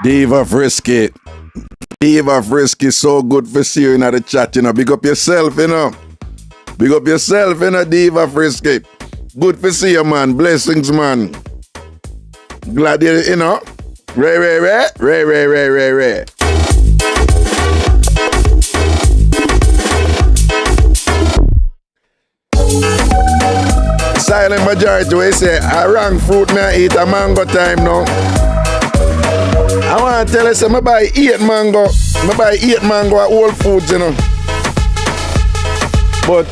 Diva Frisky. Diva Frisky, so good for see you in the chat, you know. Big up yourself, you know. Big up yourself, you know, Diva Frisky. Good for see you, man. Blessings, man. Glad you know. Ray. Silent majority we say, I wrong fruit me I eat a mango time now. I want to tell you, say, I buy 8 mango. I buy 8 mango at Whole Foods, you know. But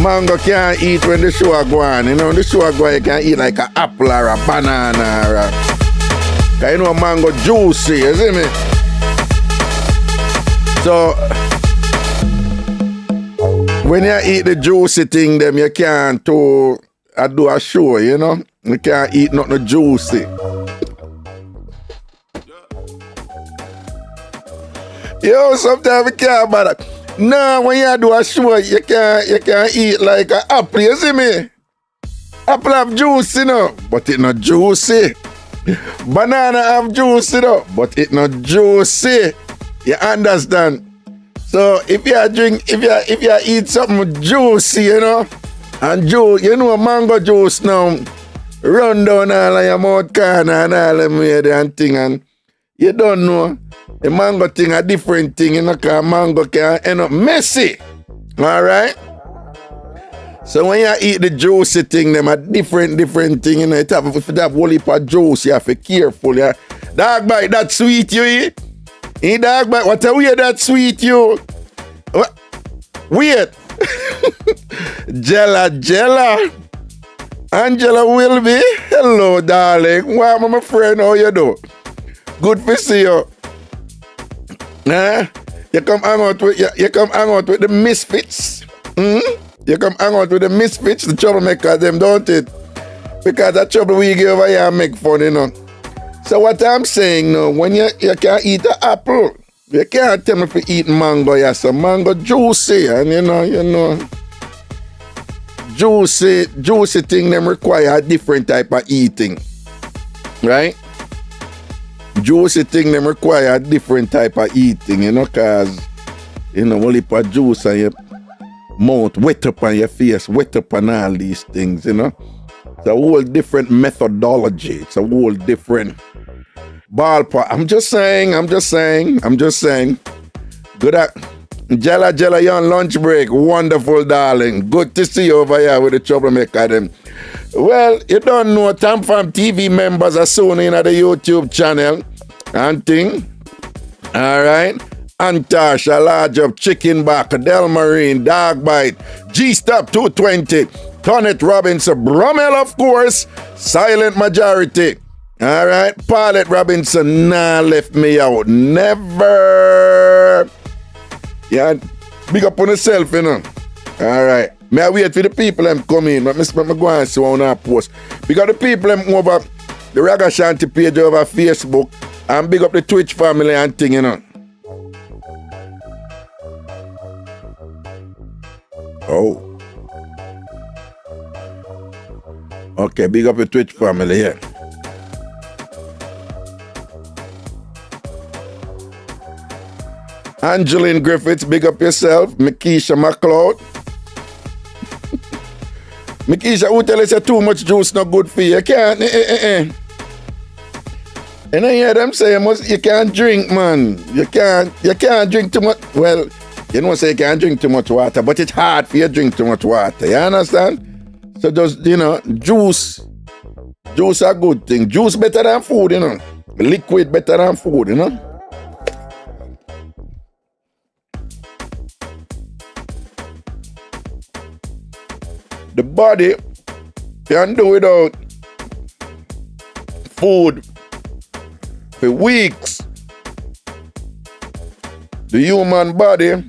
mango can't eat when the sugar go on. You know, when the sugar go on, you can eat like an apple or a banana or a... Cause you know mango juicy, you see me? So, when you eat the juicy thing, them you can't do a show, you know? You can't eat nothing juicy. Yo, sometimes you can't bother. No, when you do a show, you can't eat like an apple, you see me? Apple have juice, you know, but it not juicy. Banana have juice, you know, but it not juicy. You understand? So if you eat something juicy, you know, and juice, you know, mango juice now, run down all of your mouth corner and all them way and thing, and you don't know. The mango thing a different thing, you know, because mango can end up messy. Alright? So when you eat the juicy thing, them a different thing, you know, if you have whole heap of juice, you have to be careful, yeah. Dog bite, that sweet you eat? Dog bite, what a weird that sweet you? What? Weird. Jella. Angela Wilby, hello, darling. Why, my friend, how you do? Good to see you. You come hang out with the misfits. You come hang out with the misfits, the troublemakers, them, don't it? Because that trouble we give over here and make fun, you know. So what I'm saying now, when you can't eat an apple, you can't tell me if you eat mango, yes, so mango juicy, and you know, juicy thing them require a different type of eating, right? Juicy thing them require a different type of eating, you know, cause you know, only for juice and your mouth wet up on your face, wet up on all these things, you know. It's a whole different methodology. It's a whole different ballpark. I'm just saying. Good at Jella, you on lunch break. Wonderful, darling. Good to see you over here with the troublemaker them. Well, you don't know, TamFam TV members are soon in at the YouTube channel and thing. All right. Antasha, Large Up, Chicken Back, Delmarine, Dog Bite, G-Stop 220, Tonnet Robinson, Brummel, of course, Silent Majority. All right. Paulette Robinson, nah, left me out. Never. Yeah, big up on yourself, you know. All right. May I wait for the people them come in, but I'm going to see on our post. Because the people them over the Ragashanti page over Facebook and big up the Twitch family and thing, you know. Oh. Okay, big up the Twitch family here. Angeline Griffiths, big up yourself. Makisha McLeod. Makisha, who tell us that too much juice not good for you? You can't. And I hear them say you can't drink, man. You can't drink too much. Well, you know say you can't drink too much water, but it's hard for you to drink too much water. You understand? So just, you know, juice a good thing. Juice better than food, you know. Liquid better than food, you know. The body can do without food for weeks. The human body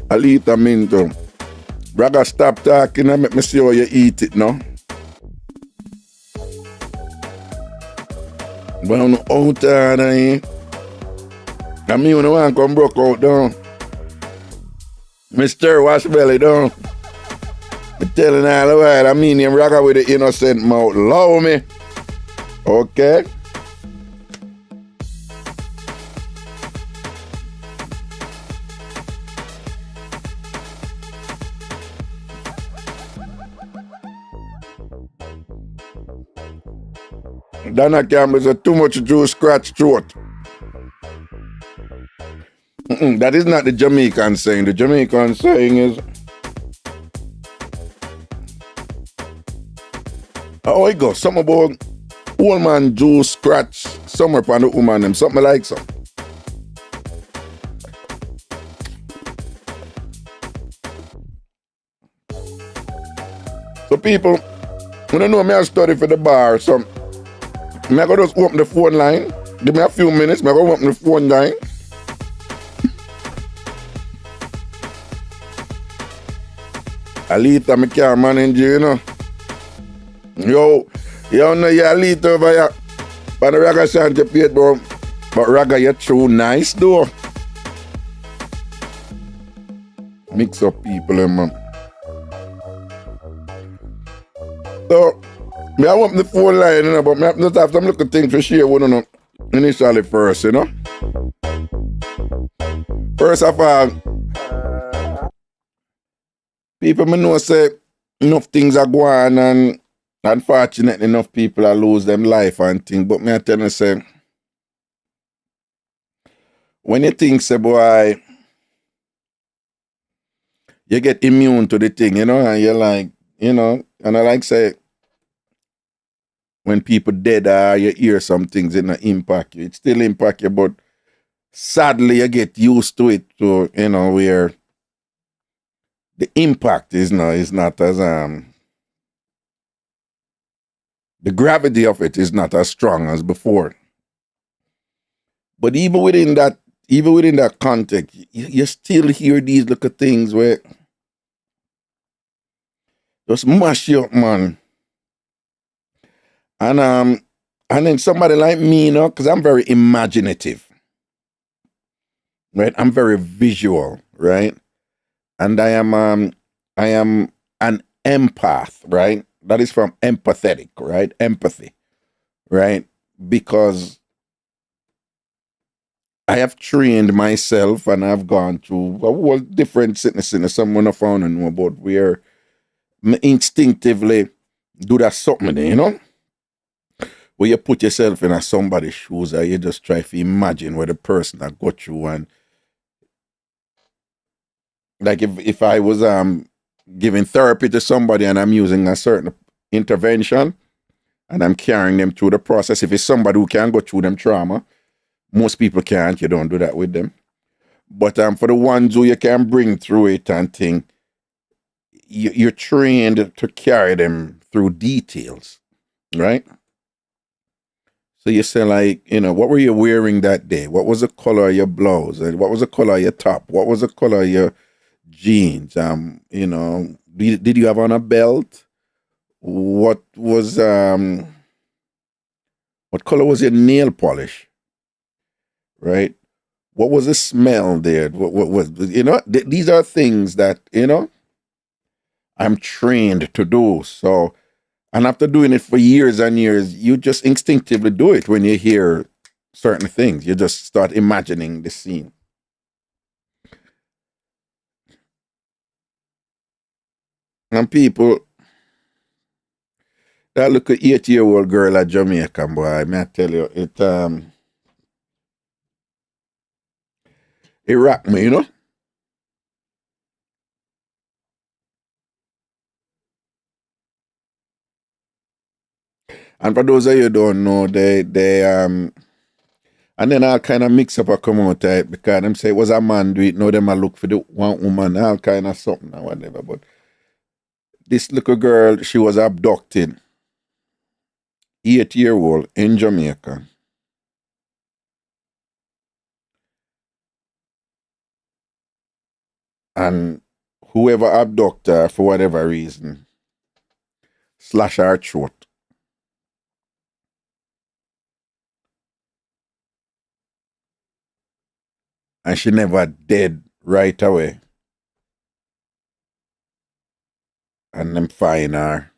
I'll eat a minto. Brother, stop talking and make me see how you eat it now. But I'm not out there. I mean, when I want to come broke out down. Mr. Wash belly down. I'm telling all the while, I mean him ragga with the innocent mouth. Love me. Okay? Donna Campbell said too much juice scratch throat. That is not the Jamaican saying. The Jamaican saying is, oh, it go. Some about old man juice scratch somewhere upon the woman them. Something like so. So people, I don't know, me I study for the bar, so I go just open the phone line. Give me a few minutes, I go open the phone line. Alita, I can't manage you, you know. Yo, know you Alita over here. But the Ragashanti page, bro. But Raga, you're too nice, though. Mix up people, man. So, I open the phone line, you know, but I just have some little things to share with you initially first, you know. First of all, people may know say enough things are going on and unfortunately enough people are lose them life and things. But me I tell you say, when you think say boy, you get immune to the thing, you know, and you're like, you know, and I like say when people dead or you hear some things it not impact you. It still impact you, but sadly you get used to it to, you know, where the impact is not as the gravity of it is not as strong as before. But even within that context, you still hear these little things where just mash you up, man. And then somebody like me, you know, because I'm very imaginative, right? I'm very visual, right? And I am an empath, right? That is from empathetic, right? Empathy, right? Because I have trained myself and I've gone through a whole different sickness. Someone I found and know about where me instinctively do that something, you know? Where you put yourself in somebody's shoes and you just try to imagine where the person that got you and like if I was giving therapy to somebody and I'm using a certain intervention and I'm carrying them through the process, if it's somebody who can go through them trauma, most people can't, you don't do that with them. But for the ones who you can bring through it and thing, you're trained to carry them through details, right? So you say like, you know, what were you wearing that day? What was the color of your blouse? And what was the color of your top? What was the color of your jeans? You know, did you have on a belt? What was what color was your nail polish? Right? What was the smell there? What was, you know, these are things that, you know, I'm trained to do. So, and after doing it for years and years, you just instinctively do it when you hear certain things. You just start imagining the scene. And people, that look at 8-year-old girl at Jamaica, boy, may I tell you, it rocked me, you know? And for those of you who don't know, they and then all kind of mix up a come out type because them say it was a man do it, now them a look for the one woman, all kind of something or whatever. But this little girl, she was abducted, 8-year-old in Jamaica. And whoever abducted her for whatever reason, slash her throat. And she never dead right away. and them find her.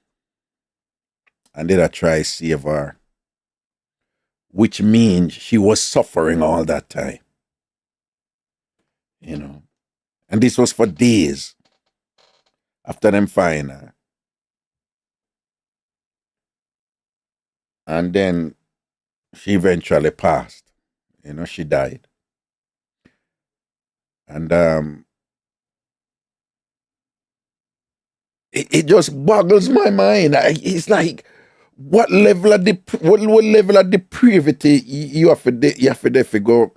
And then I try save her. Which means she was suffering all that time. You know. And this was for days after them find her. And then she eventually passed. You know, she died. And it just boggles my mind. It's like, what level of what level of depravity you have to go.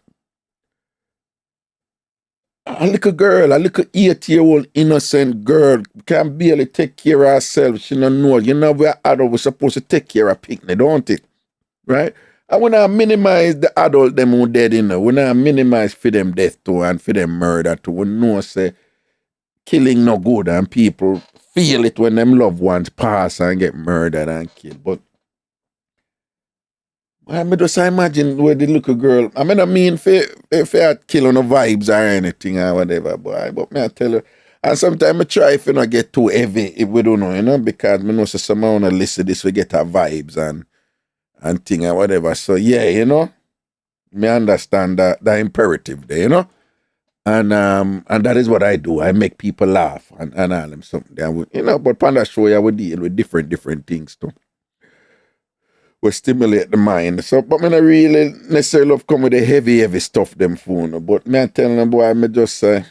A little girl, a little 8-year-old innocent girl can barely take care of herself. She don't know. You know, we're adult, we're supposed to take care of picnic, don't it? Right? I want to minimize the adult them who dead, you know. We not minimize for them death too and for them murder too. We know say killing no good and people feel it when them loved ones pass and get murdered and killed. But I just imagine where the little girl, I mean if I kill on the vibes or anything or whatever, boy. But me I tell you, and sometimes I try if you not get too heavy if we don't know, you know, because me know so someone wanna listen this we get our vibes and thing or whatever. So yeah, you know, me understand the imperative there, you know. And that is what I do. I make people laugh and all them something. You know, but on that show I would deal with different things too. We stimulate the mind. So, but me not really necessarily love come with the heavy stuff them phone. But me I tell them, boy, me just say,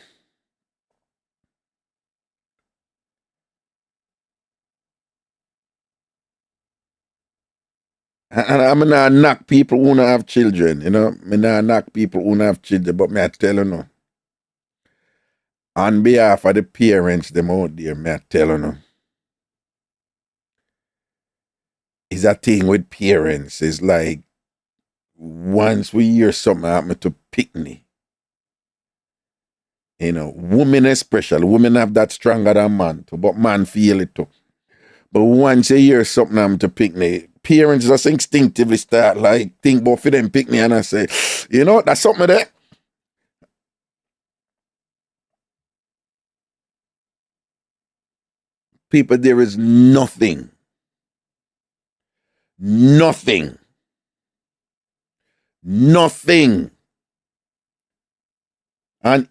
and I'm not knock people who don't have children, you know. Me not knock people who don't have children, but me I tell you no. On behalf of the parents them out there, me I tell you no. It's a thing with parents. It's like once we hear something happen to picnic, you know, women especially, women have that stronger than man too, but man feel it too. But once you hear something happen to picnic, parents just instinctively start like think about for them picnic and I say, you know, that's something there. People, there is nothing an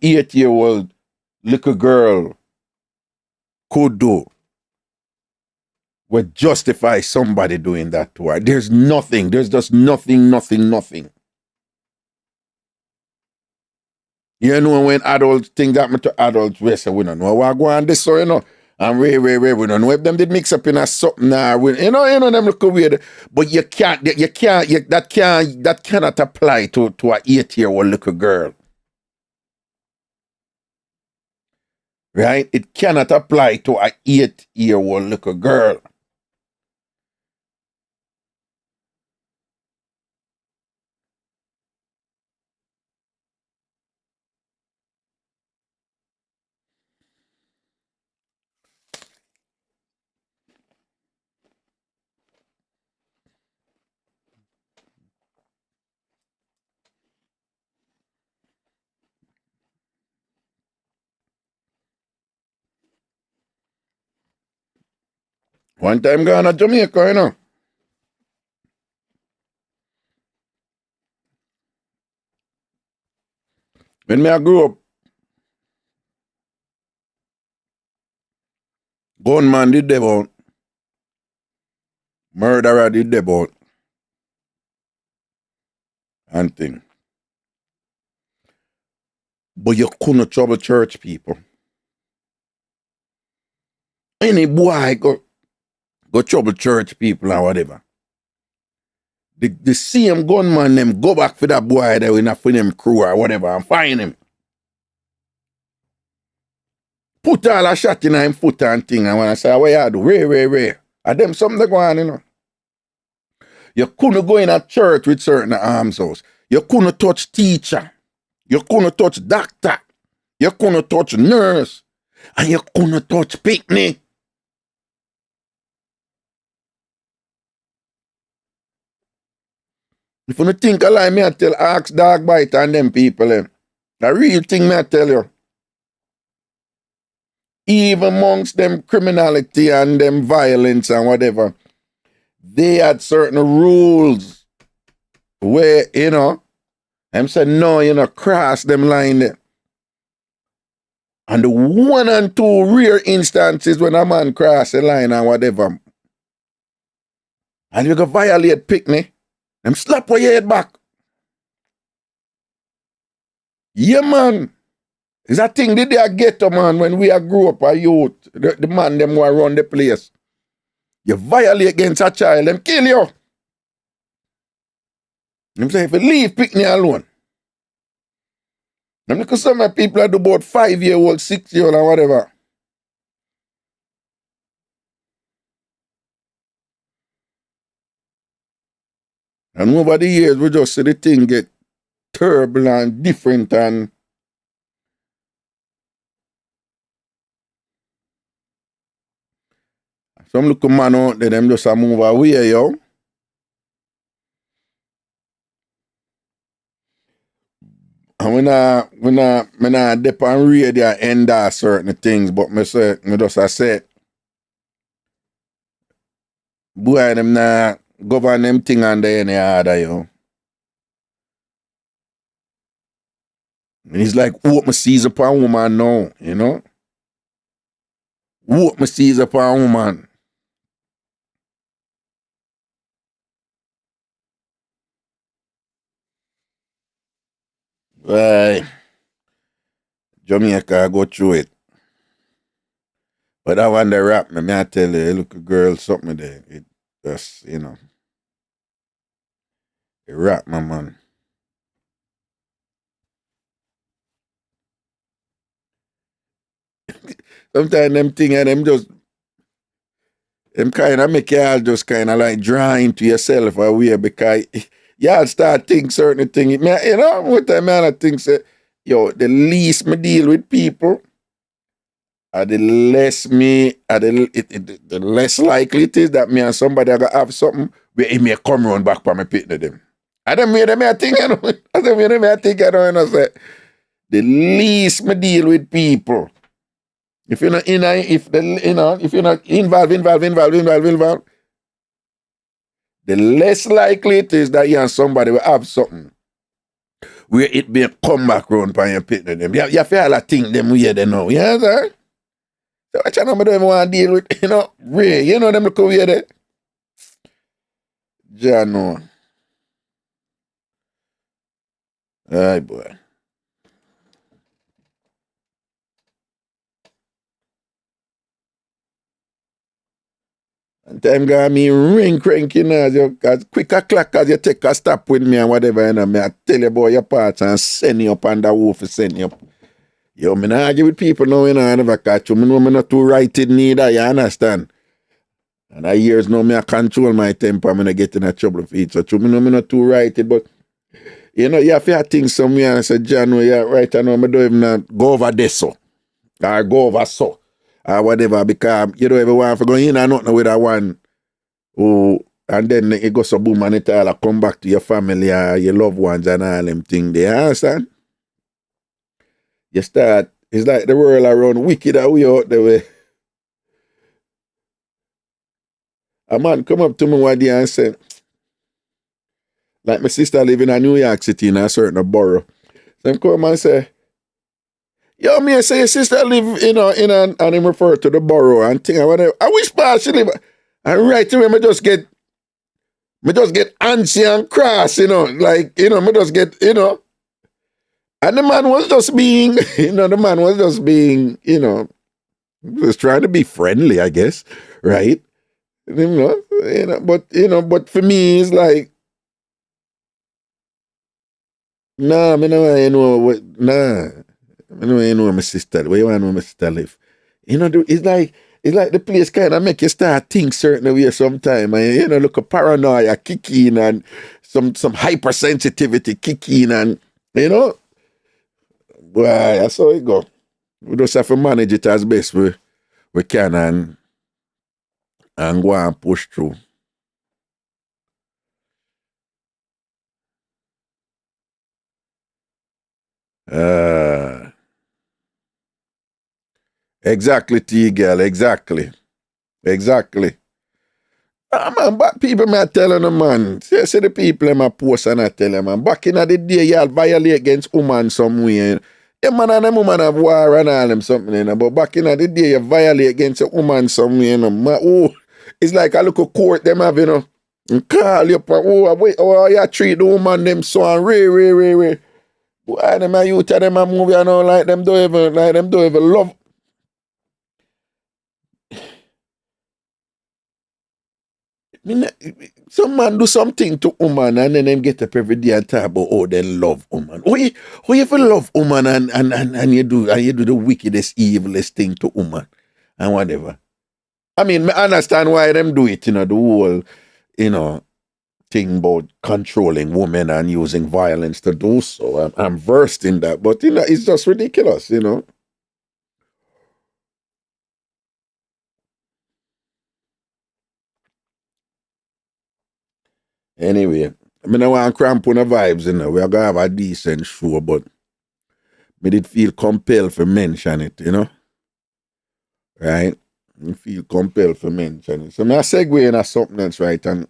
8-year-old little girl could do would justify somebody doing that to her. There's just nothing. You know, when adults things happen to adults, we say we don't know what go on this, so you know. And we don't know if them did mix up in a something now. You know them look weird. But that cannot apply to a 8-year-old little girl. Right? It cannot apply to a 8-year-old little girl. One time gone to Jamaica, you know. When I grew up, gunman did them out. Murderer did them out. And thing. But you couldn't trouble church people. Any boy go trouble church people or whatever. The same gunman them go back for that boy there in a for them crew or whatever and find him. Put all a shot in him foot and thing and when I say, what you do? Ray. And them something they go on, you know. You couldn't go in a church with certain arms house. You couldn't touch teacher. You couldn't touch doctor. You couldn't touch nurse. And you couldn't touch picnic. If you don't think a lie, me I tell ask dog bite and them people. The real thing me I tell you. even amongst them criminality and them violence and whatever, they had certain rules where, them said, no, cross them line there. And the one and two rare instances when a man cross the line and whatever, and you go violate picnic, them slap your head back. Yeah, man. It's a thing that they get to, man, when we grew up a youth. The man them who run the place. You violate against a child, them kill you. Them say, if you leave picnic alone. Them look at some of people that do about 5-year-old, 6-year-old and whatever. And over the years, we just see the thing get terrible and different and some look man out there, them just a move away, yo. And when I dip on radio end certain things, but me just say, boy, them not govern them thing under any other, yo. And it's like, what me sees upon woman now, What me sees upon woman. Right. Jamaica go through it. But I want the rap, me I tell you, look a girl, something there. It just, it rap, my man. Sometimes them thing and them kind of make y'all just kind of like draw into yourself away because y'all start think certain things. What time I think say, yo, the least me deal with people, the less the less likely it is that me and somebody are gonna have something where it may come round back for me picking them. I don't mean them I think I know. I don't mean them I think I know. Say the least me deal with people. If you're not if you're not involved, the less likely it is that you and somebody will have something where it may come back round for your picking them. You feel a thing them weird now. You know, sir? So what you know, I don't want to deal with, Ray, them look weird there. Jano. Aye, boy. And time got me ring cranking as quick a clock as you take a stop with me and whatever, me I tell you about your parts and send you up on the wolf send you up. Yo, me not argue with people now, I never catch you. Me know me not too righted neither, you understand? And I years now me I control my temper, me not get in a trouble for it. So true, me know me not too righted, but you have to have things somewhere and say, John, yeah, right, I know me don't even go over this so. Or go over so. Or whatever, because you don't ever want to go in and nothing with that one. Oh, and then it goes so boom and it all come back to your family or your loved ones and all them things there, you understand? You start, it's like the world around wicked that we out there way. A man come up to me one day and say, like my sister live in a New York City in a certain borough. So come and say, yo, me I say your sister live and him refer to the borough and thing and whatever. I wish part she live. And right away, me just get antsy and cross, me just get, and the man was just being, was trying to be friendly, I guess, right? But for me, it's like, nah, me know I know what, nah, I know my sister, where you want to know my sister live? It's like the place kind of make you start think certain way sometime, and look a paranoia kick in and some hypersensitivity kick in and boy, that's how it go. We just have to manage it as best we can and go and push through. Exactly, T-girl, exactly. Exactly. Man, but people might tell them, man. See the people in my post and I tell them, man. Back in the day, y'all violate against woman somewhere. Yeah, man and them woman have war and all them something, you know. But back in the day, you violate against a woman somewhere, you know. Man, oh, it's like a little court them have, you know. And call you up, wait, you treat the woman them so and re. Boy, them a youth of them a movie, you know, like them don't even love. Some man do something to woman and then them get up every day and talk about they love woman. Who you feel love woman and you do the wickedest, evilest thing to woman and whatever. I mean, I understand why them do it, you know, the whole, you know, thing about controlling women and using violence to do so. I'm versed in that, but you know, it's just ridiculous, you know. Anyway, I mean, I want to cramp on the vibes, you know. We're going to have a decent show, but me did feel compelled to mention it, you know. Right? I feel compelled to mention it. So I segue into something else, right? And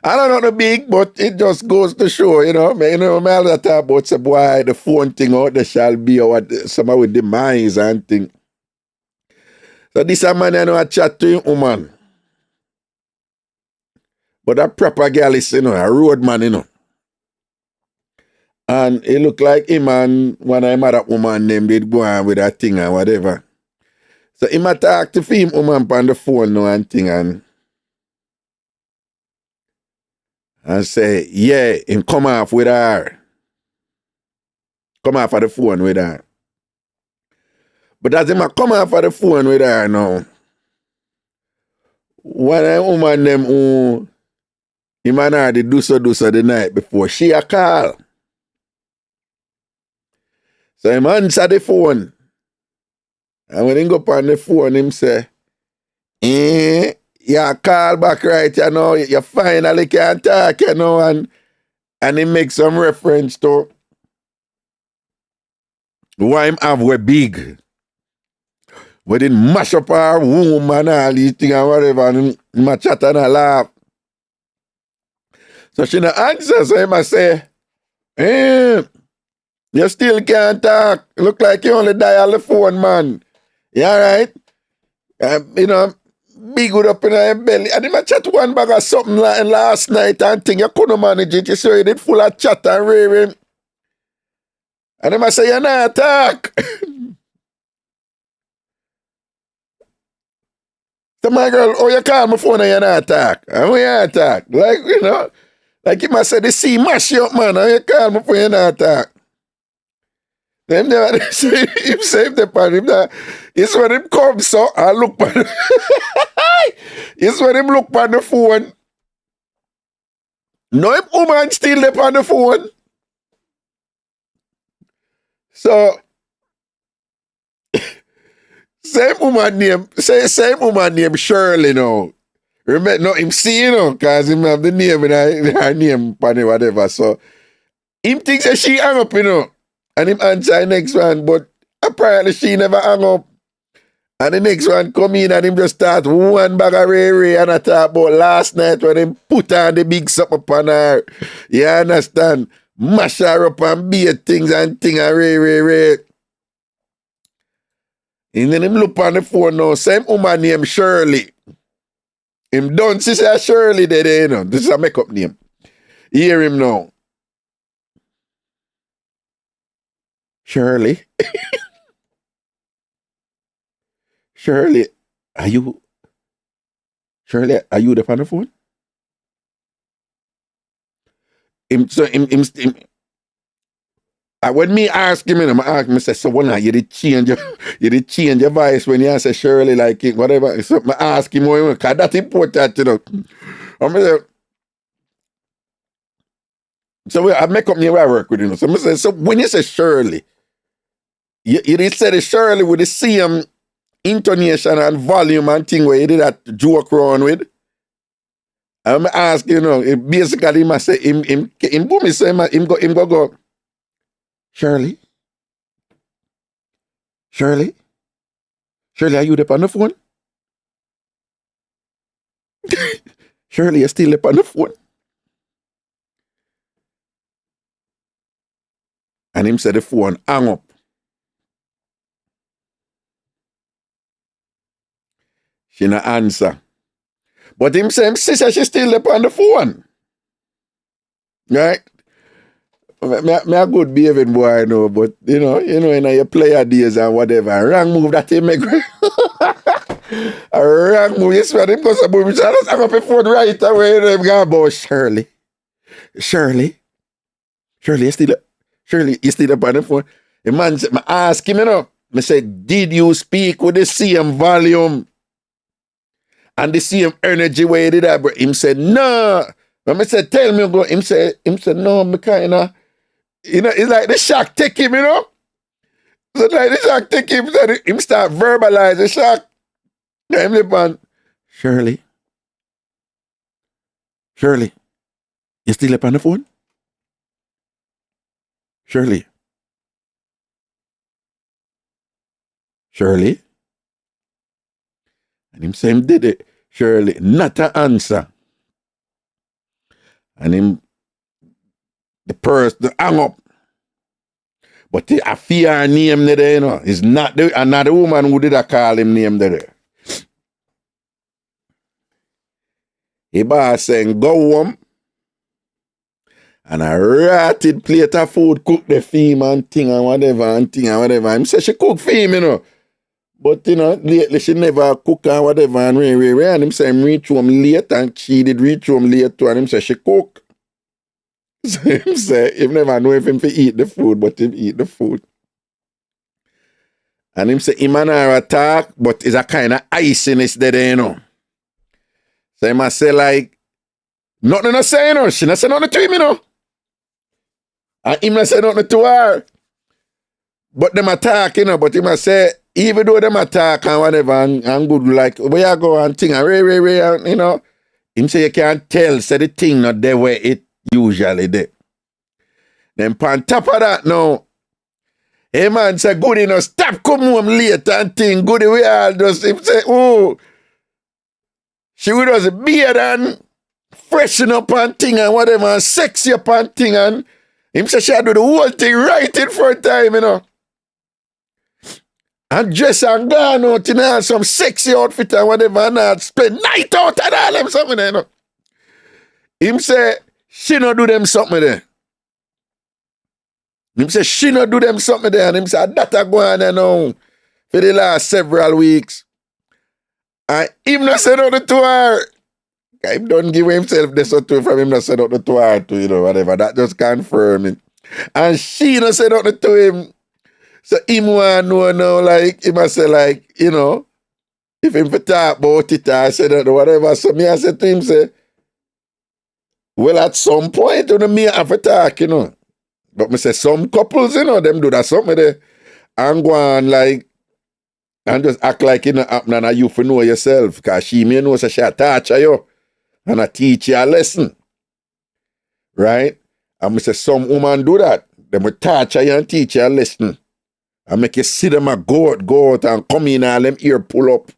I don't know the big, but it just goes to show, you know. You know, I always talk about some boy, the phone thing out there shall be or what somebody with demise and thing. So this a man, you know, I chat to him, woman. But a proper girl is, you know, a road man, you know. And it looked like him and one of them other woman named did go on with that thing and whatever. So him a talk to him woman on the phone now and thing and say, yeah, him come off with her. Come off of the phone with her. But as him a come off of the phone with her now, one of the woman them who him and her did do so the night before, she a call. So him answer the phone. And when he go up on the phone, him say, you call back right, you know, you finally can talk, you know, and he make some reference to why him have we big. We didn't mash up our womb and all these things and whatever, and him a chat and a laugh. So she no answer, so him a say, you still can't talk. Look like you only dial the phone, man. You alright? You know, big good up in your belly. And him a chat one bag of something like last night and thing. You couldn't manage it. You saw you did full of chat and raving. And him a say, you not talk. So my girl, oh, you call my phone and you not talk. And we not talk. Like, you know, like him a say, the sea mash you up, man. And you call my phone and you not talk. Then they say, him save the pan. Him that, it's when him comes, so I look pan. It's when him look pan the phone. No, him woman still there on the phone. So, same woman name Shirley now. Remember, no, him see, you know, because him have the name in her name, pan whatever. So, him thinks that she hung up, you know. And him answer the next one, but apparently she never hung up. And the next one come in and him just start one bag of Ray and I talk about last night when him put on the big sup upon her. You understand? Mash her up and beat things and thing and Ray. And then him look on the phone now, same woman named Shirley. Him done see say Shirley there, you know. This is a makeup name. Hear him now. Shirley, are you there on the phone? When me ask him, I ask him, I say, so when you did change your voice when you answer Shirley like it, whatever. So I ask him, because that's important, you know. I'm say, so I make up me where I work with, you know. So I say, so when you say Shirley, you did say the Shirley with the same intonation and volume and thing where you did that joke around with. I'm asking, you know, basically he must say him boom, so him go Shirley. Shirley, are you up on the phone? Shirley, you still up on the phone? And him said the phone hang up. She no answer. But him say him sister she still up on the phone. Right? Me a good behaving boy, I know, but you know, in your player days and whatever, wrong move that he make. A wrong move, you swear him goes about me. I just hang up the phone right away and him go about Shirley, you still up on the phone? The man said, I ask him, I said, did you speak with the same volume and the same energy where you did that? But him said, no. I said, tell me, go. Him said, no, me kind it's like the shock take him, So like the shock take him, so him start verbalize the shock. Him lip on, Shirley, you still up on the phone? Shirley. And him say him did it. Shirley, not an answer. And him, the person hang up. But I fear her name there, It's not another woman who did I call him name there. He boss saying, go home. And a ratted plate of food cook the fame and thing and whatever. Him say she cook for him, But, lately she never cook and whatever and and him say him reach home late and she did reach home late too and him say she cook. So him say, him never know if him fi eat the food, but him eat the food. And him say, him and her attack, but it's a kind of iciness there, So him say like, nothing to say, She not say nothing to him, And him not say nothing to her. But them attack, but him say, even though them attack and whatever, and good like, where you go and thing, and him say you can't tell, say the thing not the way it usually there. Then on top of that now, hey man say good stop come home late and thing, good we all just him say, oh, she would just beard and freshen up and thing and whatever and sexy up and thing and him say she do the whole thing right in front time, And dress and gone out, some sexy outfit and whatever and not spend night out and all them something there, Him say she no do them something there. Him say she no do them something there. And him say that a go on there now for the last several weeks. And him not say nothing to her. Him don't give himself this or two from him not say nothing to her to, whatever. That just confirm it. And she not say nothing to him. So him want know now, like, he must say like, if him for talk about it or say that or whatever. So me I said to him, say, well, at some point, me have a talk, But me say some couples, them do that something there. And go on like, and just act like it not happen and you for know yourself. Because she may know so she touch you and I teach you a lesson. Right? And me say some woman do that. They will touch you and teach you a lesson. And make you see them go out and come in and them ear pull up.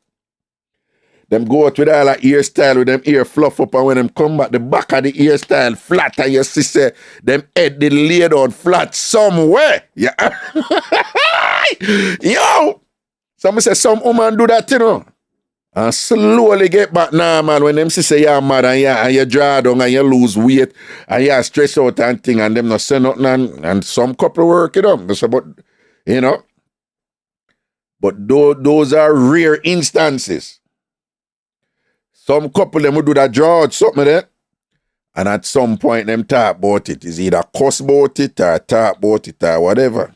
Them go out with all that hairstyle, with them ear fluff up, and when them come back, the back of the hairstyle flat, and you see, say, them head they laid on flat somewhere. Yeah. Yo! Somebody say, some woman do that, And slowly get back now, man, when them say you're mad, and you draw down, and you lose weight, and you stress out and thing, and them not say nothing, and some couple work it up. But, but those are rare instances. Some couple them will do that draw out something there. And at some point them talk about it. It's either cuss about it or talk about it or whatever.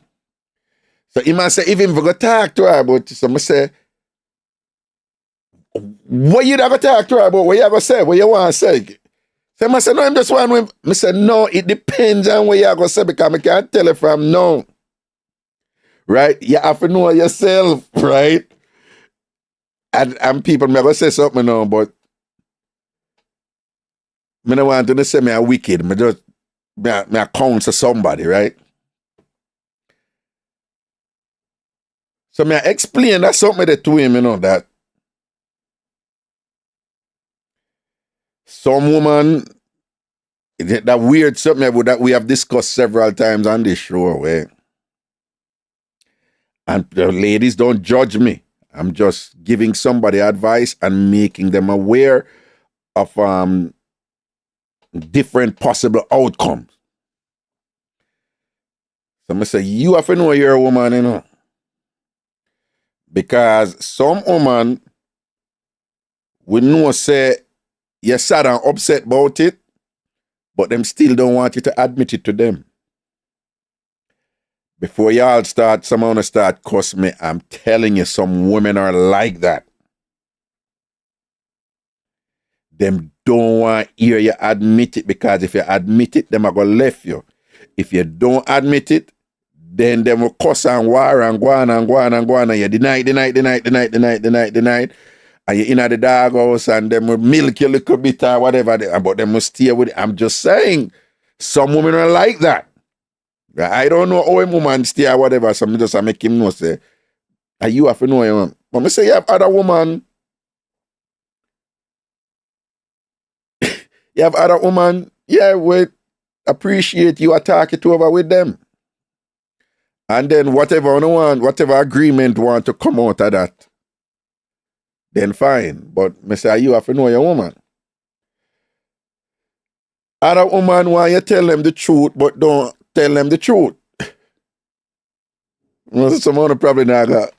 So he must say, if him go talk to her about it, so I say, what you gonna talk to her about? What you gonna say? What you want to say? So I say, no, I'm just one. I say, no, it depends on what you gonna say because I can't tell you from now. Right? You have to know yourself, right? And people may go say something now, but I don't want to say me a wicked. I just I counsel somebody, right? So me I explain that something that to him, that some woman, that weird something that we have discussed several times on this show, where, and the ladies don't judge me. I'm just giving somebody advice and making them aware of different possible outcomes. So I say, you have to know you're a woman, because some woman will know say you're sad and upset about it, but them still don't want you to admit it to them. Before y'all start, someone to start cuss me, I'm telling you, some women are like that. Them don't want to hear you admit it, because if you admit it, them are going to left you. If you don't admit it, then them will cuss and war and go on and go on and go on, and you deny, and you're in the doghouse, and them will milk you a little bit or whatever, but them will stay with it. I'm just saying, some women are like that. I don't know how a woman stay or whatever, so I just make him know, say, you have to know him. But I say, you have other woman, yeah, we appreciate you talking to over with them. And then whatever agreement want to come out of that, then fine. But I say, you have to know your woman. Other woman want you tell them the truth, but don't tell them the truth. Someone probably not gonna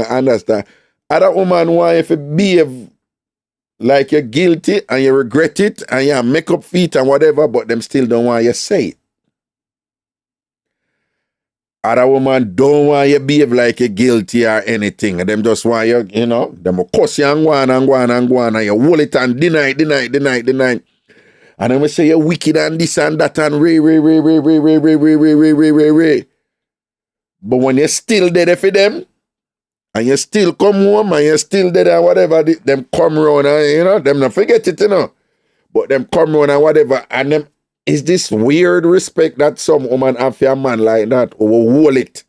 understand. Other woman want you to behave like you're guilty and you regret it and you make up feet and whatever, but them still don't want you to say it. Other woman don't want you to behave like you're guilty or anything. And them just want you, them will cuss you and go on and go on and go on, and you hold it and deny. And then we say you're wicked and this and that and ray. But when you're still there for them, and you still come home and you're still there and whatever, them come around and, them not forget it, But them come around and whatever, and them, is this weird respect that some woman have for a man like that, or hold it?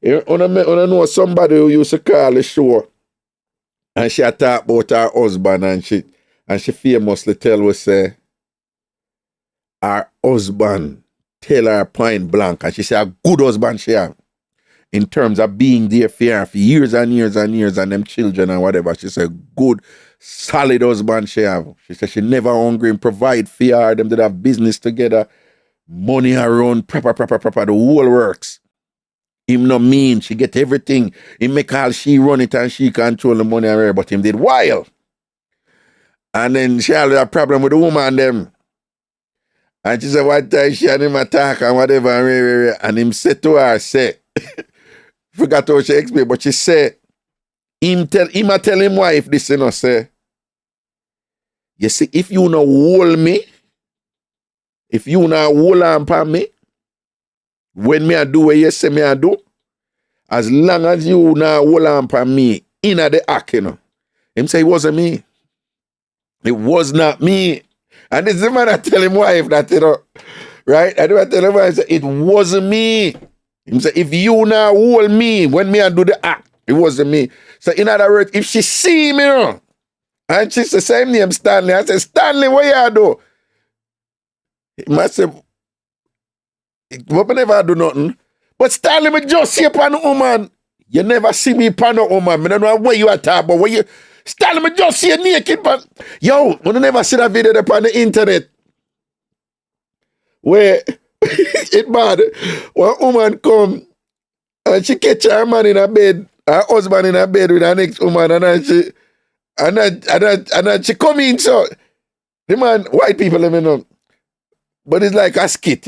You know somebody who used to call the show, and she talk about her husband, and she famously tell us, say, her husband tell her point blank, and she say a good husband she have, in terms of being there for her for years and years and years, and them children and whatever. She said good, solid husband she have. She said she never hungry and provide for her. Them did have business together, money around, proper, the whole works. Him no mean, she get everything. He make all she run it and she control the money around her, but him did wild. And then she had a problem with the woman them. And she said one time she and him attack and whatever, and him said to her, say, forgot how she explained, but she said, him tell him wife this, say, you see, if you no hold me, if you no hold on for me, when me I do what you say me I do, as long as you no hold on for me, in the act, him say it wasn't me. It was not me. And this is the man that tell him wife that, right? I do tell him wife, it wasn't me. Him say, if you now hold me, when me I do the act, it wasn't me. So in other words, if she see me, and she's the same name, Stanley, I say, Stanley, what you do? He must say, what never do nothing. But Stanley, me just see upon a woman. You never see me upon a woman. I don't know where you are talking about. Where you, Stanley, me just see you naked, but yo, you never see that video upon the internet. Where it bad. One woman come and she catch her man in her bed, her husband in her bed with her next woman, and then she come in. So the man, white people, let me know. But it's like a skit,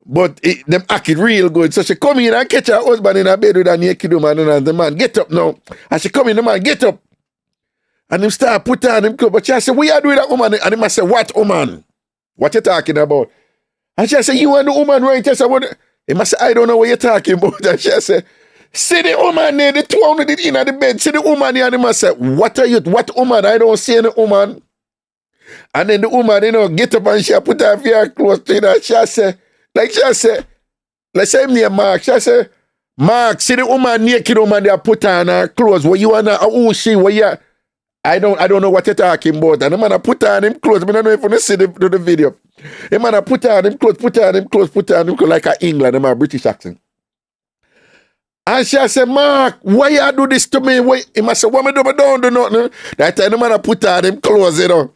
But them act it real good. So she come in and catch her husband in her bed with her naked woman, and the man, get up now. And she come in, the man, get up. And him start put on him clothes. But she say, what you doing with that woman? And him say, what woman? What you talking about? And she say, you and the woman right? I say, what? He must say, I don't know what you're talking about. And she say, see the woman there, the two on it in the bed. See the woman there. And he must say, what woman? I don't see any woman. And then the woman, get up and she put her clothes to her. She say, let's say me and Mark, she say, Mark, see the woman naked woman that put on her clothes. What you wanna who she what you I don't know what you're talking about. And the man put on him clothes. I don't know if you see the video. The man put on him clothes, put on him clothes like a England, a British accent. And she said, Mark, why you do this to me? Why? He must say, what me do? I don't do nothing. That time the man put on him clothes, you know.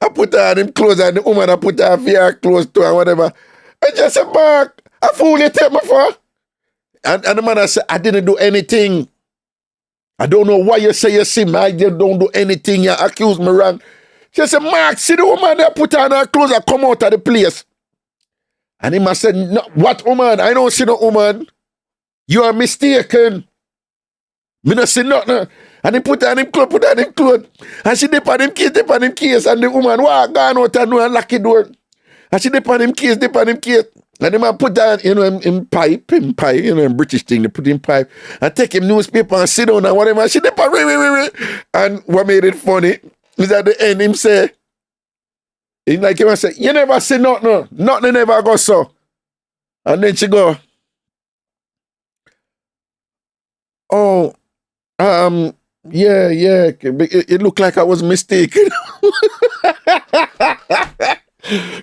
I put on him clothes and the woman put on her clothes too and whatever. I just said, Mark, a fool you take me for? And the man said, I didn't do anything. I don't know why you say you see me. I just don't do anything. You accuse me wrong. She said, Mark, see the woman that put on her clothes and come out of the place. And he must say, no, what woman? I don't see no woman. You are mistaken. Me not see nothing. And he put on him clothes, And she dip on him case, and the woman walk gone out and lock the door. And she dip on him case. And the man put down, in pipe, in British thing, they put in pipe, and take him newspaper and sit down and whatever. And she dip on, and what made it funny is at the end, him say, he like him and say, you never say nothing, nothing never go so. And then she go, oh, yeah, it looked like I was mistaken.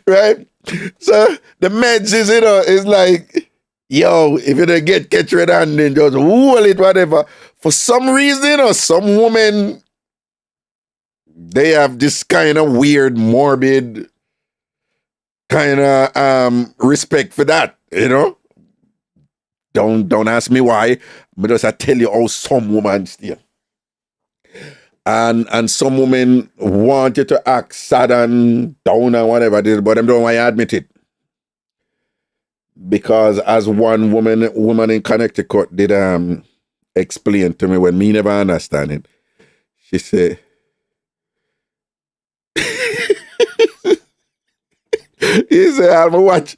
Right? So the meds is like, yo, if you don't catch red hand, then just hold it, whatever. For some reason, some women, they have this kind of weird, morbid kind of respect for that, Don't ask me why, but just I tell you how some women steal. And some women want you to act sad and down and whatever, but them don't want to admit it. Because as one woman in Connecticut did explain to me when me never understand it, she said, he said, I'll watch.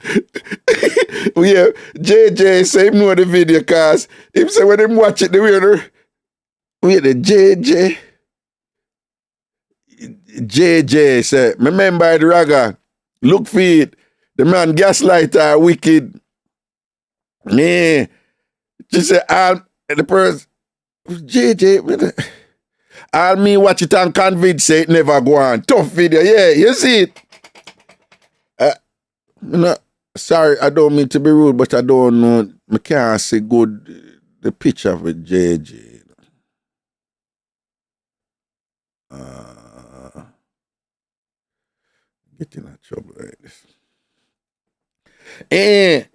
Yeah, JJ say him know the video because him say when him watch it, the the JJ say, remember the ragga, look for it. The man gaslighter wicked. Yeah. She said, the person, JJ, I'll me watch it and convince say it never go on. Tough video, yeah, you see it. Sorry, I don't mean to be rude, but I don't know. I can't see good the picture with JJ. Getting in trouble like this. And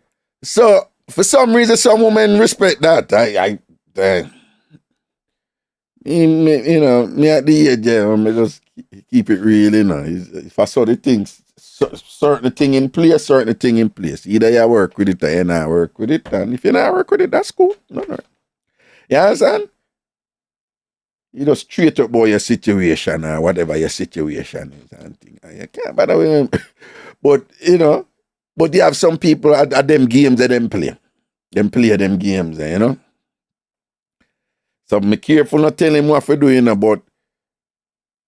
so for some reason, some women respect that. Me at the age, I just keep it real, If I saw the things, certain thing in place. Either you work with it or you not work with it. And if you not work with it, that's cool. No. You understand? You just straight up about your situation or whatever your situation is and thing. You can't bother with them. But you have some people at them games that them play. Them play them games, So be careful not telling him what to do, but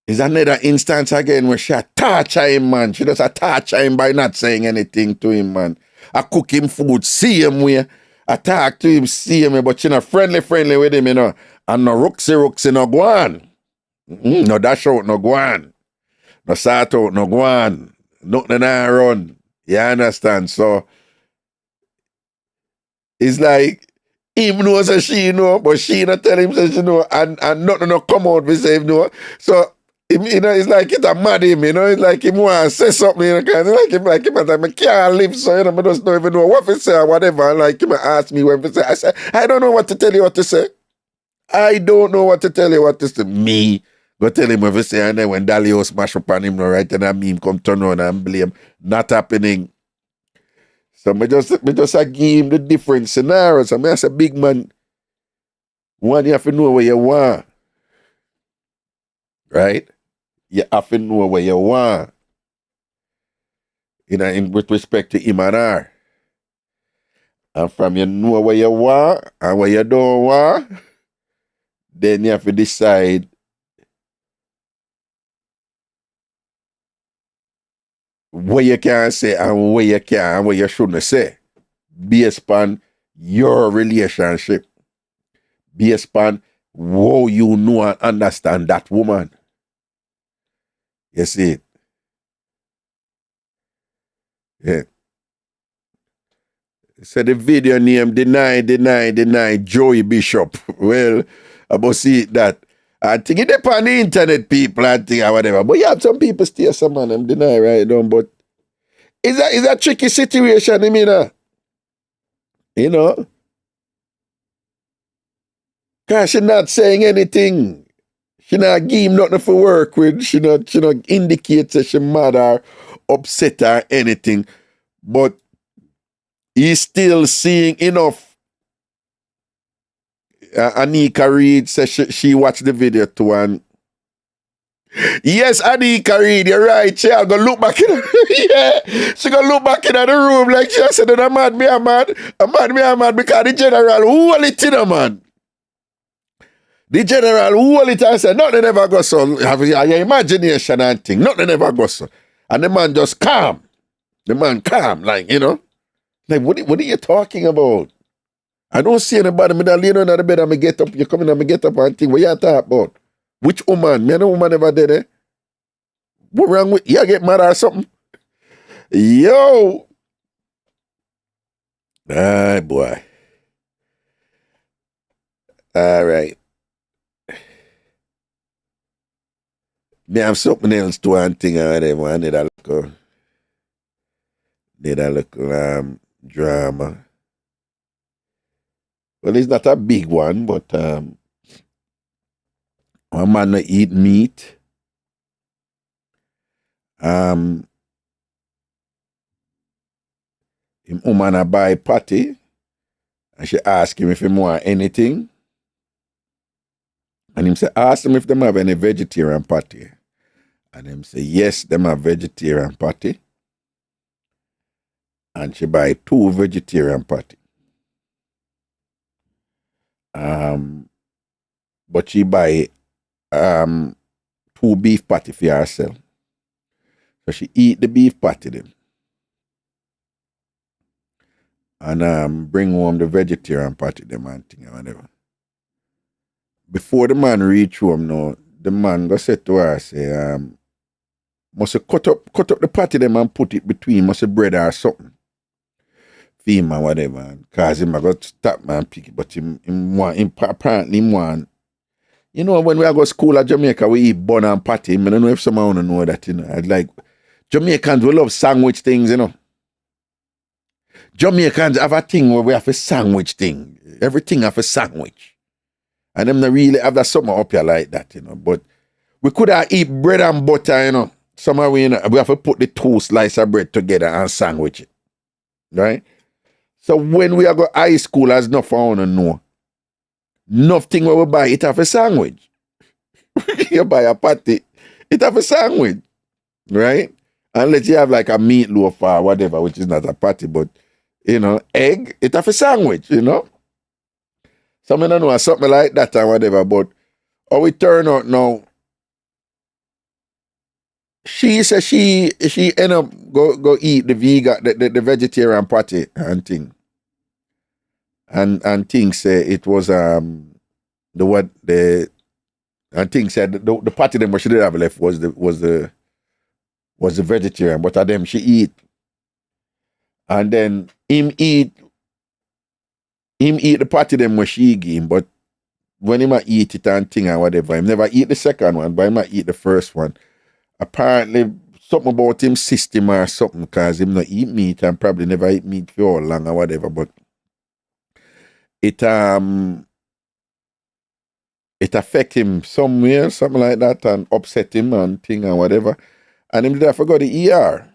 it's another instance again where she torture him, man. She just torture him by not saying anything to him, man. I cook him food, see him where I talk to him, see him, but she not friendly with him, And no rooksy no go on. No dash out no go on. No sort out no go on. Nothing I run. You understand? So it's like him knows that she know, but she not tell him that she know, and nothing no come out with say him know. So it's like it's a mad him, It's like him want to say something, It's like him I can't live, so I just don't even know what to say or whatever. Like him ask me what to say. I say, I don't know what to tell you what to say. I don't know what to tell you what to say. Me go tell him what to say, and then when Dalio smash up on him, right, and I meme come turn on and blame. Not happening. So me just give him the different scenarios. I say, big man, one, you have to know where you want. Right? You have to know where you want. With respect to him and her. And from you know where you want and where you don't want, then you have to decide what you can say and what you can and what you shouldn't say. based upon your relationship. Based upon how you know and understand that woman. You see it? Yeah. So the video name deny Joey Bishop. Well, I must see that. I think it depends on the internet people and thing or whatever. But you have some people still some man them deny right down. But it's a tricky situation, I mean, you know. Cause she not saying anything. She not give him nothing for work with. She not indicate that she mad or upset or anything. But he's still seeing enough. Anika Reed says she watched the video too, and yes, Anika Reed, you're right. She'll go look back in yeah, she gonna look back in the room like she said, I'm mad because the general who will it in a man. The general who will it and said, nothing ever goes so. Have your imagination and thing, nothing ever goes so. And the man just calm. The man calm, like, you know. Like, what are you talking about? I don't see anybody. Me that lay down on the bed and me get up. You come in and me get up and think, what you talking about? Which woman? Me no woman ever did it. What wrong with you? Get mad or something? Yo. Ah, boy. All right. Me have something else to one thing or whatever. I need a little drama. Well, it's not a big one, but one man no eat meat. Him woman a buy patty, and she ask him if he want anything. And him say, ask them if them have any vegetarian patty. And him say, yes, them have vegetarian patty. And she buy 2 vegetarian patty. But she buy 2 beef patty for herself. So she eat the beef patty then. And bring home the vegetarian patty them and thing or whatever. Before the man reach home now, the man go say to her, say, must cut up the patty them and put it between, must bread or something. Him or whatever, cause him I got stop man pick it, but him apparently him want. You know, when we go to school at Jamaica, we eat bun and patty. I don't know if someone wanna know that, you know. I'd like Jamaicans, we love sandwich things, you know. Jamaicans have a thing where we have a sandwich thing. Everything have a sandwich. And them not really have that something up here like that, you know. But we could have eat bread and butter, you know. Somehow we have to put the 2 slices of bread together and sandwich it. Right? So when we are go high school, as enough I want to know. Nothing when we buy it have a sandwich. You buy a patty, it have a sandwich. Right? Unless you have like a meatloaf or whatever, which is not a patty, but you know, egg, it have a sandwich, you know. Some don't know something like that or whatever, but how it turn out now, she said she end up go eat the vegan, the vegetarian patty and thing. And thing say it was the thing said the patty them what she did have left was the vegetarian, but of them she eat. And then him eat the patty them what she give him, but when him eat it and thing and whatever, him never eat the second one, but him eat the first one. Apparently something about him system or something, because him not eat meat and probably never eat meat for all long or whatever, but it affect him somewhere, something like that, and upset him and thing and whatever. And him did I forgot the ER.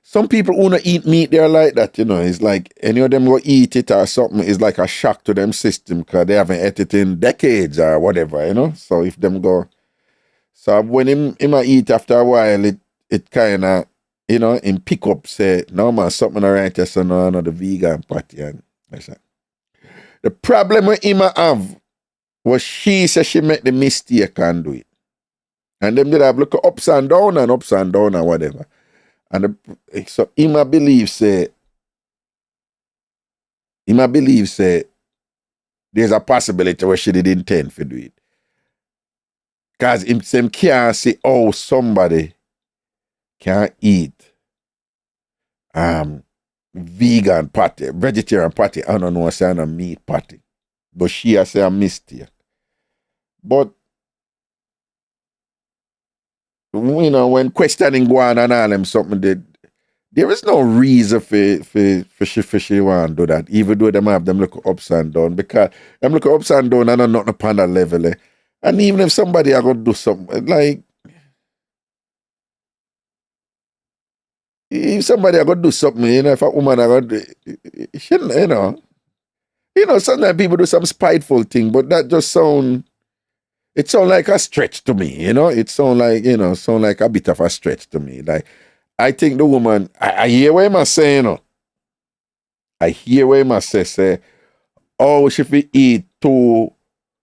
Some people who not eat meat, they're like that, you know. It's like any of them will eat it or something, it's like a shock to them system because they haven't ate it in decades or whatever, you know. So if them go, so when him eat after a while, it kind of, you know, him pick up, say, no man, something alright, yes, so no, the vegan patty and I said. The problem with him have was she said she made the mistake and do it. And them did have look ups and down and whatever. And so Ima believes say He might believe say there's a possibility where she didn't intend to do it. Because him can't see how somebody can eat vegan patty, vegetarian patty, I don't know, say a meat patty. But she has say a mistake. But you know, when questioning go on and all them something, there is no reason for she want to do that, even though them have them look ups and down, because them look ups and down and not upon that level. And even if somebody are gonna do something, like if somebody are gonna do something, you know, if a woman are gonna do it, shouldn't, you know, sometimes people do some spiteful thing, but that just it sound like a stretch to me, you know. It sound like a bit of a stretch to me. Like, I think the woman, I hear what I say, you know. I hear what I say, oh, she fi eat 2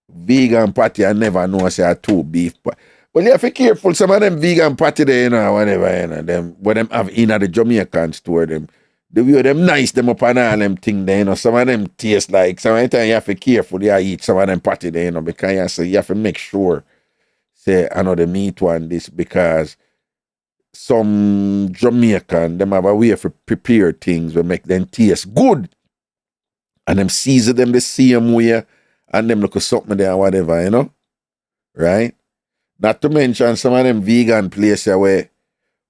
vegan patty and never know say 2 beef patty. Well, you have to be careful. Some of them vegan patty there, you know, whatever, you know, them, what them have in at the Jamaican store, them, the way them nice, them up and all them thing there, you know, some of them taste like, some of the time you have to be careful, you eat some of them patty there, you know, because you have to make sure, say, I know the meat one, this, because some Jamaican, them have a way to prepare things that make them taste good. And them season them the same way, and them look at something there, whatever, you know, right? Not to mention some of them vegan places where,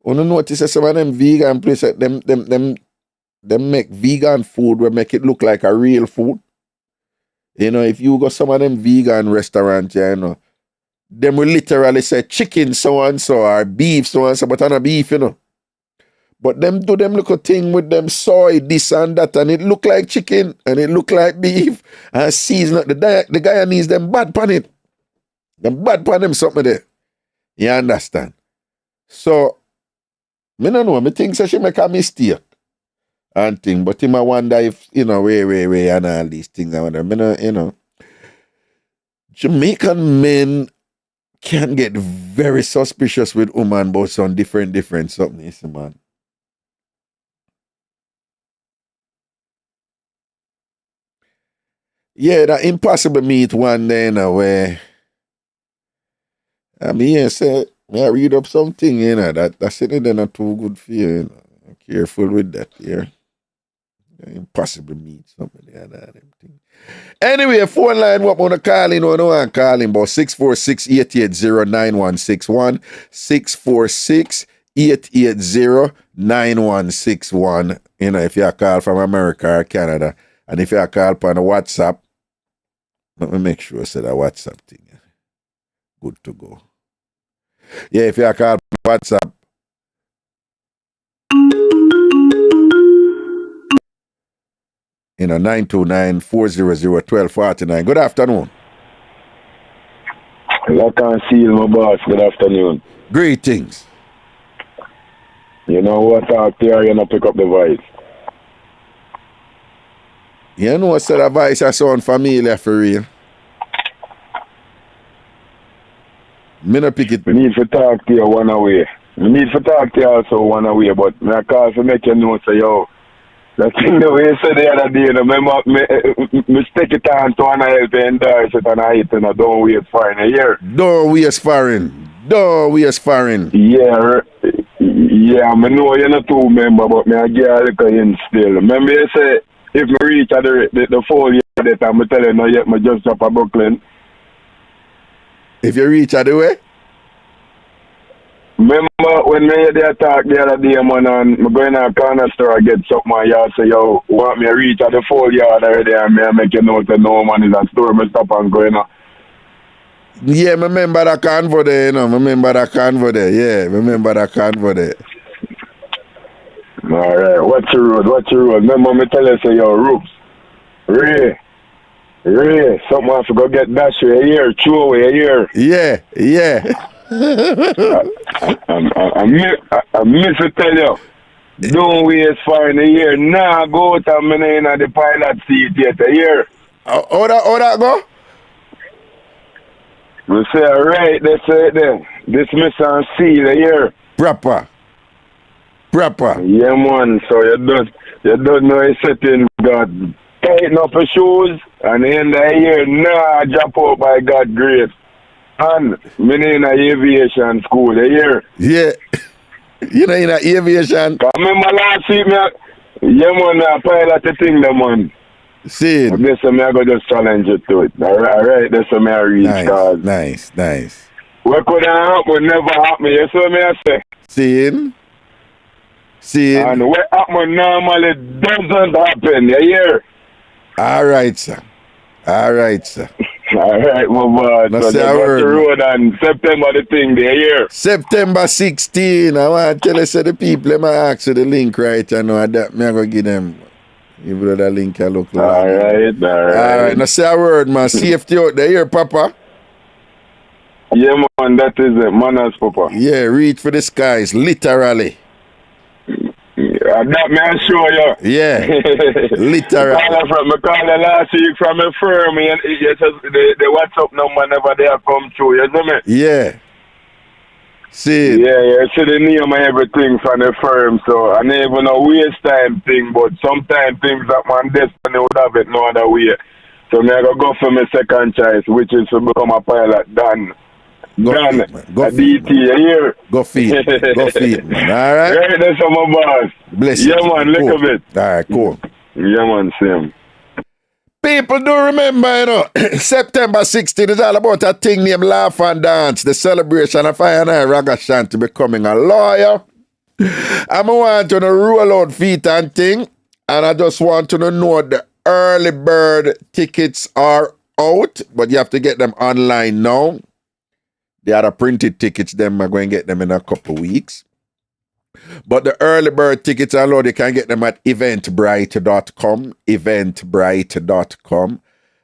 you notice that some of them vegan places, them make vegan food where make it look like a real food. You know, if you go some of them vegan restaurants, you know, them will literally say chicken so and so or beef so and so, but not beef, you know. But them do them little thing with them soy, this and that, and it look like chicken and it look like beef. And season the Guyanese them bad pan it. Them bad pan them something there. You understand? So, me no know, me think so she make a mistake and thing, but him I wonder if, you know, way and all these things and whatever. Me no, you know, Jamaican men can get very suspicious with women about some different something, you see, man. Yeah, that impossible meat one day, you know, where I mean, yeah, say, I read up something, you know, that's it, they're not too good for you, you know. Careful with that, yeah. Impossible meat, something like that. Anyway, phone line, what want to call in, or no one calling, about 646-880-9161, 646-880-9161, you know, if you call from America or Canada, and if you call on a WhatsApp, let me make sure I said a WhatsApp thing. Good to go. Yeah, if you call WhatsApp, you know, 929-400-1249. Good afternoon. Lock and seal, my boss. Good afternoon. Greetings. You know what, out there, you know, pick up the voice. You know, said the voice I sound familiar for real. Me no pick it. We need to talk to you one away. We need to talk to you also one away, but I call to make you know, say, yo, that thing the way you said the other day, you know, me stick it on to one help you endorse it and I eat, you know, don't waste foreign a year. Don't waste foreign. Yeah, I know you're not too member, but me I get a little in still. Remember you say, if me reach at the 4 year that time, I tell you, no yet, me just drop a Brooklyn. If you reach at the way? Remember when me hear the talk the other day, man, and me going to a corner store and get something, and you say, yo, want me to reach at the 4 yard already, and me make you know that no man is a store, me stop and go, you know. Yeah, remember that convo there, you know. Remember that convo there. All right, what's your road? Remember me tell you, say, yo, Roops, Ray, something I forgot get dash a year, chew away a year. Yeah. I miss to tell you, don't waste far in a year. Nah, go out and in the pilot seat yet a year. How that go? We say, right, that's it then. Dismiss and seal a year. Proper. Yeah, man, so you don't know a setting got tighten up his shoes, and in the year, nah, drop out by God grace. And me in a aviation school, you hear? Yeah. You know, in a aviation. I remember last week, yeah, man, I pilot the thing, the man. See. This is me, I go just challenge it to it. All right, this is me, I reach. Nice. What could have happened never happen, you see me, I say? See. And what happen normally doesn't happen, you hear? All right, sir. All right, my boy. Now So say they a got word, the road on September the thing, they hear? September 16. I want to tell you, so the people, let me ask you the link right now. That me I go give them. You bro, that link I look like. All right. Now say a word, man. Safety out there, here, Papa. Yeah, man, that is it. Manners, Papa. Yeah, reach for the skies, literally. That man show you. Yeah, literally. I call her last week from a firm, and the WhatsApp number never there come through, you see me? Yeah. See. Yeah, see the name and everything from the firm, so I never even a waste time thing, but sometimes things that man destiny would have it no other way. So I go for my second choice, which is to become a pilot, done. Go DT, here. Go feed, man. All right? Right, that's my boss. Bless you. Yeah, man, look cool. at it. All right, cool. Yeah, man, same. People do remember, you know, September 16 is all about a thing named Laugh and Dance, the celebration of I and Ragashanti becoming a lawyer. I'm want to roll out feet and thing, and I just want to know the early bird tickets are out, but you have to get them online now. The other printed tickets, them are going to get them in a couple of weeks. But the early bird tickets are low. You can get them at eventbrite.com. Eventbrite.com.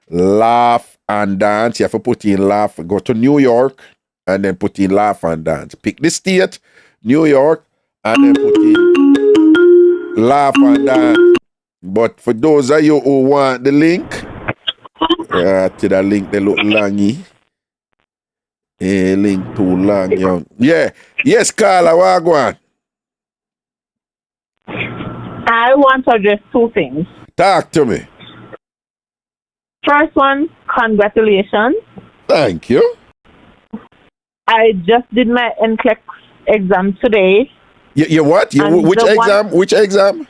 Laugh and Dance. You have to put in laugh. Go to New York and then put in Laugh and Dance. Pick the state, New York, and then put in Laugh and Dance. But for those of you who want the link, to the link, they look longy. Link too long, young. Yeah. Yes, Carla, what go on? I want to address two things. Talk to me. First one, congratulations. Thank you. I just did my NCLEX exam today. You what? Which exam? Which exam?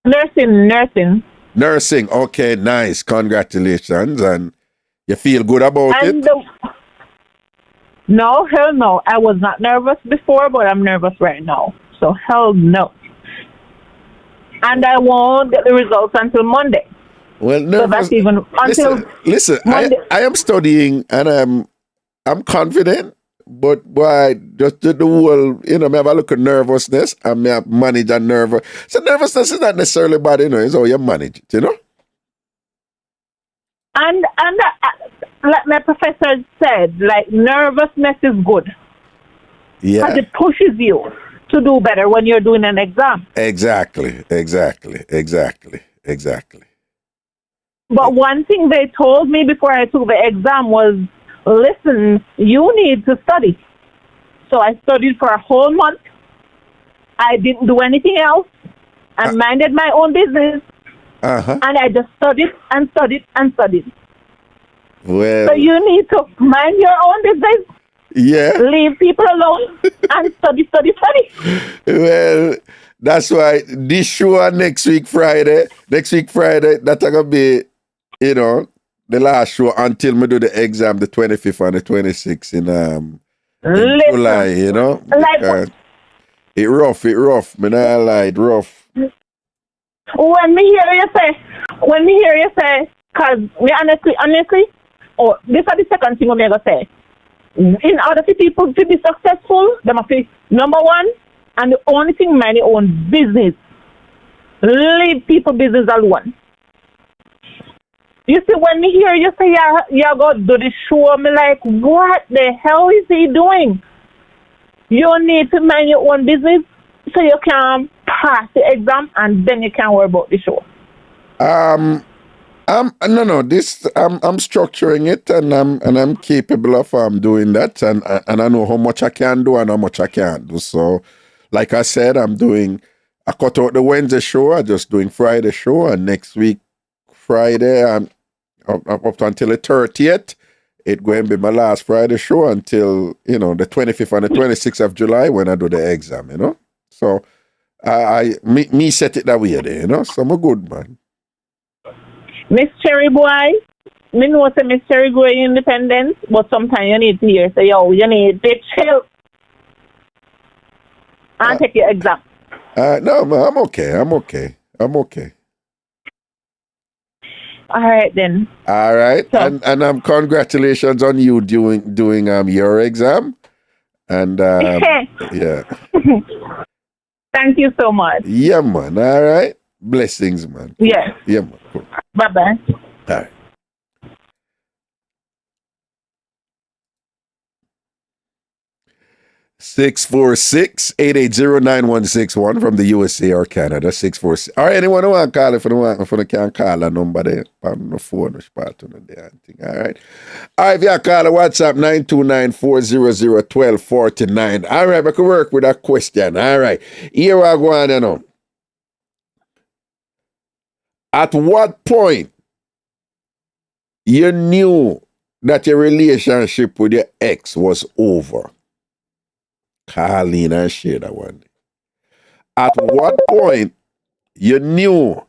Nursing. Nursing. Okay, nice. Congratulations. And you feel good about it? No, hell no. I was not nervous before, but I'm nervous right now. So hell no. And I won't get the results until Monday. Well, nervous. So that's even until listen. I am studying and I'm confident, but why just the whole, you know, me have a look at nervousness and me have manage a nervous. So nervousness is not necessarily bad, you know, it's how you manage it, you know? And like my professor said, like nervousness is good. Yeah. Because it pushes you to do better when you're doing an exam. Exactly. But one thing they told me before I took the exam was, listen, you need to study. So I studied for a whole month. I didn't do anything else. I minded my own business. And I just studied. Well, so you need to mind your own business. Yeah. Leave people alone and study. Well, that's why this show next week Friday, that's going to be, you know, the last show until we do the exam, the 25th and the 26th in July, you know. Like, it rough. Me not lie, it rough. When me hear you say, because me honestly, this is the second thing I'm going to say. In order for people to be successful, they must be number one, and the only thing mind their own business. Leave people business alone. You see, when me hear you say you're going to do the show, I'm like, what the hell is he doing? You need to mind your own business so you can pass the exam and then you can worry about the show. I'm structuring it and I'm capable of doing that and I know how much I can do and how much I can't do. So, like I said, I'm doing I cut out the Wednesday show. I'm just doing Friday show, and next week Friday, I'm up until the 30th. It's going to be my last Friday show until the 25th and the 26th of July when I do the exam. So me set it that way there. So I'm a good man. Miss Cherry Boy, me know say Miss Cherry growing independence, but sometimes you need to hear say, yo, you need to chill and take your exam. No, man, I'm okay. All right then. All right, So, and congratulations on you doing your exam, and yeah. Thank you so much. Yeah, man. All right, blessings, man. Yes. Yeah, man. Cool. Bye bye. All right. (646) 880-9161 from the USA or Canada. 646. Or anyone who want to call if you can't call a number there on the phone or spot on the thing. All right. All right, if you call a WhatsApp 929-400-1249. All right, we can work with that question. All right. Here we go on. At what point you knew that your relationship with your ex was over? Carlene and share that one. At what point you knew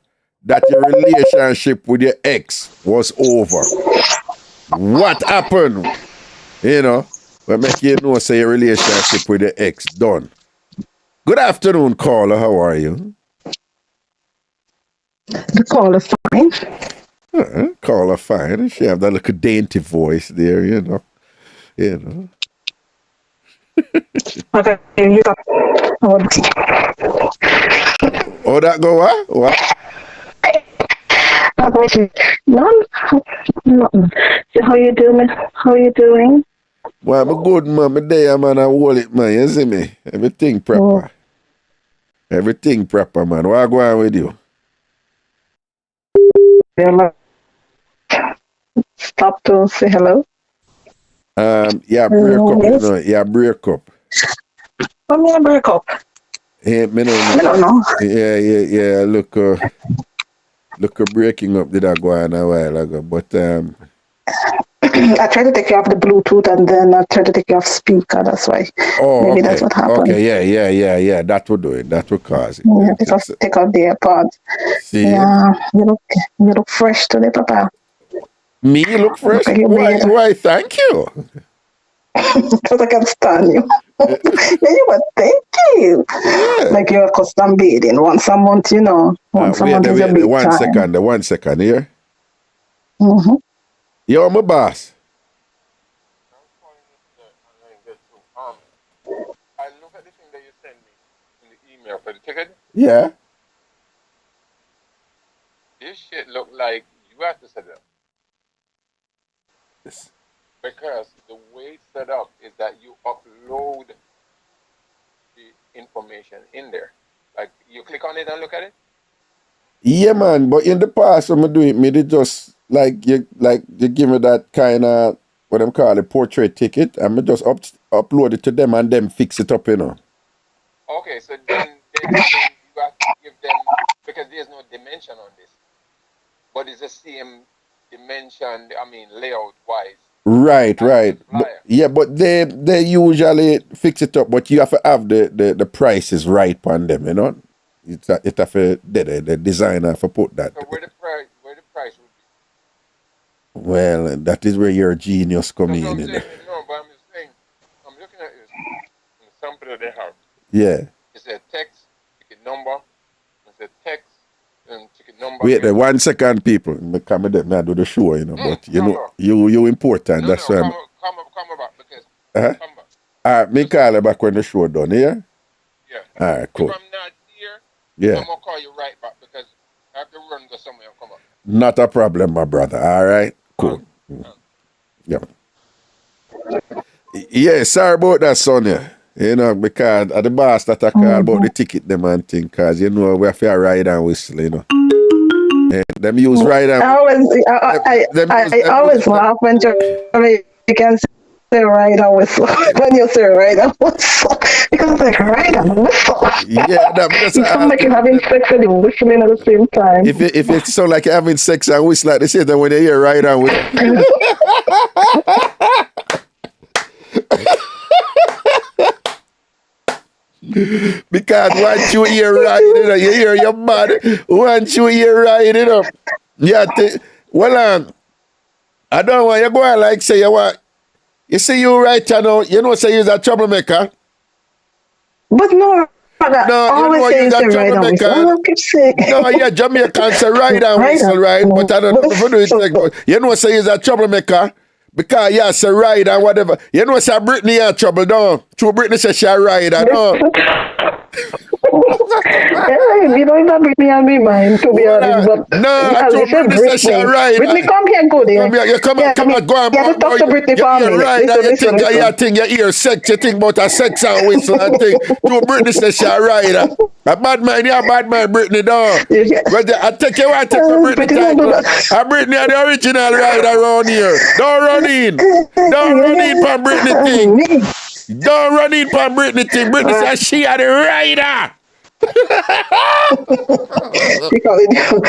that your relationship with your ex was over? What happened? What make you know say your relationship with your ex done? Good afternoon, caller. How are you? The caller fine. Caller fine. She have that little dainty voice there, Okay, you got Oh, that go what? None. So how you doing? Well, I'm a good man. I'm there, man. I hold it, man. You see me? Everything proper. Everything proper, man. What go on with you? Stop to say hello. Yeah, break up. Yeah, break up. Let me break up. Hey, me I don't know. Yeah. Look, breaking up did I go on a while ago, but I tried to take you off the Bluetooth and then I tried to take you off speaker. That's why. Oh, maybe okay. That's what happened. Okay, yeah. That will do it. That will cause it. Yeah, take off the AirPods. See? Yeah, you look fresh today, Papa. Me look fresh? Why? Thank you. Because I can stand you. Yeah, you were thank you. Yeah. Like you're custom bathing once a month, Once a month is a big time. The 1 second here. Mm-hmm. Yo, my boss. I look at the thing that you sent me in the email for the ticket. Yeah. This shit look like you have to set it up. Yes. Because the way it's set up is that you upload the information in there. Like you click on it and look at it. Yeah, man. But in the past, when I do it, me they just like you give me that kind of what I'm calling a portrait ticket, and I just upload it to them and them fix it up, Okay, so then you have to give them, because there's no dimension on this, but it's the same dimension. I mean, layout wise. Right. But they usually fix it up, but you have to have the prices right on them, It have to, the designer have to put that. So where the price would be? Well, that is where your genius come in. No, but I'm just saying, I'm looking at this in the sample that they have. Yeah. It's a text, ticket number, it's a text, and ticket number. Wait, 1 second, people. I do the show, but you important. That's why. Come back because. Come back. All right, me call you back when the show done, yeah? Yeah. All right, cool. If I'm not here, yeah, I'm gonna call you right back because I have to run to somewhere and come back. Not a problem, my brother. All right, cool. Yeah. Yeah, sorry about that, Sonia. Because at the boss that I call about the ticket them and thing, because we have to ride and whistle, And them use ride and I always laugh when Jamaicans say ride and whistle. When you say ride and whistle. Because it's like ride and whistle. Yeah, that because You sound like you're having sex and you're whistling at the same time. if it sound like you're having sex and whistle at the same time when you hear right and whistle. Because once you hear right, you hear your body. Once you hear right, well, I don't want you go on like say you want. You see you right now, you know say you're a troublemaker. But no, No, always say you're right on whistle. I keep saying. No, yeah, Jamaican say right and whistle, right? But I don't know if you do it like that. You know say you're a troublemaker. Because yeah, say ride and whatever. You know say Britney had trouble, don't? True Britney say she ride, I know. Yeah, you know, it's not Britney on me mind, to be honest. But no, I told Britney say she ride. Britney, come here, go there. Come here, you come on, go on. Yeah, talk to Britney for me. Right, you think your ear sex, you think about a sex and whistle and thing. True Britney say she ride. A bad man, Britney, don't. I take you out, take Britney title. Britney are the original rider around here. Don't run in. Don't run in for Britney thing. Don't run in for Britney thing. Britney says she are the rider. She calling you.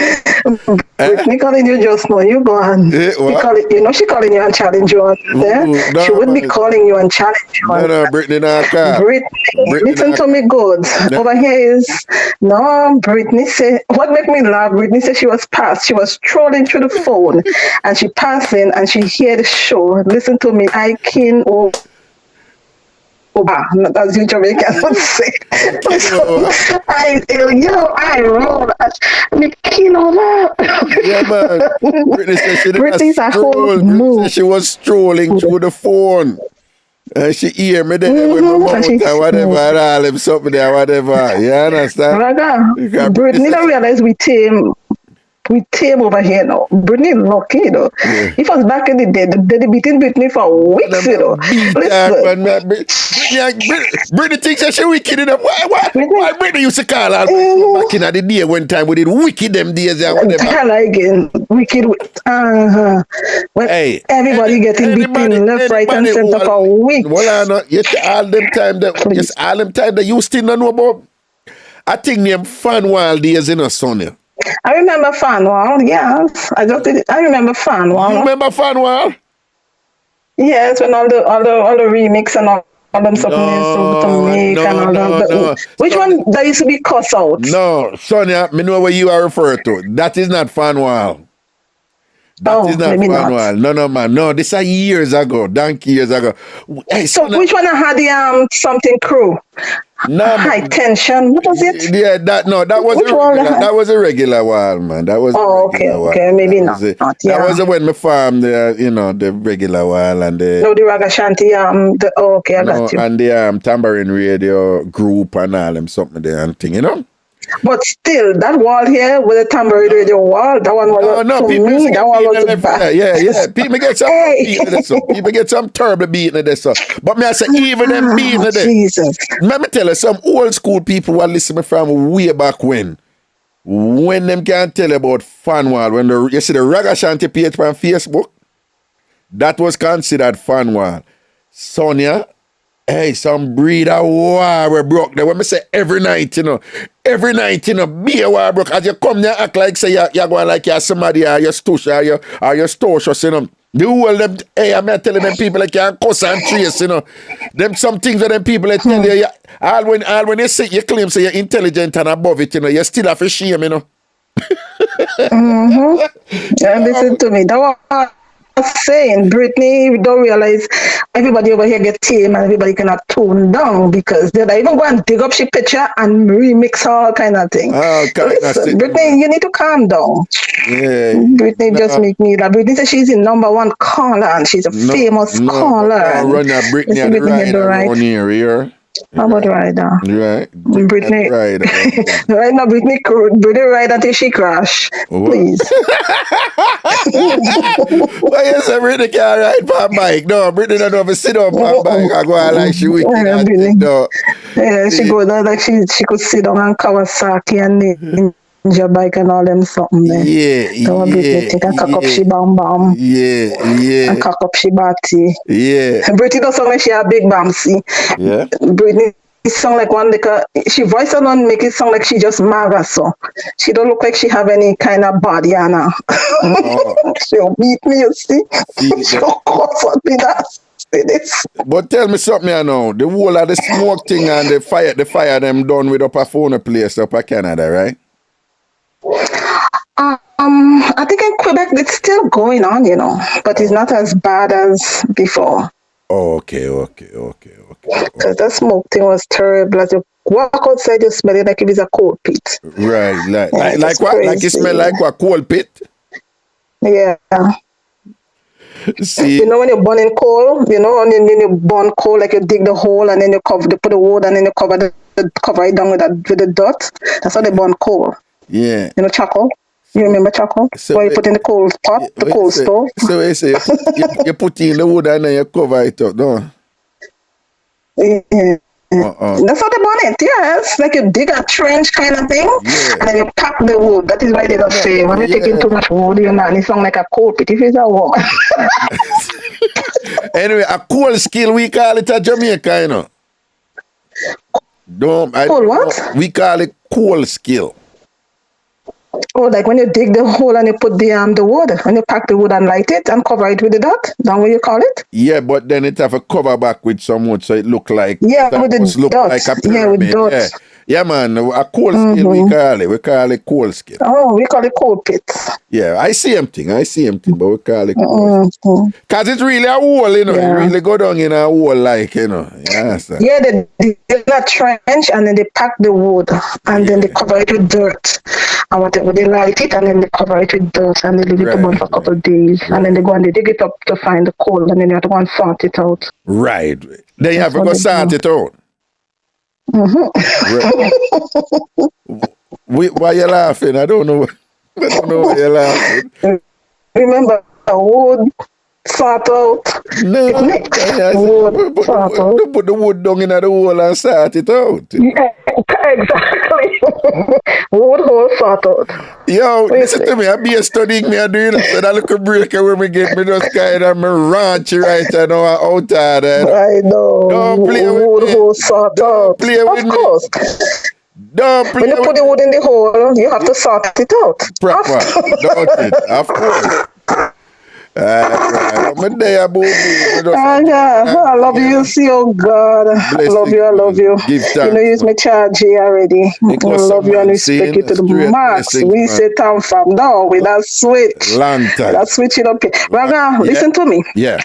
Britney calling you just now. You go on. She calling you and challenge you on there. She would be calling you and challenge you on. No, Britney not car. Britney, listen to me good. Over here is Britney say what make me laugh. Britney said she was trolling through the phone and she passed in and she hear the show. Listen to me. I can not as you Jamaican would say. I roll. Me kill over. Yeah, man. Britney said she was strolling through the phone. And she hear me there with my mouth and whatever, and all them something there, whatever. You understand? Britney don't realize we tame over here now. Britney lucky, you know. Yeah. If I was back in the day, they beating Britney for weeks, you know. Britney thinks that she wicked enough. Why Britney used to call her back in the day one time we did wicked them days and whatever. Call her again. Wicked. When everybody getting beaten left, right, and center for weeks. Well, all them time that you still don't know about. I think them fun wild days in a Sonia. I remember Fanwall, yes. I remember Fanwall. You remember Fanwall? Yes, when all the remix and all them something to make and all that. No. Which one that used to be cuss out? No, Sonia, me know what you are referring to. That is not Fanwall. That is not Fanwall. No, man. No, this is years ago. Donkey years ago. Hey, so which one had the something crew? No, high tension. What was it? Yeah, that was a regular wall, man. That was okay, maybe not. That was when me farm the regular wall and the Ragashanti I got you. And the Tambourine radio group and all them something there and thing, you know. But still, that wall here with the Tambourine radio wall, that one was that one was bad. Yeah. People get some beating this up. People get some terrible beating this up. But me I say even them beating this. Jesus. Let me tell you, some old school people who listen from way back when them can't tell about fan wall, when you see the Ragashanti page on Facebook, that was considered fan wall. Sonia, some breed of war we broke there. When me say every night, be a war broke. As you come there, act like say you're going like you're somebody or you're stush or you're stocious, you know. The whole them, I'm not telling them people like you cuss and trace, you know. Them some things that them people tell you, all when you say you claim say you're intelligent and above it, you know, you still have a shame, you know. Yeah, listen to me. That was saying, Britney, we don't realize everybody over here get tame and everybody cannot tone down because they're even go and dig up she picture and remix all kind of thing. Listen, Britney, you need to calm down. Yeah. Britney just make me laugh. Britney says she's in #1 caller and she's a famous caller. Run a Britney at the right here. How about rider? Right. Britney. Right now, Britney ride until she crash. Please. Why you say Britney can't ride for a bike? No, Britney don't know if sit up on a bike and go out like she wicked. No. Yeah, she go there like she could sit down on Kawasaki and Ninja bike and all them something there. Yeah. Britney take and cock up she bam bam. Yeah. And cock up she body. Yeah. Britney does something she a big bam, see. Yeah. Britney sound like one she voice alone make it sound like she just maga, so she don't look like she have any kind of body, Anna. She'll beat me, you see. She'll cause me that. But tell me something, I know. The whole of the smoke thing and the fire them done with up a phone place up in Canada, right? I think in Quebec it's still going on, but it's not as bad as before. Okay. Because the smoke thing was terrible. As you walk outside, you smell it like it is a coal pit. Right, like what? Crazy. Like it smell like what? Coal pit? Yeah. See, when you're burning coal, when you burn coal, like you dig the hole and then you put the wood and then you cover it down with the dirt. That's how they burn coal. Yeah. Charcoal. You remember charcoal? So where you put in the coal pot, the coal stove. So you say you put in the wood and then you cover it up, no? Yeah. That's how they burn it, yes. Like you dig a trench kind of thing, and then you pack the wood. That is why they don't say when you take in too much wood, it sounds like a coal pit. If it's a woman. Anyway, a coal skill, we call it a Jamaica, Coal what? We call it coal skill. Oh, like when you dig the hole and you put the wood, and you pack the wood and light it and cover it with the dirt. Is that what you call it? Yeah, but then it have a cover back with some wood, so it look like with the dirt. like a pyramid. With dirt. Yeah, man. A coal skill we call it. We call it coal skill. Oh, we call it coal pit. Yeah, I see him thing, but we call it coal skill. Because it's really a hole, It really go down in a hole, like, Yeah, they dig a trench and then they pack the wood and then they cover it with dirt. And whatever, they light it and then they cover it with dirt and they leave it to burn for a couple of days. And then they go and they dig it up to find the coal and then you have to go and sort it out. Right. Then you have to go sort it out. Why you laughing? I don't know why you're laughing. Remember, a wood sort out. No, put the wood down in the hole and sort it out. Yeah, exactly. Wood hole sort out. Yo, listen to me. I be studying me. I do so that little break when we get me just kind of me raunchy right now out there. I know. Don't play with wood me. hole sort out. Play with of course. Don't play when you put the wood in the hole, you have to sort it out. Proper. Don't it? Of course. I'm there, boo. I love you, see, oh God. I love you. Use my charge here already. I love you and respect you to the max. We say TamFam now with that switch. Lantern. That switch it up. Raga, listen to me. Yeah.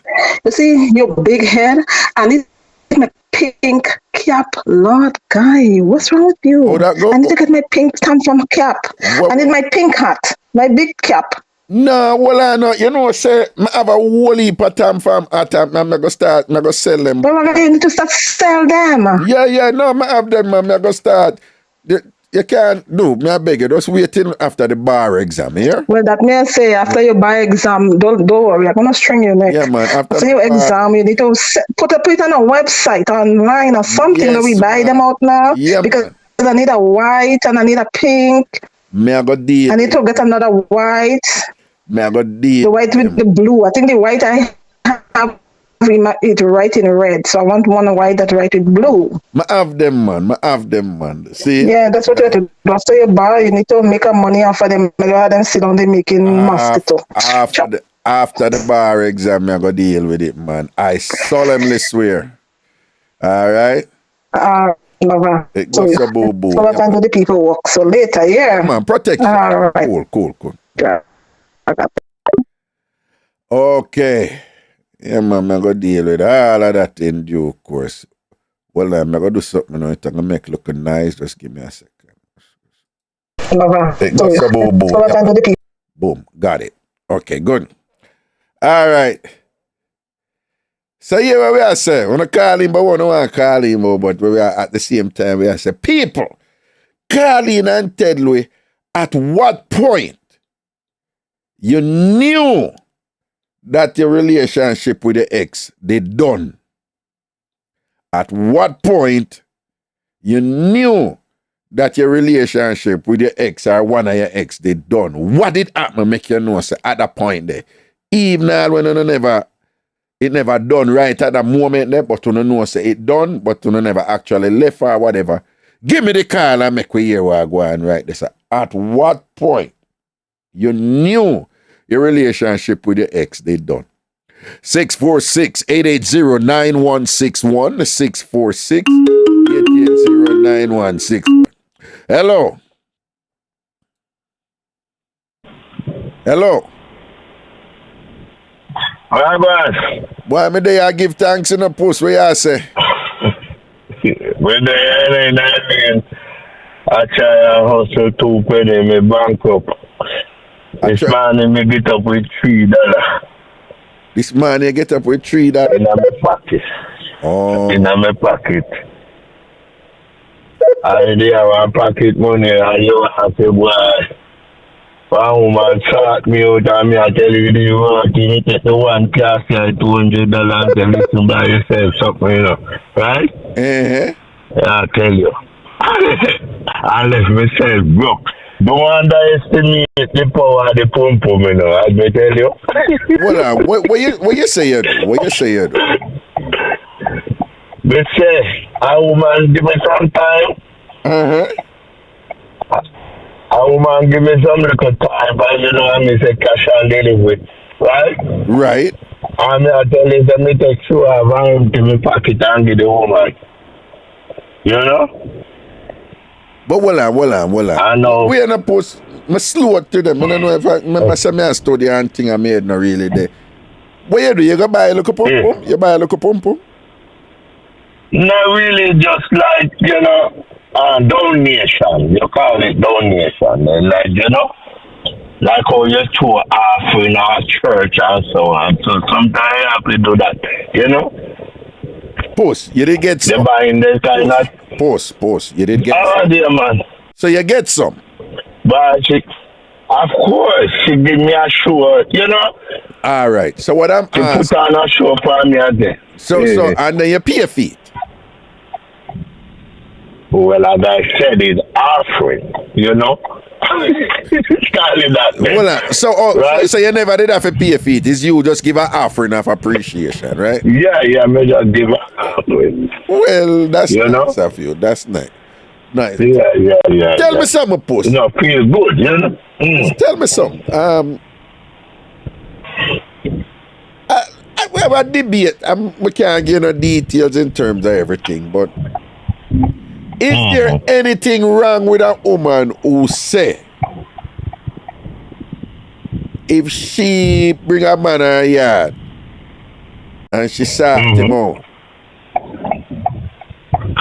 You see your big head and it's my pink cap. Lord, guy, what's wrong with you? I need to get my pink TamFam cap. I need my pink hat, my big cap. No, well, I know, say, I have a whole heap of TamFam hat, I'm going to sell them. But you need to start sell them. Yeah, no, I have them, I'm going to start. You can't do, I beg you, just wait till after the bar exam, here. Well, that may say, after your bar exam, don't worry, I'm going to string your neck. Yeah, man. After your exam, you need to put it on a website, online or something that we buy them out now. Yeah, because man. I need a white and I need a pink. I need to get another white. The white with the blue. I think the white I have it right in red. So I want one white that right with blue. I have them, man. See? Yeah, that's what you have to do. After you buy, you need to make a money off of them. You have them sit down there making mosquito. After the bar exam, I'm going to deal with it, man. I solemnly swear. All right? It goes so boo-boo. So I can do the people work. So later, yeah. Come on, protect you. All right. Cool. Yeah. Okay. Yeah, man, I'm going to deal with all of that in due course. Well, I'm going to do something now. I'm going to make it look nice. Just give me a second. Boom. Got it. Okay, good. All right. So, yeah, what we are saying, we don't call him, but we don't want to call him, but we are at the same time, we are saying, people, call in and tell me at what point you knew that your relationship with the ex, they done. At what point you knew that your relationship with your ex or one of your ex, they done. What did happen make you know, say, at that point there? Even when you never it never done right at the moment there, but you know say it done, but you never actually left or whatever. Give me the call and make we hear what I go on right this. At what point you knew your relationship with your ex they done? 646-880-9161. 646-880-9161. Hello. Hello. Alright, boss. Why me there I give thanks in the post where you say? When they ain't I try to hustle 2 penny, me bankrupt. This man me get up with $3. This man you get up with $3 in my pocket. Oh. In my pocket. I dey have a pocket money and you have to buy. One woman shot me out and me I tell you the work, you take the one class here $200 and tell listen by yourself something, you know. Right? I tell you. I left myself broke. Don't underestimate the power of the pump, you know, I may tell you. What you say you do? What you say you do? They say, a woman give me some time. A woman give me some little time, but you know, I mean, say cash on delivery, right? Right. And I tell you, let me take two of them to my pocket and give the woman. You know? But hold on. I know. We in a post, I slow to them. I don't know if I say I study and thing I made not really there. What you do? You go buy a little pum? You buy a little pum? Not really, just like, you know, donation. You call it donation. And like, you know, like how you throw offering our church and so on. So sometimes I have to do that, you know? Post, you did get some. They're buying this kind of... Post, you did get some. Dear man. So you get some? But she, of course, she give me a show, you know? All right. So what I'm asking... She put on a show for me a day. So, and then you pay a fee? Well, as I said, it's offering, you know? That well, so you never did have to pay a fee. It's you just give an offering of appreciation, right? Yeah, me just give an offering. Well, that's you nice of you. That's nice. Nice. Yeah. Tell me something, Post. No, feel good, you know? Tell me something. We have a debate. We can't give no details in terms of everything, but is there anything wrong with a woman who say if she bring a man in her yard and she sort him out,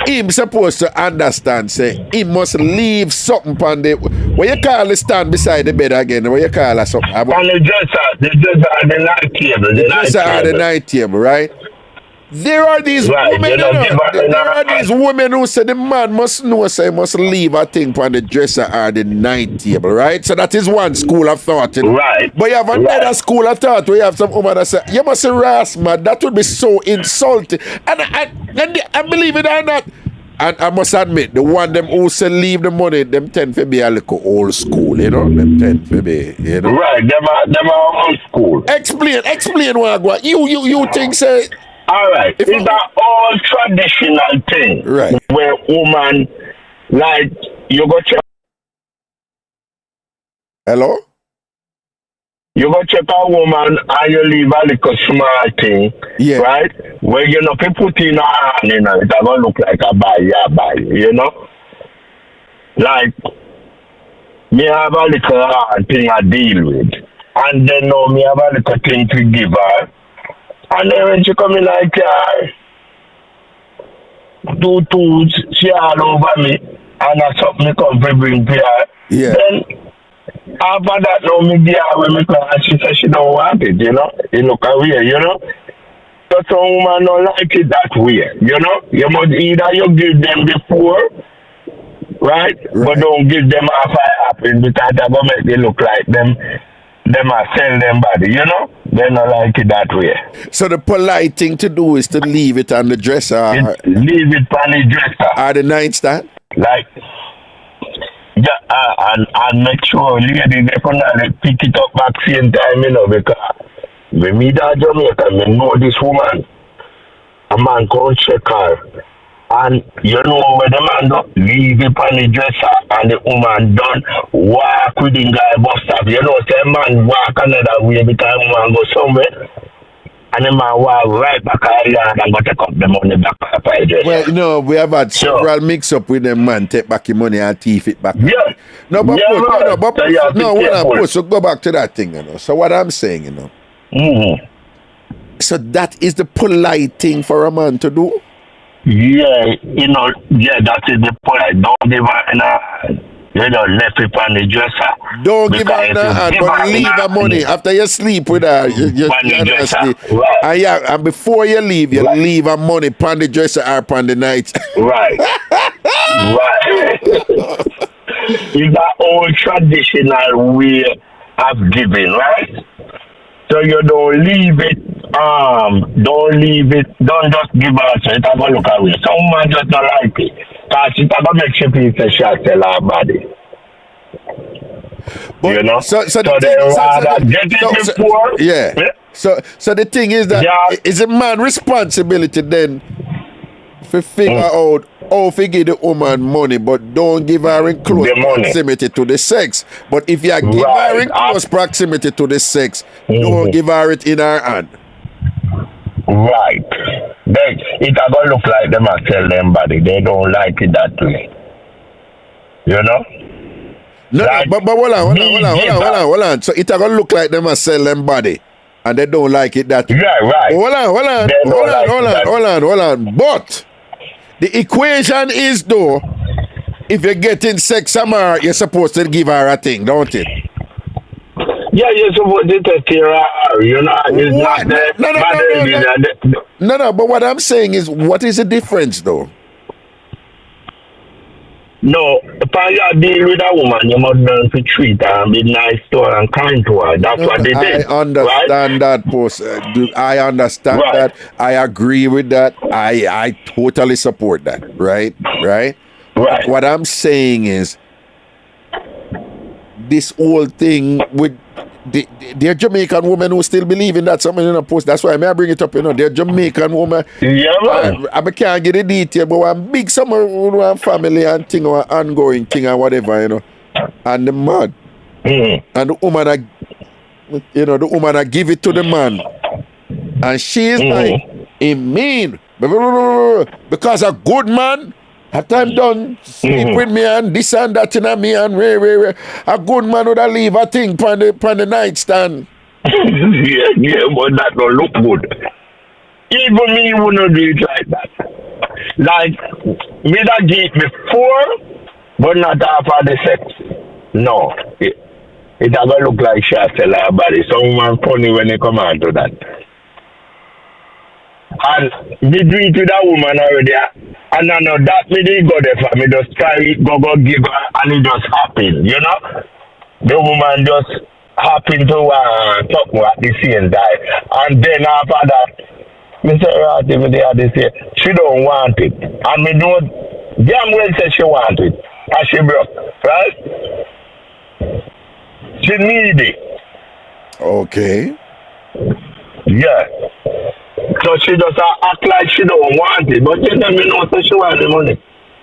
him supposed to understand, say, he must leave something on the, what you call the stand beside the bed again, what you call that something? On the dresser, the night table. The dresser at the night table, right? There are these women, there are these women who say the man must know, say, must leave a thing on the dresser or the night table, right? So that is one school of thought. You know? Right. But you have another school of thought where you have some woman that say, you must harass, man. That would be so insulting. And I believe it or not, and I must admit, the one them who say leave the money, them tend to be a little old school, you know? Them tend to be, you know? Right, them are old school. Explain what I go. You think, say... All right, it's an old traditional thing, right? Where woman, like, you go check. Hello? You go check a woman and you leave a little small thing, right? Where you know, people put in a hand, you know, it's going to look like a buy, you know? Like, me have a little thing I deal with, and then now me have a little thing to give her. And then when she come in like, do tools, she all over me, and I something come to bring to her. Yeah. Then, after that, now me give her when me come, and she said she don't want it, you know? It look weird, you know? So some woman don't like it that way, you know? You must either you give them before, right? But don't give them half happen because that will make it look like them are sell them body, you know? They don't like it that way. So the polite thing to do is to leave it on the dresser. Leave it on the dresser. Or the nightstand? Like, yeah, and make sure lady definitely pick it up back same time, you know, because Me meet a Jamaican, me know this woman. A man come check her. And you know when the man don't leave it on the dresser and the woman done walk with the guy bus stop. You know, say man walk another way because the woman go somewhere. And the man walk right back at the yard and go take up the money back up the dresser. Well, you know, we have had several mix up with them man, take back your money and thief it back. Yeah. No, but Yeah, put, man. you know, but So you have to no, be what I'm careful. put, so go back to that thing, you know. So what I'm saying, you know. So that is the polite thing for a man to do? Yeah, you know, yeah, that is the point. Don't give her you know, left it on the dresser. Don't give her no hand, but leave her money. After you sleep with her, you honestly. Right. And before you leave, you leave her money on the dresser or on the night. Right. Right. It's that old traditional way of giving, right? So you don't leave it, don't just give out, so it have a look away. Someone just don't like it. Because it have a make you feel the shot tell our body. But, you know? So they rather get it before. Yeah. So the thing is that it's a man's responsibility then to figure out how to give the woman money, but don't give her in close proximity to the sex. But if you give her in close proximity to the sex, don't give her it in her hand. Right. Then it gonna look like them and tell them body. They don't like it that way. You know? No, but hold on. So it gonna look like them and sell them body. And they don't like it that way. Yeah, right. Hold on. But the equation is though, if you're getting sex somewhere, you're supposed to give her a thing, don't it? Yeah, you're supposed to take care of her, you know. It's not No, but what I'm saying is, what is the difference though? No, if I deal with a woman, you must learn to treat her and be nice to her and kind to her. That's what they did. I understand that, boss. I understand that. I agree with that. I totally support that. Right. What I'm saying is, this whole thing with they're Jamaican women who still believe in that. Something in a post. That's why I bring it up. You know, they're Jamaican women. Yeah, man. I can't get the detail, but I'm big summer family and thing or ongoing thing or whatever, you know. And the man and the woman, the woman I give it to the man, and she is like, he mean because a good man. After I'm done, sleep with me and this and that in me and a good man would have leave a thing on the nightstand. yeah, but that don't look good. Even me wouldn't do it like that. Like, me that give before, but not after the sex. No. It doesn't look like shot tell her body. Someone funny when they come on to that. And me do it with a woman already. And I know that me didn't go there for me just try it, go give her, and it just happened, you know? The woman just happened to talk at the same time. And then after that, Mr. Ratty, she don't want it. And me know damn well say she want it. And she broke, right? She need it. Okay. Yeah. So she just act like she don't want it, but she tell me no, so she want the money.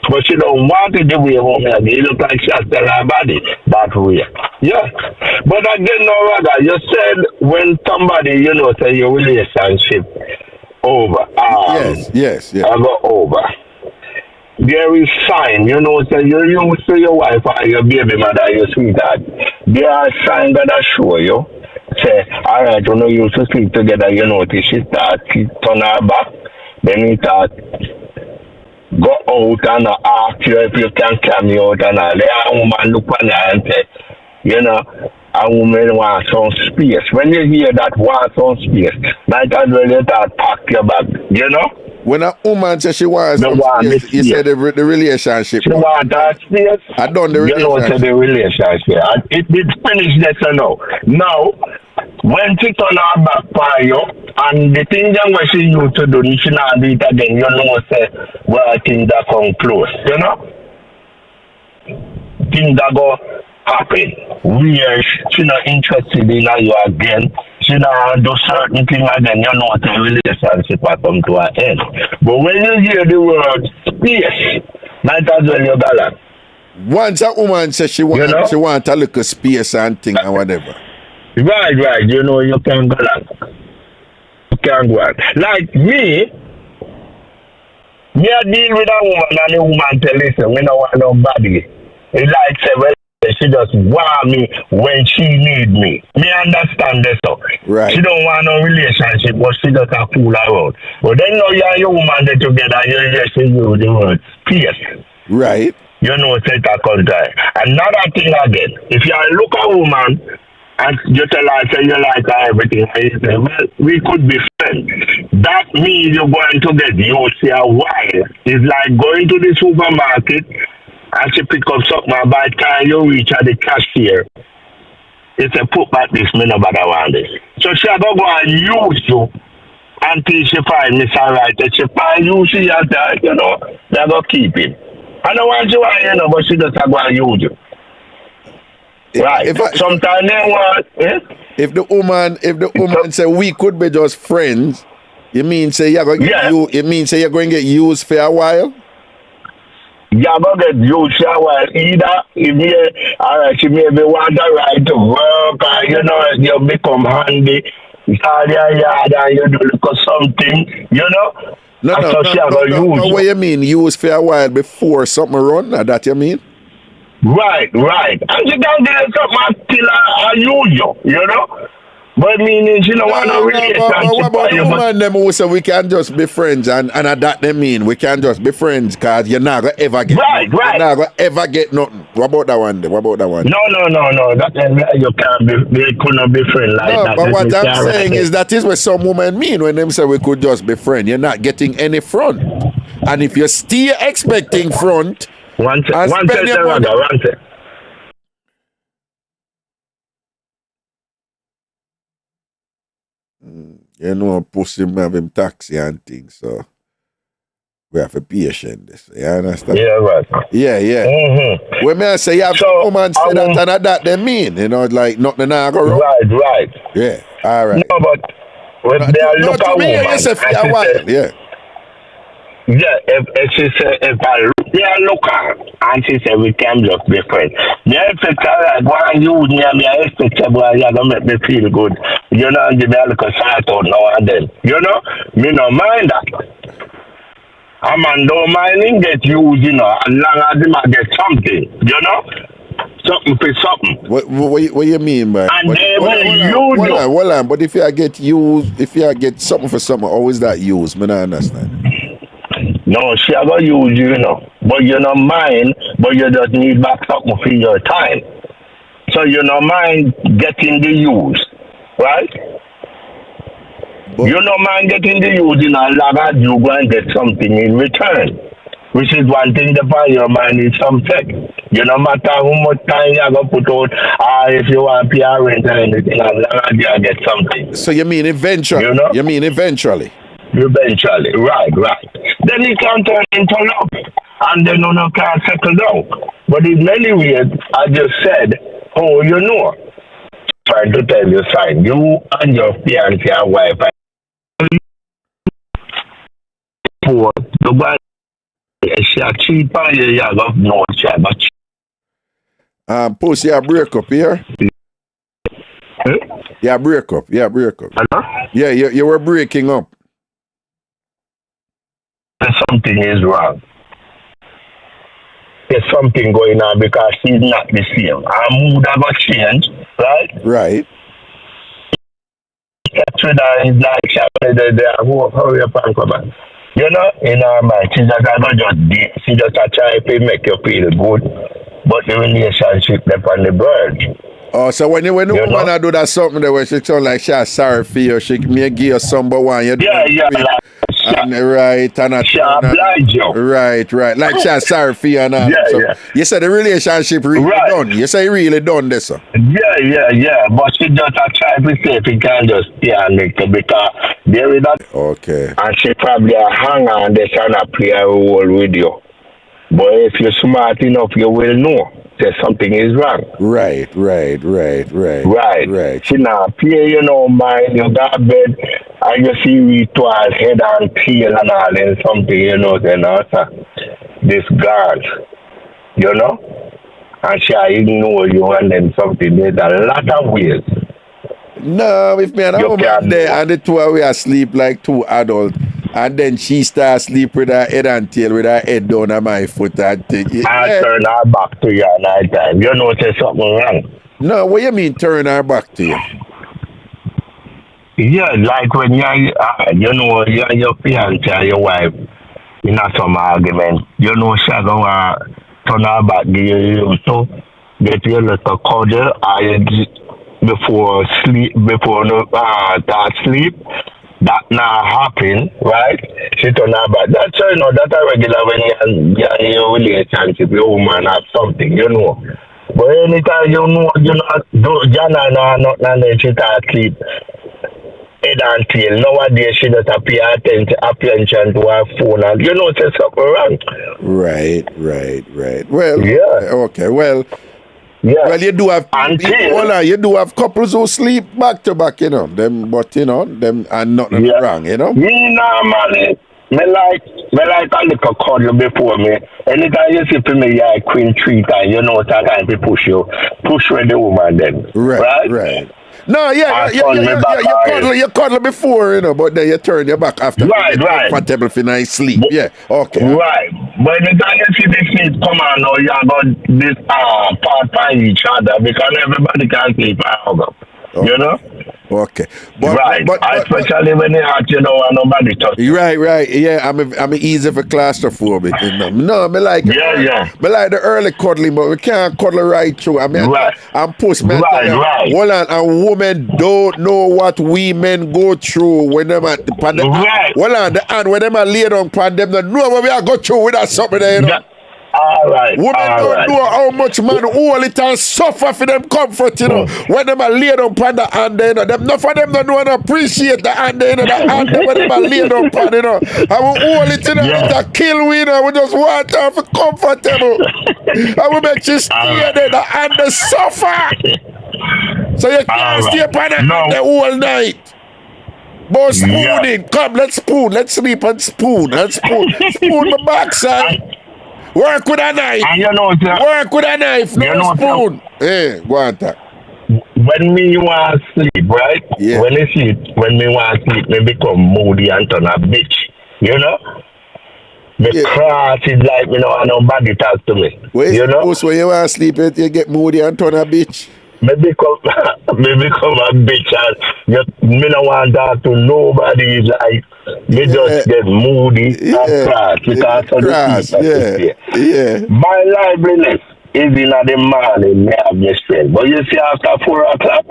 But she don't want it the way home. It look like she has tell her body that way. Yeah. But again, no rather, you said when somebody, say your relationship over. Yes. I go over. There is sign, say you're used to your wife or your baby mother, your sweetheart. There are signs that show you. Say, alright, you used to sleep together, till she start to turn her back. Then you start go out and ask you if you can come out and all. A woman look on her and say, a woman wants some space. When you hear that want some space, might as well you start pack your bag, When a woman says she wants some space, you said the relationship. She wants that space. I done the relationship. The relationship. It finished that now, when she turn her back for you, and the thing that what she used to do, she not do it again, say, well, things that come close, Things that go happen. Where she not interested in you again, she don't do certain things again, you know the relationship will come to an end. But when you hear the word space, might as well you balance. Once a woman says she want a little space and thing and whatever. Right, you know you can go on. You can go on. Like me I deal with a woman and the woman tell listen, we don't want nobody. It like say, well, she just want me when she need me. Me understand this so. Right. She don't want no relationship, but she just a fool around. But then now you and your woman they together, you just use the word space. Right. You know, set a contract. Another thing again, if you look a woman and you tell her, say you like her, everything, and you say, well, we could be friends. That means you're going to get used to a while. It's like going to the supermarket and she pick up something, and by the time you reach at the cashier, it's a put back this, me nobody want this. So she have to go and use you until she find Miss Alright. If she find you, she has to, you know, they go keep it. I don't want you, you know, but she just have to go and use you. Right. Sometimes they want. If the woman say we could be just friends, you mean say you're going to get you mean say you're going to get used for a while? You're going to get used for a while. Either if she maybe want the right to work, or you know, you become handy. You start your yard and you do look something, you know. No. What you mean use for a while before something run? That you mean? Right. And she don't get something until I use you know? But meaning she don't want to relationship. What about the woman them who say we can just be friends and that they mean we can just be friends because you're not going to ever get right. You're not going to ever get nothing. What about that one? No. That you can't be, they couldn't be friends like that. But what I'm saying is that is what some women mean when them say we could just be friends. You're not getting any front. And if you're still expecting front, one second. You know, pussy have him taxi and things, so we have to be patient this. You understand? Yeah, right. Yeah. Mm-hmm. When I say you have some woman say that and that they mean, you know, like nothing I go wrong. Right. Yeah, all right. No, but when they look at woman, if she say if I look at and she say we can just be friends. Me expect her like one use me and me expect her boy you gonna make me feel good. You know, give me a little side out now and then. You know? Me no mind that. A man don't mind him get used, you know, as long as him get something, you know? Something for something. What you mean by and they will use hold on, but if you get used, if you get something for something, how is that used? Me not understand. No, she ever use you know. But you don't mind, but you just need back something for your time. So you don't mind getting the use, right? But you don't mind getting the use in a lot as you go and get something in return. Which is one thing that for your mind is something. You no matter how much time you going to put out, or if you want to pay a rent or anything, as long as you get something. So you mean eventually? You know? You mean eventually? Eventually, right. Then it can turn into love, and then you can settle down. But in many ways, I just said, oh, you know, trying to tell you sign, you and your fiancé and wife, for the bad, she a cheap and you have no chance. Post, you break up here? Yeah, break up. Hello? Yeah, you were breaking up. Something is wrong. There's something going on because she's not the same. Her mood have changed, right? Right. It's like hurry up and come back. You know, in her mind, she's not just date. She just a try to make you feel good, but the relationship up on the verge. Oh, so when the woman do that something that where she sound like she's sorry for you, she may give you somebody one you right, and she oblige you. Right. Like she's sorry for you and all. You said the relationship really done. You say really done this. Yeah. But she just a try to say if you can just stay on it because there is that. Okay. And she probably hang on this and play a role with you. But if you're smart enough, you will know. say something is wrong. Right. She not pay, mind, you got bed, and you see we twirl head and tail and all and something, then also, this girl, and she ignore you and then something, there's a lot of ways. No, if me and a woman there and the two of we asleep like two adults, and then she starts sleep with her head and tail with her head down on my foot and thing. I turn her back to you at night time. You know there's something wrong. No, what you mean turn her back to you? Yeah, like when you and your fiance and your wife in some argument, she gonna turn her back to you so get you a little cuddle before sleep, that sleep. That not happen, right? She turn her back. That's that's a regular when you're in your relationship with a woman or something, But anytime you're not, then she start sleep. Head and tail. Nowadays she doesn't pay attention to her phone and there's something wrong. Right. Well, okay, well. Yeah. Well, you do have couples who sleep back to back, them, but them and nothing wrong, Me normally, me like a little cuddle before me. Anytime you see me, you're queen 3 times, sometimes we push with the woman then. Right? No, you cuddle before, but then you turn your back after. Right. Comfortable for nice sleep. Yeah, okay. Right. But the time you see this sleep come on, now you got this part by each other because everybody can sleep out. Okay. But especially when it's hot, and nobody touch. Right. Yeah, I'm easy for claustrophobic. No, me like me like the early cuddling, but we can't cuddle right through. I'm post man. Right. Hold on, and women don't know what we men go through when them at the hold on, the hand when them are laid on pan them don't know what we are go through with that something there, All right. Women don't know how much man hold it and suffer for them comfort, when them are laid on pan the hand, them enough of them don't know and appreciate the hand, the hand when them are laid on pan, I will hold it, it kill we, we just want her for comfortable. I will make you stay there, the hand they suffer. So you can't stay upon the hand the whole night. But spooning, come, let's spoon, let's sleep and spoon, spoon my backside. Work with a knife. And work with a knife, no spoon. Hey, go on, talk. When me want to sleep, right? Yeah. When me want to sleep, me become moody and turn a bitch. The cross is like, nobody talk to me. When you want to sleep, you get moody and turn a bitch. Me become a bitch and me don't want to talk to nobody. Like me just get moody and cross because of the people. My liveliness is in the morning, me have my strength. But you see after 4 o'clock,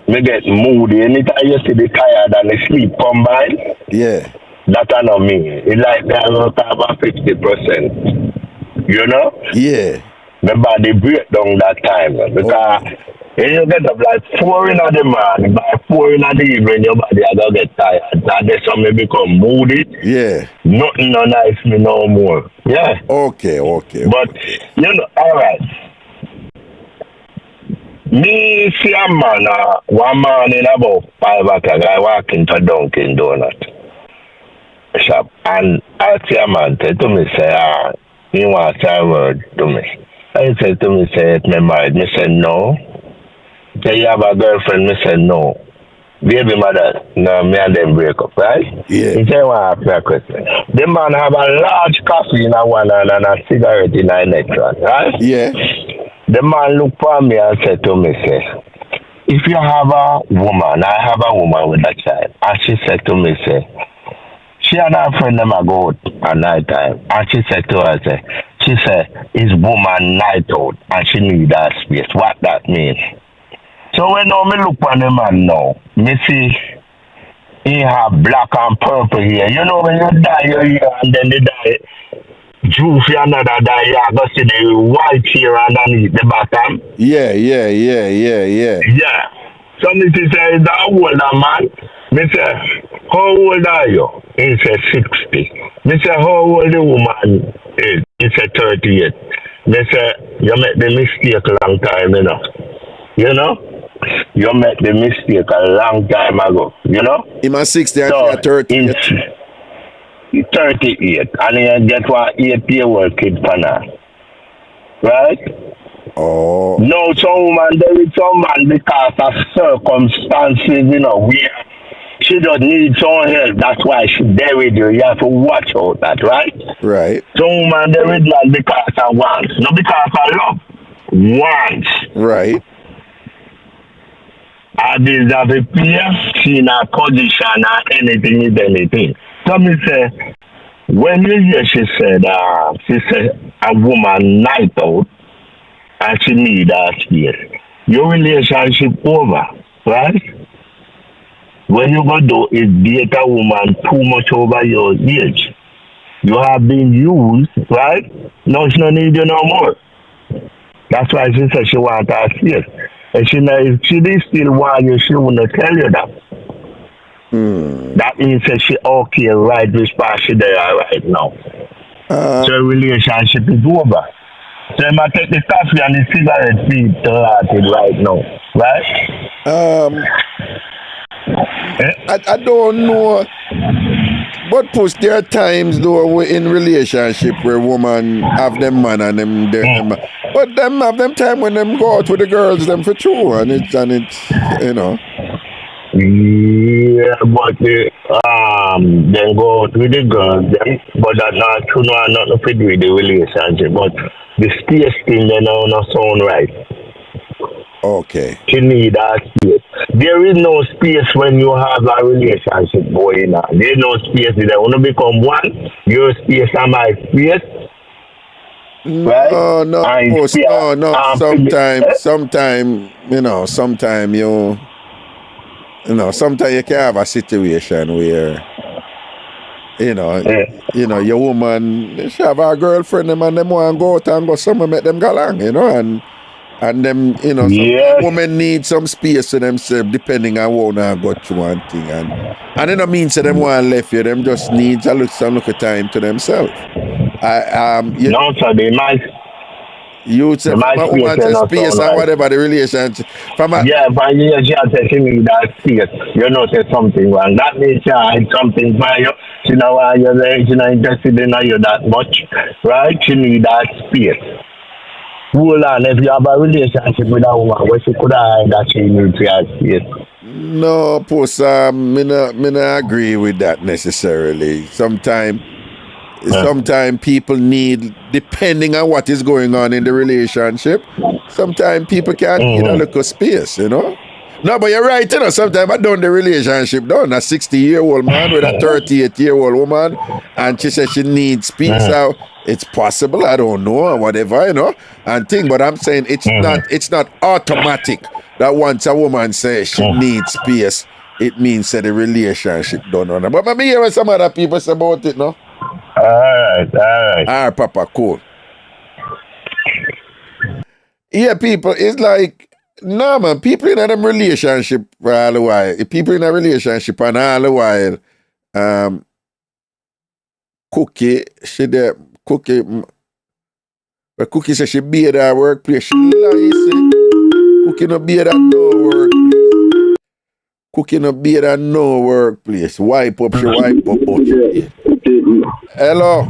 me get moody. Anytime you see the tired and the sleep combined, that are not me. It's like me I don't have a 50%. Yeah. My body break down that time because when you get up like 4 in the morning, by 4 in the evening, your body is going to get tired. Now that's how me become moody. Yeah. Nothing no nice me no more. Yeah. Okay. But, all right. Me see a man, one morning about 5 o'clock, I walk into Dunkin' Donut shop and I see a man say to me, he wants a word to me. I said to me, me married. Me said, no. Say, you have a girlfriend? Me said, no. Baby mother, no, me and them break up, right? Yeah. He said, well, ask me a question. The man have a large coffee in one hand and a cigarette in a next one, right? Yeah. The man looked for me and said to me, if you have a woman, I have a woman with a child. And she said to me, she and her friend them go out at night time. And she said to her, it's woman night out and she need that space. What that mean? So when I look on the man now, me see he have black and purple here. When you dye your hair and then they dye juice another dye, you go see the white here underneath the bottom. Yeah. So me say, that older man. Me say, how old are you? He said 60. Me say, how old the woman is? He said 38. they say you make the mistake a long time, you know. You know? You make the mistake a long time ago, you know? In my 60 and so, she 30. 38, and you get one 8-year-old kid for now. Right? Oh. No, some woman, there is some man because of circumstances, you know, where she doesn't need some help. That's why she there with you. You have to watch out that, right? Right. Some woman, there is man because of wants, not because of love. Wants. Right. And there's a peer, she in a position or anything is anything. So me say, when you hear she said a woman night out and she need her space, your relationship over, right? When you go do is date a woman too much over your age. You have been used, right? Now she don't need you no more. That's why she said she want her space. And if she did still want you, she wouldn't tell you that. That means that she okay right this part she there right now. So relationship is over. So I might take the coffee and the cigarette feed started right now, right? I don't know. But push, there are times though in relationship where women have them man and them but them have them time when them go out with the girls them for true and it's you know. Yeah, but then go out with the girls them, but that's not true, nothing to do with the relationship. But the space thing they don't sound right. Okay. You need that space. There is no space when you have a relationship going on. There is no space. They want to become one. Your space and my space. Right? No. Sometimes you can have a situation where your woman, she have a girlfriend them and them want to go out and go somewhere make them go along, and them, some women need some space to themselves depending on what they go through one thing. And it don't mean that them want to left you, them just need some look of time to themselves. No, so they might. You say from a woman to space and whatever the relationship. But you just say she need that space. You know, say something wrong. That means she hide something for you. She know why you're there. She not interested in you that much, right? She need that space. Hold on, if you have a relationship with a woman, what she could hide that she needs that space? No, post. Me not agree with that necessarily. Sometimes people need, depending on what is going on in the relationship, sometimes people can't need a little space, No, but you're right, sometimes I done the relationship done. A 60-year-old man with a 38-year-old woman, and she said she needs space out. It's possible, I don't know, or whatever, and thing, but I'm saying it's not automatic that once a woman says she needs space, it means that the relationship done on her. But maybe hear what some other people say about it, no? All right. All right, Papa, cool. Yeah, people, it's like, nah, man, people in them relationship for all the while. If people in a relationship and all the while, Cookie says she be at her workplace. She lies. Cookie no be at no workplace. Cookie no be at no workplace. Wipe up. Hello.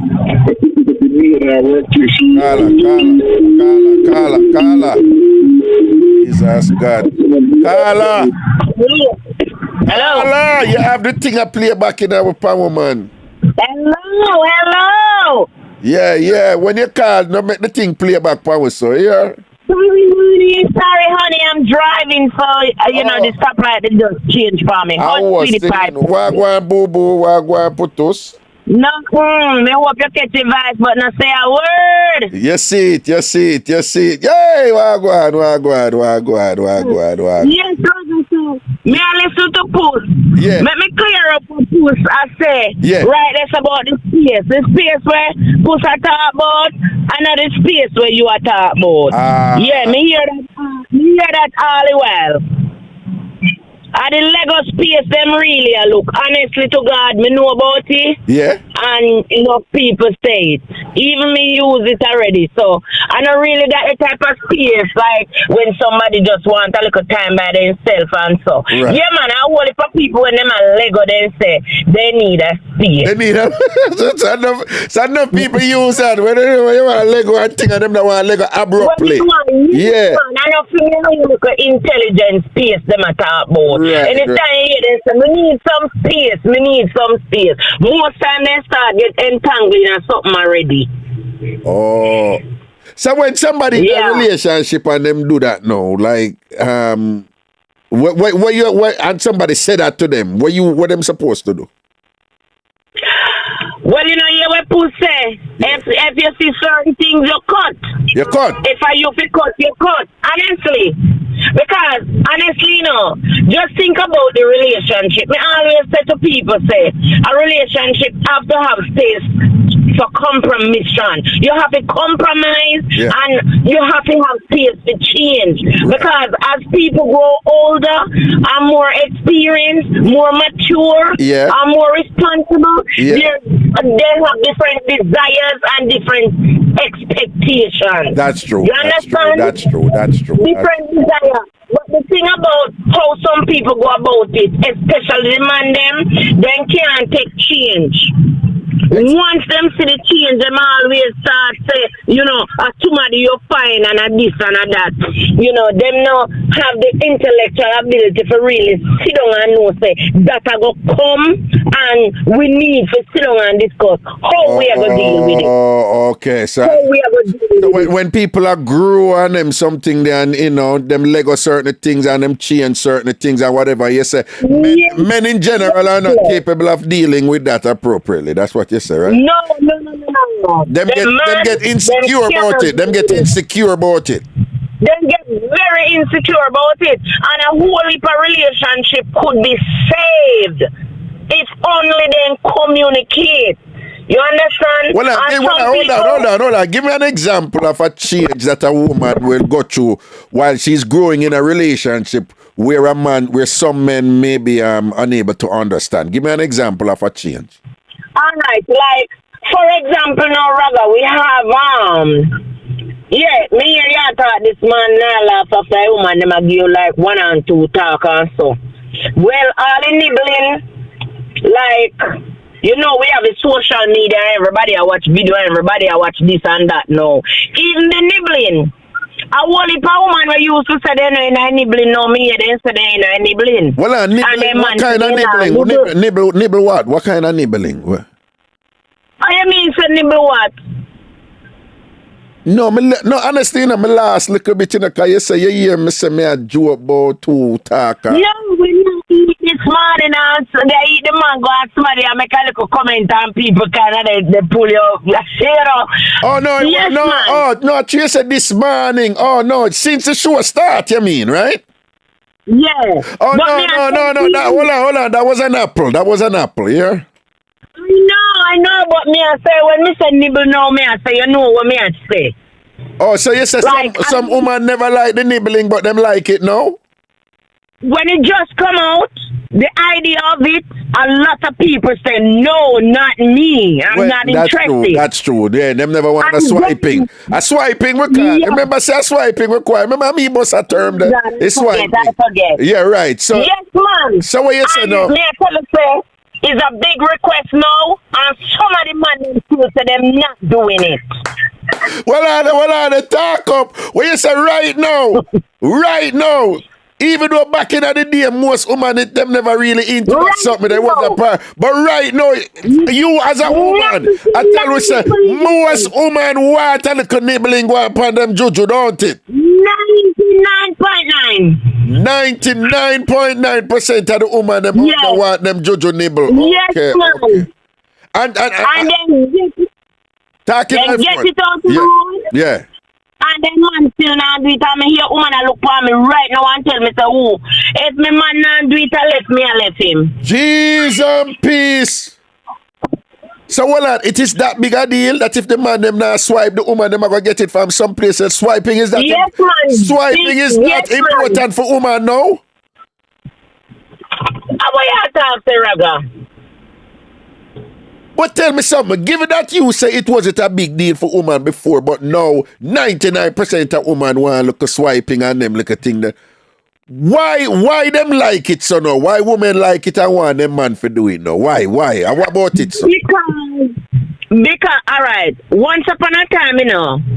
Carla. Jesus God. Carla. Hello. Carla, you have the thing I play back in our power, man. Hello. Yeah. When you call, no make the thing play back power, so yeah. Sorry, honey, I'm driving, so the stoplight they just change for me. I was thinking, wagwan boo boo, wagwan putus. No, I hope you catch the vibe, but not say a word. You see it. Yay, wagwan. Yes, so me I listen to Puss. Yeah. Let me clear up for Puss. I say, right, that's about the space. The space where Puss I talk about, and not the space where you are talk about. Me hear that all the while. And the Lego space, them really look. Honestly to God, me know about it. Yeah. and enough people say it. Even me use it already. So I don't really got the type of space like when somebody just want a little time by themselves and so. Right. Yeah, man, I hold it for people when them a Lego then say they need a space. They need a so enough people use that when you want a Lego and thing and them that want a Lego abruptly. Yeah. I don't feel like intelligent space them a talk about. Right, Anytime you hear them say, we need some space, we need some space. Most time they start get entangled in something already. Oh. So when somebody in a relationship and them do that now, like what and somebody said that to them, what them supposed to do? Well, you know, what people say, if you see certain things, you cut. You cut. If you cut, you cut. Honestly. Because, honestly, you know, just think about the relationship. I always say to people, say, a relationship have to have space for compromission. You have to compromise and you have to have space to change. Because as people grow older and more experienced, more mature, and more responsible, they have different desires and different expectations. That's true. You understand? That's true. Different desires. But the thing about how some people go about it, especially the man them can't take change. Once them see the change, them always start say, you know, somebody you're fine and a this and a that. You know, them now have the intellectual ability for really sit down and know, say, that I go come and we need to sit down and discuss how we are going to deal with it. Oh, okay. So, when people are grew on them something, then, you know, them Lego certain things and them change certain things and whatever, you say, men in general are not capable of dealing with that appropriately. That's what you say, right? No. Them get insecure about it. Them get insecure about it. Them get very insecure about it. And a whole heap of relationship could be saved if only they communicate. You understand? Hold on. Give me an example of a change that a woman will go through while she's growing in a relationship where some men may be unable to understand. Give me an example of a change. All right, like for example, now Raga, we have me hear you talk this man now laugh after a woman them a give you like 1 and 2 talk and so. Well, all the nibbling, like, you know, we have the social media, everybody I watch video, everybody I watch this and that now. Even the nibbling. A whole heap of woman we used to say they know in a nibbling, no me they say they in a nibbling. Well, nibbling, what kind of nibbling? Nibble what? What kind of nibbling? What? I mean say nibble what? No, honestly, my last little bit in the car, you say you hear me say me a joke about 2 talker. No, we don't eat this morning and so they eat the mango and somebody and make a little comment and people kind of they pull you up. You know? Oh no, yes, no, you said this morning. Oh no, since the show start, you mean, right? Yeah. Oh no, hold on, that was an apple, yeah? I know, but me I say when me say nibble now, me I say you know what me I say. Oh, so you say like, some woman never like the nibbling, but them like it now? When it just come out, the idea of it, a lot of people say, no, not me. I'm not interested. That's true. Yeah, them never want a swiping. A swiping required. Yeah. Remember, say a swiping required. Remember me must a term that it's swiping. I forget. Yeah, right. So yes, man. So what you say now? Me I tell you, say, it's a big request now, and some of the men still say them not doing it. Well, the talk up. What you say right now? Even though back in the day, most women, them never really into something. They was a part. But right now, you as a woman, I tell you, say, most women want a little nibbling go upon them juju, don't it? 99.9. 99.9% of the women, them want them juju nibble. Yes, okay. And then get it out the road. Yeah. And then man still not do it, and me hear woman a look for me right now and tell me, say, oh, if me man not do it, I left him. Jesus peace. So it is that big a deal that if the man them not swipe, the woman them are gonna get it from some places. Swiping is that swiping is not important for woman now? How you talk to Raga? But tell me something, given that you say it wasn't a big deal for women before, but now 99% of women want to look at swiping and them like a thing that. Why them like it so now? Why women like it and want them man for do it now? Why? And what about it so? Because all right, once upon a time,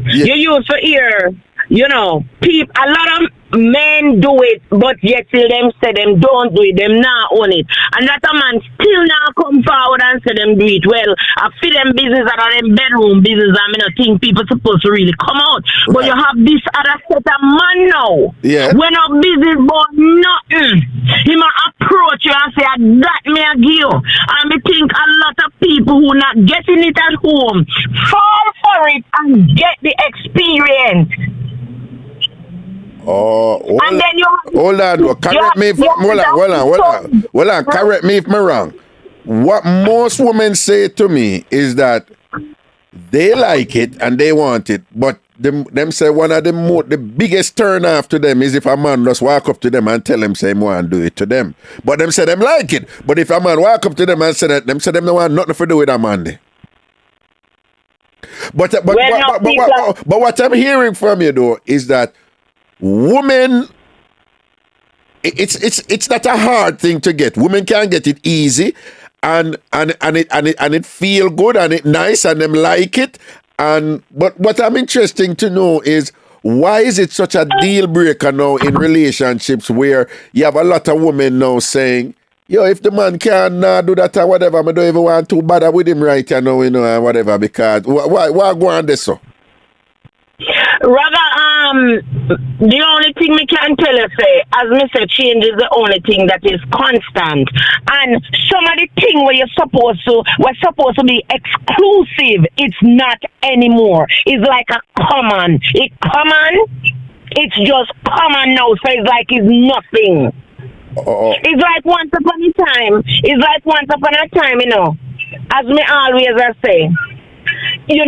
you used to hear, people, a lot of men do it, but yet till them say them don't do it, them not own it. And that a man still now come forward and say them do it. Well, I feel them business out of them bedroom business, I mean, I think people supposed to really come out. Right. But you have this other set of man now. Yeah. When a business boy nothing, he might approach you and say, that me a give you. And I think a lot of people who not getting it at home fall for it and get the experience. Oh, and then you hold on. Correct me if correct me if I'm wrong. What most women say to me is that they like it and they want it, but them say one of the biggest turn off to them is if a man just walk up to them and tell them say he want to do it to them. But them say them like it. But if a man walk up to them and say that, them say them don't want nothing to do with a man there. But what I'm hearing from you though is that women, it's not a hard thing to get. Women can get it easy, and it feel good and it nice and them like it. But what I'm interested to know is why is it such a deal breaker now in relationships where you have a lot of women now saying, yo, if the man can do that or whatever, I don't even want to bother with him right now, and whatever, because why go on this so? Rather, the only thing me can tell you, say, as me say, change is the only thing that is constant. And some of the thing where we're supposed to be exclusive, it's not anymore. It's like a common. It's just common now, so it's like it's nothing. It's like once upon a time, as me always say, you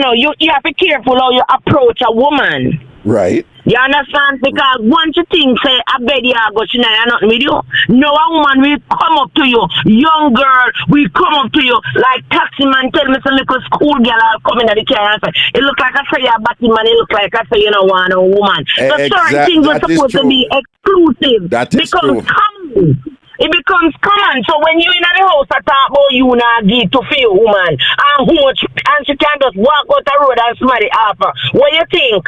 have to be careful how you approach a woman. Right. You understand? Because once you think, say, I bet you go tonight, nothing with you. No, a woman will come up to you. Young girl will come up to you. Like taxi man tell me some little school girl I'll come in at the car and say, it look like I say you're a batty man, it look like I say you don't want a woman. So certain things are supposed to be exclusive. That is true. It becomes common. So when you in the house, I talk about you not give to feel woman. And she can just walk out the road and somebody offer. What do you think?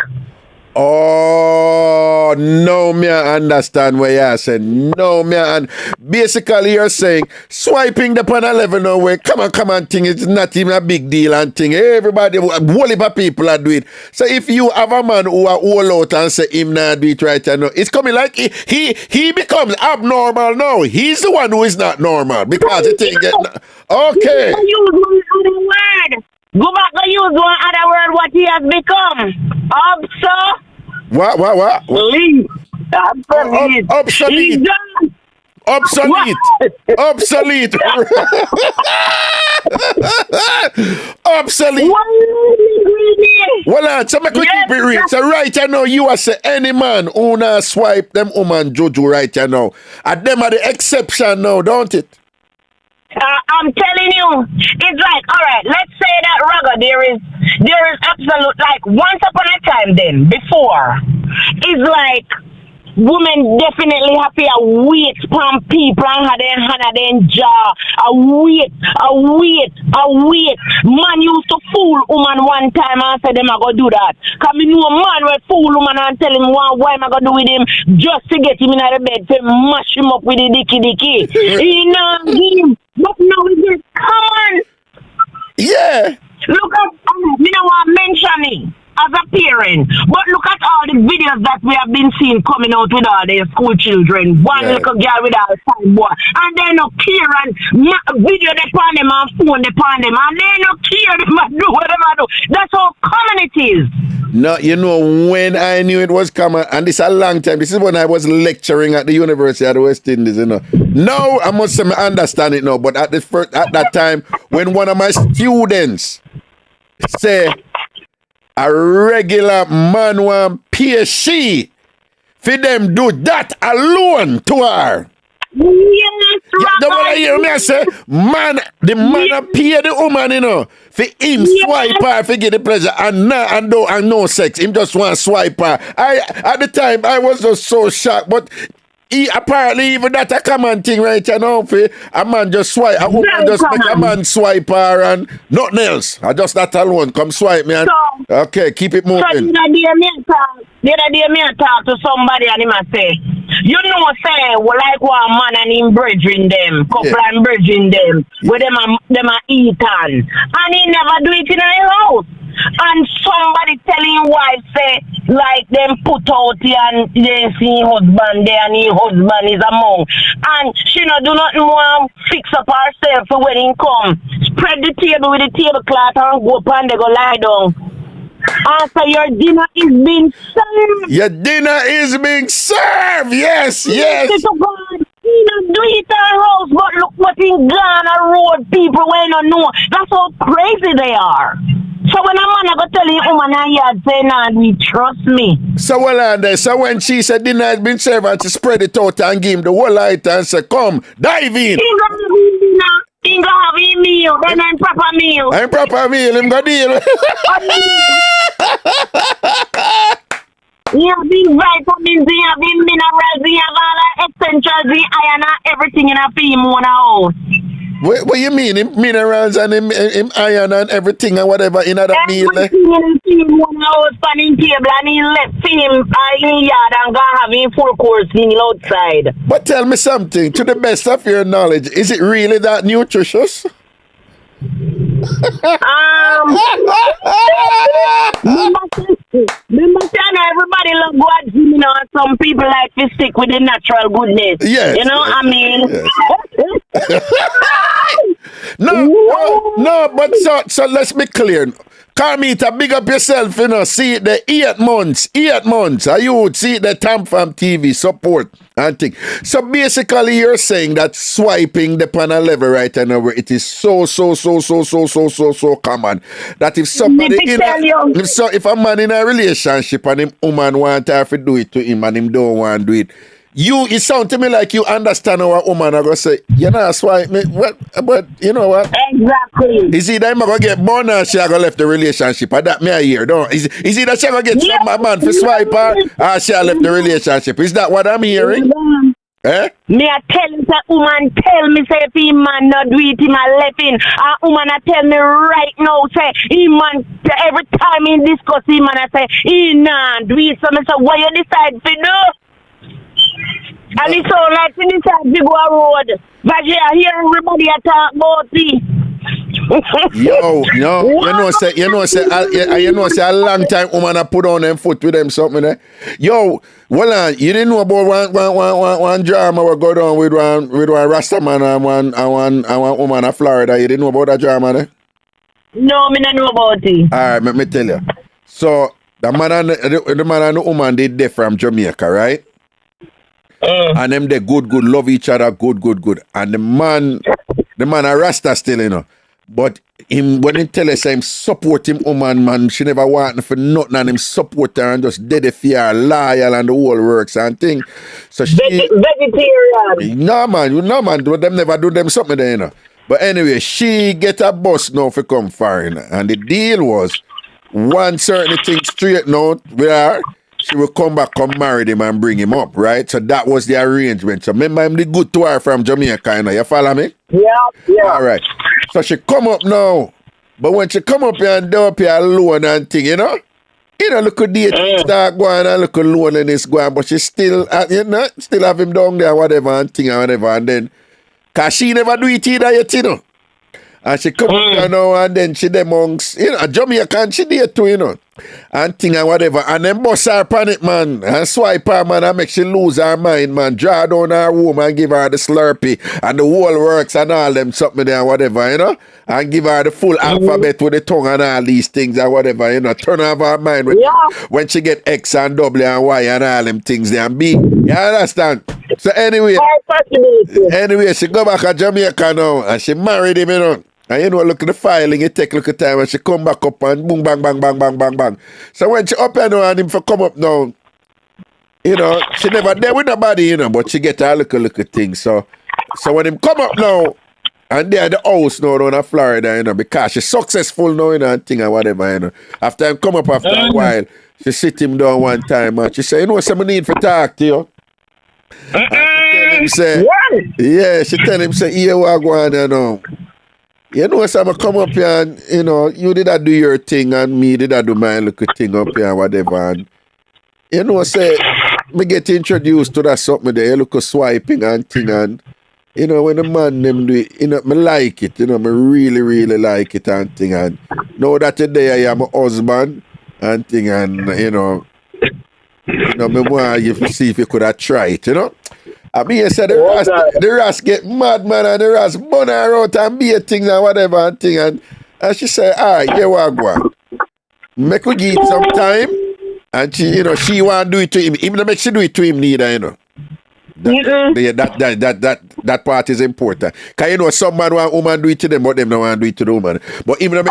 Oh, no, me I understand what you're saying. No, me and basically you're saying swiping the pan 11 now where come on thing, it's not even a big deal and thing. Everybody, whole heap of people are doing it. So if you have a man who are all out and say him not do it right now, it's coming like he becomes abnormal now. He's the one who is not normal because the thing get okay. Use one other word. Go back and use one other word what he has become. What? Leave. Obsolete. Obsolete. Obsolete. Obsolete. Well, so make we keep it real. So right now, you are say any man who not swipe them woman Jojo right now. And them are the exception now, don't it? I'm telling you, it's like, all right, let's say that Raga, there is absolute, like, once upon a time then, before, it's like, women definitely happy a wait from people and have their hand and their jaw, a wait. Man used to fool woman one time and said them I go do that. Cause me know a man will fool woman and tell him why am I gonna do with him just to get him in the bed to mash him up with the dicky. He know him. But now it's just common. Yeah. Look at me don't want to mention me as a parent, but look at all the videos that we have been seeing coming out with all their school children. One little girl with all time boy, and they no care and video they on them and phone they on them, and they no care them and do whatever do. That's how common it is. No, you know when I knew it was common, and this a long time. This is when I was lecturing at the University of the West Indies. Now I must say I understand it now, but at that time when one of my students say a regular man want Ph.D. for them do that alone to her. Yes, The one I hear me I say, man, the man pay the woman, you know, for him swipe her for get the pleasure and no sex. Him just want swipe her. At the time I was just so shocked, but he apparently even that a common thing right now for a man just swipe a woman just make a man swipe her and nothing else. I just that alone come swipe me and okay, keep it moving. So the other day me talk to somebody and him a say, you know say well, like one man and him brethren them, couple and brethren them, where them a eat and he never do it in a house. And somebody telling wife say like them put out here and they see husband there and his husband is among and she no do not want fix up herself for when he come. Spread the table with the tablecloth and go up and they go lie down. After your dinner is being served. Your dinner is being served. Yes. He don't do it at our house, but look what in Ghana road people when don't know. That's how crazy they are. So when a man go tell him woman and yard say nah, we trust me. So so when she said dinner has been served and she spread it out and give him the whole light and say, come, dive in. He go have his meal, then I'm proper meal. I'm proper meal, him go deal. He have been vitamins, he have been minerals, he have all the essentials, the iron and everything in a film one house. What you mean? Him minerals and him iron and everything and whatever in that meal? Everything in him one house panning table and he left him in yard and go have him full course meal outside. But tell me something, to the best of your knowledge, is it really that nutritious? Everybody love God, you know, and some people like to stick with the natural goodness. Yes. You know, I mean. Yes. No, but so let's be clear. Carmita, big up yourself, you know, see it the 8 months, you would see the TamFam TV support and thing. So basically you're saying that swiping the panel level right now where it is so common that if somebody if a man in a relationship and him woman want her to do it to him and him don't want to do it, it sound to me like you understand how a woman are going to say, you know, swipe me, but you know what? Exactly. Is it that I'm going to get born and she going to left the relationship? Or that me I hear, don't? Is it that she going to get some man for swipe her or she left the relationship? Is that what I'm hearing? Eh? Me a tell him, say, woman tell me, say, if he man not do it, he man left in. And woman a tell me right now, say, he man, every time he discuss him, man, I say, he nah do it. So me say, what you decide to do? And it's all like in this big road. But yeah, hear everybody talk about it. you know say a long time woman a put on them foot with them something there. Yo, well you didn't know about one drama we go down with one Rastaman and one woman in Florida. You didn't know about that drama there? No, me don't know about it. Alright, let me tell you. So the man and the woman they there from Jamaica, right? And them they good, love each other, good. And the man a Rasta still, you know. But him when he tell us him support him woman, man, she never want for nothing and him support her and just dead fear, loyal and the whole works and thing. So she vegetarian. No man, them never do them something there, you know. But anyway, she get a bus now for come foreign. And the deal was one certain thing straight now with her. She will come back, come marry him and bring him up, right? So that was the arrangement. So remember him the good to her from Jamaica, you know. You follow me? Yeah. All right. So she come up now. But when she come up here and do up here alone and thing, you know? You know, look at dating start going and look at loneliness going. But she still, still have him down there, whatever, and thing and whatever. And then, because she never do it either yet, you know. And she come up here now and then she amongst, you know, Jamaican, she there too, you know. And thing and whatever. And then bust her panic, man. And swipe her, man, and make she lose her mind, man. Draw down her womb and give her the Slurpee and the whole works and all them something there and whatever, you know. And give her the full alphabet with the tongue and all these things and whatever, you know. Turn off her mind when she get X and W and Y and all them things there and B. You understand? So anyway, she go back to Jamaica now and she married him, you know. And you know, look at the filing, it take a little time and she come back up and boom, bang, bang, bang, bang, bang, bang. So when she up here now and him for come up now, you know, she never there with nobody, you know, but she get a little thing. So So when him come up now, and they're the house now down in Florida, you know, because she's successful now, you know, and thing and whatever, you know. After him come up after a while, she sit him down one time and she say, you know, something need for talk to you. And she tell him, say, yeah, she tell him, say, here we go on, you know. You know, so I'm come up here and, you know, you did do your thing and me did do my little thing up here and whatever. And, you know, say, me get introduced to that something there, you look swiping and thing and, you know, when the man them do it, you know, me like it, you know, me really, really like it and thing. And now that today I am a husband and thing and, you know, me want you to see if you could have tried it, you know. I mean, you said the Ras get mad, man, and the Ras burn her out and be things and whatever and thing. And she said, all right, here we go. Make we give it some time. And she, you know, she want to do it to him. Even make she do it to him neither, you know. That part is important. Because you know some man want woman do it to them, but them don't want to do it to the woman. But even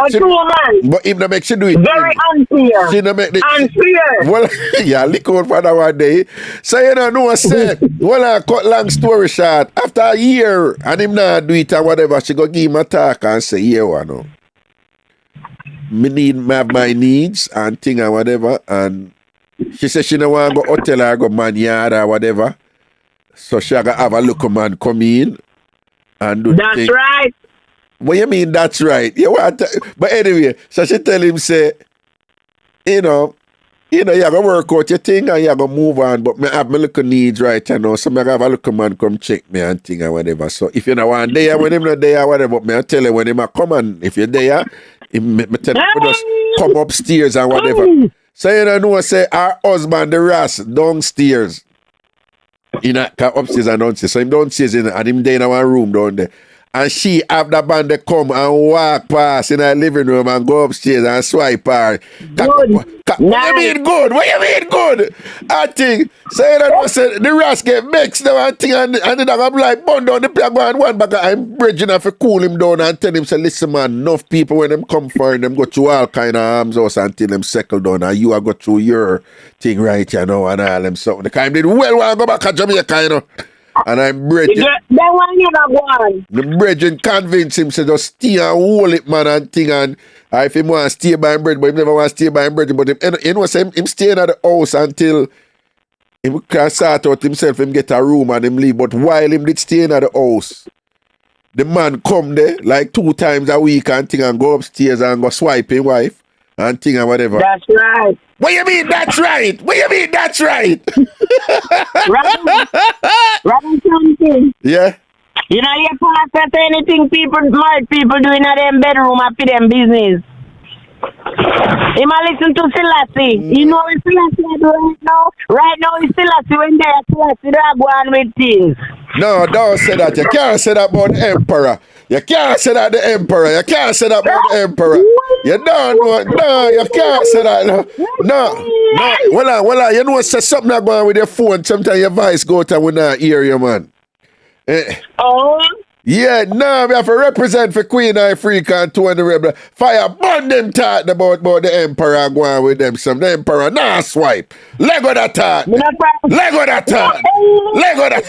make she do it. Very unfair. She don't make the, unfair. Well, yeah, look out for that one day. So you know I say, well, I cut long story short. After a year and him not do it or whatever, she go give him a talk and say, yeah, I know. Me need my needs and thing and whatever. And she said she don't want to go hotel or go man yard or whatever. So she gotta have a local man come in and do that's thing. Right. What you mean that's right? You want to, but anyway, so she tell him say, you know, you gotta work out your thing and you gotta move on, but me have my little needs right now. So I have a local man come check me and thing and whatever. So if you don't want there when him not there, whatever, but me I tell you when him a come and if you're there, me tell him just come upstairs and whatever. So you know say our husband the Ras downstairs. In a upstairs and downstairs. So him downstairs and him there in our room down there. And she have the band they come and walk past in her living room and go upstairs and swipe her. What you mean good? What you mean good? I think so you know say the Ras get mixed now and thing and the dog I'm like bun down the plug and one back I'm bridging have to cool him down and tell him say listen man, enough people when them come for him, them go through all kind of arms house until them settle down and you are go through your thing right you know and all them something. The kind did well want to go back to Jamaica you know. And I'm bridging. The bridging convince him to just stay and hold it, man, and thing. And if he want to stay by him bread, but he never want to stay by him bread. But him, you know, say him staying at the house until he can sort out himself, him get a room and him leave. But while him did staying at the house, the man come there like 2 times a week and thing and go upstairs and go swipe his wife and thing and whatever. That's right. What you mean that's right? What you mean that's right? Ragashanti. Yeah. You know, you can't say anything married people do in them bedroom after them business. You might listen to Selassie. You know what Selassie do right now? Right now, it's Selassie when they're Selassie, they're going with things. No, don't say that. You can't say that about the emperor. You can't say that the emperor. You can't say that about the emperor. You don't know. No, you can't say that. No. Well, you know, say something not going with your phone. Sometimes your voice go out and we not hear you, man. Oh. Yeah, no, we have to represent for Queen Africa and 2 the rebel. Fire burn them talking about the emperor going with them. Some the emperor nah swipe. Lego that talk. Lego that talk. Lego that.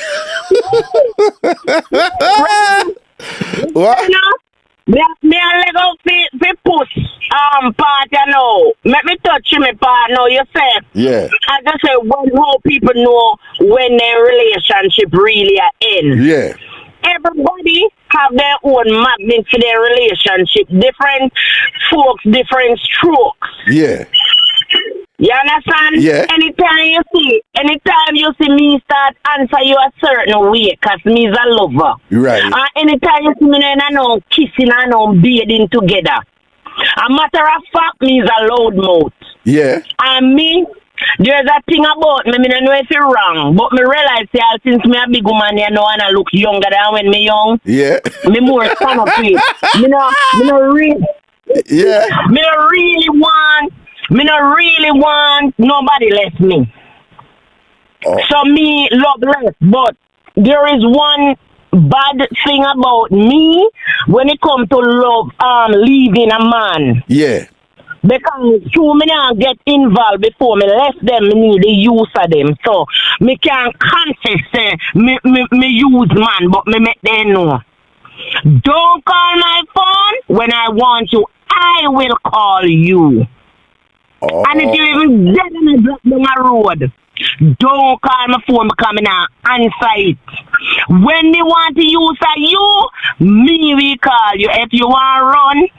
What? Me a Lego fi push part you know. Let me touch me part now, you say. Yeah. I just say how people know when their relationship really end. Yeah. Everybody have their own magnet for their relationship. Different folks, different strokes. Yeah. You understand? Yeah. Anytime you see me start answer you a certain way, cause me's a lover. Right. Anytime you see me and I know kissing and I know bathing together. A matter of fact, me's a loud mouth. Yeah. And me, there's a thing about me, I don't know if it's wrong, but me realize since me a big woman, you know, and I look younger than when me young. Yeah. Me more stand up here. Me no really. Yeah. Me no really want nobody left me. Oh. So me love less, but there is one bad thing about me when it comes to love leaving a man. Yeah. Because true, me not get involved before me left them, me need the use of them. So, me can't confess, me use man, but me make them know. Don't call my phone when I want you. I will call you. Oh. And if you even get in a block down the road, don't call my phone because I'm answer it. When they want to use you, me will call you. If you want to run,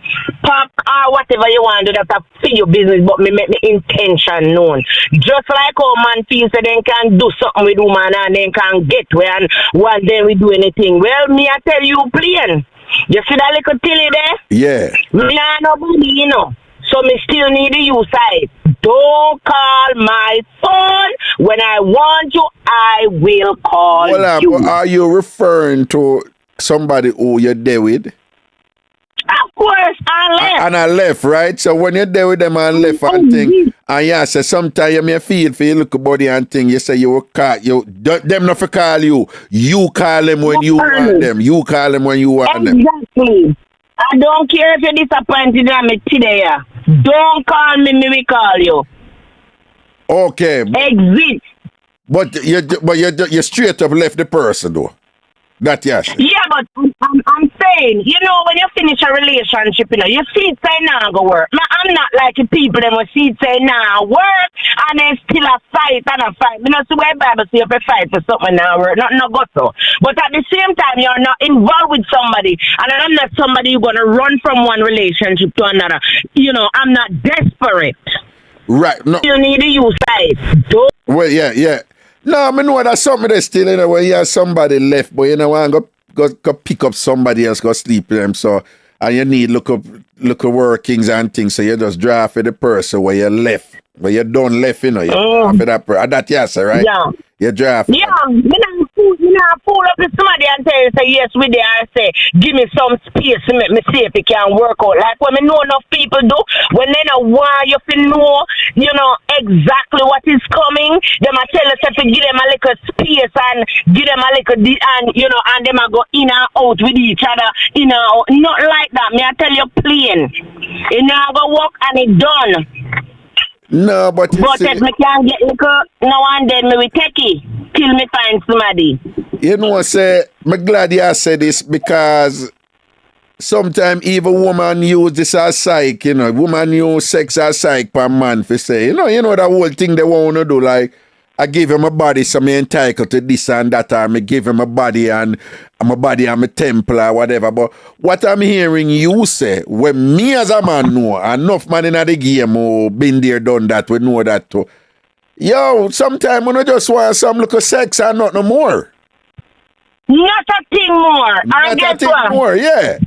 pop or whatever you want to do, that's for your business, but me make the intention known. Just like how man feels that they can do something with woman and they can get where and one day we do anything. Well, me I tell you plain. You see that little tilly there? Yeah. Me not nobody, you know. So me still need the use side. Don't call my phone. When I want you, I will call you. Are you referring to somebody who you're there with? Of course, I left. And I left, right? So when you're there with them and left and thing, and yeah, so sometimes you may feel for you look at body and thing, you say you will call them not for call you. You call them when you want them. You call them when you want them. Exactly. I don't care if you're disappointed in me today. Don't call me, me will call you. Okay. Exit. But you straight up left the person though. That yes. Yeah, but I'm saying, you know, when you finish a relationship, you know, you see it say nah go work. Now, I'm not like the people that will see it say nah work and then still a fight and a fight. You know, so where Bible say if you fight for something now work, not go so. But at the same time, you're not involved with somebody, and I'm not somebody you're gonna run from one relationship to another. You know, I'm not desperate. Right. No. You need to use side. Well, yeah. No, I know that's something that's still, you know, when you have somebody left, but you know, I go pick up somebody else, go sleep with them, so, and you need look up workings and things, so you just draw for the person where you left, where you done left, you know, you draw for that person. That yes, right? Yeah. You draw for you know, pull up to somebody and tell you, say, yes, we there, and say, give me some space to make me see if it can work out. Like when I know enough people do, when they know why you know, exactly what is coming, they might tell us to give them a little space and give them a little, and, you know, and they might go in and out with each other, you know, not like that. Me I tell you plain. You know, I go walk and it done. No, but if me can get little now and then me will take it till me find somebody. You know what say, I'm glad you said this because sometimes even woman use this as psych, you know, woman use sex as psych per man for say, you know that whole thing they want to do, like I give him a body, so I'm entitled to this and that, or I give him a body and I'm a body, I'm a temple or whatever. But what I'm hearing you say, when me as a man know, enough man in the game who been there, done that, we know that too. Yo, sometimes when I just want some little sex and not no more. Not a thing more. Not a thing more, yeah.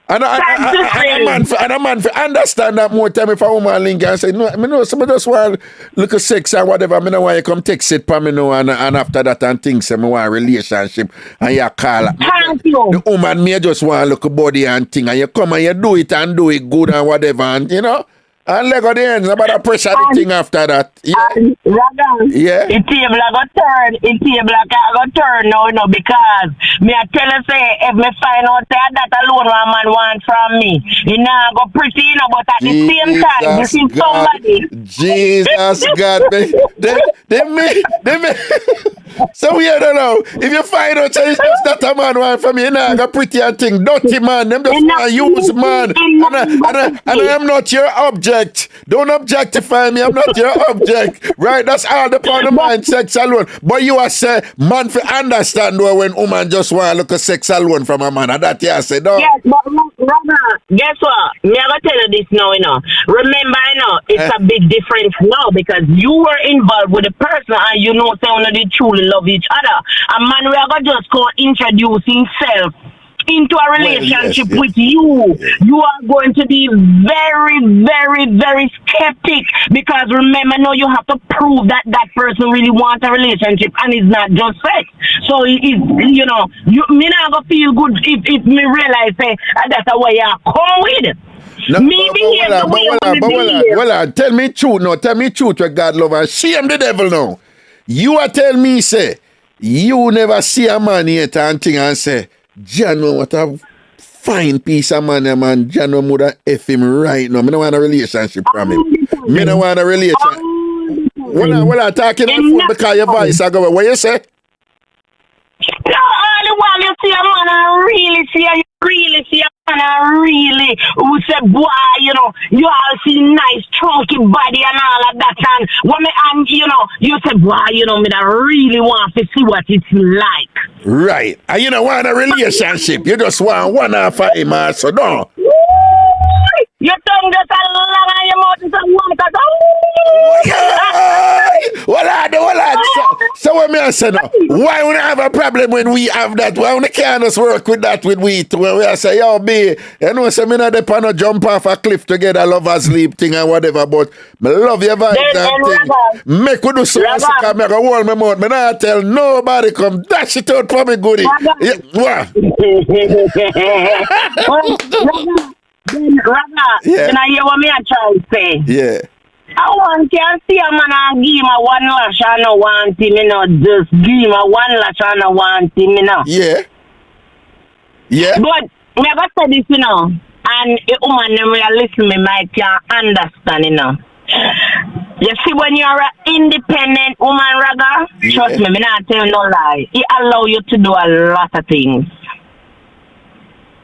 And a man for understand that more time if a woman link and say, no, I know somebody just want little sex or whatever, I know why you come text it for me now and after that and things say me want a relationship and you call the woman me just want look body and thing and you come and you do it good and whatever and you know. And leg of the ends, about the pressure the thing after that. Yeah. Yeah. The table I got turn. The table I got turn now, because me I tell you say if me find out that alone one man want from me, you know I go pretty, but at the same time, this is somebody. Jesus God, they make so we don't know. If you find out it's just that a man want from me, you know I got pretty and thing, dirty man, them just want to use man. And I am not your object. Don't objectify me. I'm not your object. Right? That's all the part of mind, sex alone. But you are say, man, for understand when woman just want to look at sex alone from a man. And that you say, no. Yes, but brother, guess what? Me I tell you this now, Remember, it's a big difference now because you were involved with the person and you know they truly love each other. A man we are going to just go introduce himself into a relationship with you. You are going to be very, very, very skeptic because remember now you have to prove that person really wants a relationship and it's not just sex. So me not gonna feel good if me realize that's the way you come with. No, tell me truth now. Tell me truth where God love and shame the devil now. You are tell me say you never see a man yet and thing and say, John, what a fine piece of man, man. Jano Muda F him right now. Me no want a relationship from him. Me no want a relationship. Well, I talking on the phone because your voice I go. What you say? No, all the while you see a man, I really see a man, I really who say, boy, you know, you all see nice, chunky body and all of that, and when me, and you know, you say, boy, you know, me, I really want to see what it's like. Right, and you don't want a relationship, you just want one half of him, so no. Your tongue just a long and your mouth is a one cut. Hold on. So what me I say now? Why we have a problem when we have that? Why we can't just work with that with we too? When we say, yo, B, you know, say me not depend on jump off a cliff together, love and sleep thing and whatever, but me love your vibes and thing. Make we do so I can make a hold my mouth. Me not tell nobody come dash it out for me goodie. Yeah, what? You know, hear what me I try to say? Yeah. I want to see a man and give him a one lash and I want him, you know, just give him a one lash and I want him, you know. Yeah. Yeah. But never said this, you know, and a woman never listen me might can understand, you know. You see, when you're an independent woman, Raga, trust me, me not tell no lie. It allow you to do a lot of things.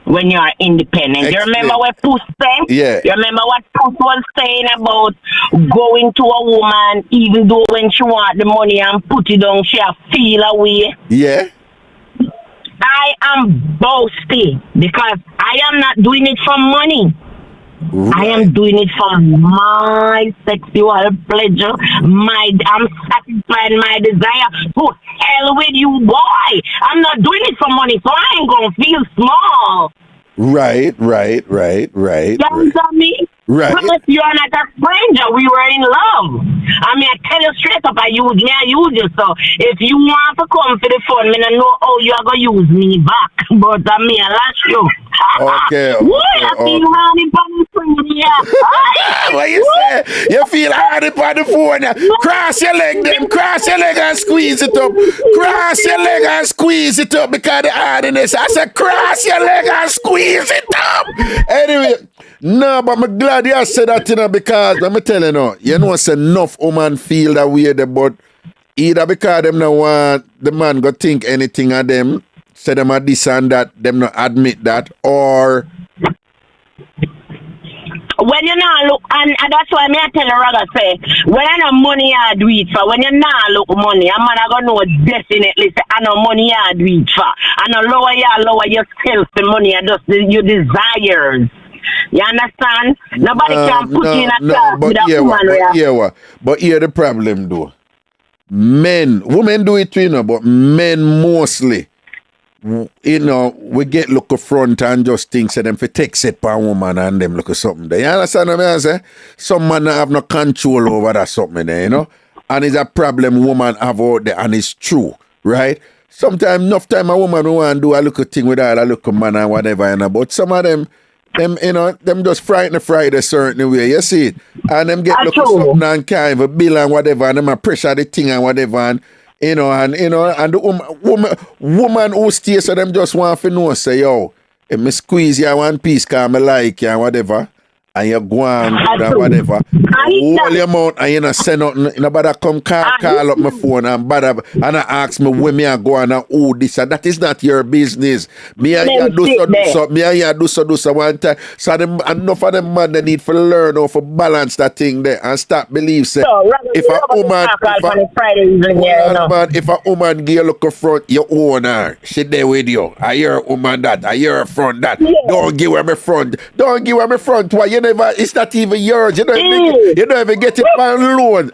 When you are independent. You remember what Puss said? Yeah. You remember what Puss was saying about going to a woman even though when she want the money and put it on, she feel away? Yeah. I am boasting because I am not doing it for money. Right. I am doing it for my sexual pleasure. I'm satisfying my desire. To hell with you, boy. I'm not doing it for money, so I ain't gonna feel small. Right. You understand me? Right. But if you're not a stranger, we were in love. I mean, I tell you straight up, I use you. So if you want to come for the fun, I don't know how you are going to use me back. But I mean, I lash you. Okay. I feel hard upon the phone, yeah. What you say? You feel hard upon the phone, yeah. Cross your leg, then. Cross your leg and squeeze it up. Cross your leg and squeeze it up because the hardness. I said, cross your leg and squeeze it up. Anyway. No, but I'm glad you said that, you know, because let me tell you know, say enough woman feel that way, but either because them no want the man go think anything of them, say them are this and that, them not admit that, or when you not look, and that's why me I tell you, Raga say, when I know money I do it for, when you not look money, a man I gonna know definitely say, I know money I do it for. I know lower yourself the money, I just your desires. You understand? Nobody can put you in a class with a woman. But here the problem though. Women do it too, you know, but men mostly, you know, we get look up front and just think say them for take set per woman and them look at something there. You understand what I say? Some man have no control over that something there, you know? And it's a problem woman have out there, and it's true, right? Sometimes enough time a woman want to do a little thing with her, a little man and whatever, you know, but some of them, you know, them just frighten a certain way, you see it? And them get look at something and kind of a bill and whatever, and them a pressure the thing and whatever, and the woman who stays, so them just want to know, say, yo, if me squeeze you one piece because I like you and whatever, and you go on and whatever, hold your mouth and you not say nothing, nobody come call up my phone and ask me where me I go on and who this and that is not your business. Me and you do so one time. So enough of them man they need to learn how to balance that thing there and stop believe say if a woman give you look up front, you own her. She there with you. I hear a woman that, I hear a front that. Yeah. Don't give her my front. Why you never, it's not even yours. You don't even get it on loan.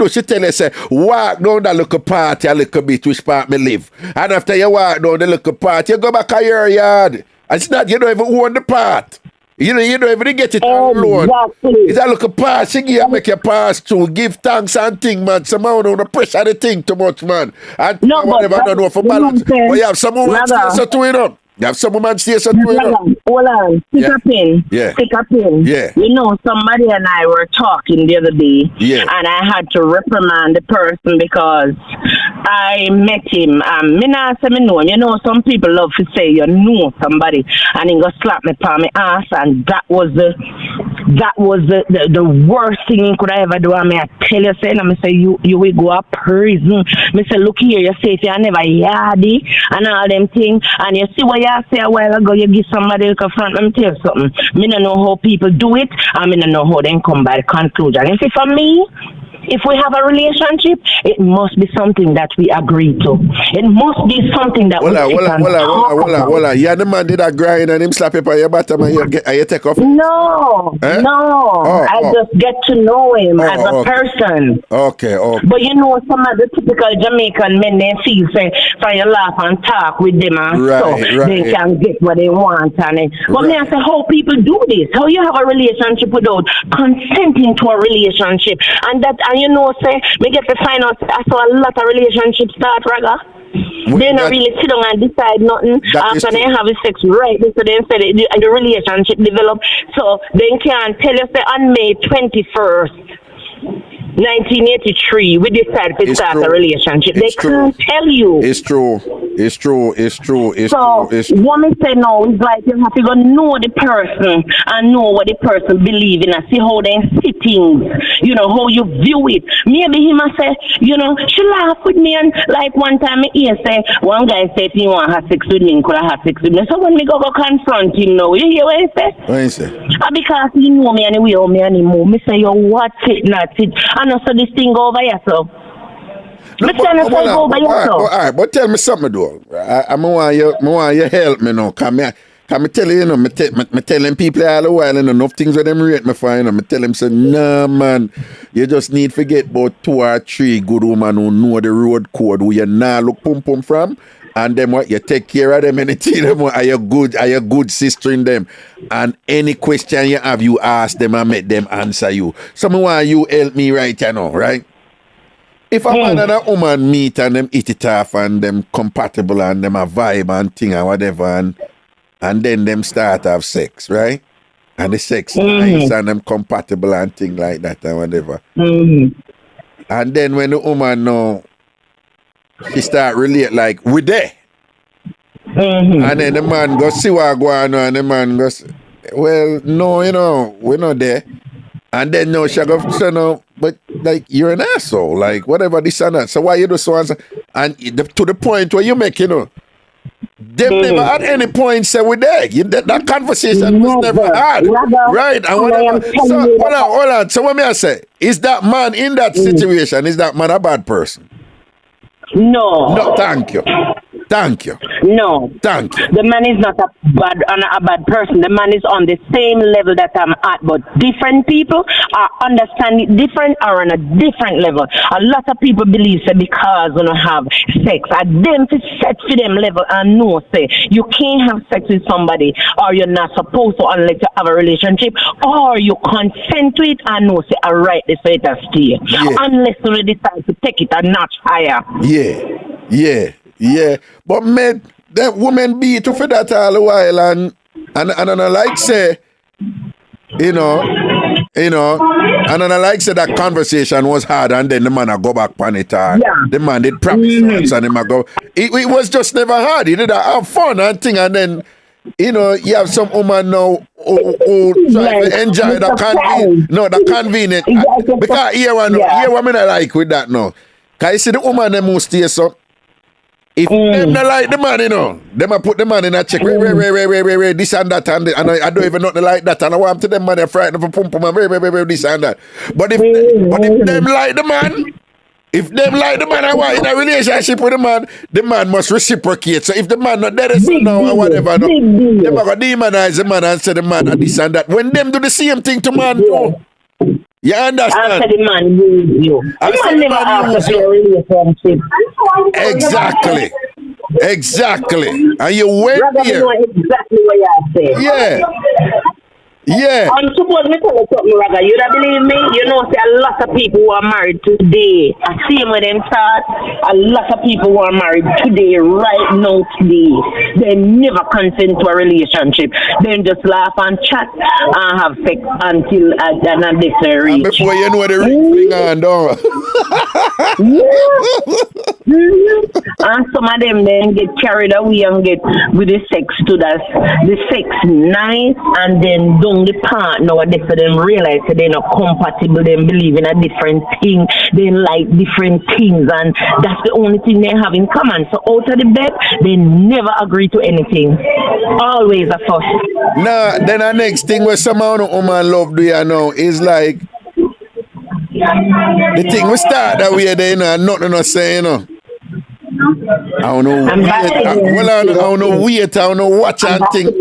She tell you, say, walk down that little party a little bit, which part me live. And after you walk down the little party, you go back to your yard. And it's not, you don't even own the part. You don't even get it on loan. It's a little pass. She give make you pass through. Give thanks and thing, man. Somehow don't pressure the thing too much, man. And whatever, I don't know for balance. But you have someone who wants to it up. You have some woman say something. Hold on. Stick a pin. Yeah. Stick a pin. Yeah. You know, somebody and I were talking the other day. Yeah. And I had to reprimand the person because I met him. Me not say me know him. You know, some people love to say you know somebody and he go slap me on my ass, and that was the worst thing he could ever do. I mean, I tell you, saying, I say you will go to prison. Me say, look here, you say if you never yardy and all them things, and you see what you say a while ago, you give somebody a front, let me tell you something. Me don't know how people do it, and me don't know how they come by the conclusion. And see, for me, if we have a relationship, it must be something that we agree to. It must be something that we talk about. Yeah, the man did a grind and him slap you on your bottom and you take off? No, I just get to know him as a person. Okay. But you know, some of the typical Jamaican men, they feel say, for you laugh and talk with them and they can get what they want. But me, I say, how people do this? How you have a relationship without consenting to a relationship? And you know, say, me get to find out, I saw a lot of relationships start, Raga. They don't really sit down and decide nothing after they have sex, right? So they say the relationship develop. So they can tell us that on May 21st, 1983, we decided to start a relationship. They can't tell you. It's true. Women say no, it's like you have to go know the person and know what the person believes in and see how they see things, you know, how you view it. Maybe he must say, you know, she laugh with me, and like one time he say, one guy said if he want to have sex with me, could I have sex with me? So when we go confront him now, you hear what he say? What he say? Because he know me anyway, or me anymore. Me say, yo, what's it, not it? I know so this thing go over yourself. But tell me something though. I want you help me now. Can me tell you, you know, me telling people all the while, you know, enough things with them rate me for, you know, me tell them say, nah man, you just need to get about 2 or 3 good women who know the road code, who you nah look pum from, and them what you take care of them, anything them are you good sister in them, and any question you have, you ask them and make them answer you. So me want you help me right now, right? If a man and a woman meet and them eat it off and them compatible and them a vibe and thing and whatever, and then them start have sex, right? And the sex nice and them compatible and thing like that and whatever. And then when the woman know, she start relate like, we there. And then the man go see what go on and the man goes, well, no, you know, we're not there. And then no, she go, so no, but like you're an asshole, like whatever this and that. So why you do so and so? And to the point where you make, you know, them never at any point say we there. That conversation was never had, right? And whatever. So hold on. So what may I say? Is that man in that situation? Is that man a bad person? No. Thank you. No. Thank you. The man is not a bad person. The man is on the same level that I'm at, but different people are understanding different or on a different level. A lot of people believe that because you don't have sex, and them to set for them level and know say you can't have sex with somebody or you're not supposed to unless you have a relationship or you consent to it and know say alright, this way it has stay. Unless you decide to take it a notch higher. Yeah. But man, that woman beat you for that all the while and I like say, you know, and I like say that conversation was hard and then the man I go back on it and the man did promise once and him I go. It was just never hard. He did have fun and thing and then you know, you have some woman now who try to enjoy the convenient. Because here one I like with that now. Cause you see the woman them who stay so. If them not like the man, you know, them a put the man in a check, this and that, and I don't even know they like that, and I want to them man, they're frightened for pum pum and this and that. But if them like the man, I want in a relationship with the man must reciprocate. So if the man not there so now or whatever, no, them are gonna demonize the man and say the man and this and that. When them do the same thing to man too. You understand? After the man use you. The man never after your relationship. Exactly. And you went here. Know exactly what you say. Yeah. Yeah. And suppose me tell you something, Raga, you don't believe me? You know, say a lot of people who are married today, I see when them start, a lot of people who are married today, right now today, they never consent to a relationship. They just laugh and chat and have sex until they reach. Before you know the ring fling on down. And some of them then get carried away and get with the sex to the sex nice, and then don't the partner what they for them realize that they're not compatible, they believe in a different thing, they like different things, and that's the only thing they have in common. So out of the bed, they never agree to anything. Always a fuss. Nah, then the next thing where some of the woman love do you know is like the thing we start that way there, you know, nothing to say, you know. I don't know. I don't know. Wait. I don't know. Watch and think.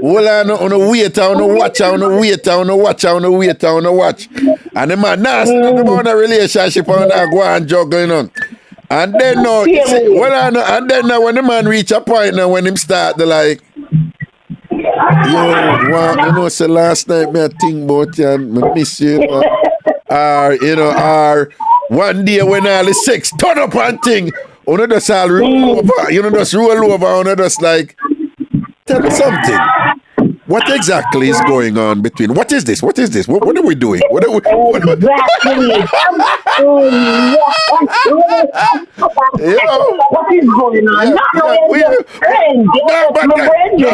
Well, I don't know. Wait. I don't know. Watch. I don't know. Wait. I don't know. Watch. I don't know. Wait. I don't know. Watch. And the man now speak about a relationship and go and juggling on. And then now, and then now when the man reach a point now when him start the like, you know, say last night me I think about you and I miss you. Or one day when all the sex turn up and thing. Una just all roll over, you know, just roll over, una just like, tell me something. What exactly is going on between, what is this? What are we doing? What is going on?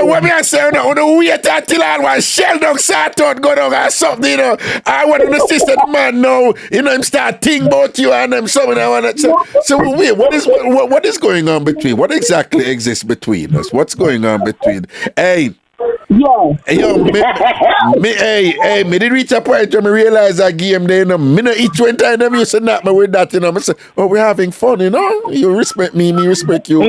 What me I say, wait until I was shell down, sort out, go down or something, you know. I want to assist the man now, you know, him start thinking about you and them something I want to so wait, what is going on between? What exactly exists between us? What's going on between? Hey, yo, me did reach a point where me realize that game there, you know, me no each one time them used to knock me with that, you know. I say, oh, we're having fun, you know. You respect me respect you.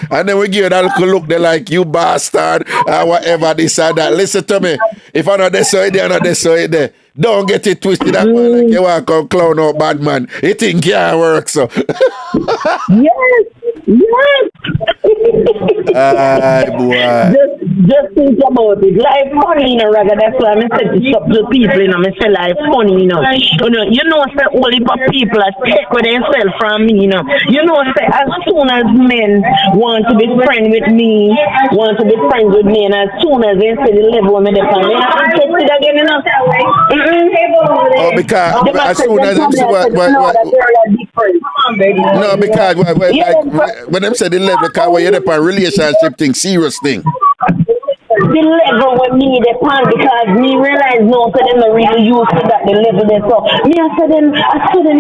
And then we give that little look there like you bastard or whatever this or that. Listen to me. If I'm not there, so there, I'm not there, so there. Don't get it twisted that man like you want to clown out bad man. You think can't work, so. Yes. Boy. Just think about it. Life funny, you know, Raga. That's why I said to stop the people, you know. I say life funny, you know. You know, say only for people that take with themselves from me, you know. You know, say as soon as men want to be friends with me, and as soon as they say the level with me, they can take it again, you know. Oh, because as soon as them say what? No, because like, when them say the level, because when you're a relationship thing, serious thing. The level with me depend because me realize no, so them not really used to that the level there. So me I saw them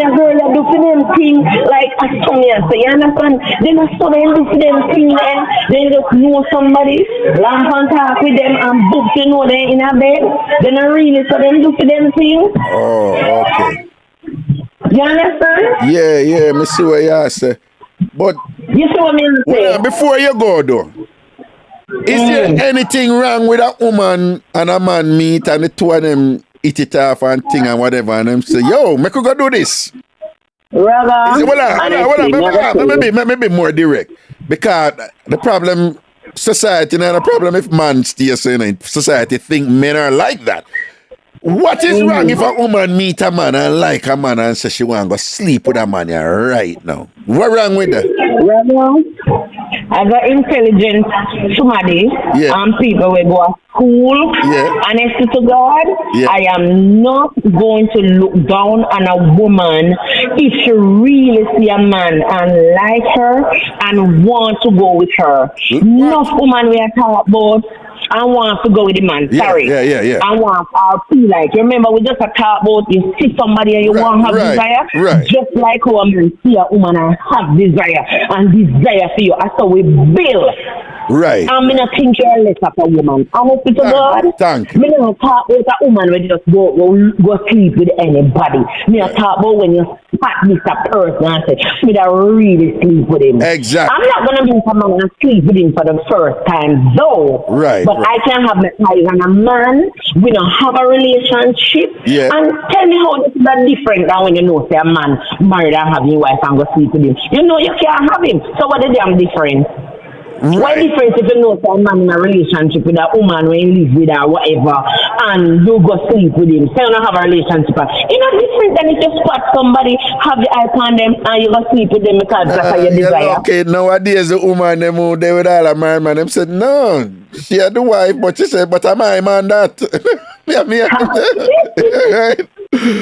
a girl that do for them thing like I saw me and say, you understand? Then I saw them do for them thing and then just know somebody, laugh and talk with them and book to know them in a bed. Then I really saw them do for them thing. Oh, okay. You understand? Yeah, me see what you say. But you see what me say? Before you go though. Is there anything wrong with a woman and a man meet and the two of them eat it off and thing and whatever and them say, yo, make we go do this? Raga. Let me be more direct. Because the problem, society, the problem if man stays saying society think men are like that. What is wrong if a woman meet a man and like a man and say she want to go sleep with a man right now? What wrong with that? I got intelligent somebody and people will go to school. Honestly to God, I am not going to look down on a woman if she really see a man and like her and want to go with her. Enough woman we are talking about I want to go with the man. Sorry. Yeah. I want to feel like, you remember we just talk about you see somebody and you want to have desire. Right. Just like how a man see a woman and have desire and desire for you. That's how we build. Right. I'm not think you're less of a woman. Honestly to God. Thank you. Me not talk about a woman when you just go sleep with anybody. Me not talk about when you spot this a person and say, me that really sleep with him. Exactly. I'm not going to meet a man and sleep with him for the first time though. Right. But I can have my eyes on a man. We don't have a relationship. Yeah. And tell me how this is that different than when you know say a man married and have your wife and go sleep with him. You know you can't have him. So what is the damn difference? What difference if you know some man in a relationship with a woman when you live with her, whatever, and you go sleep with him? Say you don't have a relationship. You know different than if you spot somebody, have the eye on them, and you go sleep with them because that's how you desire. Okay, nowadays the woman them who they with all a man, them said no, she had the wife, but she said, but I'm my man that. Right?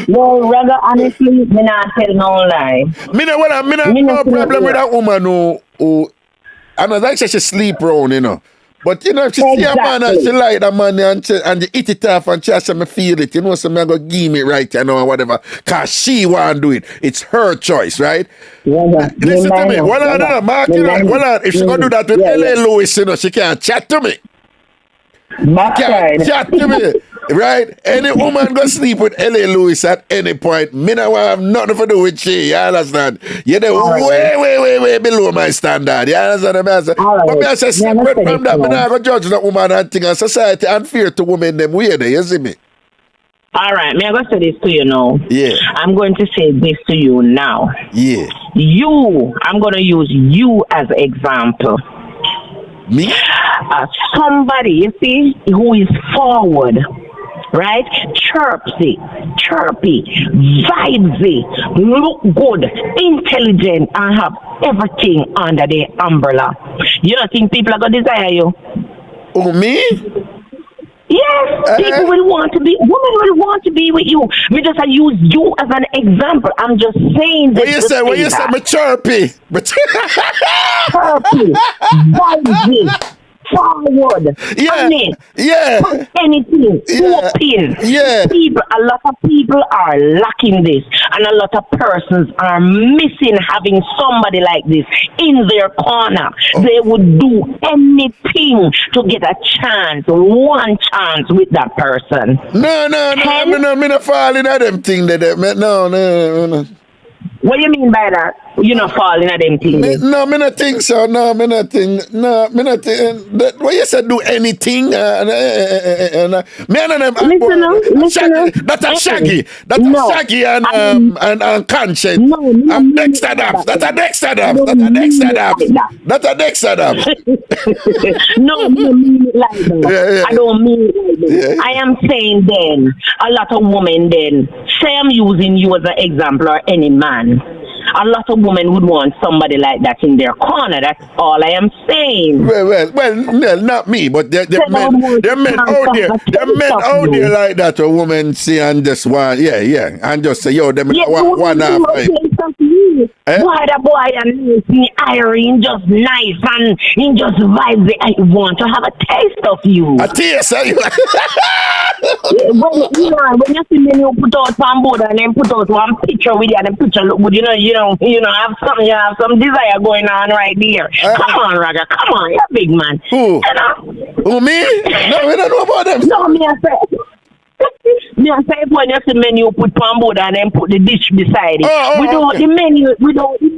No, rather honestly, me not tell no lie. Me no problem with that woman who I know like she sleep around, you know. But you know, if she see a man and she like that man and she eat it off and she say me feel it, you know, so me go give me right, you know, or whatever. Cause she want to do it. It's her choice, right? Listen to me. Hold on, mark it out. Hold on. If she gonna do that with L.A. Lewis, you know, she can't chat to me. Can't chat to me. Right? Any woman go sleep with L.A. Lewis at any point. Me no have nothing to do with she. You understand? You're way below my standard. You understand? But me I say separate from that. Me not go judge that woman and thing. And society unfair to women them way there. You see me? All right, may I go say this to you now? Yeah. I'm going to say this to you now. Yeah. I'm going to use you as an example. Me? Somebody, you see, who is forward, right? Chirpy, vibesy, look good, intelligent, and have everything under the umbrella. You don't think people are going to desire you? Oh, me? Yes, people will want to be, women will want to be with you. We just use you as an example. I'm just saying this. What you say, me chirpy? Chirpy, vibey, forward, honest, anything, open. People, a lot of people are lacking this, and a lot of persons are missing having somebody like this in their corner. They would do anything to get a chance, one chance with that person. No, me not falling at them thing no. What do you mean by that? You not falling at them things? No, me not think so. No, me not think. What you said, do anything? Me and them. Listen, that's a Shaggy. That's a Shaggy and Conscience. I'm Dexter Daps. That's a Dexter Daps. That's a Dexter Daps. No, I don't mean it like that. I don't mean it like that. I am saying then, a lot of women then, say I'm using you as an example or any man. A lot of women would want somebody like that in their corner. That's all I am saying. Well, not me, but there are men out there. There are men out there like that. A woman see and just want, and just say, yo, them one half. Why the boy and me, Irene, just nice and he just vibes. I want to have a taste of you. A taste, when you see me, you put out one board and then put out one picture with you, and the picture look good. You have some desire going on right there. Come on, Raga, come on, you're a big man. Who? Who, me? No, we don't know about them. No, me, I say. Me, I say when you see menu, put one board and then put the dish beside it. Without the menu, without the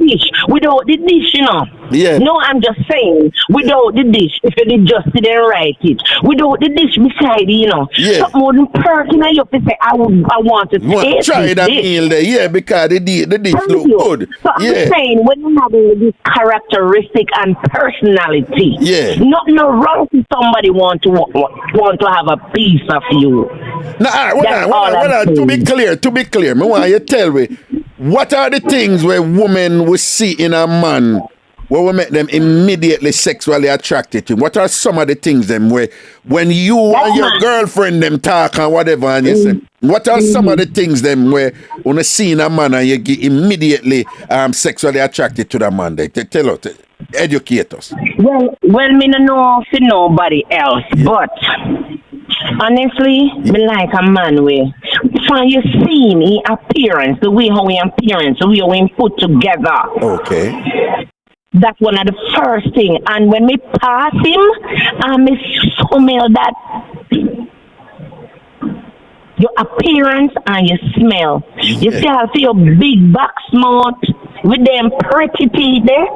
dish, you know. Yeah. No, I'm just saying, without the dish, if you did just sit and write it, without the dish beside it, you know. Yeah. Something wouldn't perk in your face. I want to taste try that meal there, because the dish look good. So I'm saying, when you have this characteristic and personality, nothing wrong with somebody want to have a piece of you. Now, to be clear, me want you tell me, what are the things where women will see in a man where we make them immediately sexually attracted to him? What are some of the things them where when you and your girlfriend them talk and whatever and you say, what are some of the things them where when you see in a man and you get immediately sexually attracted to that man? They tell us, educate us. Well, me no know for nobody else, but honestly, me like a man where from you see me appearance, the way how we appearance, the way how we put together. Okay. That's one of the first thing. And when me pass him, me smell that your appearance and your smell. You see how your big back smart with them pretty teeth there.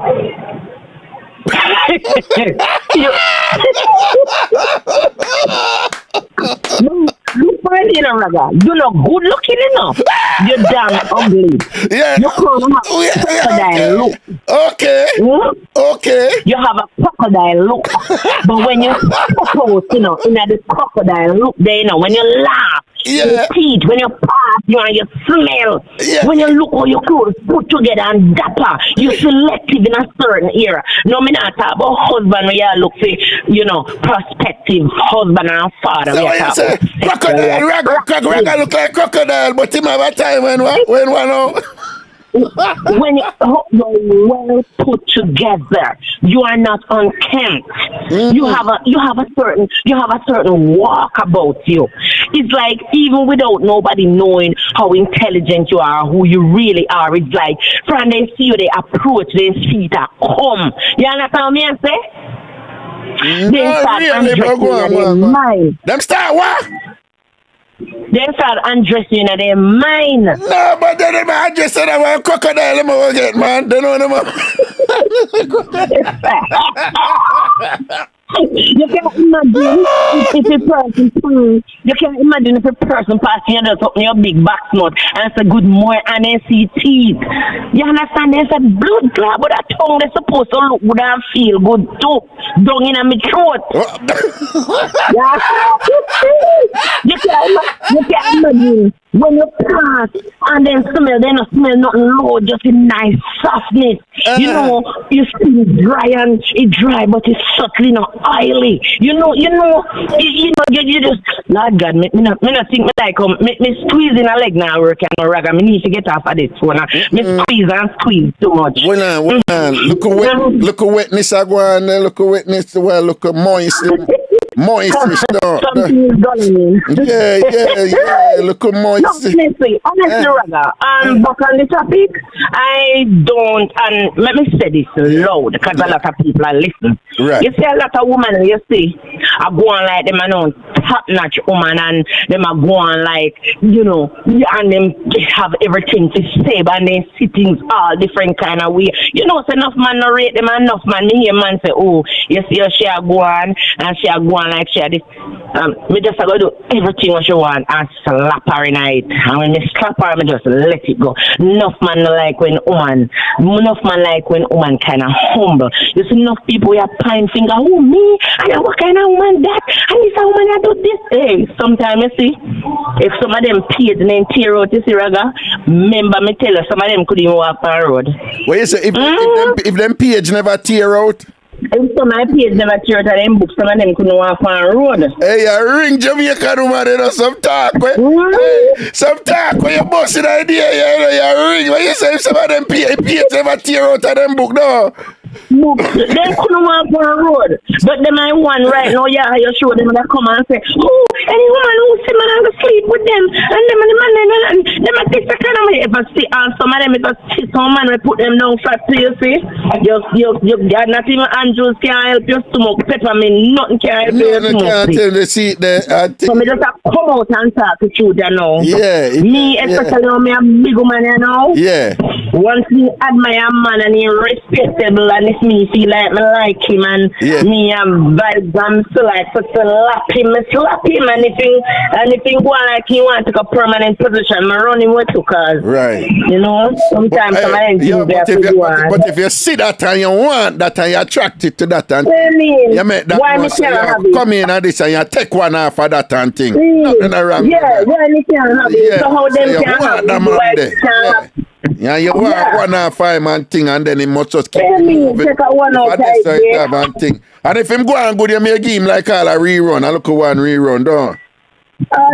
Look for you know, Raga, you're not good looking enough. You're damn ugly. Yeah. You can't have crocodile look. Okay. Okay. You have a crocodile look. But when you suppose, you know, in the crocodile look there, you know, when you laugh, your teeth, when you pass, you know, you smell. When you look how your clothes put together and dapper, you're selective in a certain era. No, me not talk about husband when you look for, you know, prospective husband and father. So what you say? Crocodile, Raga look like crocodile, but him have a time when one when you're well put together, you are not unkempt. You have a certain walk about you. It's like even without nobody knowing how intelligent you are, who you really are, it's like from they see you, they approach, they see that come. You understand me? I say? They start undressing their mind. Them start what? They start undressing in their mind. No, but then them undress in a crocodile them will get, man. They know them. You can't imagine if a person you can't imagine if a person passing you just open your big back smut and say good morning and then see teeth. You understand? There's a blood clot, but that tongue they're supposed to look good and feel good too. Down in my throat. You can't imagine when you pass and then smell, they don't smell nothing low, just a nice softness. You know, your skin is dry and it's dry, but it's subtly not oily. You just, Lord God, me not think me like me squeezing a leg now work and Raga. Me need to get off of this one. Me squeeze too much. Hold on. Look at wetness I go on there. Look at wetness. Well, look at moist. Something is done in. Yeah. Look at moist. No, honestly, Raga. But on the topic, I don't, and let me say this loud because a lot of people are listening. Right. You see a lot of women, you see, are going like them are known top-notch woman and them are going like, you know, and them have everything to say, and then sittings all different kind of way. You know, so enough man narrate them, enough man, me hear man say, oh, you see how she are going, and she are going like she are this. Me just go do everything what she want and slap her in it. And when me slap her, me just let it go. Enough man like when woman kind of humble. You see enough people who are pine finger, oh me, and what kind of woman that? And this woman that do this. Hey, sometimes you see, if some of them page name tear out, you see Raga, remember me tell you, some of them couldn't even walk on the road. What you say, if them page never tear out? If some of my page never tear out of them books, some of them couldn't walk on the road. Hey, you ring Jamaica woman, you know, some talk. Hey, some talk when you bust an idea, you ring. When you say if some of them page never tear out of them book, no. They couldn't walk on the road. But them I one right now, you show them that come and say, oh, any woman who see man and go sleep with them, and them and the man, them a take the kind of money. If I see some of them, if I see some man, we put them down flat to you, see. You got not even Andrews can help you smoke peppermint, nothing can help you smoke. Can't tell the seat there. So me just have come out and talk to you there now. Yeah. Me, especially when me a big woman, you know. Yeah. Once he admire a man and he respectable and it's me feel like me like him and me am vibes and so like so slap him and if he go like he want to take a permanent position, me run him with you cause you know, sometimes some of them things they have to do. But if you see that and you want that and you're attracted to that and you make that come in and this and you take one off of that and thing. Nothing wrong. Yeah, why me can't have it? So how them can have it? Yeah, you want one and 5 man thing and then he must just keep moving. Take a one out and thing. And if him go on good, you may give him like all a rerun. I look at one rerun, don't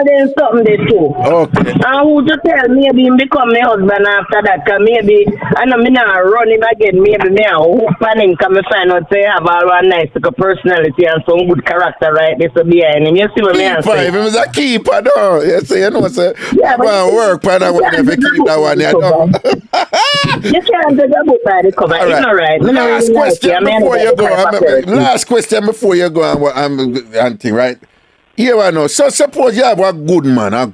then something they too. Okay. And who to tell maybe him become my husband after that, cause maybe I know me not run him again, maybe me a hook on him, cause me find out say have all one nice personality and some good character right there so behind him. You see what me saying? If him is a keeper, though. You see, you know, say, go and work for that one if you keep that one, you know. You can't take a book by the cover. It's not right. Last question before you go and thing, right? Yeah, I know. So suppose you have a good man, a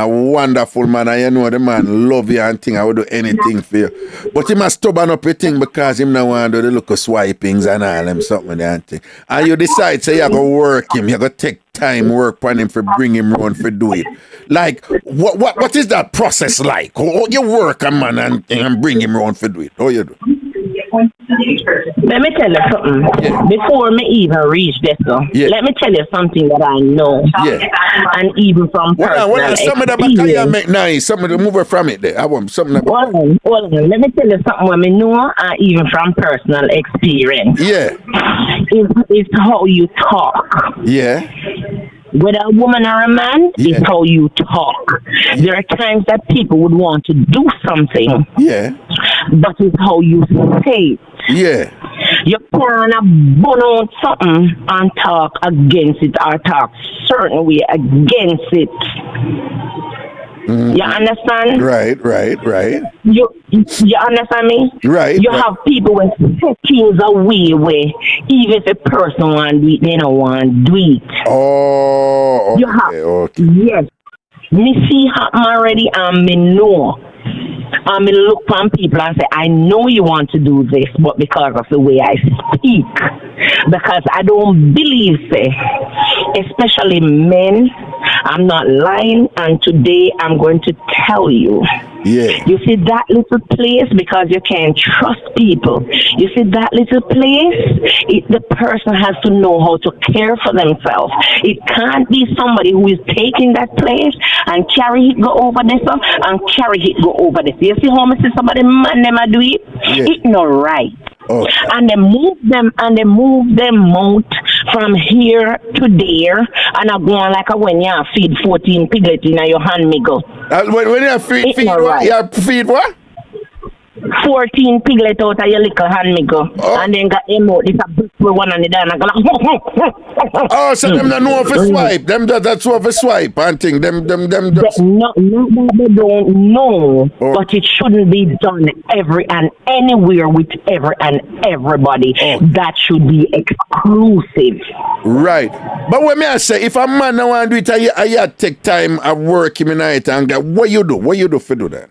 wonderful man, and you know the man love you and think I would do anything for you. But he must stubborn up a thing because him now want to do the look of swipings and all them something and thing. And you decide say you go work him, you go take time work on him for bring him round for do it. Like what is that process like? How you work a man and bring him round for do it? How you do? Let me tell you something. Yeah. Before me even reach this, let me tell you something that I know. Yeah. And even from personal some of the back you make nice. Some of the move from it there. I want something about Hold on. Let me tell you something what me know and even from personal experience. Yeah. It's how you talk. Yeah. Whether a woman or a man, it's how you talk. There are times that people would want to do something. Yeah. But it's how you say it. Yeah. You can't burn out something and talk against it or talk certain way against it. You understand? Right. You understand me? Right. You have people with things away where even if a person want to do it, they don't want to do it. Oh, okay, you have, yes. Me see happen already and me know. And me look on people and say, I know you want to do this, but because of the way I speak, because I don't believe, especially men, I'm not lying, and today I'm going to tell you. Yeah. You see that little place, because you can't trust people. You see that little place, the person has to know how to care for themselves. It can't be somebody who is taking that place and carry it go over this and carry it go over this. You see how much somebody man them do it? Yeah. It's not right. Oh. And they move them out from here to there, and I go on like when you feed 14 piglets in your hand, me go. When you feed what? Right. You feed what? 14 piglet out of your little hand, me go. And then got him out, this a big one on the down and go like, oh, so them don't know if a swipe. Them that's what a swipe and thing. Them just... No, they don't know. Oh. But it shouldn't be done every and anywhere with every and everybody. Oh. That should be exclusive. Right. But when me I say, if a man don't want to do it, I take time at work in the night and go, what you do? What you do for do that?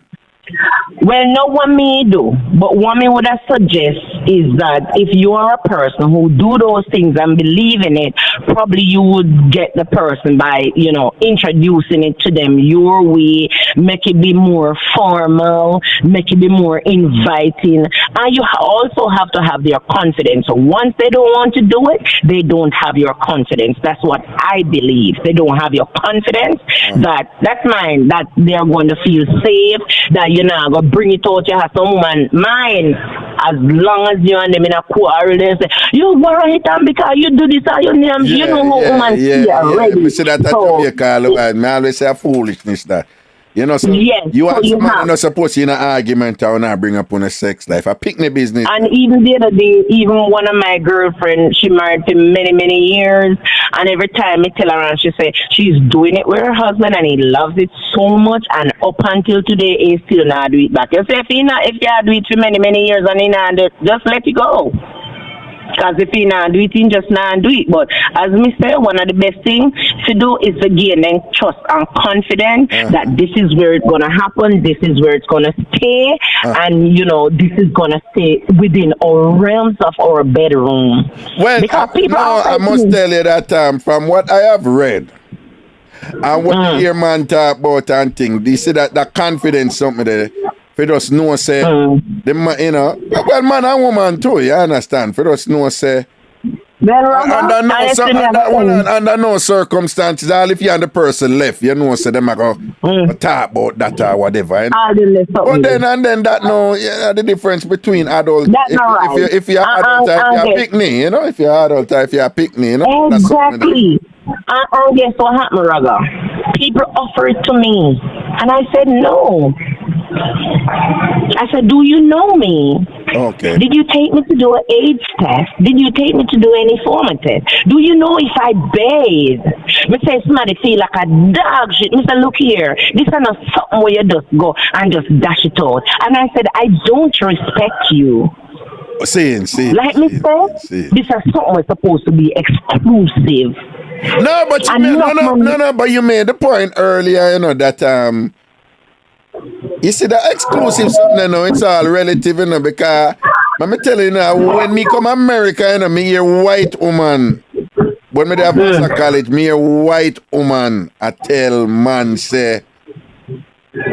Well, no one me do, but what me would suggest is that if you are a person who do those things and believe in it, probably you would get the person by, introducing it to them your way, make it be more formal, make it be more inviting, and you also have to have their confidence. So once they don't want to do it, they don't have your confidence. That's what I believe. They don't have your confidence that's mine, that they're going to feel safe, that you're not going to bring it out, you have someone mine. As long as you and them in a quarrel, they say, you worry it on because you do this or you name, you know how woman see already. Me say that Jamaica, I always say a foolishness that. So you are someone not supposed to in an argument or not bring up on a sex life. A picnic business. And even the other day, even one of my girlfriends, she married for many, many years. And every time I tell her and she say she's doing it with her husband and he loves it so much. And up until today, he still not do it back. You say if you do it for many, many years and he not do it, just let it go. Because if you not do it, you just not do it. But as me say, one of the best things to do is to gain them trust and confidence that this is where it's going to happen, this is where it's going to stay, and, this is going to stay within our realms of our bedroom. Well, I must tell you that from what I have read, and what I hear man talk about and things, they say that confidence something there. For just know say, well man and woman too, you understand? For just know say, under no circumstances, all if you and the person left, say them go talk about that or whatever. But then the difference between adult, if you're adult, if you're pick me, if you're adult, if you're pick me, exactly. And guess what happened, Raga? People offered to me, and I said no. I said, do you know me? Okay. Did you take me to do an AIDS test? Did you take me to do any form of test? Do you know if I bathe? Me say somebody feel like a dog shit. Me say, look here, this is not something where you just go and just dash it out. And I said, I don't respect you. See. Like me say, this is something that's supposed to be exclusive. No, but you made, no, but you made the point earlier, that you see the exclusive something, it's all relative, because let me tell you now, when me come America, me hear white woman. When me there at college, me hear white woman, I tell man say,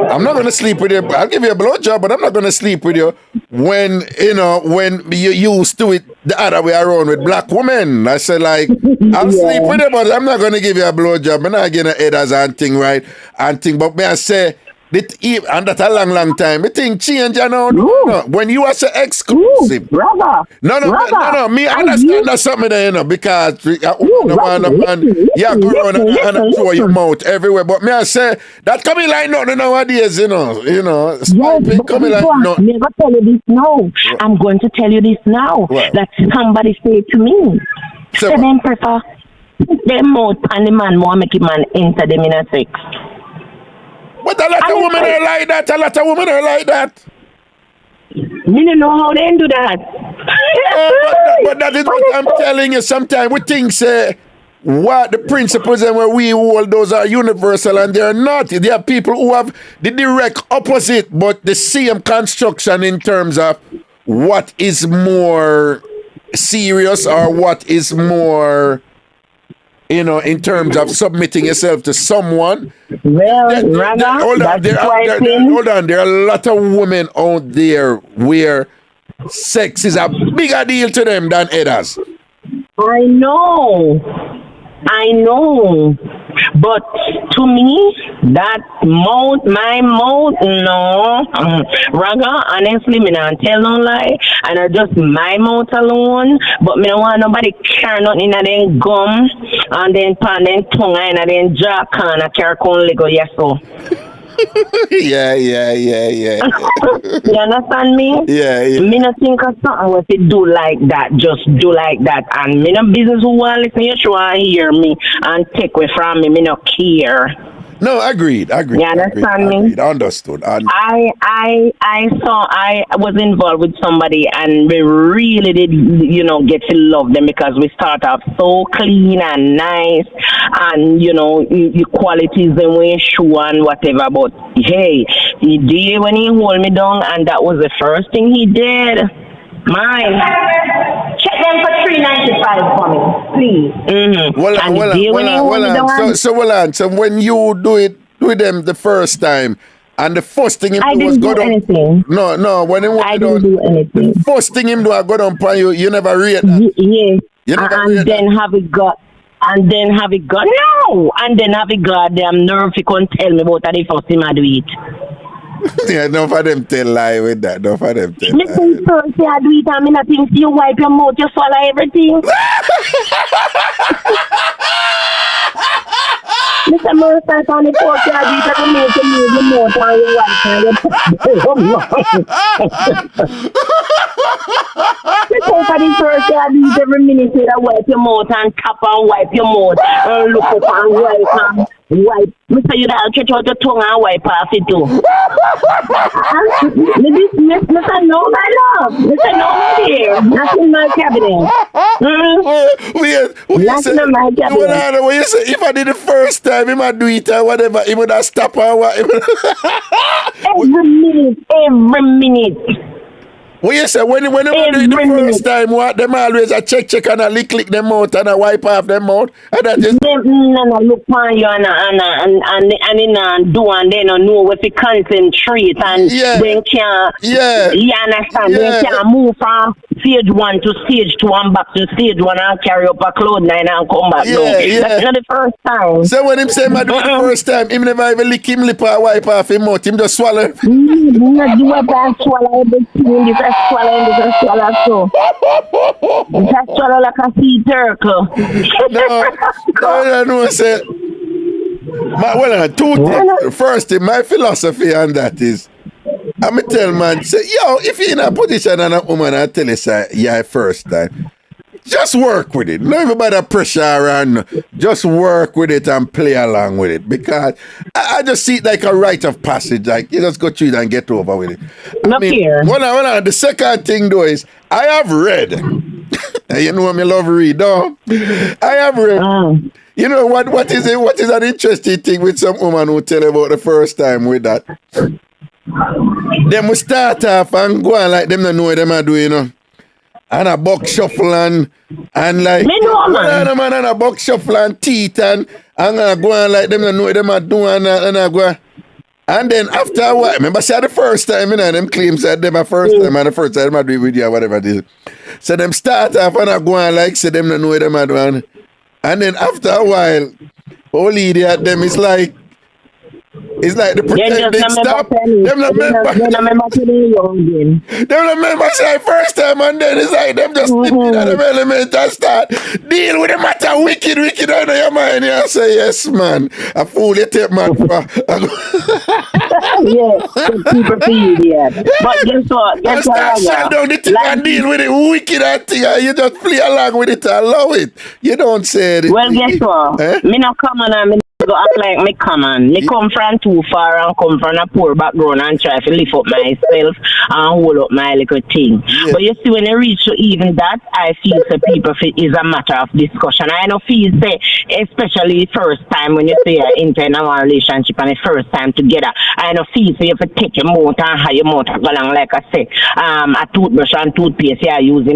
I'm not gonna sleep with you. I'll give you a blowjob, but I'm not gonna sleep with you when you used to it the other way around with black women. I said like, I'll sleep with you, but I'm not gonna give you a blowjob. I'm not getting a head as and thing, right? And thing, but me I say, and that's a long time. The thing change, No. When you are so exclusive. Brother. No. Me understand that's something there, because you go around and throw your mouth everywhere. But me I say, that coming like nothing nowadays, coming like nothing. Never tell you this now. I'm going to tell you this now. What? That somebody said to me. So them prefer their mouth and the man more make a man enter them in a sex. But a lot of women are like that. Me don't know how they do that. But that is what I'm telling you. Sometimes we think, what the principles and where we hold, those are universal, and they're not. There are people who have the direct opposite, but the same construction in terms of what is more serious or what is more, in terms of submitting yourself to someone. Well, hold on. There are a lot of women out there where sex is a bigger deal to them than others. I know. But to me, that mouth, my mouth, no. Raga, honestly, me not tell no lie. And I just my mouth alone. But me don't want nobody carry nothing in them gum and then pan them tongue and then jaw can and carry con lego, yes so. Yeah. You understand me? Yeah. Me not think of something if it do like that, just do like that. And me no business who want listen you should want hear me and take away from me no care. No, agreed. You understand me? Understood. I was involved with somebody and we really did, get to love them because we start off so clean and nice and, the qualities and we show and whatever. But hey, he did when he hold me down and that was the first thing he did. Mine. Check them for $3.95 for me, please. So when you do it with them the first time, and the first thing him do was go down. Anything. No. When him I didn't do anything. The first thing him do I go down upon you. You never rate that. Yes. And then have it got. No. And then have it goddamn nerve you can't tell me about that the first thing I do it. Yeah, no for them tell lie with that. No for them tell lie. Listen, first say I do it and me not think you wipe your mouth, you swallow everything. Mr. Mercer on the porch, I do it and make you move your mouth and you wipe and you listen, for the first day I do it every minute, you wipe your mouth and tap and wipe your mouth and look up and wipe and wipe. Mr. You don't catch out your tongue and wipe off it too. Mr. No, my love. Mr. No, dear. Not in my cabinet. Not in my cabinet. What you say? If I did the first time, he might do it or whatever, he would have stopped or what? Every minute. What you say? When they do it the first time, what them always a check and a lick them out and a wipe off them out, and that just no look on you and do and then know if you concentrate and then can't. Yeah. You understand? Yeah. Then can't move from stage 1 to stage 2 and back to stage 1 and carry up a cloud 9 and come back. Yeah. That's not the first time. So when him say I do it the first time, him never even lick him lip or wipe off him mouth. Him just swallow. Not do it and swallow everything. This is swallow so. Just swallow like a sea turtle. No, say. Two things. First thing, my philosophy on that is, I'm tell man, say, if you're in a position and a woman, I tell you, say, first time, just work with it. Not everybody pressure around. Just work with it and play along with it. Because I just see it like a rite of passage. Like, you just go through it and get over with it. Hold on. The second thing, though, is I have read. You know me love read, though. I have read. You know what is it? What is an interesting thing with some woman who tell about the first time with that? Them will start off and go on like them don't know what them are doing, you know. And a buck shuffle and like man and a buck shuffle and teeth and go on like them don't know what them are doing and I go. And then after a while, remember say the first time, you know, them claims that them a first time and the first time I do it with you or whatever it is. So them start off and I go on like say them don't know what them are doing. And then after a while, old lady at them is like the pretend they stop. Them not remember say first time and then it's like them just slip in at the element and start deal with the matter wicked out of your mind. You say yes man. A fool you take man for. People feel idiot. But guess what? Shut down the thing and deal with it wicked and thing and you just play along with it and allow it. You don't say it. Well guess what? Me not come on and me go act like me come on. Me come from too far and come from a poor background and try to lift up myself and hold up my little thing. Yeah. But you see, when you reach to even that, I feel the people is a matter of discussion. I don't feel say, especially first time when you say you're into a relationship and the first time together, I don't feel so you have to take your mouth and have your mouth go along like I say, a toothbrush and toothpaste you're using.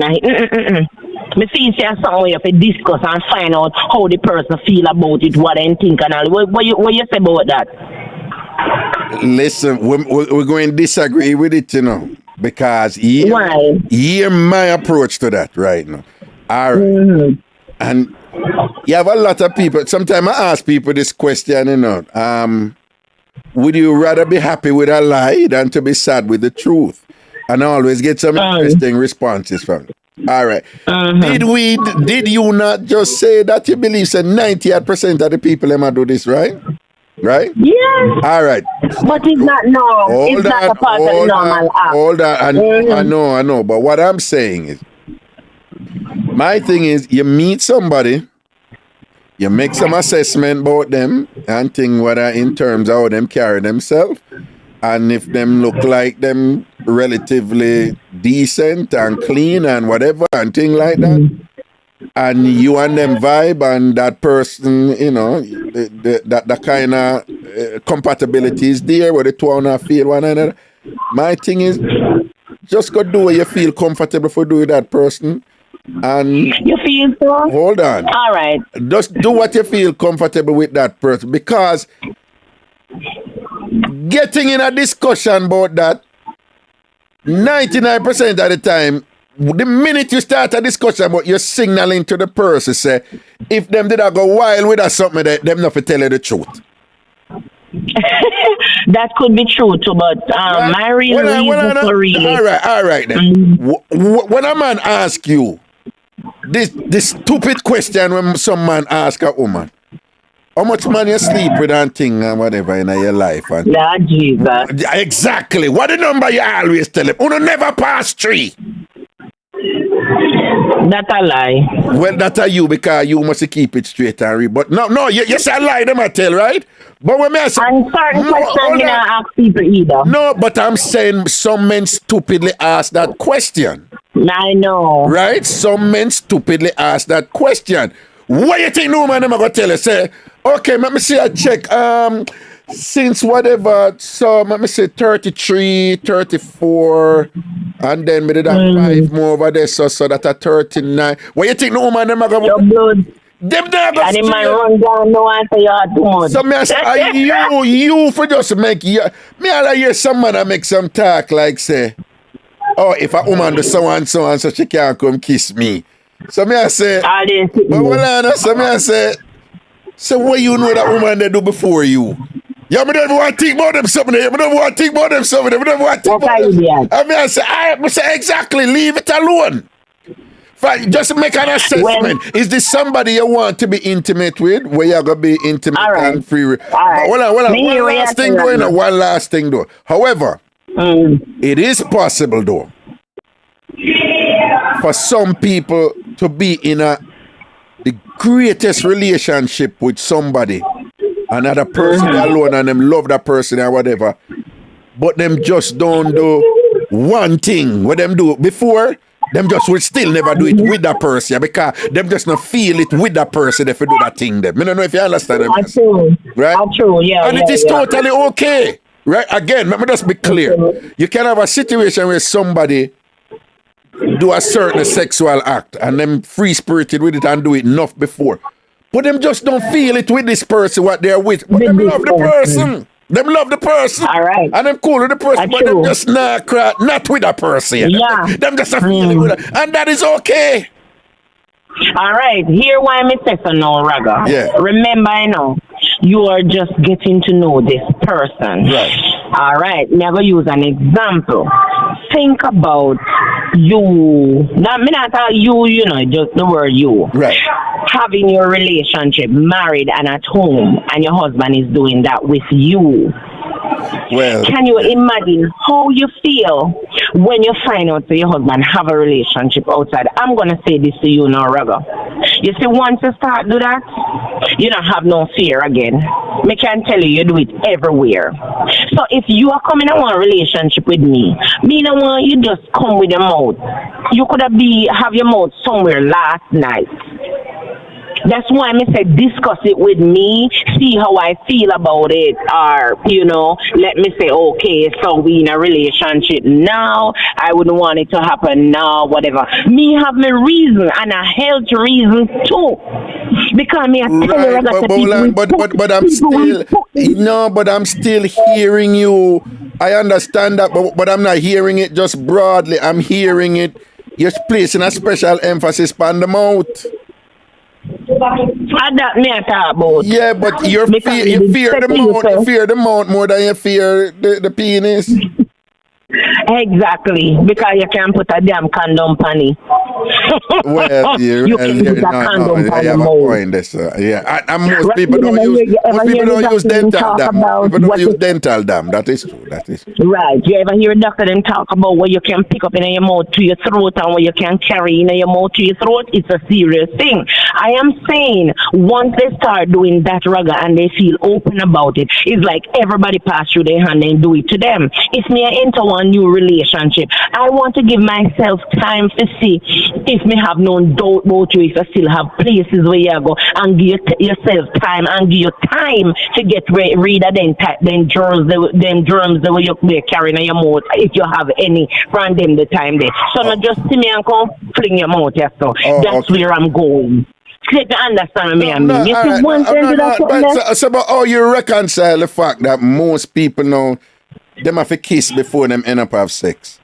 Me feel say something you have to discuss and find out how the person feel about it, what they think and all. What you say about that? Listen, we're going to disagree with it, you know, because hear my approach to that right now. All right. And you have a lot of people. Sometimes I ask people this question, you know, would you rather be happy with a lie than to be sad with the truth? And I always get some interesting responses from it. All right. Did you not just say that you believe that 98% of the people them do this, right? Right? Yeah. All right. But it's not it's not a part of the normal act. Hold on. I know. But what I'm saying is, my thing is, you meet somebody, you make some assessment about them and think whether in terms of how them carry themselves, and if them look like them relatively decent and clean and whatever and thing like that, and you and them vibe and that person, you know, that kind of compatibility is there where the two and feel one another. My thing is, just go do what you feel comfortable for doing that person. And you feel so? Hold on. All right. Just do what you feel comfortable with that person, because getting in a discussion about that 99% of the time, the minute you start a discussion about, you're signaling to the person, say, if them did go wild with us something, them not to tell you the truth. That could be true too, but my real reason for really. All right then. When a man asks you this stupid question, when some man ask a woman, how much money you sleep with and thing and whatever in your life? And yeah, Jesus. Exactly. What the number you always tell him? Uno never pass 3. That's a lie. Well, that's a you, because you must keep it straight and real. But no, you say a lie, them I tell, right? But when I say, I'm certain questions you don't ask people either. No, but I'm saying some men stupidly ask that question. I know. Right? Some men stupidly ask that question. What you think the woman them are going to tell you? Say, okay, let me see a check. Since whatever, so let me say 33, 34, and then we did have 5 more over there, so that a 39. What you think the woman them are going to... Your blood. Them never... And it might run down, no answer you are too much. So me I say, you for just make you... Me I hear some man make some talk like say, oh, if a woman do so and so she can't come kiss me. So me I say... But so me I say, so what you know that woman they do before you? Yeah, me don't want to think about them something. Me don't want to think about them something. Me don't want to think about them. I mean, I say exactly, leave it alone. Fine, just make an assessment. Is this somebody you want to be intimate with? Where you're going to be intimate and free? All right. One last thing though. However, it is possible though for some people to be in the greatest relationship with somebody, another person alone, and them love that person or whatever, but them just don't do one thing what them do before. Them just will still never do it with that person because them just not feel it with that person if you do that thing. Them. I don't know if you understand them. True. Right? True, yeah. And it is totally okay. Right? Again, let me just be clear. You can have a situation where somebody do a certain sexual act and them free-spirited with it and do it enough before. But them just don't feel it with this person, what they're with. But them love the person. Them love the person. All right. And them cool with the person, but them just not with that person. Yeah. Them just a feeling with it. And that is okay. All right. Here why me say so now, Raga. Yeah. Remember, I know, you are just getting to know this person. Right. All right. Never use an example. Think about you. Now, me not tell you, you know, just the word you. Right. Having your relationship, married and at home, and your husband is doing that with you. Well, can you imagine how you feel when you find out that your husband have a relationship outside? I'm going to say this to you now, Raga. You see, once you start do that, you don't have no fear again. Me can tell you, you do it everywhere. So if you are coming in one relationship with me no want you just come with your mouth. You could have your mouth somewhere last night. That's why I say discuss it with me, see how I feel about it, or, you know, let me say, okay, so we in a relationship now, I wouldn't want it to happen now, whatever. Me have my reason, and a health reason too. Because me, I tell you, but I'm still, no, but I'm still hearing you. I understand that, but I'm not hearing it just broadly. I'm hearing it, you're placing a special emphasis on the mouth. That me I talk about. Yeah, but you fear the mouth more than you fear the penis. Exactly, because you can put a damn condom on it. Well, you can put a condom on I have a point there, yeah. And most people don't use dental dam. People don't use dental dam. That is true. Right. You ever hear a doctor then talk about what you can pick up in your mouth to your throat and what you can carry in your mouth to your throat? It's a serious thing. I am saying once they start doing that, Raga, and they feel open about it, it's like everybody pass through their hand and do it to them. If me I enter one new relationship, I want to give myself time to see if me have no doubt about you, if I still have places where you go, and give yourself time and give you time to get rid of them germs the way you're carrying in your mouth, if you have any from them the time there. So not just see me and come fling your mouth, yes, so that's okay. Where I'm going. You understand me? But how you reconcile the fact that most people now them have to kiss before them end up have sex?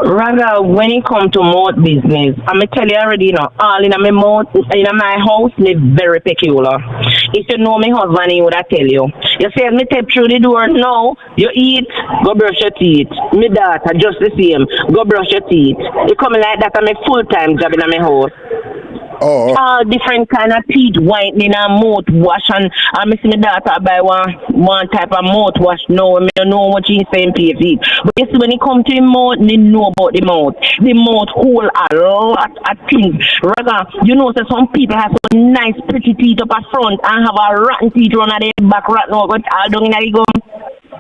Rather, when it comes to mouth business, I'm going to tell you already, you know, all in my mouth, in my house, me very peculiar. If you know my husband, he would have tell you. You say, me step through the door, no, you eat, go brush your teeth. Me daughter, just the same, go brush your teeth. You come like that, I'm a full-time job in my house. Oh. All different kind of teeth whitening and mouthwash, and I see my daughter buy one type of mouthwash now. I don't know what she's saying Ph.D. But you see when it comes to the mouth, they know about the mouth. The mouth hold a lot of things. Rather, you know, so some people have some nice pretty teeth up at front and have a rotten teeth run at the back rotten out, but all down in the gum.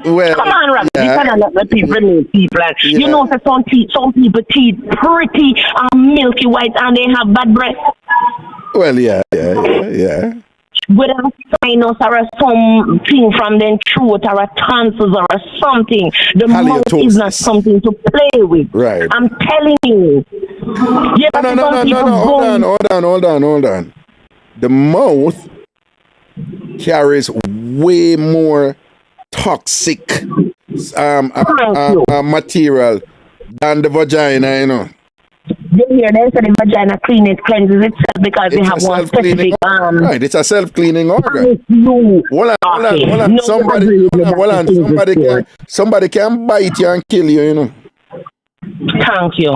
Well, come on, Raga. You cannot let the people meet people. Yeah. You know, so some people teeth pretty and milky white and they have bad breath. Well, yeah. Whether a sinus or something from their throat or a tonsils or something, the mouth is not something to play with. Right. I'm telling you. No. Hold on. The mouth carries way more toxic material than the vagina, you know. You hear them say the vagina cleanses itself because they have one specific right, it's a self-cleaning organ. Hold on. Somebody can bite you and kill you, you know. Thank you.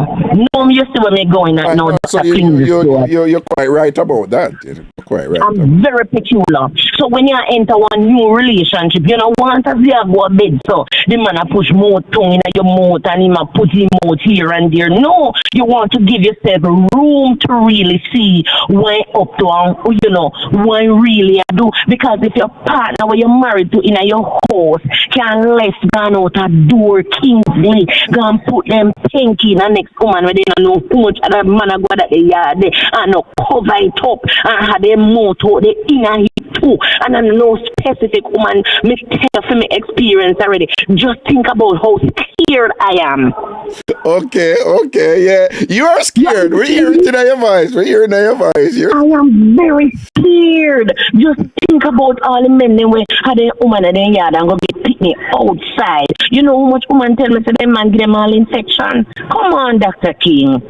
No, you see where me going at now. So you're quite right about that. You're quite right. I'm very peculiar. So when you enter one new relationship, you know, once as you go to bed, so the man a push more tongue in your mouth and he might put his mouth here and there. No, you want to give yourself room to really see why up to, you know, why really I do. Because if your partner where you're married to in your house can left gone out a door, Kingsley, go and put them skanky and next woman where they don't know too much other man go that they yard they and no cover it up and have them motor the inner heat too and I know specific woman me tell for me experience already. Just think about how scared I am. Okay, yeah. You are scared. We're hearing it in your voice. We're hearing it in your voice. I am very scared. Just think about all the men they were had a woman in the yard and go get pick me outside. You know how much woman tell me so them man give them all infection? Come on, Dr. King.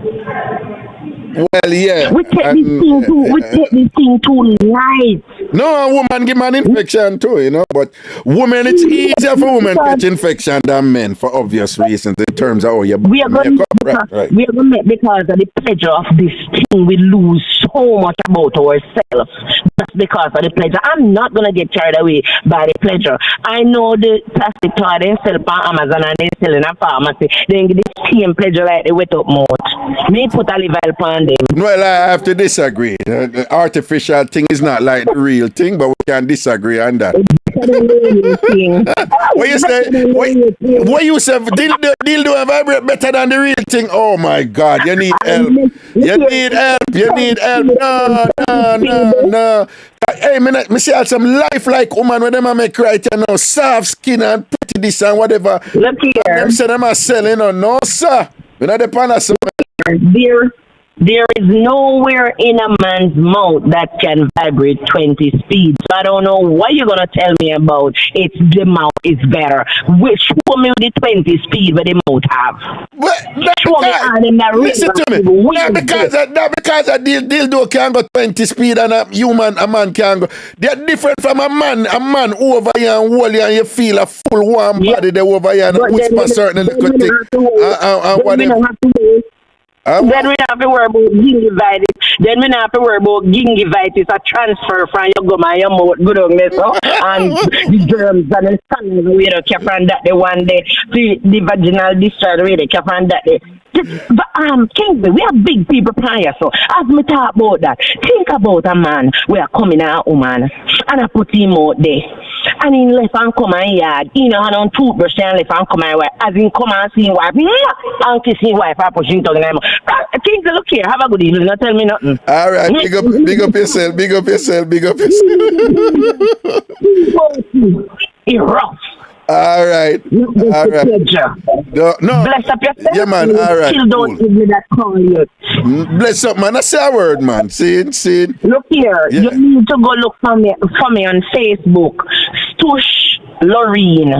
Well, yeah. We take this thing too light. No, a woman give man infection too, you know. But women, it's easier for women to catch infection than men for obvious reasons in terms of how you we are going right. We are going to because of the pleasure of this thing. We lose so much about ourselves just because of the pleasure. I'm not going to get carried away by the pleasure. I know the plastic toy they sell on Amazon and they sell in a pharmacy. They get the same pleasure like the wet up mouth. Me put olive oil on them. Well, I have to disagree. The artificial thing is not like the real thing, but we can disagree on that. What you say? What you say? Dildo and vibrate better than the real thing. Oh my God! You need help. You need help. You need help. No. Hey, me see some lifelike woman when them a make right, you know, soft skin and pretty this and whatever. Look here. Them say them are selling, no sir. We not depend on some. There is nowhere in a man's mouth that can vibrate 20 speeds. So I don't know what you're going to tell me about. It's the mouth is better. Show me the 20 speed where the mouth have. Show me all in that. Listen to me. Not because a dildo can go 20 speed and a man can go. They're different from a man. A man over here and hold you and you feel a full warm body there over here and whisper certain little thing. And whatever. Then we have to worry about gingivitis. Then we have to worry about gingivitis, a transfer from your gum and your mouth, good on this, and the germs and the sun we don't care from that the one day, the vaginal discharge we don't care from that day. But Kingsley, we are big people prior, so as me talk about that, think about a man we are coming at a woman and I put him out there. And in left and come and yard, you know, and on toothbrush and left and come and wife, as in come and see wife, and kiss his wife, I push him to the name. Kingsley, look here, have a good evening, don't tell me nothing. All right, big up yourself. Rough. All right. No. Bless up yourself. Yeah, man. All right. Still don't give me that call yet. Bless up, man. I say a word, man. See. Look here. Yeah. You need to go look for me on Facebook. Stush Loreen.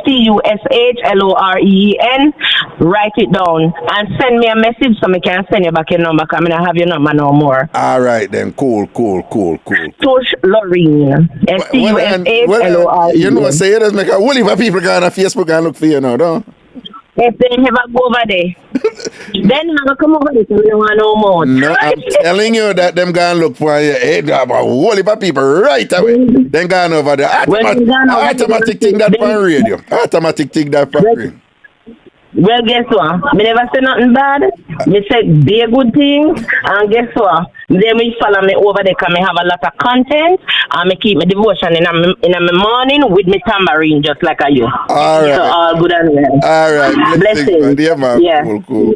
STUSHLOREEN. Write it down and send me a message so I can send you back your number because I don't have your number no more. All right then. Cool. Stush Loreen. STUSHLOREEN. You know, say it does make a whole heap of people go on Facebook and look for you now, don't? If they never go over there, then never come over there so we don't want no more. No, I'm telling you that them go and look for you. Hey, a whole heap of people right away. Then go on over there. Automatic thing that on radio. Automatic thing that on radio. Well, guess what? Me never say nothing bad. Me say be a good thing. And guess what? Then we follow me over there because me have a lot of content. And me keep my devotion in my morning with me tambourine just like you. All right. So all good and well. All right. Blessings. Yeah, man. Yeah. Cool.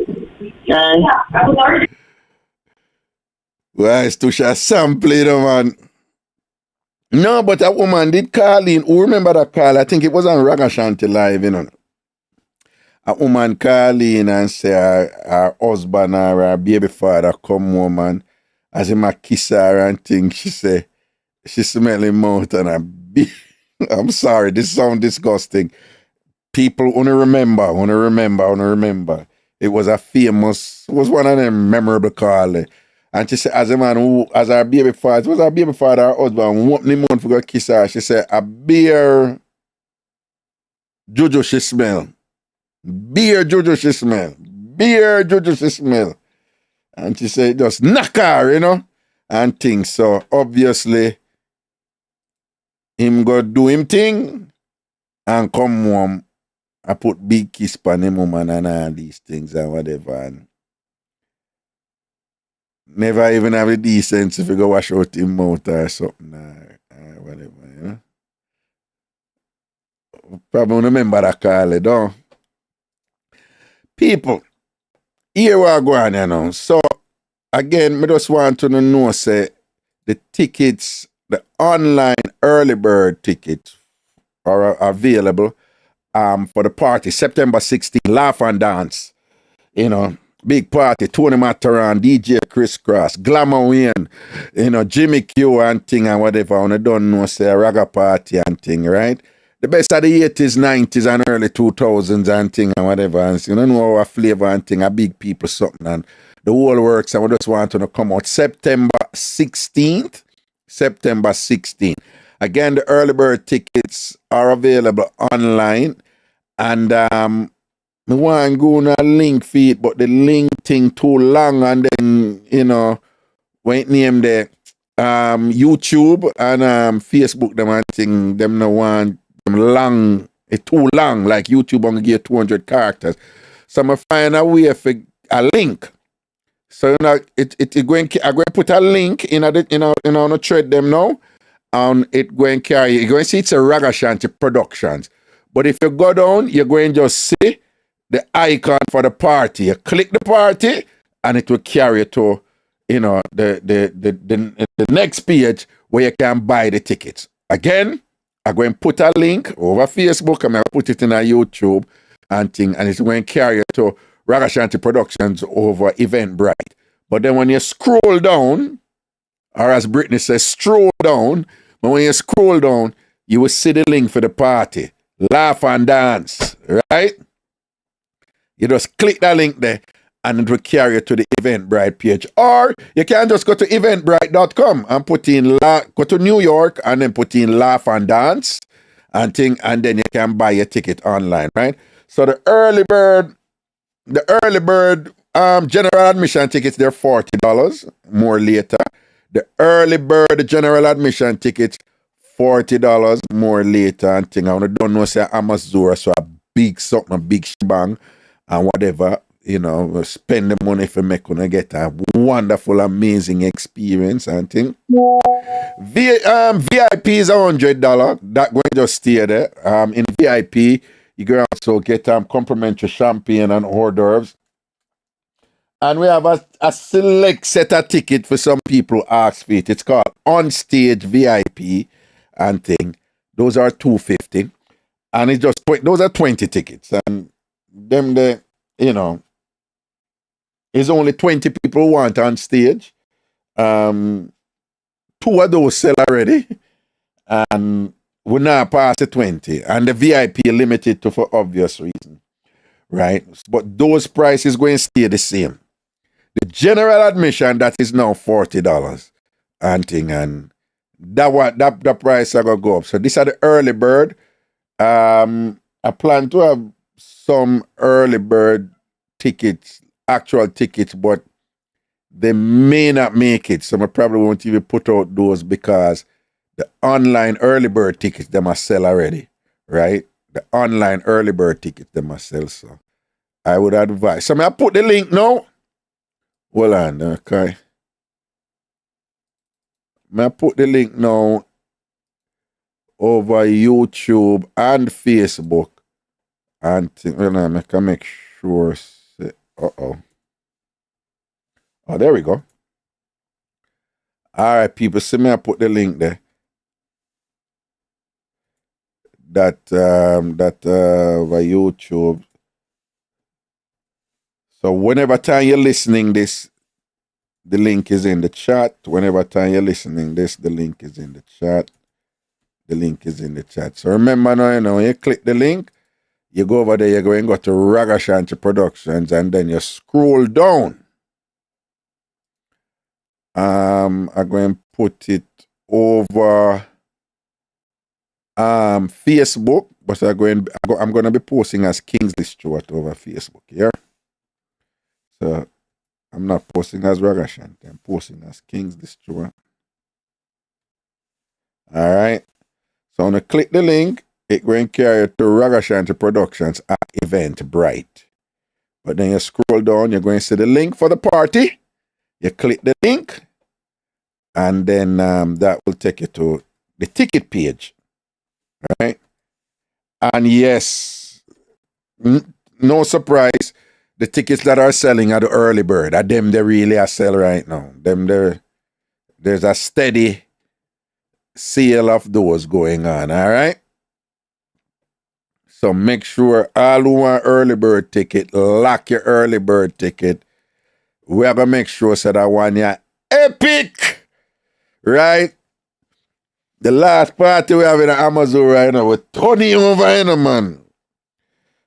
Well, it's too short sample, man. No, but a woman did call in. Who remember that call? I think it was on Ragashanti live, you know. A woman call in and say her husband or her baby father come home and as him a kiss her and things, she say she smell him mouth and I'm sorry, this sounds disgusting. People wanna remember. It was one of them memorable call. And she said, as her baby father, her husband, open him mouth for go kiss her. She said, a beer Jojo she smell. Beer Jojo she smell. And she said, just knock her, you know, and things. So obviously, him go do him thing and come home. I put big kiss on him woman and all these things and whatever. And never even have the decency to go wash out him mouth or something or whatever, you know. Probably remember that call, don't. People, here we go on, you know. So again, I just want to know, say, the tickets, the online early bird tickets are available for the party, September 16th, Laugh and Dance. You know, big party, Tony Mataran, DJ Chris Cross, Glamour Wayne, you know, Jimmy Q and thing and whatever. I don't know, say, a Raga party and thing, right? The best of the 80s, 90s, and early 2000s and thing and whatever. And you don't know our flavor and thing, a big people something, and the whole works. And we just want to come out September 16th. September 16th. Again, the early bird tickets are available online. And I want to go on a link feed, but the link thing too long, and then, you know, when it name the YouTube and Facebook, them and thing, them no want them long, it's too long, like YouTube only give 200 characters. So I'm going to find a way for a link. So you know, I'm going to put a link in a thread them now, and it going to carry, you're going to see it's a Ragashanti Productions. But if you go down, you're going to just see the icon for the party. You click the party, and it will carry you to, you know, the next page where you can buy the tickets. Again, I'm going to put a link over Facebook, and I'll put it in a YouTube and thing, and it's going to carry you to Ragashanti Productions over Eventbrite. But then when you scroll down, or as Brittany says, stroll down, but when you scroll down, you will see the link for the party. Laugh and Dance, right? You just click that link there, and it will carry you to the Eventbrite page. Or you can just go to eventbrite.com and put in, go to New York and then put in Laugh and Dance and thing, and then you can buy your ticket online, right? So the early bird general admission tickets, they're $40, more later. The early bird general admission tickets, $40, more later and thing. I don't know, say Amazura, so a big something, a big shebang and whatever, you know, spend the money for make gonna get a wonderful, amazing experience and thing. VIP is $100. That going to just stay there. In VIP, you can also get complimentary champagne and hors d'oeuvres. And we have a select set of tickets for some people who ask for it. It's called On Stage VIP and thing. Those are $250. And it's just those are 20 tickets. And them you know, it's only 20 people who want on stage. 2 of those sell already. And we're now past the 20. And the VIP limited to for obvious reason. Right? But those prices going to stay the same. The general admission, that is now $40 and thing, and that price are gonna go up. So these are the early bird. I plan to have some early bird tickets, actual tickets, but they may not make it. So I probably won't even put out those because the online early bird tickets they must sell already, right? The online early bird tickets they must sell. So I would advise. So I put the link now. Hold on, okay. I put the link now over YouTube and Facebook. And I can make sure. Oh, there we go. All right, people, see me. I put the link there. That over YouTube. So whenever time you're listening this, the link is in the chat. Whenever time you're listening this, the link is in the chat. The link is in the chat. So remember now, you know, when you click the link, you go over there, you're going to go to Ragashanti Productions, and then you scroll down. I'm going to put it over Facebook, but I'm going to be posting as Kingsley Stewart over Facebook, yeah? So I'm not posting as Ragashanti, I'm posting as Kingsley Stewart. All right. So I'm going to click the link. It going to carry you to Ragashanti Productions at Eventbrite. But then you scroll down, you're going to see the link for the party. You click the link, and then that will take you to the ticket page. All right. And yes, no surprise, the tickets that are selling are the early bird. Are them they really are sell right now. There's a steady sale of those going on, all right? So make sure all who want early bird ticket, lock your early bird ticket. We have to make sure so that one is epic, right? The last party we have in Amazon right now, we're turning over, you know, man.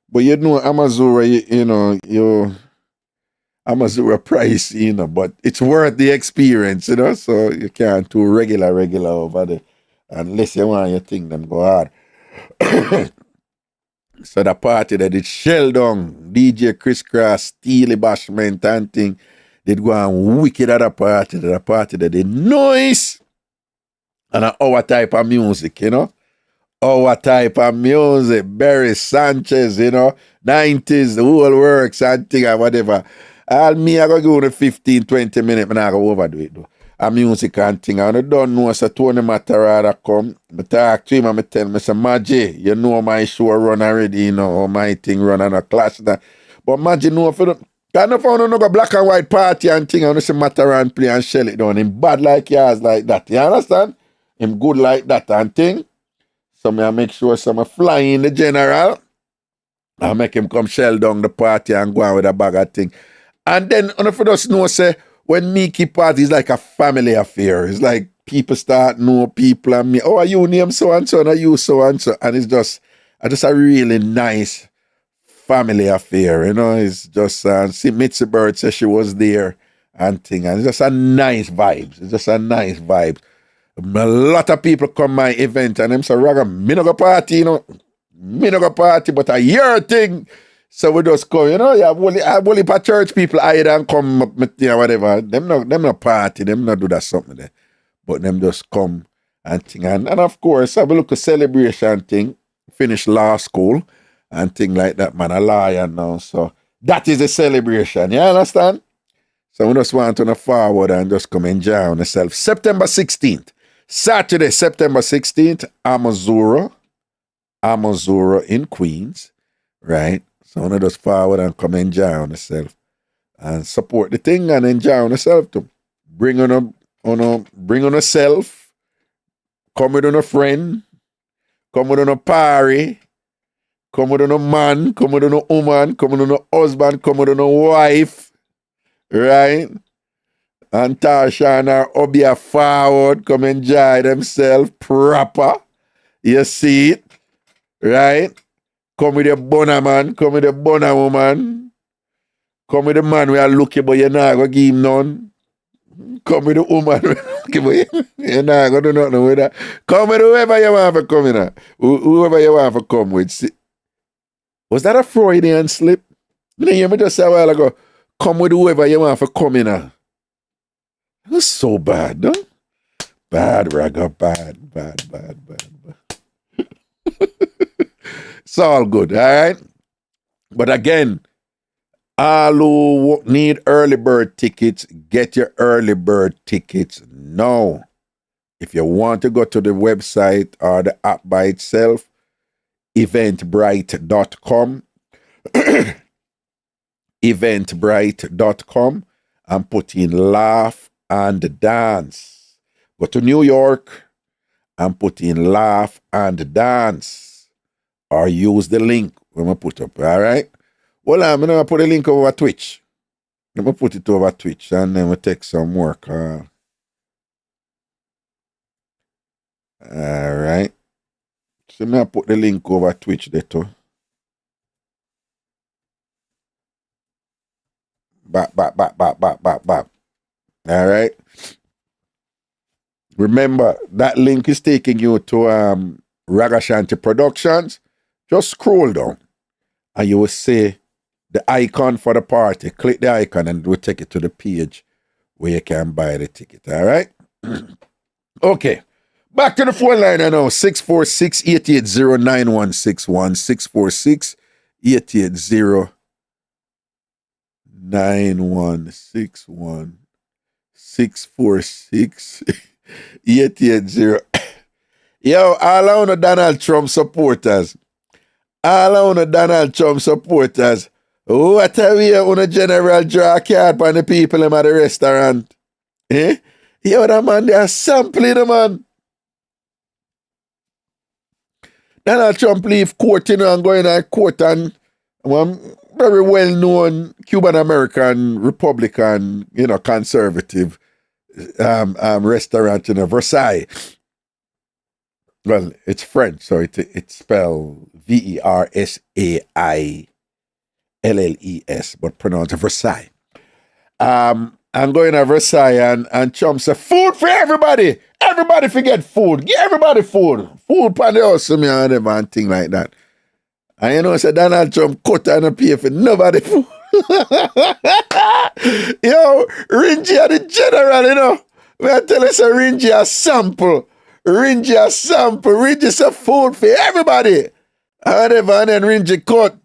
But you know, Amazon, you know, Amazon price, you know, but it's worth the experience, you know, so you can't do regular over there unless you want your thing them go hard. So the party that did Sheldon, DJ Chris Cross, Steely Bashment and thing, did go on wicked at the party that did noise and our type of music, you know. Our type of music, Barry Sanchez, you know, 90s, the whole works and thing and whatever. All me, I go give you 15, 20 minutes, and I go overdo it though. A music and thing. I don't know, so Tony Matarada come. I talk to him and I tell him, I say, Maggie, you know my show run already, you know, or my thing run and a clash that. But Maggie know if you don't, I know found no go black and white party and thing, and I say Mataran play and shell it down. Him bad like yours like that. You understand? Him good like that and thing. So I make sure some fly in the general. I make him come shell down the party and go on with a bag of thing. And then, if you just know, say, when me keep party, it's like a family affair. It's like people start know people and me. Oh, are you name so and so, and are you so and so? And it's just a really nice family affair, you know. It's just, see, Mitzi Bird said she was there and thing. And it's just a nice vibe. It's just a nice vibe. A lot of people come my event and them say, Raga, me no go party, you know. Me no go party, but a year thing. So we just go, you know, yeah, only for church people hide and come, you know, whatever. Them no party, them no do that something there. But them just come and thing. And of course, have a look at celebration thing. Finish law school and thing like that, man. A lawyer now. So that is a celebration, you understand? So we just want to forward and just come enjoy on yourself. September 16th. Saturday, September 16th, Amazura in Queens, right? So I want to just forward and come enjoy on yourself and support the thing and enjoy on yourself too. Bring on yourself, come with a friend, come with a party, come with a man, come with a woman, come with a husband, come with a wife, right? And Tasha and her hubby are forward, come enjoy themselves proper. You see it, right? Come with a bonner man, come with a bonner woman. Come with the man we are looking, but you're not going to give him none. Come with the woman we are looking, but you're not going to do nothing with that. Come with whoever you want to come in. Whoever you want to come with. See, was that a Freudian slip? You know, hear me just say a while ago, come with whoever you want to come in. It was so bad, no? Bad, Raga, bad. It's all good, all right? But again, all who need early bird tickets, get your early bird tickets now. If you want to go to the website or the app by itself, eventbrite.com, eventbrite.com, and put in laugh and dance. Go to New York and put in laugh and dance. Or use the link when I put up, all right? Well, I'm going to put a link over Twitch. I'm going to put it over Twitch and then we'll take some work. All right. So I'm going to put the link over Twitch there too. Back. All right. Remember, that link is taking you to Ragashanti Productions. Just scroll down and you will see the icon for the party. Click the icon and it will take you to the page where you can buy the ticket. All right? Okay. Back to the phone line now. 646-880-9161. 646-880-9161. 646-880. Yo, all I Donald Trump supporters. What are we on a general draw card on the people at the restaurant? Eh? Yo, that man, they are sampling, man. Donald Trump leave court, and going to court, and one very well-known Cuban-American, Republican, conservative restaurant in Versailles. Well, it's French, so it's spelled Versailles, but pronounced Versailles. I'm going to Versailles and Trump said, food for everybody. Everybody forget food. Give everybody food. Food for the house and whatever and thing like that. And said Donald Trump cut and pay for nobody food. Yo, Ringy are the general, We are telling us Ringy a sample. Ringy a sample. Ringy say food for everybody. And then Ringy cut.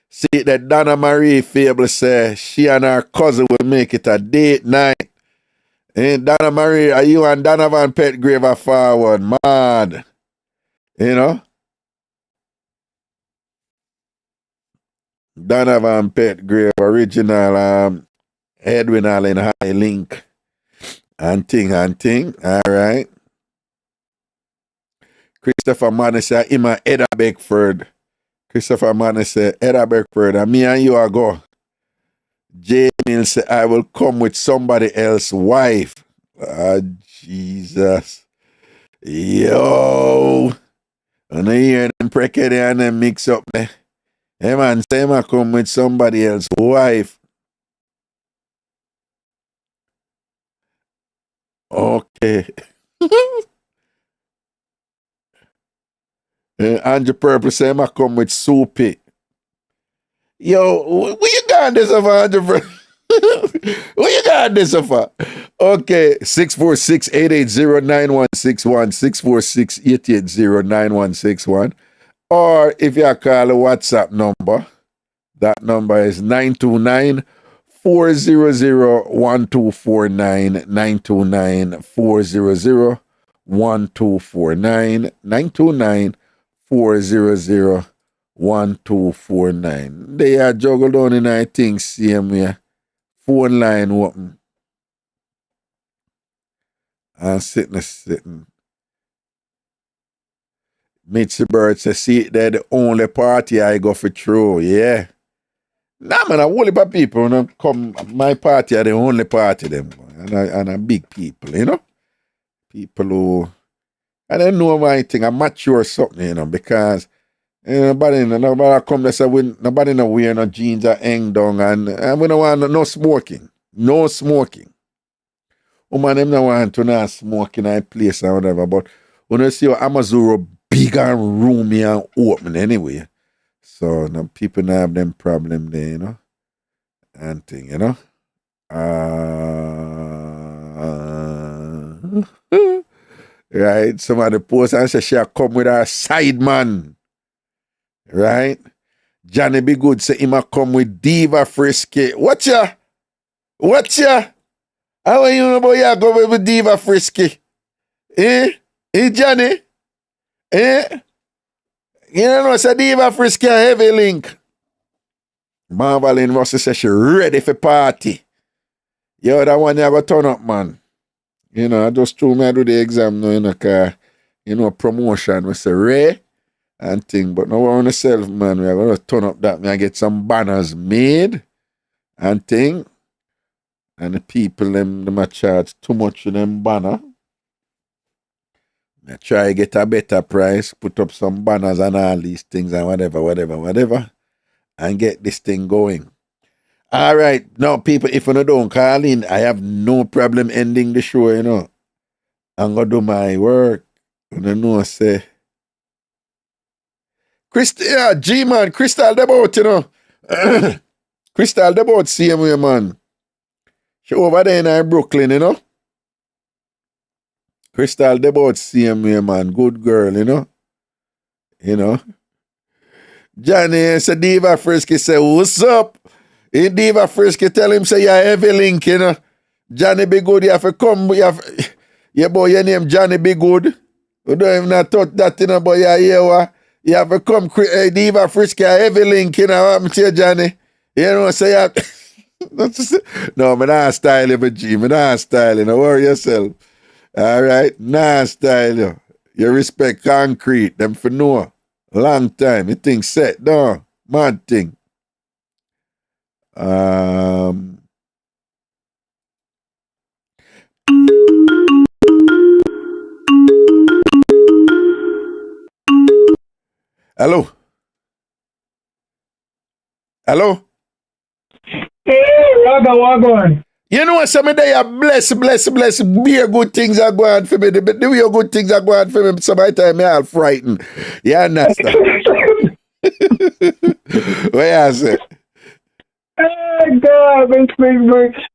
See that Donna Marie Fable say she and her cousin will make it a date night. And Donna Marie, are you and Donovan Petgrave are forward? Mad. Donovan Petgrave, original Edwin Allen High Link. And thing. All right. Christopher Madden say, I'm a Edda Beckford. Christopher Madden say, Edda Beckford, and me and you are go. Jay Mills say, I will come with somebody else's wife. Ah, Jesus. Yo. And I hear them preked and them mix up there. Hey man, say I come with somebody else's wife. Okay. Andrew Purple say I come with Soupy. Yo, where you got this of, Andrew Purple? Where you got this of? Okay, 646-880-9161, 646-880-9161. Or if you call a WhatsApp number, that number is 929-400-1249, 929-400-1249, 929-400-1249. They are juggled on in I think same way. Phone line open. And sitting. Mitzi Bird says, see, they're the only party I go for through, yeah. Nah, man, a whole heap of people come, my party are the only party them, and a big people, People who, I don't know my thing, I'm mature or something, because nobody come there say, nobody no wear no jeans or hang down, and we don't want no smoking. No smoking. Woman, them no want to not smoke in a place or whatever, but when you see Amazura big and roomy and open anyway. So no people not have them problem there, and thing, right? Somebody post and say she'll come with her side man. Right? Johnny Be Good say him a come with Diva Frisky. Watcha? How are you know about you go with Diva Frisky? Johnny? You know, it's a Diva Frisky a heavy link. Marvelyn Russell says she ready for party. Yo, that one you have a turn up, man. I just threw me I do the exam now, promotion. We say Ray and thing, but now we're on the self, man. We're going to turn up that. I get some banners made and thing. And the people, them a charge too much for them banner. I try to get a better price, put up some banners and all these things and whatever, and get this thing going. All right. Now, people, if you don't call in, I have no problem ending the show, I'm going to do my work. Say. G-man, Crystal Debout, Crystal Debout, same way, man. She over there in Brooklyn, Crystal Debout, same way, man. Good girl, Johnny said, Diva Frisky say, what's up? Diva Frisky tell him, say, you're heavy link, Johnny Be Good, you have to come. Yeah, boy, your name Johnny Be Good. You don't even touch that, but you You have to come Diva Frisky heavy link, you know what I'm saying, Johnny? You know, say no, me not style you, G. Me not style you. Don't worry yourself. All right? Not style you. You respect concrete. Them for know. Long time. You think set down. Mad thing. Hello? Hello? Hey, Raga, what going? You know what, some of they are bless. Be a good things are going for me. The way your good things are going for me, sometimes I'm all frightened. You understand? What you say? Oh, God,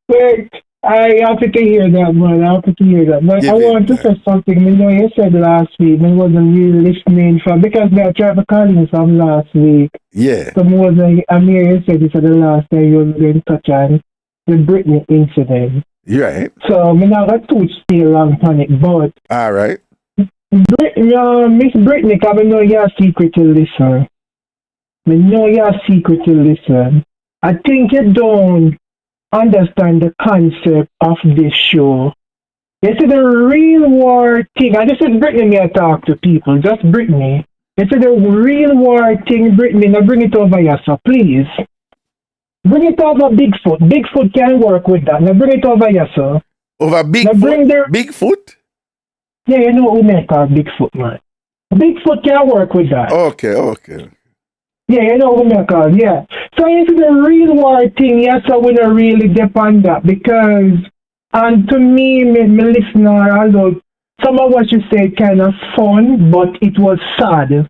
wait. I happy to hear that, man. Happy to hear that. But I want to say something. You know, you said last week, I wasn't really listening because I tried to call you from last week. Yeah. So I'm here, you said this for the last time you were going to touch on the Britney incident. Right. So I'm not going to stay on panic, but. All right. Miss Britney, because I know you're a secret to listen. I know you're a secret to listen. I think you don't understand the concept of this show. You see the real war thing. I just said Britney may talk to people, just Britney. You see the real war thing, Britney, now bring it over here, so please. Bring it over Bigfoot. Bigfoot can work with that. Now bring it over here, so. Over Bigfoot? Bigfoot? Yeah, you know who make our Bigfoot, man. Bigfoot can work with that. Okay. Yeah, you know who me call, yeah. So it's the real war thing, yes, I wouldn't really depend that because, and to me, my listener, although some of what you said kind of fun, but it was sad. It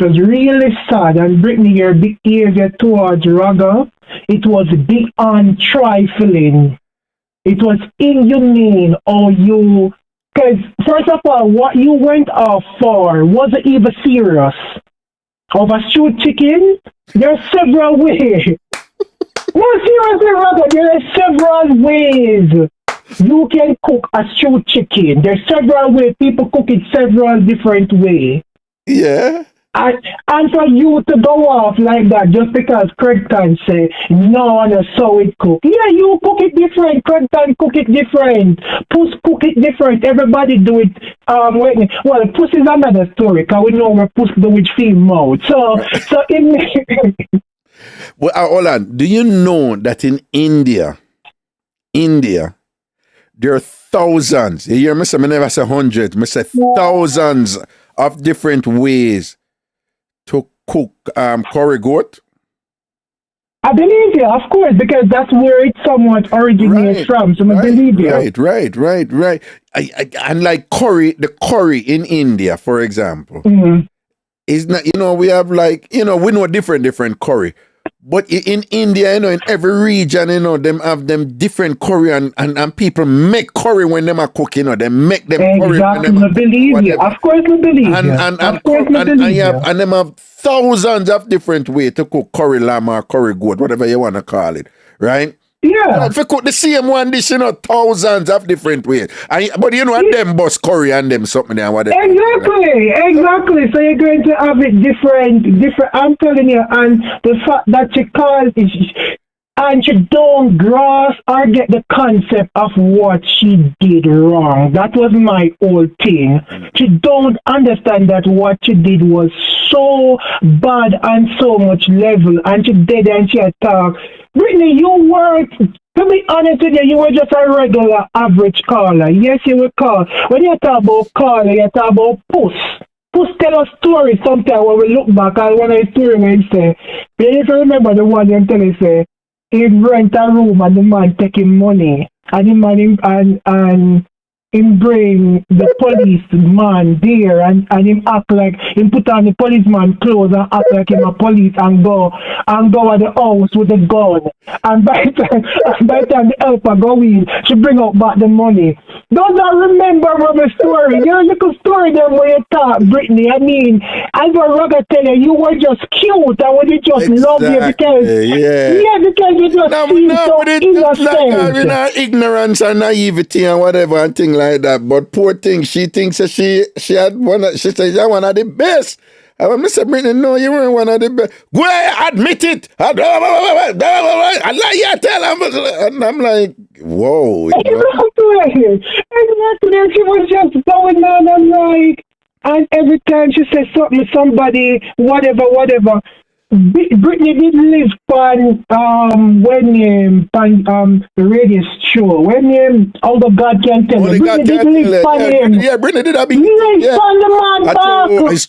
was really sad, and Britney, your behavior towards Raga, it was beyond trifling. It was inhumane, because first of all, what you went off for wasn't even serious. Over stewed chicken, there are several ways. No, seriously, Raga, there are several ways you can cook a stewed chicken. There are several ways. People cook it several different ways. Yeah. And for you to go off like that just because Craig can say, no, that's how it cook. Yeah, you cook it different. Craig can cook it different. Puss cook it different. Everybody do it. Well, Puss is another story because we know where Puss do it female. So it well, hold on. Do you know that in India, there are thousands. You hear me say, I never say hundreds. I say thousands of different ways to cook curry goat? I believe you, of course, because that's where it somewhat originates from. So I believe you. Right. And like the curry in India, for example, is not. We have we know different curry. But in India, in every region, them have them different curry and people make curry when them are cooking, they make them curry when them are believe you. Of course we believe you. And them have thousands of different ways to cook curry lamb or curry goat, whatever you want to call it, right? Yeah. If you cook the same one dish, thousands of different ways. But them bus curry and them something there. Exactly. So you're going to have it different. I'm telling you, and the fact that you call it, and you don't grasp or get the concept of what she did wrong. That was my whole thing. She don't understand that what she did was so bad and so much level, and she did and she attacked. Britney, you weren't, to be honest with you, you were just a regular average caller. Yes, you were call. When you talk about caller, you talk about Puss. Puss tell us stories sometimes when we look back at one of the stories where he say, if you remember the one you tell me say, he rent a room and the man take him money and the man and him bring the policeman there and him act like him put on the policeman clothes and act like him a police and go at the house with the gun. And by the time the helper go in, she bring out back the money. Don't I remember from the story? Your little story there where you talk, Britney. I mean, I go Raga tell you were just cute and we just love you because because you just seem so innocent. We're not ignorance and naivety and whatever and things like that. But poor thing, she thinks that she had she says one of the best. I said, Brittany, no, you weren't one of the best. Go ahead, admit it. I lie, yeah, tell him. And I'm like, whoa. Exactly. She was just going on. I'm like, and every time she says something to somebody, whatever. Brittany did live on the radio show. When all of God can tell you. Brittany did live on him. Yeah, Brittany did a big yeah. On the man back. It's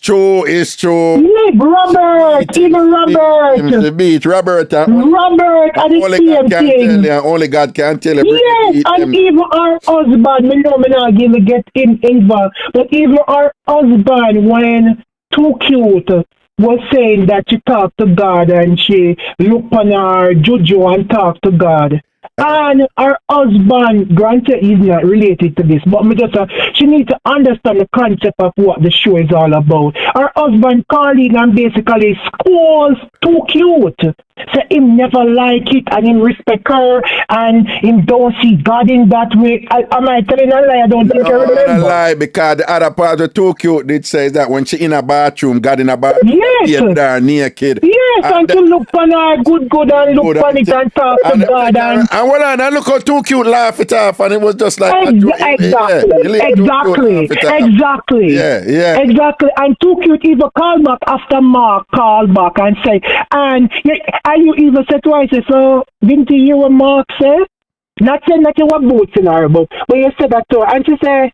true. Live Robert, even Robert. The beat, Robert. Robert, and the same thing. Only God can tell you. Yes, and even our husband, me not going to get involved, but even our husband, when too cute, was saying that she talked to God and she looked on her juju and talked to God. And her husband, granted, he's not related to this, but she needs to understand the concept of what the show is all about. Her husband called in and basically scolds too cute. So him never like it and him respect her and him don't see God in that way. Am I telling a lie? I don't think I remember. No, a lie, because the other part of too cute did say that when she in a bathroom, God in a bathroom, yes, there naked. Yes, and to look on her good and look on it and talk to God and well, I look how too cute laugh it off, and it was just like exactly. Yeah. Exactly. And too cute even call back after Mark call back and say, and you even said twice, so didn't you hear what Mark said? Not saying that you were booting her, but you said that to her, and she said,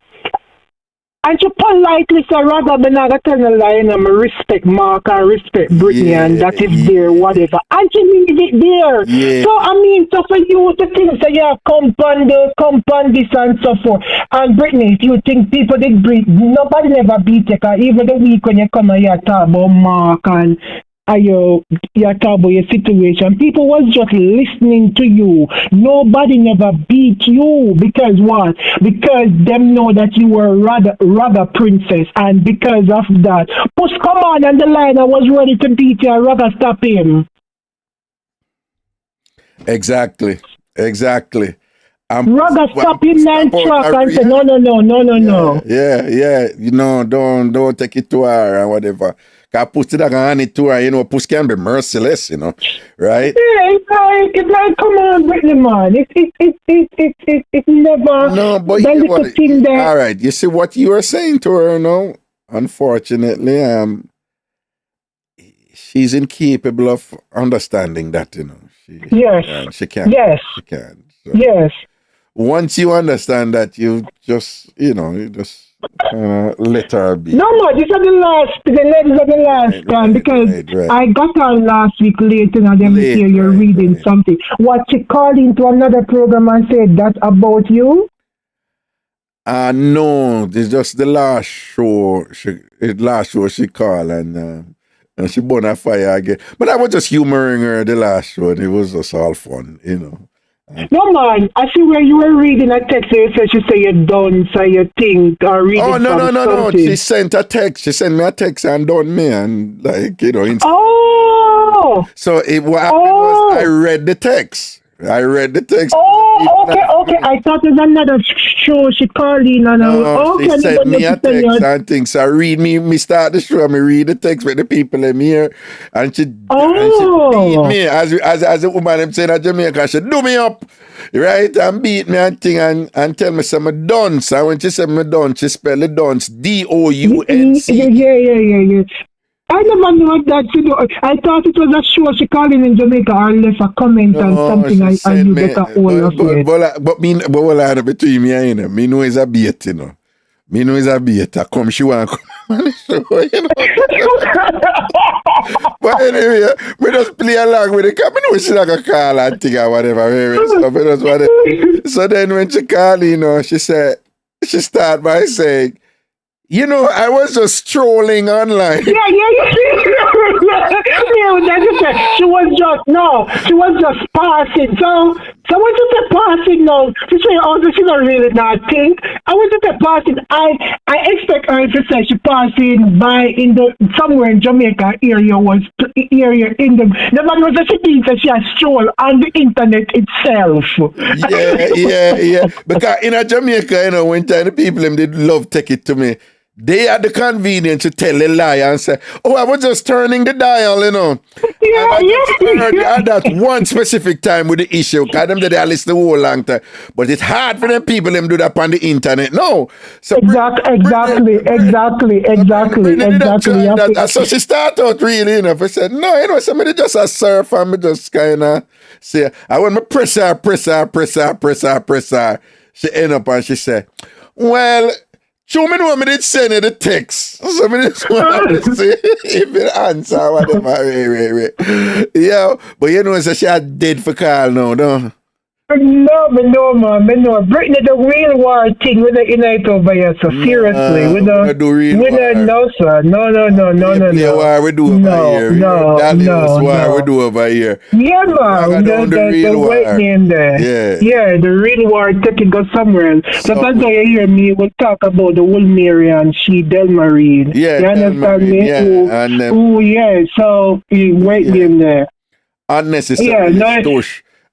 and she politely said, rather than I tell a lie, and I respect Mark and respect Brittany, and that is there, whatever. And she leave it there. Yeah. So, I mean, so for you to think that you have compound this and so forth. And Brittany, if you think people did breathe, nobody never beat you, even the week when you come and you talk about Mark and you talk about your situation. People was just listening to you. Nobody never beat you. Because what? Because them know that you were Raga princess. And because of that, push come on and the line I was ready to beat you and Raga stop him. Exactly. Raga stop him and truck and say, no. Yeah. You know, don't take it to her and whatever. Cause pussy that can hand it to her, you know, pussy can be merciless, you know, right? Yeah, it's like, come on, Brittany, man. It's never. No, but you know thing there. All right, you see what you were saying to her, you know? Unfortunately, she's incapable of understanding that, you know. Yes. She can't. Yes. She can. So yes. Once you understand that, you just let her be. No, these are the last time because right. I got on last week late and then hear you're reading something. What she called into another program and said that about you? No, it's just the last show. She called and she burned a fire again. But I was just humoring her the last show and it was just all fun, you know. No, man. I see where you were reading a text. You said she say you done, say you think, or reading. Oh, no. She sent a text. She sent me a text and done me. And, like, you know. Oh! So what happened was I read the text. Oh, okay. I thought it was another show she called in. And she sent me a text and things. So I read me start the show. I read the text with the people in here. And she beat me. As a woman, I'm saying at Jamaica, she do me up. Right? And beat me and thing and tell me some dunce. And when she said me dunce, she spelled the dunce DOUNC. Yeah. I never knew that she do. I thought it was a show she called in Jamaica or left a comment on something and you get a hold of it. But what I between me and him, me know is a bait, you know. Me know is a bait. I come, she want to come on the show, you know. But anyway, we just play along with it. Because I know she's like a call and thing or whatever. So then when she called, you know, she started by saying, you know, I was just strolling online. Yeah. She was just passing. So when she said passing now, she don't really not think. I was just passing. I expect her to say she passing by somewhere in Jamaica area nobody was she thinks that she has strolled on the internet itself. Yeah. Because in Jamaica, you know, when time the people they love take it to me. They had the convenience to tell a lie and say, oh, I was just turning the dial, you know. Yeah, and I just heard at that one specific time with the issue, because them did listen the whole long time. But it's hard for them people them do that on the internet. No. So exactly. So she started out really, you know. She said, no, you know, somebody just a surf and me just kind of say, I want me press her. She end up and she said, well, show me know me did send you the text. So me just want to see if it answer or whatever. Wait. Yeah, but you know, so she had dead for call now, no? No, man. Britain the real war thing with the United over here, so seriously. No, sir. No. We do over here. We do over here. Yeah, man. The white name there. Yeah, the real war taking go somewhere else. So that's why you hear me will talk about the Woolmere and she Delmarine. Yeah, you understand me? Yeah. So white name there. Unnecessary.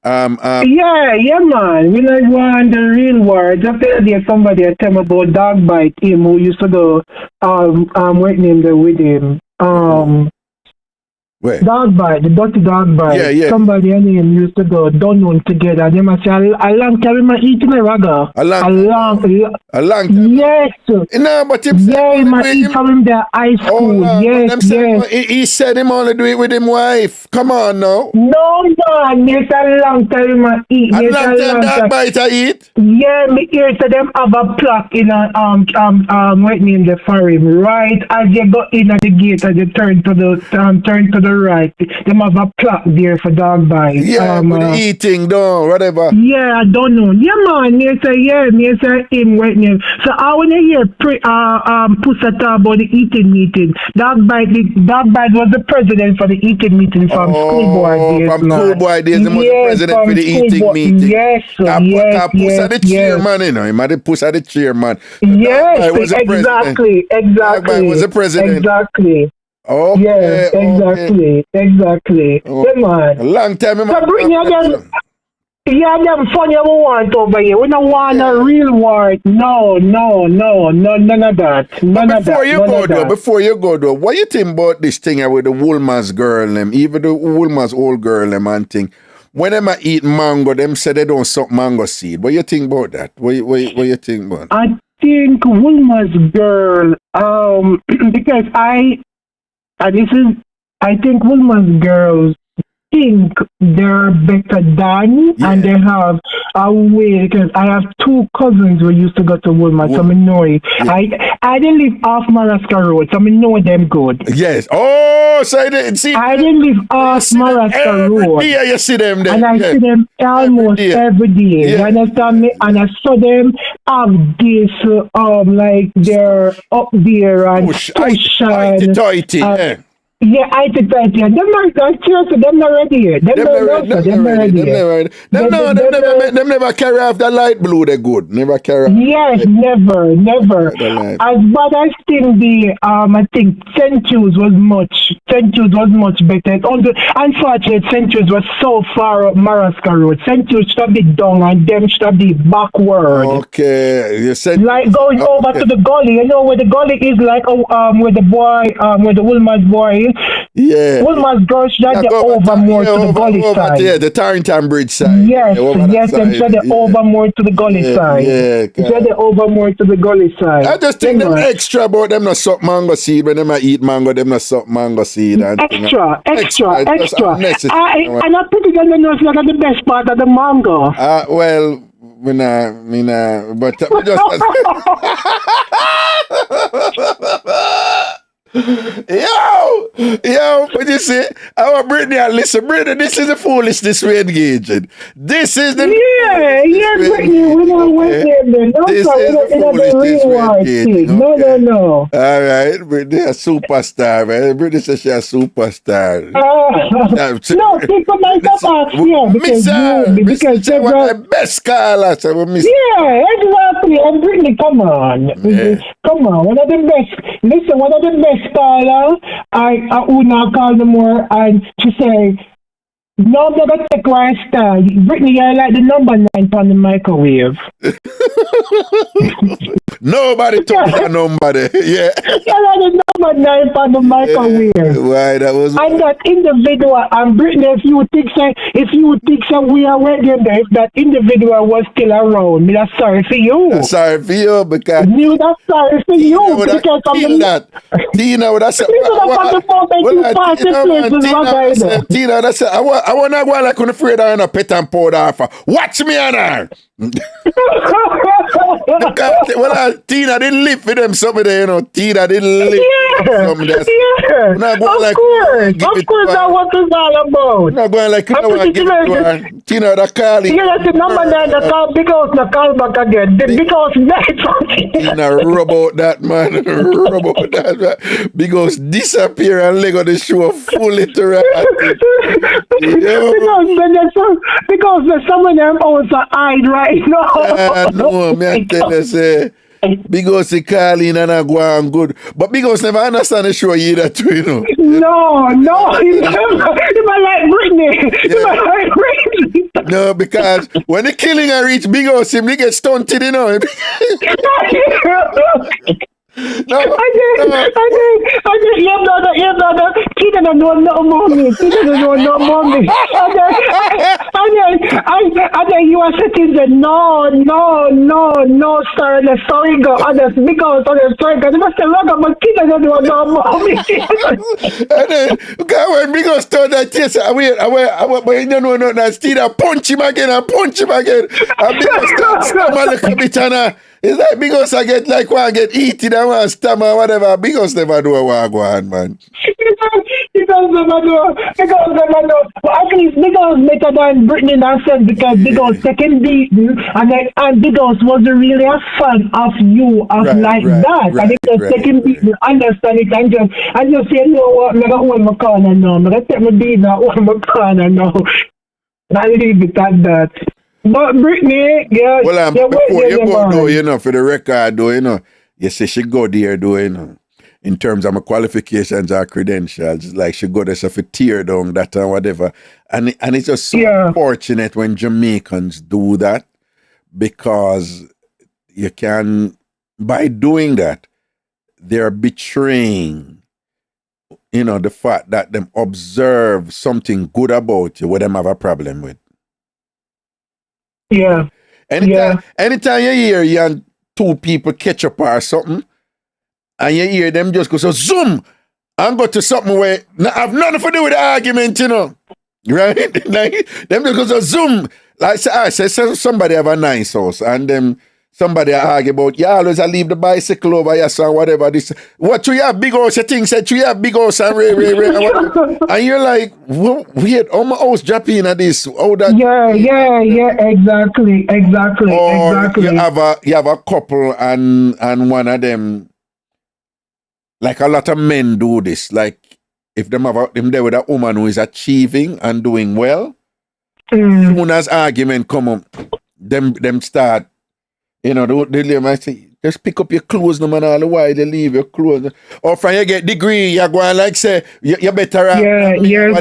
Yeah, man. We like want the real war. Just there somebody tell me about Dog Bite, him who used to go what name there with him. Where? Dog Bite, the dirty Dog Bite. Yeah. Somebody and him used to go done one together. They must say a long time I eating a raga. A long time. Yes. No, but he might eat from him there high school. Yes. He said him only do it with his wife. Come on now. No, man. It's a long time I eat. A long time Dog Bite I eat? Yeah, me hear to them have a plaque in a what name the for him. Right as you go in at the gate and you turn to the right, them have a plaque there for Dog Bite. Yeah, with eating down, whatever. Yeah, I don't know. Yeah, man. Me say him what name. So I wanna hear Pussa talk about the eating meeting. Dog Bite was the president for the eating meeting from schoolboy days. From schoolboy days, he was the president for the eating meeting. Yes, Pussa the chairman, you know. He might have Pussa the chairman. Yes, exactly. Dog Bite was the president. Exactly. Okay. Yes, exactly. Oh. Yeah, man. A long time. So bring them funny we want over here. We don't want a real war. No, none of that. Before you go though, what you think about this thing with the Woolman's girl them, even the Woolman's old girl them and thing? When them eat mango, them say they don't suck mango seed. What you think about that? What you think about? I think Woolman's girl, because I think Woolman's girls think they're better than, and they have a way, because I have two cousins who used to go to Woolman, so I know it. Yeah. I didn't live off Maraska Road, so I know them good. Yes. Oh, so I didn't live off Maraska Road. Yeah, you see them there. And I see them almost every day. Yeah. You understand me? And I saw them have this, like they're up there and push and... Yeah, I think that. Yeah, them not seriously. Them not ready yet. Them never carry off the light blue. They good. Never carry off. Yes, never. As bad as thing be, I think Centuries was much better. Unfortunately, Centuries was so far up Maraska Road. Centuries should be down and them should be backward. Okay, you said like going over to the gully. You know where the gully is, like where the boy, where the Woolman's boy is. Yeah. Woolman's girl should get over more to the gully side. Yeah, the Tarrington Bridge side. Yes, them should get over more to the gully side. Yeah, should get over more to the gully side. I just think them extra about them not suck mango seed. When them eat mango, them not suck mango seed. And extra. And I put it on the nose like the best part of the mango. Well, me nah, but we just... Yo, but you see, our Brittany, listen, Brittany, this is the foolishness we're engaging. This is the Brittany, we don't wait there. This is the foolishness we're engaging. No. All right, Brittany, a superstar, man. Brittany says she's a superstar. No, people might not ask you because she's one of the best callers. Yeah, exactly. And Brittany, come on. Come on, one of the best. Listen, one of the best caller, I would not call them more, and she say, no, I'm not going to take one star. Brittany, I like the number 9 on the microwave. Nobody took that number there. Yeah. The number 9 on the microwave. Why that was And that individual, and Brittany, if you think we are waiting there, if that individual was still around, me that's sorry for you. I'm sorry for you because you that's sorry for Tina you would have because killed that. Tina would have said, Tina would have said, I want to go like on the afraid of a pet and powder offer. Watch me on her. Because, Tina didn't live for them some of them, you know. Tina didn't live for some of them. Of course, that's what it's all about. Not going like, you know what, give it to her. Tina, the call. Yeah, that's the number 9, the call, because the call back again. Because Tina, rub out that, man. Rub out that, man. Because disappear and leg on the show full literal. Because there's some of them also hide right now. No, me I tell you, say, because he call in and I go on good. But because never understand the show either too, you know. No, he might like Brittany. He might like Brittany. No, because when the killing I reach Big House, him, he get stunted, you know. No, I did. Tina don't know nothing about me. Tina don't know nothing about me. And then you are sitting there, no, sir, the story go, because the story go, you must say, look, but Tina don't know nothing about me. And then, when Big House told that, yes, I wait, but you don't know nothing, and Tina punch him again. And Big House stammer a little bit, and it's like Big House I get like one get eaten and one stammer or whatever. Big House never do a wagwan, man. Because never do. But at least Big House better than Brittany in that sense, because Big House second beaten and Big House wasn't really a fan of you that. And if the second beaten understand it and just say, you know what, I'm gonna hold my corner now. I'm gonna take my beat now, hold my corner now. I leave it at that. But Brittany, yeah. Well, before you go, though, you know, for the record, though, you know, you say she go there, though, you know, in terms of my qualifications or credentials, like she go there, so for tear down that and whatever. And it's just so unfortunate when Jamaicans do that, because you can, by doing that, they're betraying, you know, the fact that them observe something good about you, what them have a problem with. Yeah. Anytime you hear you and two people catch up or something, and you hear them just go so zoom and go to something where have nothing to do with the argument, you know. Right? Like them just go so zoom. Like I say somebody have a nice house and them somebody argue about, you always leave the bicycle over here, so whatever this. What you have big house, you think said you have big house and and you're like, well, weird, my house dropping at this. Oh, that exactly. Or you have a couple and one of them, like a lot of men do this. Like if them there with a woman who is achieving and doing well, soon as argument come up, them start. You know, they might say, just pick up your clothes no matter how why they leave your clothes. Or from you get degree, you're going like say, you better have. Yes.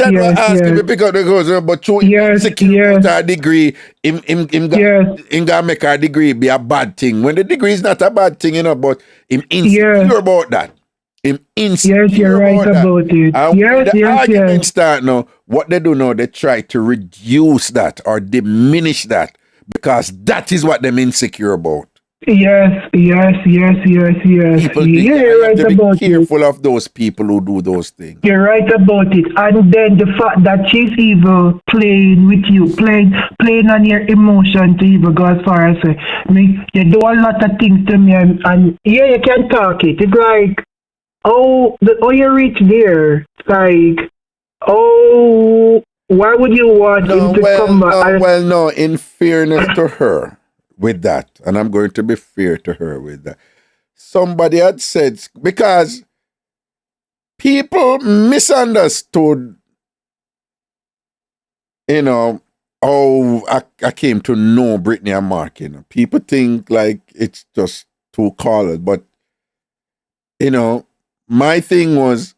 Ask him to pick up the clothes, but you secure a degree, him gonna make a degree be a bad thing. When the degree is not a bad thing, you know, but him insecure about that. Him insecure you're right about it. And when the argument start now, what they do now, they try to reduce that or diminish that. Because that is what they're insecure about. Yes. You're right to be about careful of those people who do those things. You're right about it. And then the fact that she's even playing with you, playing on your emotion to even go as far as you do a lot of things to me and you can talk it. It's like, you reach there. It's like, why would you want him to come back? No, in fairness to her with that, and I'm going to be fair to her with that, somebody had said, because people misunderstood, you know, how I came to know Brittany and Mark, you know. People think like it's just two callers, but, you know, my thing was,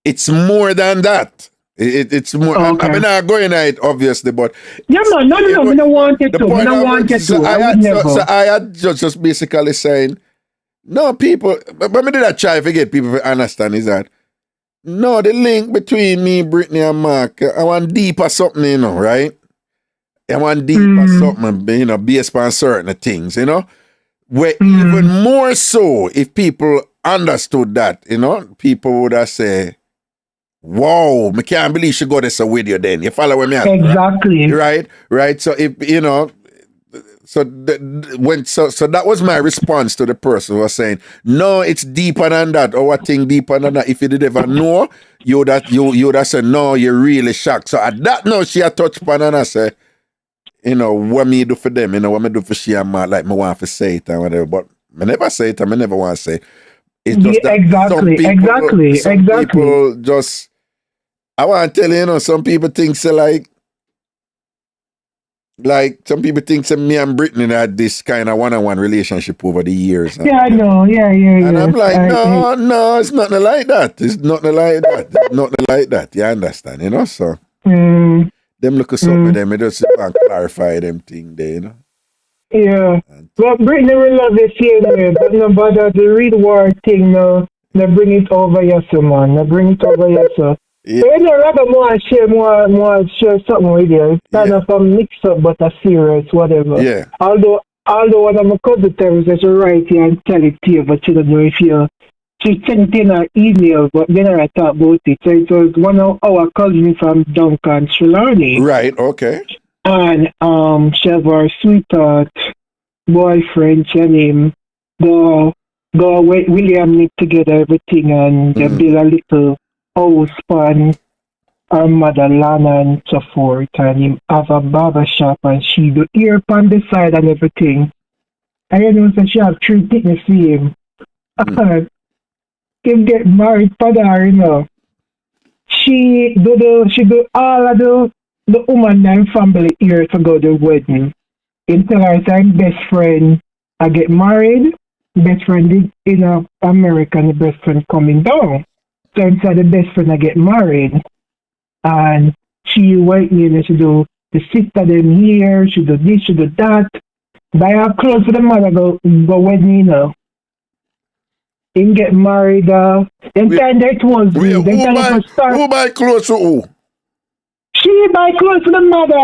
it's more than that. It's more. Okay. I mean, I'm going at it obviously, but Yeah, man. No. I don't want it to. I don't want it so to. I had just basically saying, no, people. But me did I try to get people to understand is that no, the link between me, Brittany, and Mark. I want deeper something, you know, right? I want deeper something, you know, based on certain things, you know. Where even more so, if people understood that, you know, people would have said, wow, I can't believe she got this with you then. You follow what I mean? Exactly. Right. So if you know, so that was my response to the person who was saying, no, it's deeper than that, or what thing deeper than that. If you did ever know, you would have said, no, you're really shocked. So at that note, she had touched upon and I said, you know, what me do for them, you know, what me do for she and my, like me want to say it and whatever. But I never say it and I never want to say it. It's just that some people just, I want to tell you, know, some people think so like some people think so me and Brittany had this kind of one-on-one relationship over the years. Yeah, I know. Yeah. And I'm like, no, it's nothing like that. It's nothing like that. It's nothing like that. You understand, you know? So them look at something with them, it just want to clarify them thing there, you know? Yeah. But Brittany will love it same way, but no bother the read war thing now. Now bring it over here, so man. Now bring it over here, so. Yeah. So you know, rather more share something with you. It's kind of a mix-up, but a serious, whatever. Yeah. Although one of my cousins tells me to write here and tell it to you, but she don't know if you. She sent in an email, but then I thought about it. So it was one of our cousins from Duncan, Trelawney. Right, okay. And she have her sweetheart boyfriend, she and him go with William knit together everything and they build a little house for her mother Lana and so forth, and him have a barber shop and she do ear on the side and everything. And you know, so she have 3 things for him. And him get married for her, you know. She do all of the woman and family here to go to the wedding. Him tell her I'm best friend I get married, best friend is in America and the best friend coming down. So inside the best friend I get married. And she went in and she do the sister them here, she do this, she do that. Buy her clothes for the mother go wedding, you know. Him get married, then time that was who buy clothes to who? She buy clothes for the mother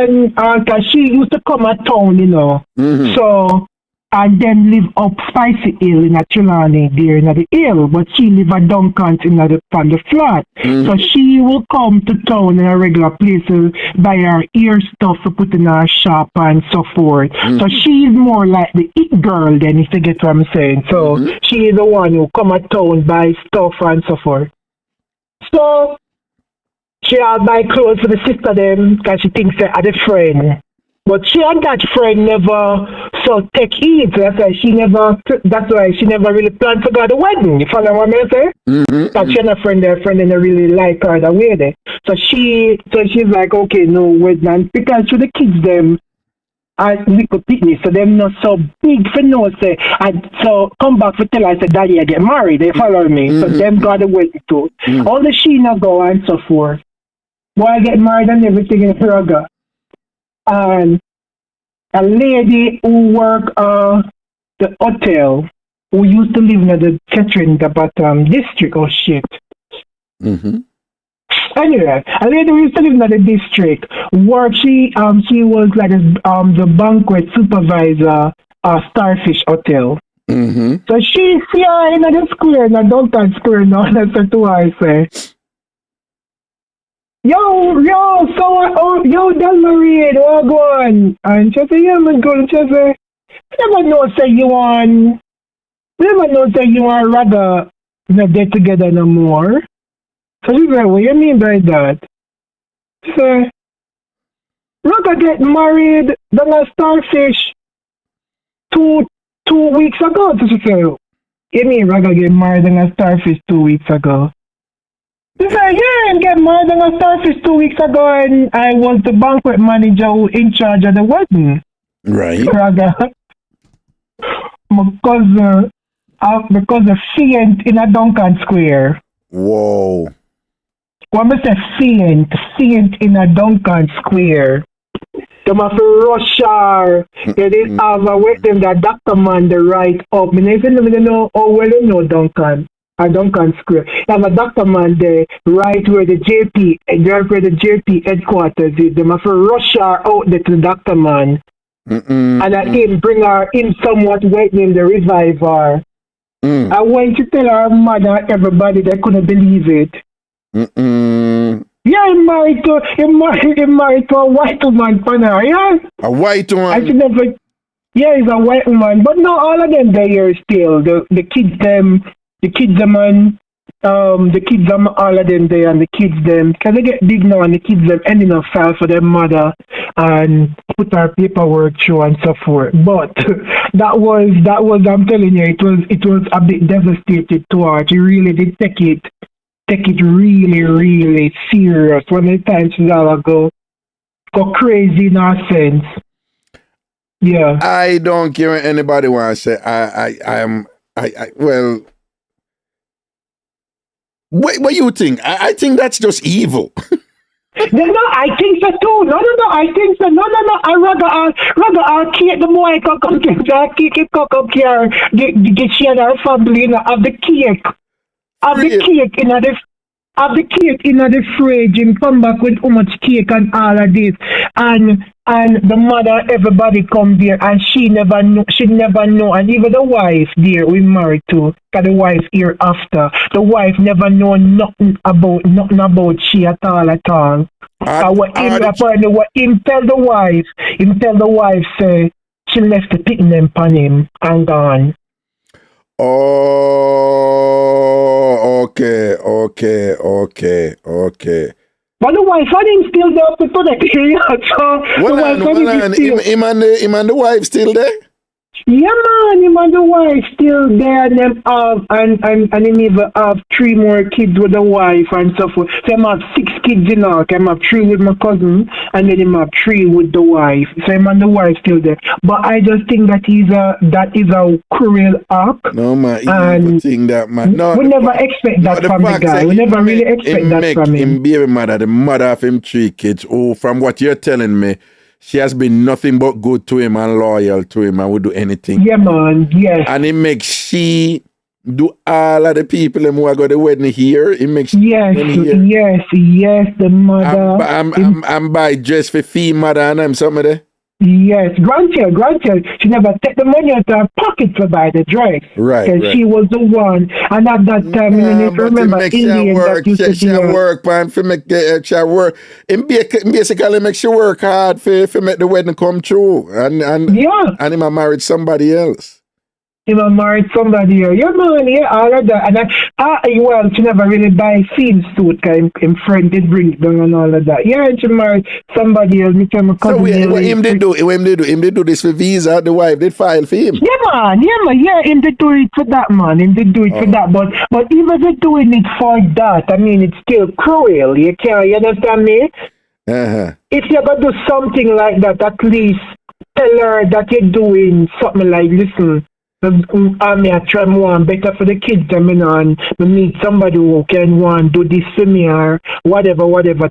and cause she used to come at town, you know. So and then live up Spicy Hill in a Trelawney there in the hill, but she live at Duncan on the flat. So she will come to town in a regular place to buy her ear stuff to put in her shop and so forth. So she's more like the it girl then, if you get what I'm saying. So she is the one who come at town, buy stuff and so forth. So she'll buy clothes for the sister them because she thinks they're a friend. But she and that friend never take heed. That's why she never really planned to go to the wedding. You follow what I'm saying? Because she and a friend didn't really like her the way there. So she's like, okay, no wedding. Because to the kids them are little picnic, so them not so big for no say. And so come back to tell her, say, Daddy, I get married. They follow me. So them got the wedding too. All the Sheena go and so forth. Boy, I get married and everything in Raga. And a lady who work the hotel who used to live in the Catherine the bottom district shit. Anyway, a lady who used to live in the district she was like the banquet supervisor Starfish Hotel. So she see her in the square, in the downtown square now, that's what I say. Yo, Delmarine, what go on? And she say, yeah, man, girl. She say, never know say you want rather not get together no more. So she's like, what you mean by that? She say, rather get married than a Starfish 2 weeks ago. So she say, you mean rather get married than a Starfish 2 weeks ago? She said, yeah, and get married than a Starfish 2 weeks ago, and I was the banquet manager who in charge of the wedding. Right. Because the fiend in a Duncan Square. Whoa. What I say faint in a Duncan Square. Them have to rush her. They did have a wait them that doctor man the right up. I don't know how well you know Duncan. Duncan Square. They have a doctor man there right where the JP headquarters is. They have to rush her out there to the doctor man. And him bring her in somewhat waiting the reviver. I went to tell her mother, everybody, they couldn't believe it. Yeah, he married to a white woman, Pana, yeah? A white one? I should never, yeah, he's a white woman. But no, all of them they here still. The kids them, and the kids them, all of them there, and the kids them. Because they get big now, and the kids them ending up file for their mother and put our paperwork through and so forth. But that was I'm telling you, it was a bit devastated to her. She really did take it really, really serious. One of the times she's all go crazy in a sense. Yeah. I don't care what anybody wants to say. Well, what you think? I think that's just evil. No, I think so too. No, I think so. No. I rather keep the boy cock up here. Get she and her family, you know, have the cake. Have the cake in the fridge and come back with how much cake and all of this. And the mother, everybody come there and she never know. And even the wife there we married to, because the wife here after. The wife never know nothing about she at all. What him tell the wife say she left the picnic upon him and gone. Oh, okay. But the wife and him still there up to the period, so him and the wife still there? Yeah, man, him and the wife still there, and them have and him even have 3 more kids with the wife and so forth. So him have 6 kids in all. I have 3 with my cousin, and then him have 3 with the wife. So him and the wife still there. But I just think that is a cruel act. No man, you think that man. No, we never expect that from the guy. We never really expect that from him. Baby mother, the mother of him 3 kids. Oh, from what you're telling me, she has been nothing but good to him and loyal to him and would do anything. Yeah, man. Yes. And it makes she do all of the people who are going to the wedding here. It makes yes, the mother. I'm by dress for fee mother and I'm something there. Yes, grandchild. She never take the money out of her pocket to buy the dress. Right. Because she was the one. And at that time, remember, Indian that used to she work, man, for make she work. Basically, make she work hard for make the wedding come true. And him married somebody else. Him married somebody else. Yeah, man, yeah, all of that. And she never really buy film suit because him friend did bring it down and all of that. Yeah, and she married somebody else. So what him did do? Him did do this for visa. The wife did file for him. Yeah, man. Yeah, him did do it for that, man. Him did do it for that. But even they doing it for that, I mean, it's still cruel. You understand me? If you're gonna do something like that, at least tell her that you're doing something like, listen, I try more better for the kids. I mean, and we meet somebody who can want do this for me or whatever.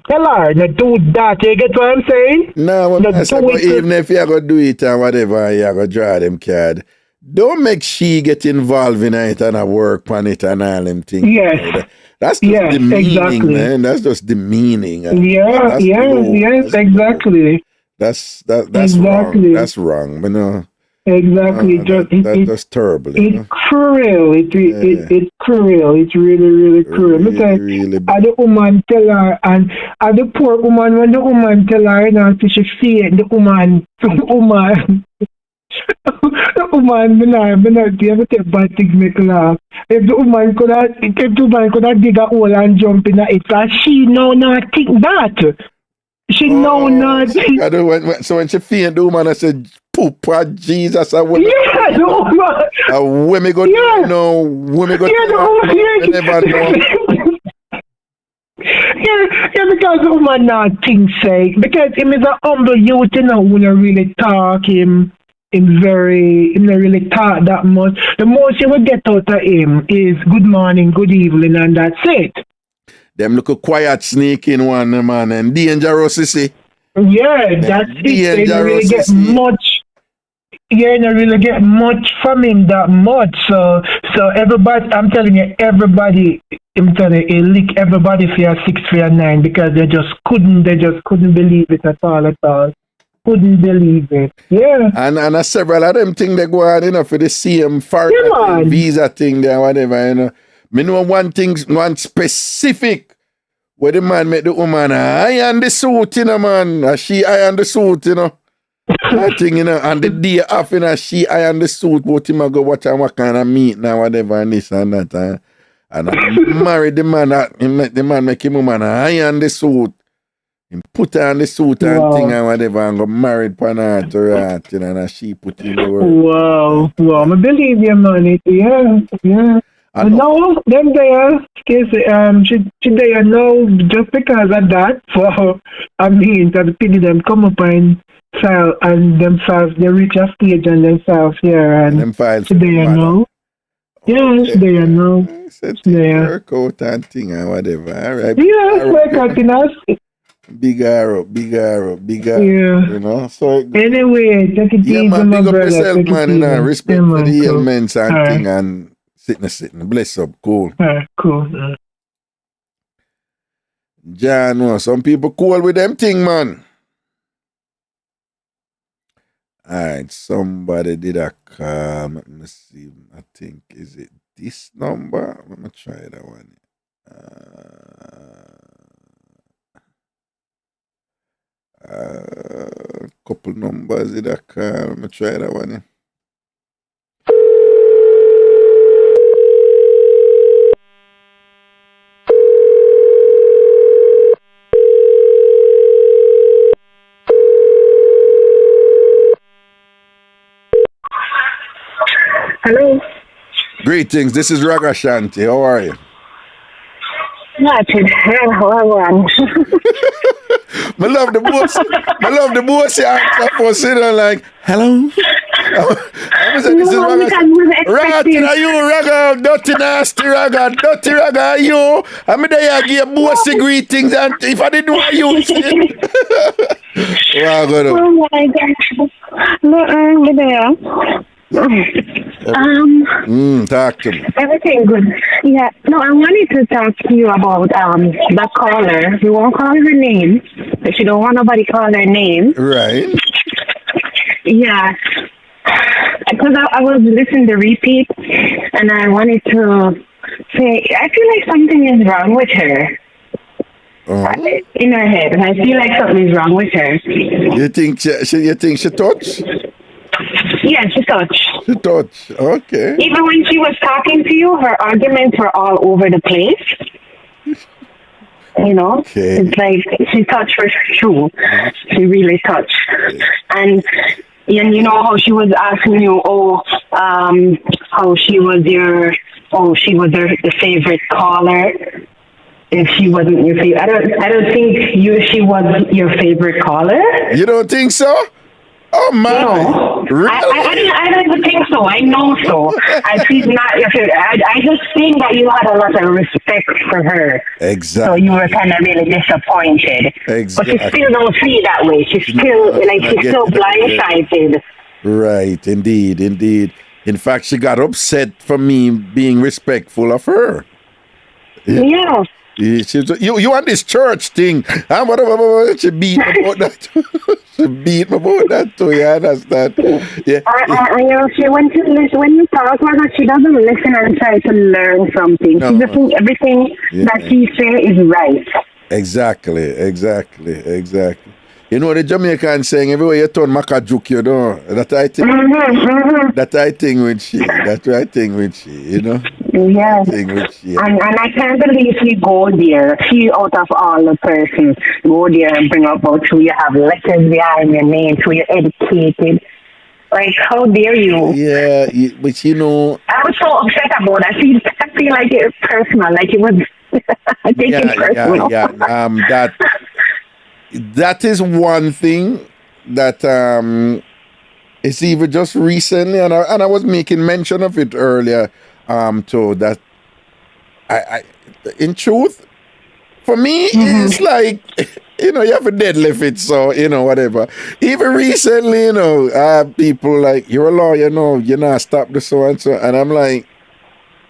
Tell her, not do that. You get what I'm saying? No, even if you're going to do it and whatever, you're going to draw them card. Don't make she get involved in it and work on it and all them things. Yes. That's just demeaning, man. That's just demeaning. Yes, exactly. That's wrong. That's wrong, but no. Exactly. That's terrible. It's cruel. It's cruel. It's really, really cruel. Really and the woman tell her, and the poor woman, when the woman tell her, she feel the woman, the woman, you ever take bad things make laugh. If the woman could have dig a hole and jump in it, she know not think that. She know not. So when she feel the woman, I said, "Poop, Jesus!" The woman. Women go, women go. Never know. Yeah, because the woman not think say because him is a humble youth, who don't really talk him. Him not really talk that much. The most you will get out of him is good morning, good evening, and that's it. Them look a quiet sneaking one, man, and dangerous, you see. Yeah, that's it. They don't really get much. Yeah, they don't really get much from him that much. So everybody, I'm telling you, he lick everybody for a 6 for a 9 because they just couldn't believe it at all. Couldn't believe it. Yeah. And several of them things they go on, you know, for the same foreign visa thing there, whatever, you know. Me know one specific where the man make the woman iron the suit, you know, man. And she iron the suit, you know. I think, you know, and the day after, you know, she iron the suit, but him go watch and what kind of meat now, whatever, and this and that. And I married the man, the man make him woman iron the suit. He put on the suit and thing and whatever and got married for her to rat, you know, and she put in the work. Wow. I believe you, man. Yeah. No, them there, she there now just because of that. So, I mean, that pity them come up and sell and themselves, they reach a stage and themselves here and them files she there now. Yes, they are now. Work out and thing and whatever. All right. Yeah, work out in us. Big arrow. Yeah. You know, so anyway, take it easy, man, my big up brother. yourself, man, you know, respect for the cool. ailments and thing and sitting. Bless up, cool. Cool. John, some people cool with them thing, man. Alright, somebody did a call. Let me see. I think, is it this number? Let me try that one. Couple numbers in that car. Let me try that one. Hello. Greetings. This is Ragashanti. How are you? Not one. I love the boss answer for sitting like, hello. I was like, this is Raga. Are you Raga? Dirty nasty Raga. Dirty Raga are you? I mean, they give bossy greetings and if I didn't want you Oh my gosh. No, talk to me. Everything good. Yeah. No, I wanted to talk to you about the caller. You won't call her name, but you don't want nobody call her name. Right. Yeah. Because I was listening to repeat, and I wanted to say I feel like something is wrong with her. In her head, and I feel like something is wrong with her. You think she touched? Yeah, she touched. She touched. Okay. Even when she was talking to you, her arguments were all over the place. You know, It's like she touched for true. She really touched. And you know how she was asking you, how she was the favorite caller. If she wasn't your favorite, I don't think she was your favorite caller. You don't think so? Oh my! No, really? I don't even think so. I know so. She's not your favorite. I just think that you had a lot of respect for her. Exactly. So you were kind of really disappointed. Exactly. But she still don't see it that way. She's still blindsided. Right. Indeed. In fact, she got upset for me being respectful of her. Yeah. You want this church thing? She beat me about that. She beat me about that too. You understand? Yeah. When you talk with her, she doesn't listen and try to learn something. No. She just thinks everything that she says is right. Exactly. You know the Jamaican saying, everywhere you turn Makajuk, you know. That I think. That I think with she. That's what I think with she. You know. Yes. And I can't believe you go there. She out of all the persons go there and bring up about who you have letters behind your name, who you're educated. Like, how dare you? Yeah, but you know, I was so upset about that. I feel like it's personal. Like it was. I think it's personal. Yeah. That is one thing that it's even just recently, and I was making mention of it earlier, too, that I in truth, For me, it's like, you have a deadlift it, so, whatever. Even recently, I have people like, you're a lawyer, no, you're not stop the so and so. And I'm like,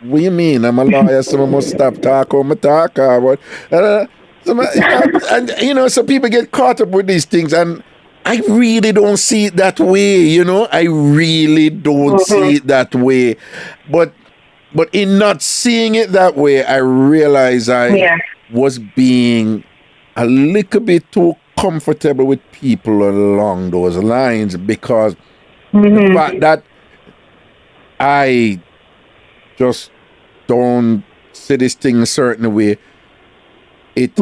what do you mean? I'm a lawyer, so I must stop talk or my talk or what? So people get caught up with these things, and I really don't see it that way, I really don't see it that way. But in not seeing it that way, I realize I was being a little bit too comfortable with people along those lines, because the fact that I just don't see this thing a certain way, it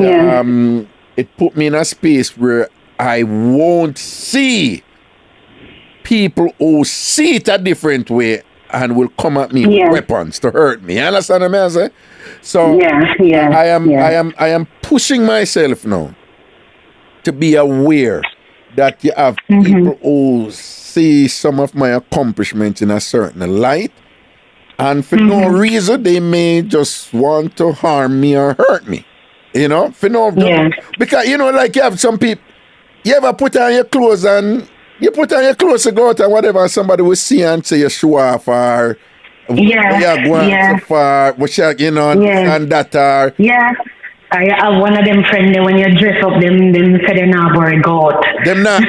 put me in a space where I won't see people who see it a different way and will come at me with weapons to hurt me. You understand what I'm saying? So I am pushing myself now to be aware that you have people who see some of my accomplishments in a certain light, and for no reason they may just want to harm me or hurt me. For no because like you have some people, you ever put on your clothes and you put on your clothes to go out and whatever, and somebody will see and say you show off or going so far, and that are. Yeah. I have one of them friends when you dress up, them say they not worry goat. Them not.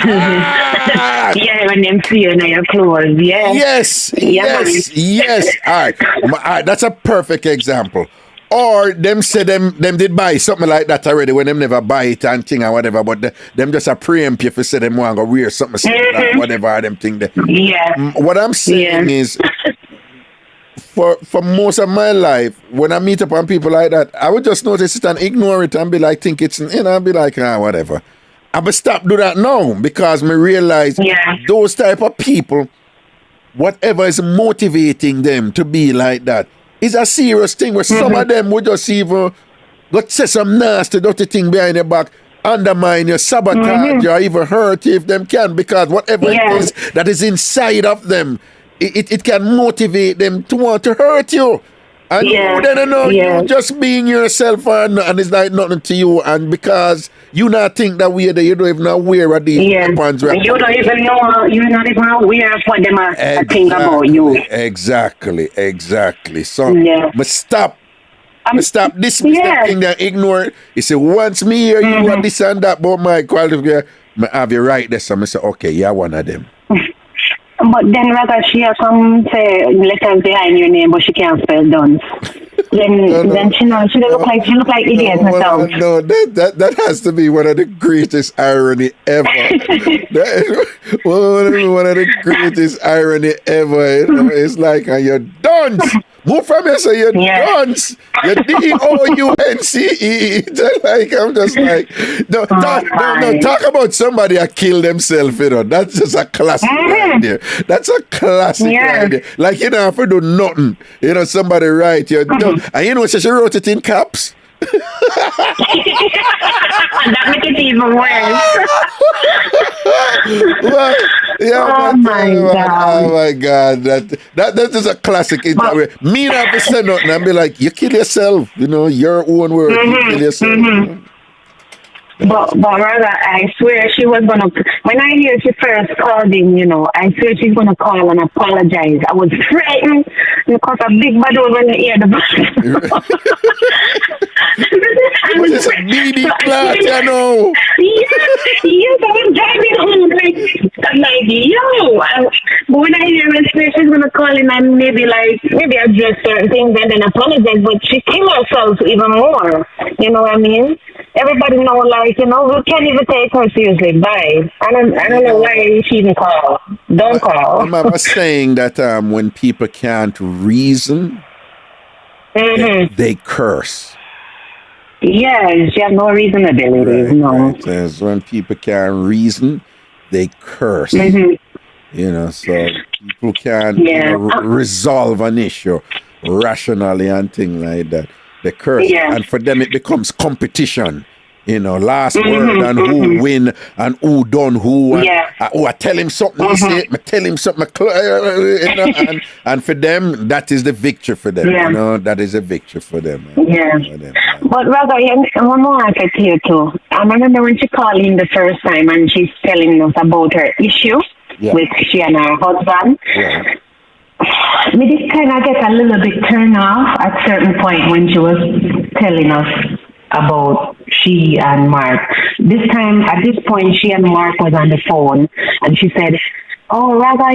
Yeah, when them see you in your clothes, Yes. All right, that's a perfect example. Or them say them did buy something like that already when them never buy it and thing or whatever, but them just a preempt you for say them want to wear something similar, whatever them thing there. Yeah. What I'm saying is, for most of my life, when I meet up on people like that, I would just notice it and ignore it and be like, think it's, I'll be like, whatever. I will stop do that now, because me realize those type of people, whatever is motivating them to be like that, is a serious thing where some of them would just even go say some nasty, dirty thing behind your back, undermine you, sabotage you, or even hurt you if them can, because whatever it is that is inside of them, it can motivate them to want to hurt you. And you don't know, you just being yourself and it's like nothing to you. And because you not think that way, that you don't even know where are these weapons. You don't even know, you're not even aware of what them are thinking about you. Exactly. So, but stop dismiss that thing and ignore it. You say, once me hear you and this and that about my qualification, I have you right there. So I say, okay, you're one of them. But then Raga, she come say letters behind your name, but she can't spell dance. Then she look like idiot herself. No, that has to be one of the greatest irony ever. One of the greatest irony ever. It's like you're dunce. Move from here, so you're dunce. You're DOUNCE. Like I'm just like no. Talk about somebody that killed themselves. That's just a classic idea. That's a classic idea. Like if you do nothing, somebody write you done. And she wrote it in caps. That makes it even worse. Well, oh my God, that is a classic. Me not to say nothing and be like, you kill yourself, your own word, you kill yourself. But rather, I swear she was gonna. When I hear she first called in, I swear she's gonna call and apologize. I was frightened because a big bad over in the ear. It's a BB class, Yes, I was driving home I'm like, but when I hear her say she's gonna call in and maybe address certain things and then apologize, but she kill herself even more. You know what I mean? Everybody know, we can't even take her seriously. Bye. I don't know why she even call. Don't call. I was saying that when people can't reason, they curse. Yes, you have no reasonability. No. Right. When people can't reason, they curse. So people can't resolve an issue rationally and things like that. They curse, and for them it becomes competition. last word and who win and who done who. And, I tell him something, he say it, I tell him something, and for them, that is the victory for them. That is a victory for them. But rather, one more I said to you too. I remember when she called in the first time and she's telling us about her issue with she and her husband. Me did kind of get a little bit turned off at certain point when she was telling us about she and Mark. At this point, she and Mark was on the phone, and she said, "Oh, Raga,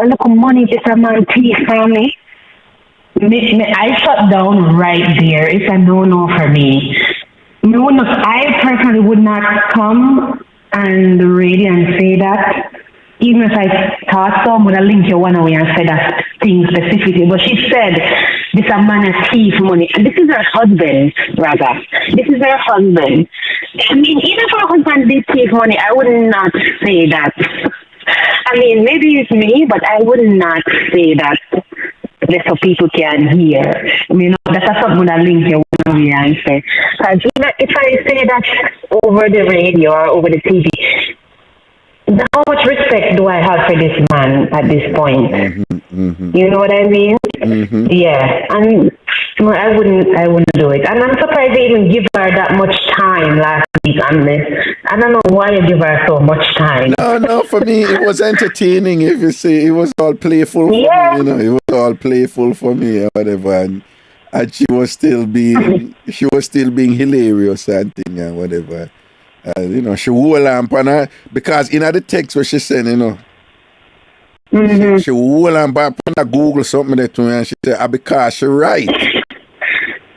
look money this a man thief family." I shut down right there. It's a no-no for me. I personally would not come on the radio and say that. Even if I thought so, I would have linked you one away and said that thing specifically. But she said, this a man a thief money. And this is her husband, rather. This is her husband. I mean, even if her husband did thief money, I would not say that. I mean, maybe it's me, but I would not say that. Just so people can hear. That's something I link you one away and say. Because if I say that over the radio or over the TV, how much respect do I have for this man at this point? You know what I mean? Yeah, and I wouldn't do it. And I'm surprised they even give her that much time last week on this. I don't know why you give her so much time. No, for me it was entertaining. If you see, it was all playful for me. It was all playful for me or whatever. And she was still being hilarious and thing and whatever. She hold on on her because in the text where she said, she hold on back on Google something that to me and she said, because she right.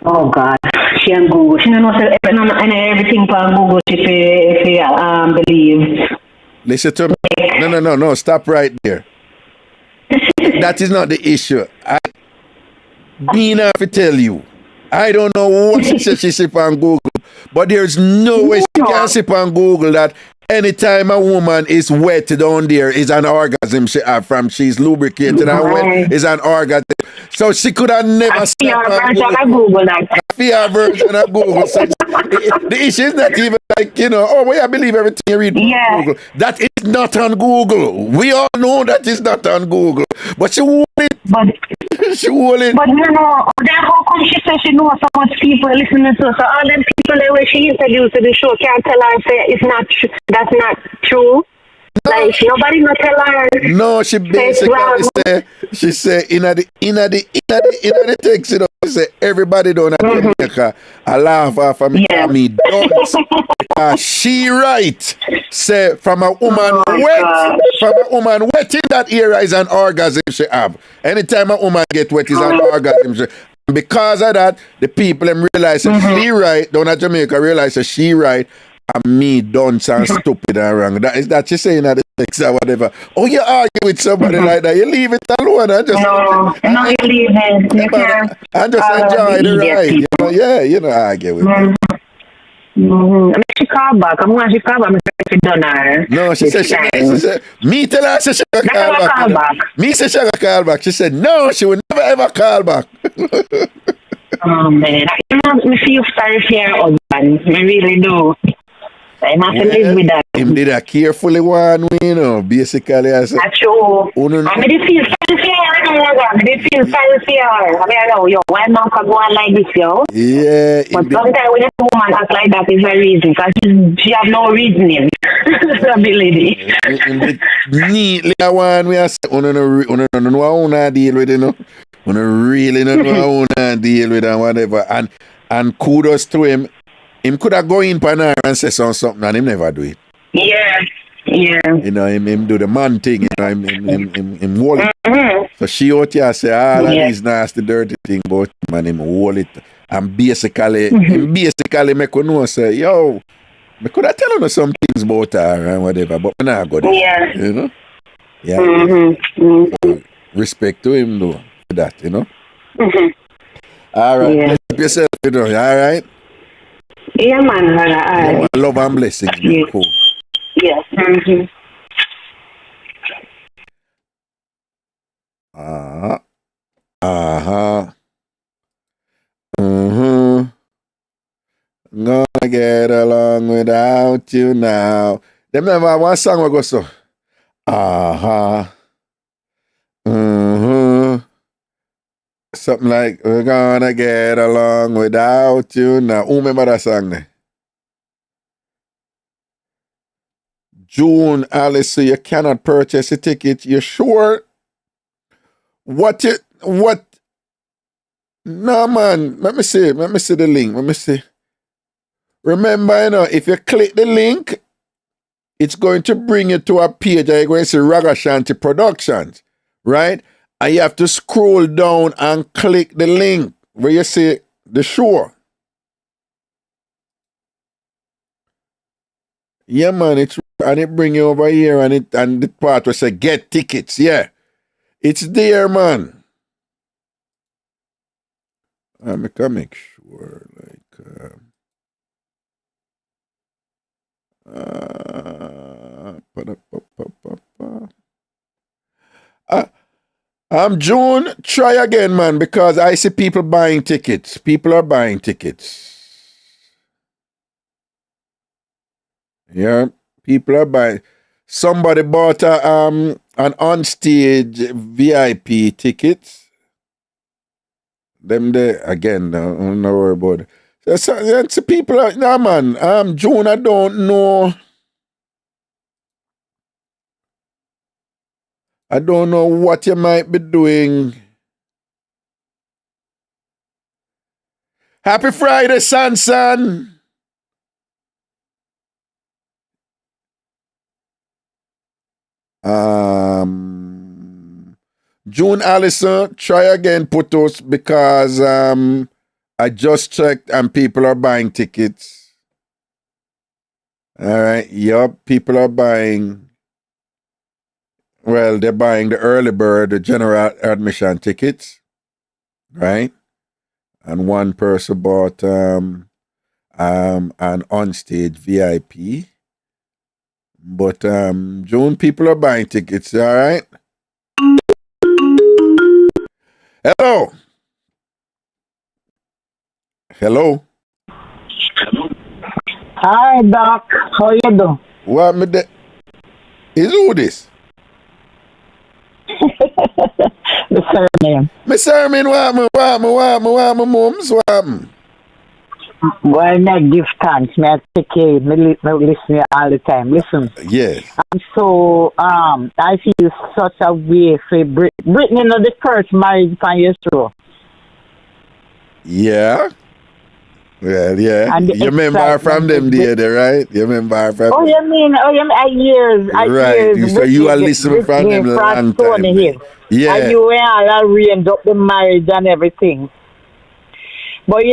Oh God, she on Google. She don't know everything on Google if you believe. Listen to me. No, stop right there. That is not the issue. I have to tell you. I don't know what she said she on Google. But there's no way she can sip on Google that anytime a woman is wet down there is an orgasm she have from she's lubricated and wet is an orgasm. So she could have never seen a version of Google. Version of Google. So the issue is not even like, I believe everything you read on Google. That is not on Google. We all know that is not on Google. But she won't it. She won't it. But that how come she says she knows so much people listening to her. So all them people that when she introduced to the show can't tell her say it's not true. That's not true. No. Like nobody not tell her. No, she basically say in the text, she say everybody down at Jamaica I laugh off of me don't. She right. Say from a woman wet in that area is an orgasm she have. Anytime a woman get wet is an orgasm. Because of that, the people them realize that she right, down at Jamaica realize that she right. And me dunce and stupid and wrong. That she saying at the text or whatever. Oh, you argue with somebody like that. You leave it alone. No, you leave it. You can't. And just enjoy the ride. Argue with me. She call back. I'm going to call back. She done her. No, she said me tell her she should call back. Me say she should call back. She said no, she will never ever call back. Oh man, I feel sorry for your husband. I really do. I have to live with that. Him did a carefully one, basically. I said, that's true. I did feel sorry for her. I did feel sorry for her. I know, why man can go on like this, yo? Yeah. But sometimes when a woman acts like that, is very reason, because she have no reasoning. Ability. Neatly, one we are saying, I deal with it, really not know how deal with and whatever. And kudos to him. Him could have gone in pan her and say something and him never do it. Yeah. Him do the man thing, him hold it. So she out here say all of these nasty dirty thing about him and him hold it. And basically make you know say, yo, I could have tell you some things about her and whatever, but I'm not good. Yeah. So, respect to him though. That, all right. Yeah. Help yourself, all right? Yeah, man. All right. Love and blessings. Yeah. Cool. Yes. No, get along without you now. Them remember one song we go so. Something like we're gonna get along without you now. Who remember that song there? June, Alice, so you cannot purchase a ticket. You sure? What? No, man. Let me see the link. Let me see. Remember, if you click the link, it's going to bring you to a page that you're going to see Ragashanti Productions, right? And you have to scroll down and click the link where you see the show. Yeah, man, it bring you over here and the part where say get tickets. Yeah, it's there, man. I can make sure, June, try again, man, because I see people buying tickets. People are buying tickets. Yeah, people are buying. Somebody bought an on-stage VIP ticket. Them there again. Don't worry about it. That's the people. Nah, man. June, I don't know. I don't know what you might be doing. Happy Friday, son. June Allison, try again, Putos, because I just checked and people are buying tickets. All right, yup, people are buying. Well, they're buying the early bird, the general admission tickets, right? And one person bought an on-stage VIP. But June, people are buying tickets, all right? Hello. Hi, Doc. How you doing? What me de? Is who this? Mr. Name. Mr. Armin, what me, mums, what me? Well, I give thanks. I take care. I listen all the time. Listen. Yes. So, I feel such a way for Brittany, the first marriage on your show. Yeah. Well, yeah. You remember her from them there, right? You remember her from Oh, you mean years. Right. Years, So you are listening from them a long time. Yeah. And you were all arranged up the marriage and everything. But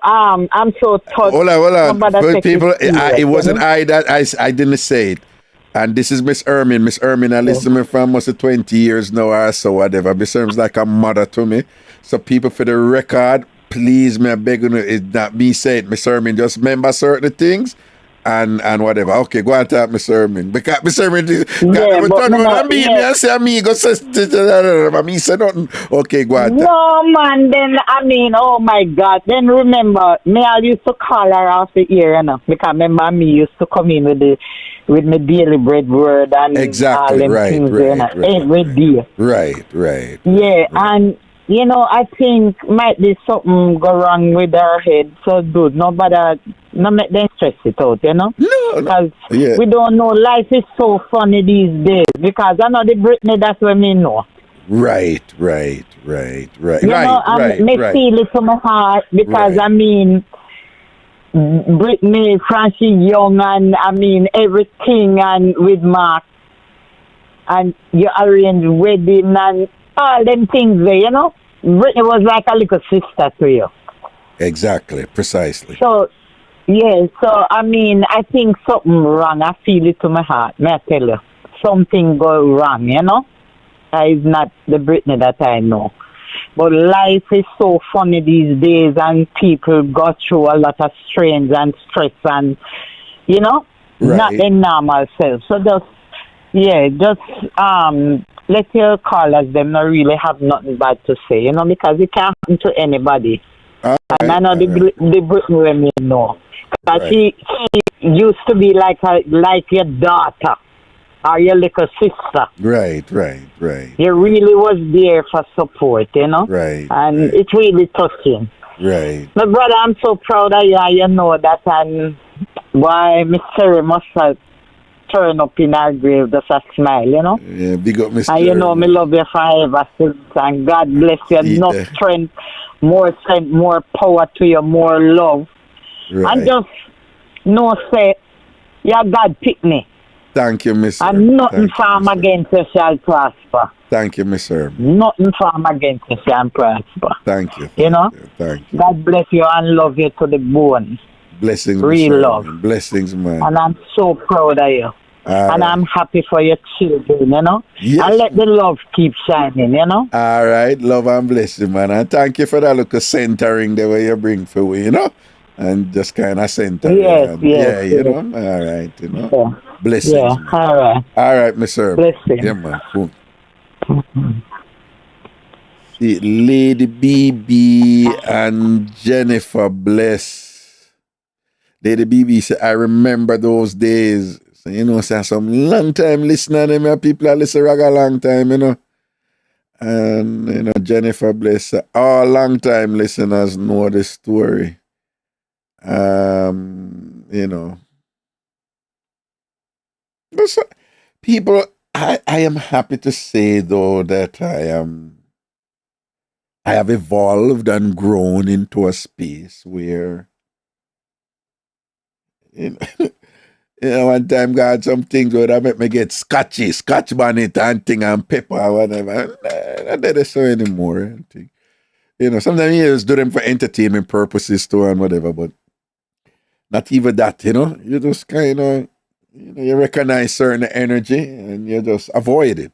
I'm so touched. Hold on. For people, it wasn't I that I didn't say it. And this is Miss Ermin. Miss Ermin, I listen to me for almost 20 years now or so, whatever. Miss Ermin's like a mother to me. So people, for the record, please, me, I beg you, it's not me saying, Miss Ermin, just remember certain things and whatever. Okay, go on talk, Miss Ermin. Because Miss Ermin, me say nothing. Okay, go on. No, man, then, oh my God. Then remember, I used to call her off the ear, because remember, me used to come in with my daily bread word and exactly, all them right, things every day. Right. Yeah, and I think might be something go wrong with her head. So good, no make them stress it out, No. Because we don't know. Life is so funny these days. Because I know the Britney, that's what me know. Right. Me feel it to my heart because Britney, Francie Young, and everything, and with Mark, and you arrange wedding and all them things there, Britney was like a little sister to you. Exactly, precisely. So, I think something wrong. I feel it to my heart. May I tell you? Something go wrong, It's not the Britney that I know. But life is so funny these days, and people go through a lot of strains and stress and, not their normal self. So let your callers, them not really have nothing bad to say, because it can happen to anybody. And I know the Brittany women know. Because Right. she used to be like your daughter or your little sister. Right. You really was there for support, you know? Right. And it's really touching. Right. My brother, I'm so proud of you, and you know that, and why Miss Terry must have turned up in her grave just a smile, you know? Yeah, big up Mr. And you know, me love you forever since, and God bless you. Enough strength, more power to you, more love. Right. And just know, say, your God pick me. Thank you, Miss. And nothing from against you shall prosper. Thank you, Miss Herb. Nothing from against you shall prosper. Thank you. You know? Thank you. God bless you and love you to the bone. Blessings, Real Miss love. Herb. Blessings, man. And I'm so proud of you. And I'm happy for your children, you know? Yes. And let the love keep shining, you know? All right. Love and blessing, man. And thank you for that little centering the way you bring for me, you know? And just kind of center. Yes, yeah, you know? All right, you know? Yeah. Blessings. Yeah, man. all right. All right, Miss Herb. Blessings. Yeah, man. Cool. See, Lady BB and Jennifer Bless. Lady BB said, I remember those days. So, you know, say some long time listener, them people that listen Raga long time, you know. And, you know, Jennifer Bless, all long time listeners know the story. You know. So, people, I am happy to say, though, that I have evolved and grown into a space where, you know, one time God some things where that make me get scotch bonnet and thing and pepper or whatever. I don't so anymore. And thing. You know, sometimes you just do them for entertainment purposes too and whatever, but not even that, you know. You just kind of, you know, you recognize certain energy and you just avoid it.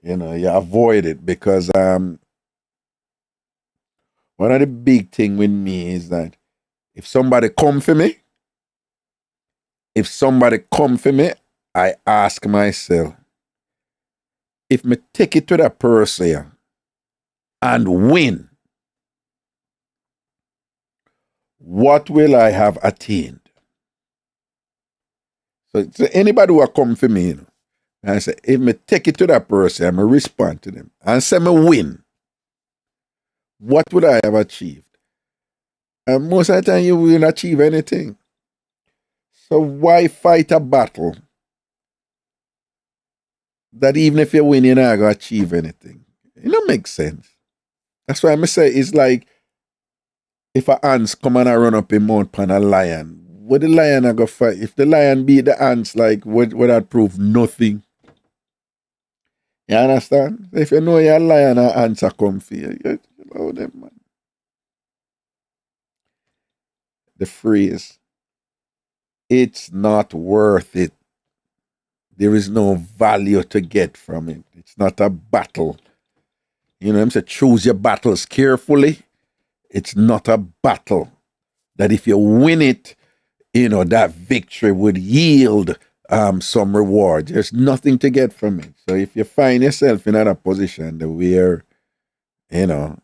You know, you avoid it because one of the big thing with me is that if somebody come for me, I ask myself, if me take it to that person and win, what will I have attained? So anybody who come for me, you know, and I say, if me take it to that person, I respond to them and say me win, what would I have achieved? And most of the time you will not achieve anything. So why fight a battle that even if you win, you're not going to achieve anything? It don't make sense. That's why I say it's like if a ants come and I run up in mount pan a lion, what the lion are going to fight? If the lion beat the ants, like, would that prove nothing? You understand? If you know you're a lion and ants are come for you, you know them, man. The phrase, it's not worth it. There is no value to get from it. It's not a battle. You know what I'm saying? Choose your battles carefully. It's not a battle that if you win it, you know, that victory would yield some reward. There's nothing to get from it. So if you find yourself in a position where, you know,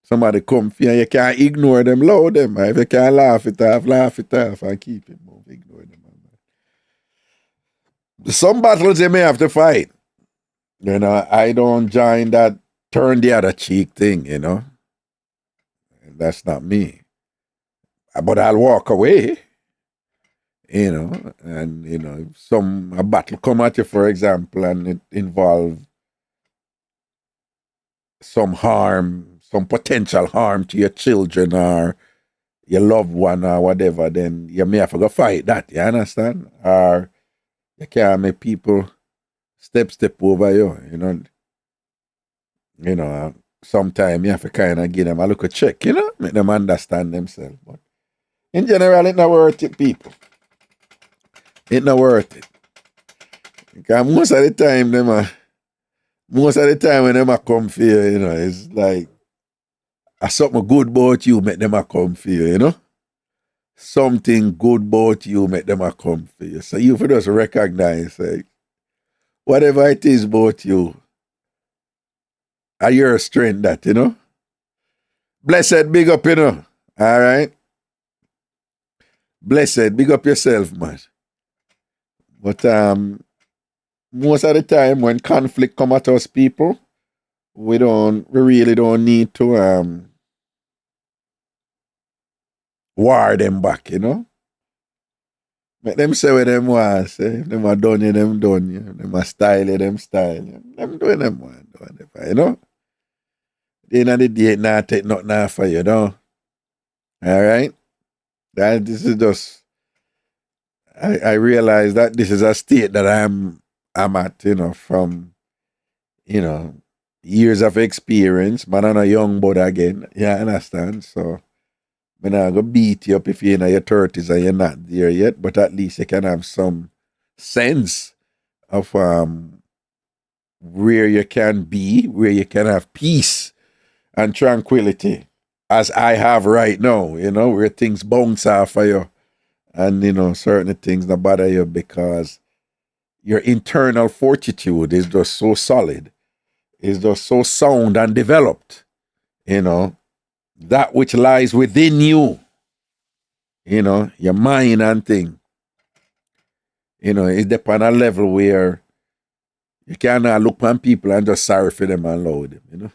somebody come for you, you can't ignore them, load them. If you can't laugh it off and keep it moving. Ignore them. Some battles you may have to fight. You know, I don't join that turn the other cheek thing, you know. That's not me. But I'll walk away, you know, and, you know, if a battle come at you, for example, and it involves some harm, some potential harm to your children or your loved one or whatever, then you may have to go fight that, you understand? Or you can't make people step over you, you know. You know, sometimes you have to kind of give them a little check, you know, make them understand themselves. But in general, it's not worth it, people. It's not worth it. Because most of the time when them come for you, you know, it's like something good about you make them come for you, you know. Something good about you make them come for you. So you for just recognize, like, whatever it is about you, Are your strength that, you know? Blessed, big up, you know. All right? Blessed, big up yourself, man. But most of the time when conflict come at us people, we really don't need to war them back, you know? Make them say what them want, say. If them are done you, them done you. Them are style you, them style you. Them doing them want, you know? At the end of the day, it not take nothing off for you, know? All right? This is just, I realize that this is a state that I'm at, you know, from, you know, years of experience, but I'm a young bud again. Yeah, I understand. So I'm not gonna beat you up if you're in your 30s and you're not there yet, but at least you can have some sense of where you can be, where you can have peace and tranquility, as I have right now, you know, where things bounce off of you and, you know, certain things that bother you because your internal fortitude is just so solid, is just so sound and developed, you know, that which lies within you, you know, your mind and thing, you know, it's upon a level where you cannot look on people and just sorry for them and load them, you know.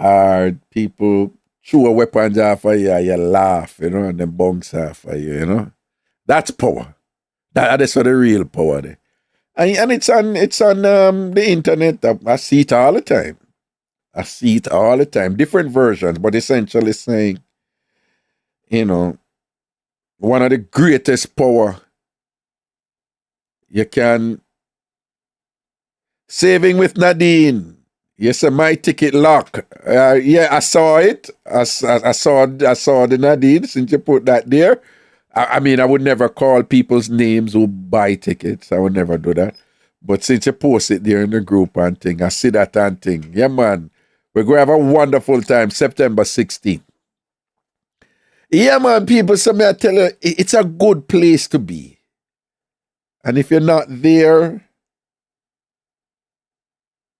Or people throw weapons off of you, you laugh, you know, and then bounce off of you, you know. That's power. That's the real power there. And it's on the internet. I see it all the time. Different versions, but essentially saying, you know, one of the greatest power you can, saving with Nadine. Yes, my ticket lock. Yeah, I saw it. I saw the Nadine since you put that there. I mean, I would never call people's names who buy tickets. I would never do that. But since you post it there in the group and thing, I see that and thing. Yeah, man. We're going to have a wonderful time, September 16th. Yeah, man, people, so may I tell you, it's a good place to be. And if you're not there,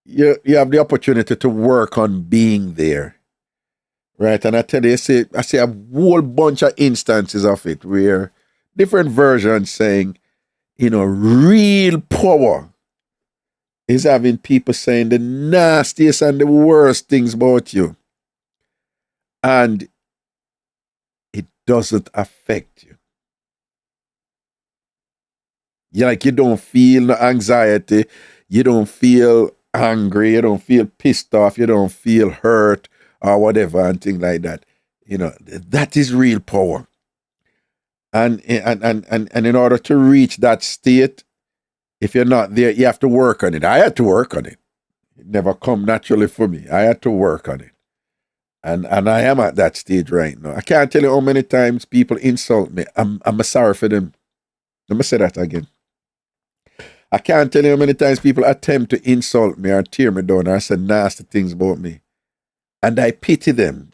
you have the opportunity to work on being there. Right? And I tell you, I see a whole bunch of instances of it where different versions saying, you know, real power is having people saying the nastiest and the worst things about you. And it doesn't affect you. You don't feel no anxiety. You don't feel angry. You don't feel pissed off. You don't feel hurt or whatever and things like that. You know, that is real power. And in order to reach that state, if you're not there, you have to work on it. I had to work on it. It never come naturally for me. I had to work on it. And I am at that stage right now. I can't tell you how many times people insult me. I'm sorry for them. Let me say that again. I can't tell you how many times people attempt to insult me or tear me down or say nasty things about me. And I pity them.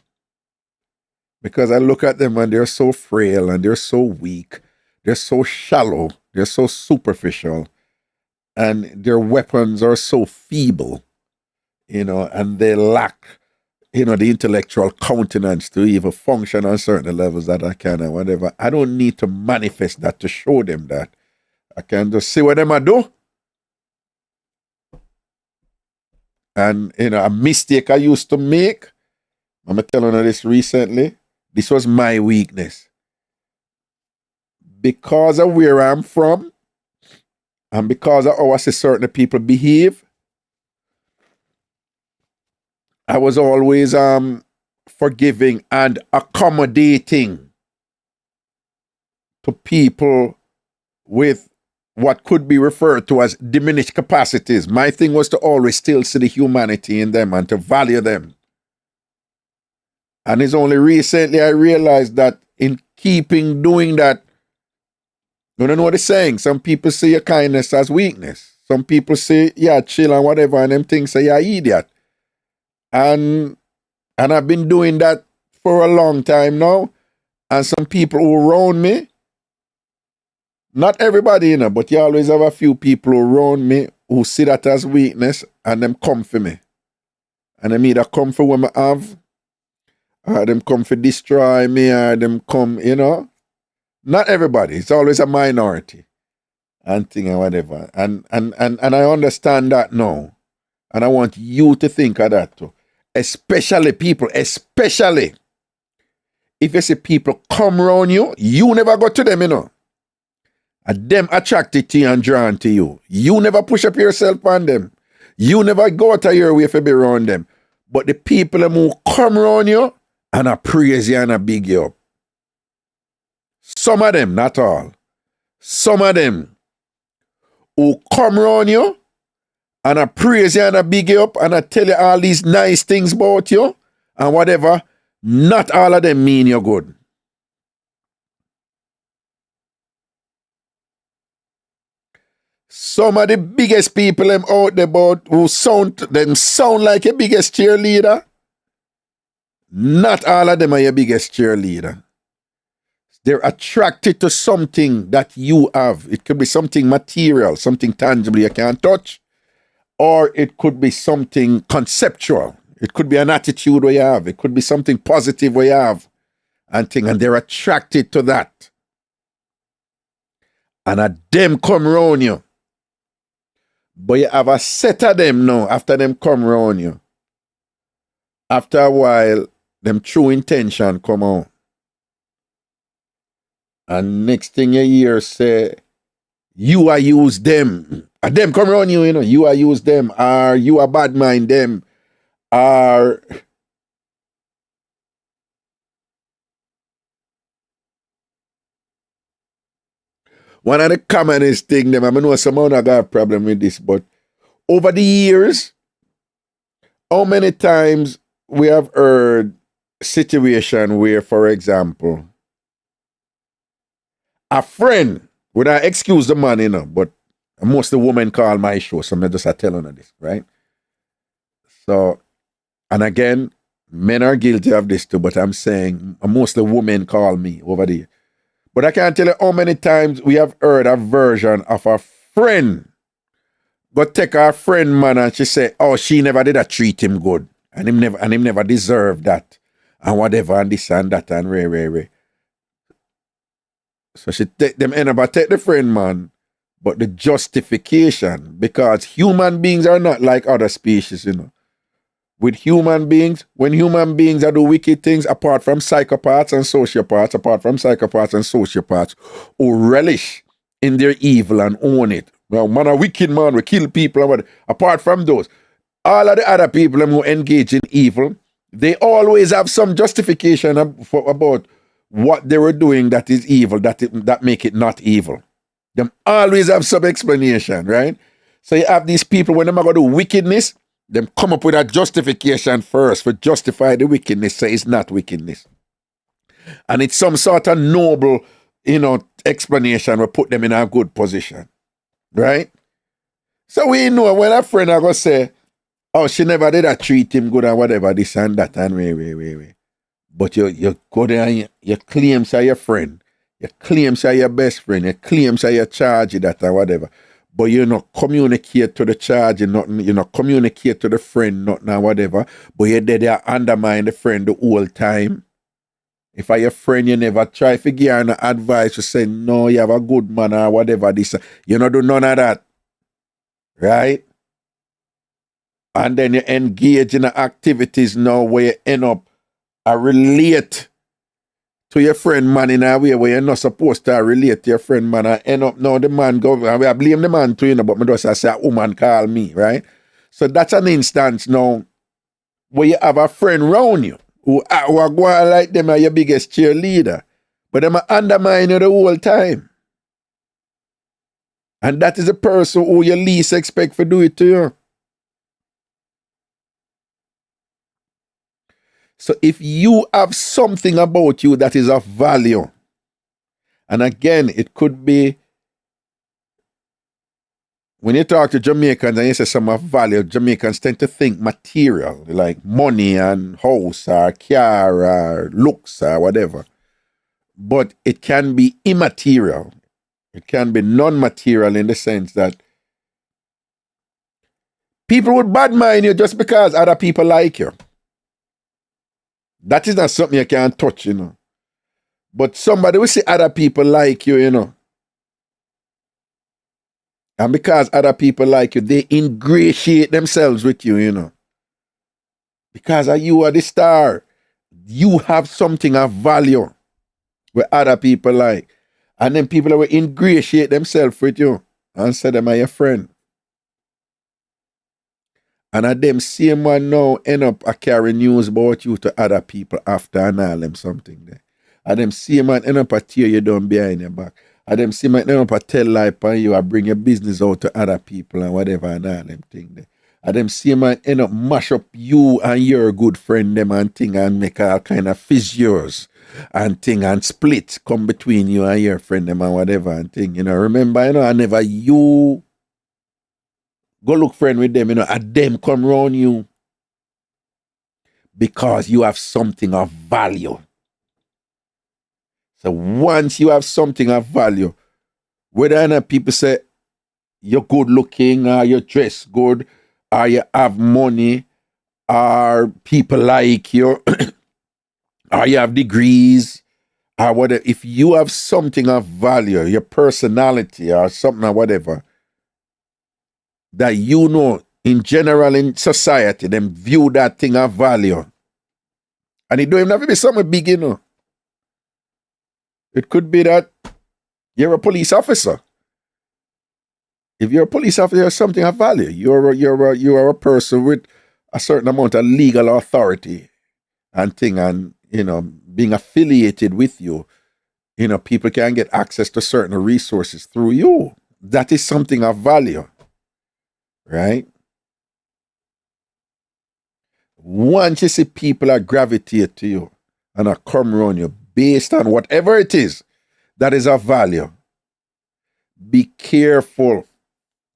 Because I look at them and they're so frail and they're so weak. They're so shallow. They're so superficial. And their weapons are so feeble, you know, and they lack, you know, the intellectual countenance to even function on certain levels that I can and whatever. I don't need to manifest that to show them that. I can just see what them I do. And, you know, a mistake I used to make, I'm telling you this recently, this was my weakness. Because of where I'm from, and because of how I see certain people behave, I was always forgiving and accommodating to people with what could be referred to as diminished capacities. My thing was to always still see the humanity in them and to value them. And it's only recently I realized that in keeping doing that, you don't know what they're saying. Some people see your kindness as weakness. Some people say, yeah, chill and whatever, and them things say, yeah, idiot. And I've been doing that for a long time now. And some people who around me, not everybody, you know, but you always have a few people around me who see that as weakness and them come for me. And them either come for what I have, or them come for destroy me, or them come, you know. Not everybody. It's always a minority. And thing and whatever. And I understand that now. And I want you to think of that too. Especially people, especially if you see people come around you, you never go to them, you know. And them attracted to you and drawn to you. You never push up yourself on them. You never go out of your way to be around them. But the people who come around you and I praise you and I big you up. Some of them, not all. Some of them who come around you and I praise you and I big you up and I tell you all these nice things about you and whatever, not all of them mean you're good. Some of the biggest people them out there about who sound like your biggest cheerleader. Not all of them are your biggest cheerleader. They're attracted to something that you have. It could be something material, something tangible you can't touch, or it could be something conceptual. It could be an attitude where you have. It could be something positive where you have, and they're attracted to that. And a them come around you. But you have a set of them now after them come around you. After a while, them true intention come out. And next thing you hear say, you are use them. And them come around you, you know, you are use them. Or you are bad mind them. Or one of the commonest thing them, I know someone I got a problem with this, but over the years, how many times we have heard situation where, for example, a friend, would I excuse the man, you know, but most of the women call my show, so I'm just telling her this, right? So, and again, men are guilty of this too, but I'm saying most of the women call me over there. But I can't tell you how many times we have heard a version of a friend go take our friend man and she say, oh, she never did a treat him good. And him never deserved that. And whatever, and this and that, and ray. So she take them end up and take the friend man, but the justification, because human beings are not like other species, you know. With human beings, when human beings are do wicked things, apart from psychopaths and sociopaths, who relish in their evil and own it. Well, man, a wicked man, we kill people and what. Apart from those, all of the other people who engage in evil, they always have some justification about what they were doing that is evil, that make it not evil. Them always have some explanation, right? So you have these people, when they go do wickedness, them come up with a justification first for justify the wickedness, say it's not wickedness. And it's some sort of noble, you know, explanation will put them in a good position. Right? So we know when a friend I go say, oh, she never did a treat him good and whatever, this and that, and way. But you go there and you claim say your friend, you claim say your best friend, you claim say you charge that and whatever. But you not communicate to the charge, you not communicate to the friend, nothing or whatever. But you're there to undermine the friend the whole time. If I your friend, you never try to give her advice to say, no, you have a good man or whatever. This, you not do none of that. Right? And then you engage in activities now where you end up relate to your friend man in a way where you're not supposed to relate to your friend man, and end up now the man go, I blame the man too, you know, but me just say a woman call me, right? So that's an instance now where you have a friend round you who are going like them are your biggest cheerleader, but them are undermine you the whole time. And that is the person who you least expect to do it to you. So if you have something about you that is of value, and again, it could be, when you talk to Jamaicans and you say some of value, Jamaicans tend to think material, like money and house or car or looks or whatever. But it can be immaterial. It can be non-material in the sense that People would badmine you just because other people like you. That is not something you can touch, you know. But somebody will see other people like you, you know. And because other people like you, they ingratiate themselves with you, you know. Because you are the star. You have something of value where other people like. And then people will ingratiate themselves with you and say them are your friend. And at them same one now end up carrying news about you to other people after and all them something there. And them same man end up tear you down behind your back. And them same man end up tell lie upon you and bring your business out to other people and whatever and all them thing there. And them same man end up mash up you and your good friend them and thing and make all kind of fissures and thing and split come between you and your friend them and whatever and thing. You know, remember, you know, I never you go look friend with them, you know, and them come round you because you have something of value. So once you have something of value, whether or not people say you're good looking or you dress good or you have money or people like you or you have degrees or whatever, if you have something of value, your personality or something or whatever, that you know in general in society, them view that thing of value. And it don't even have to be something big, you know. It could be that you're a police officer. If you're a police officer, you're something of value. You are a person with a certain amount of legal authority and thing, and you know, being affiliated with you, you know, people can get access to certain resources through you. That is something of value. Right? Once you see people that gravitate to you and are come around you based on whatever it is that is of value, be careful.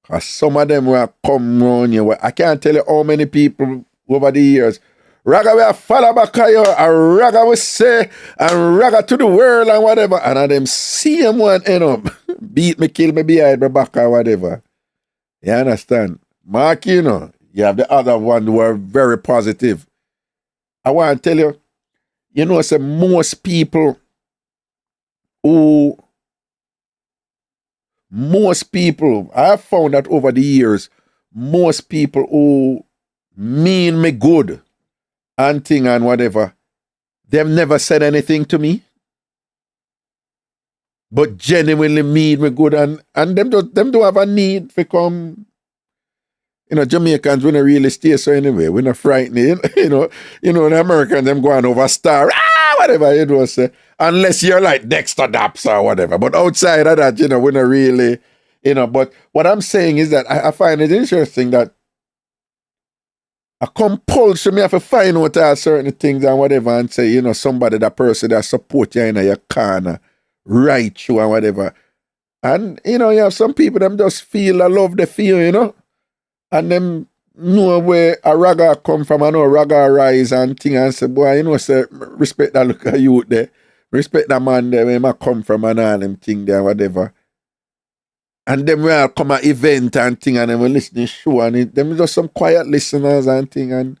Because some of them will come around you. I can't tell you how many people over the years, Raga will follow back at you, and Raga will say, and Raga to the world and whatever. And of them same one end up, beat me, kill me, behind my back or whatever. You understand? Mark, you know, you have the other one who are very positive. I want to tell you, you know, say most people, I have found that over the years, most people who mean me good and thing and whatever, they've never said anything to me, but genuinely mean me good, and them don't have a need for come. You know, Jamaicans, we don't really stay so anyway. We're not frightened. You know, the Americans, them going over star, whatever you know, say. Unless you're like Dexter Daps or whatever. But outside of that, you know, we're not really, you know. But what I'm saying is that I find it interesting that a compulsion, me have to find out certain things and whatever and say, you know, somebody, that person that support you in your corner, right you and whatever. And, you know, you have some people, them just feel a love they feel, you know. And them know where a raga come from, I know raga rise and thing, and say, boy, you know, say, respect that look at you there. Respect that man there, where I come from and all them thing there, whatever. And them will come at event and thing, and them will listen to show, and them just some quiet listeners and thing, and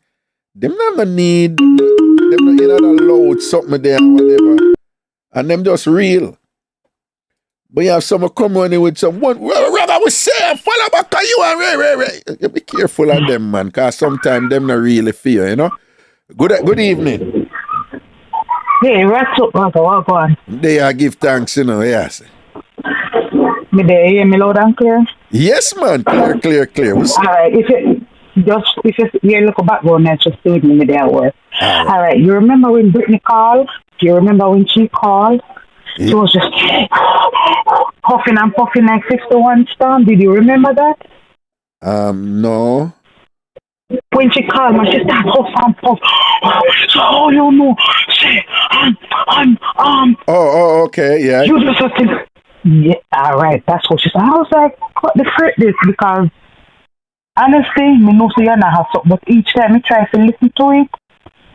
them never need, them not in a loud something there, whatever. And them just real. But you have someone come running with someone, Raga was saying, follow back on you and you be careful of them, man, because sometimes them not really fear, you know. Good evening. Hey, what's up, Raga? What go on? They are give thanks, you know, yes. Me there, hear me loud and clear? Yes, man, clear. All right, if you look back on that, just do it me there. All right, you remember when Brittany called? Do you remember when she called? She was just huffing and puffing like 51 Storm. Did you remember that? No. When she called me, she started huff and puff. So you know, say, Oh, okay, yeah. You just think, yeah, all right, that's what she said. I was like, what the frick this? Because honestly, me know so you not have something, but each time I try to listen to it,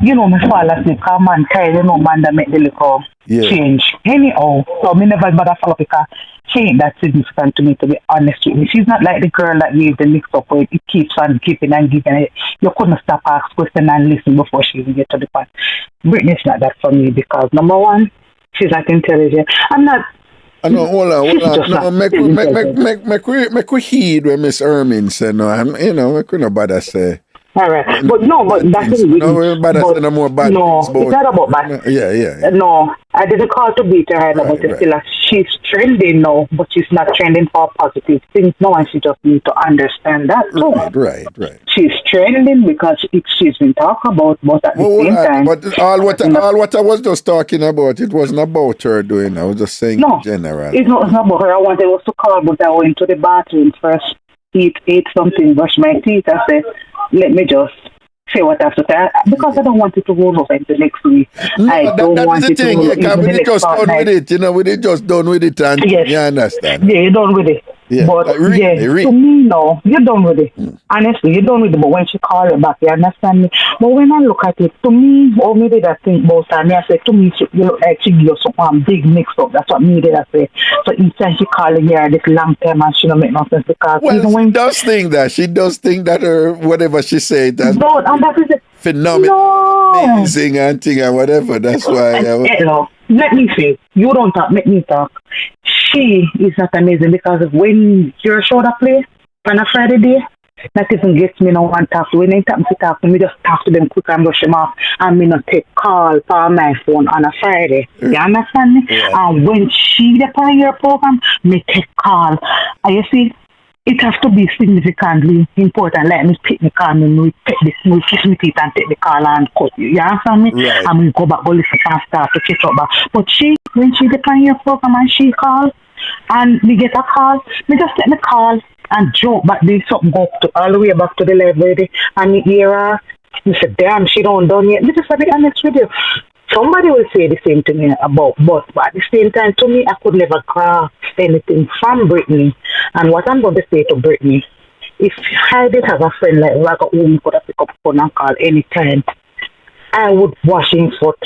you know, me fall asleep, because man tired, you know, man that make the little change. Anyhow, so me never bother follow because she ain't that significant to me, to be honest with you. She's not like the girl that gave the mix up where it keeps on giving and giving. You couldn't stop ask question and listen before she even get to the point. Britney's not that for me because number one, she's not intelligent. I'm not. No, hold on. No, make we heed when Miss Ermin say no. You know, we couldn't bother say. All right, but that's it. No, we're bad say no more bad. No, it's not about bad. Yeah. No, I didn't call to beat her, but it's still she's trending now, but she's not trending for positive things now, and she just needs to understand that too. Right. She's trending because she's been talking about, but at the same time. But all what I was just talking about, it wasn't about her doing. I was just saying in general. It's not about her. I wanted was to call, but I went to the bathroom first, eat something, brush my teeth. I said, let me just say what I have to say because I don't want it to roll over into next week. No, I don't want it to roll over into the next fortnight. With it, you know, we just done with it, and you understand. Yeah, you're done with it. Yeah, but to me, no, you're done with it. Honestly, you're done with it. But when she called you back, you understand me. But when I look at it, to me, or maybe that thing about time, I said to me, you look like she give you some big mix up. That's what me did I say. So each time she calling here this long time, and she don't make no sense because she does think that her whatever she said that's phenomenal, amazing, and thing and whatever. That's why. Let me say, you don't talk, let me talk. She is not amazing because when your shoulder play on a Friday day, that even gets me no one talk to. When they talk to me, just talk to them quick and brush them off, and me not take call for my phone on a Friday. You understand me? Yeah. And when she the on your program, me take call. And you see, it has to be significantly important. Like me pick the call, we kiss me teeth and take the call and cut you. You understand me? Right. And we go back, go listen and start to catch up back. But when she depend your program and she call, and we get a call, we just let me call and joke back there, something go up to, all the way back to the library, and me hear her, me say, damn, she don't done yet. Me just to be honest with you. Somebody will say the same to me about, but at the same time, to me, I could never grasp anything from Britney. And what I'm going to say to Britney, if I did have a friend like Raga who could have picked up phone and call anytime, I would wash his foot.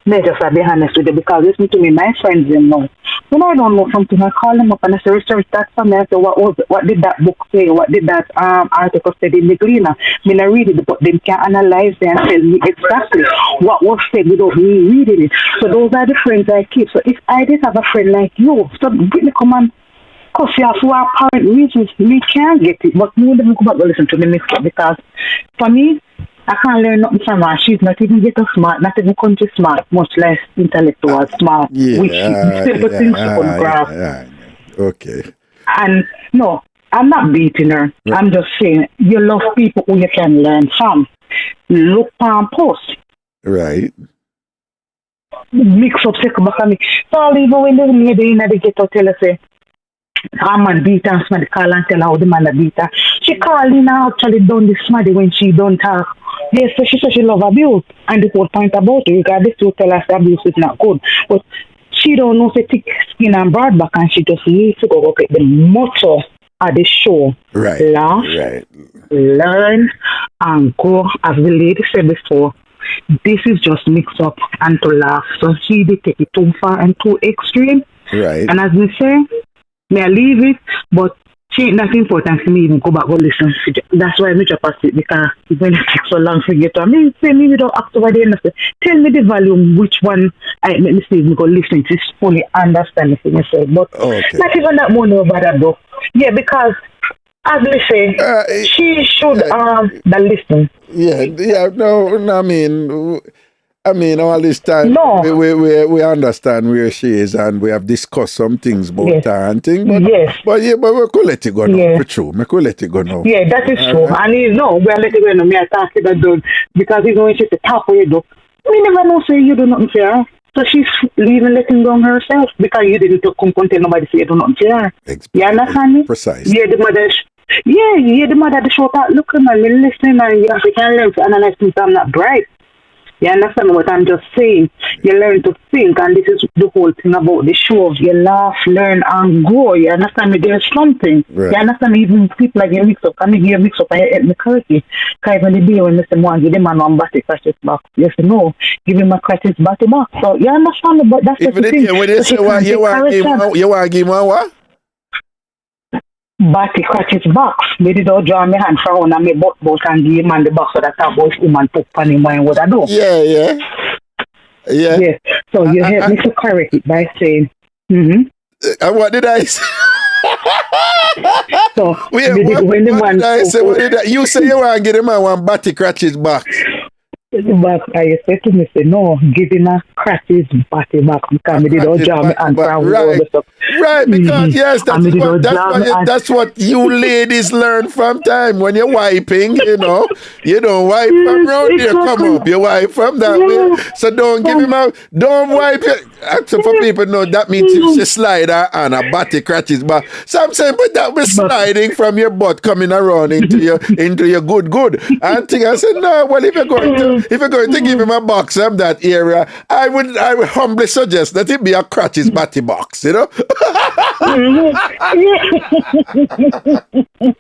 May just be honest with you, because listen to me, my friends didn't know. When I don't know something, I call them up and I say, research that for me. I say, what did that book say? What did that article say in the Gleaner? I read it, but they can analyze it and tell me exactly what was said without me reading it. So those are the friends I keep. So if I did have a friend like you, so Britney come on, because you have for apparent reasons, we can't get it. But you never go back and listen to the Mixup, because for me, I can't learn nothing from her. She's not even ghetto smart, not even country smart, much less intellectual smart. Which simple things she could grasp. Okay. And no, I'm not beating her. Right. I'm just saying, you love people who you can learn from. Look on post. Right. Mix up, second back on me. So even when the lady in the ghetto tell her, say, I'm a beat and somebody call and tell her how the man a beat her. She call in and actually done this somebody when she don't talk. Yes, so she said she love abuse. And the whole point about it, regardless to tell us abuse is not good. But she don't know the thick skin and broad back, and she just needs to go get the motto of the show. Right. Laugh, learn, and go, as the lady said before. This is just mix up and to laugh. So she did take it too far and too extreme. Right. And as we say, may I leave it, but she ain't that important for me even go back and listen. That's why I just pass it, because when it takes so long to get to I mean, say me without act over the end of it. Tell me the volume, which one I make mistake, me go listen to fully understand the thing you say. But not even that money over that though. Yeah, because as we say, she should listen. I mean, all this time, we understand where she is, and we have discussed some things about her and things. But we could let it go now. For true, we could let it go now. Yeah, that is true. And we are letting go now. Me attack it done because even when she say top way do, we never know say you do nothing for her. So she's leaving letting go herself because you didn't come tell nobody say you do nothing for her. You understand me? Precisely. Yeah, the mother. The mother the show that look at me listening, and you have to learn to analyze things. I'm not bright. You understand what I'm just saying? You learn to think, and this is the whole thing about the show. You laugh, learn, and grow. You understand me? There's something. Right. You understand me? Even people like you Mixup, can you Mixup and you help me correctly? Because when the day when Mr. Moan give them a man batty crashes back, you say no, give him a crashes batty back. So you understand me? But that's Even the thing. when they say what you want to give him what? Batty crashes back. They did all draw my hand from and me butt and give him on the back so that I was him and put on him and what I do. Yeah. Yes. So you help me to correct it by saying, And what did I say? So What did I say? You say you want to give him one batty crashes back. But I said to me, say, no, give him a crashes batty back because me did all job and right, because yes, that's what you ladies learn from time when you're wiping, you know. You don't wipe from around here, come up, you wipe from that way. So don't give him don't wipe it. So for people know that means you slide and a batty crashes back. So I'm saying, but that was sliding from your butt coming around into your good. And I said, no, well if you're going to give him a box from that area, I would humbly suggest that it be a crutches batty box, you know?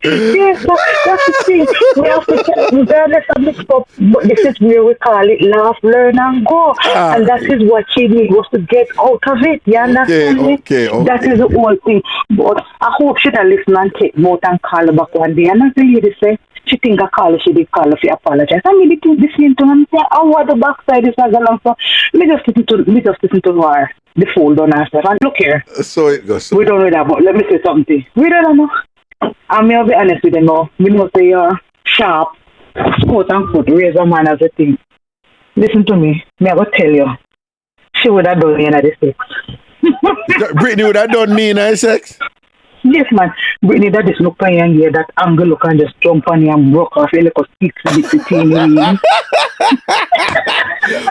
Yes, that's the thing. We have to regardless of mix up, but this is where we call it laugh, learn, and go. And that is what she needs was to get out of it. You understand me? Okay. That is the whole thing. But I hope she will listen and take note and call her back one day. And as the lady say, she think I call her, she did call her, she apologize. I mean, think the same thing and say, oh, what the backside is not along. So me just listen to her, the fold on herself. And look here. So it goes. We don't know that, but let me say something. We don't know. And me, I'll be honest with you now. We know say you're sharp, quote unquote, raise a man as a thing. Listen to me. Me, I will tell you. She would have done me in the sex. Brittany would have done me in the sex? Yes, man. Brittany, that is look on you that angle look and just jump on you and broke off a little sticks with the teeny.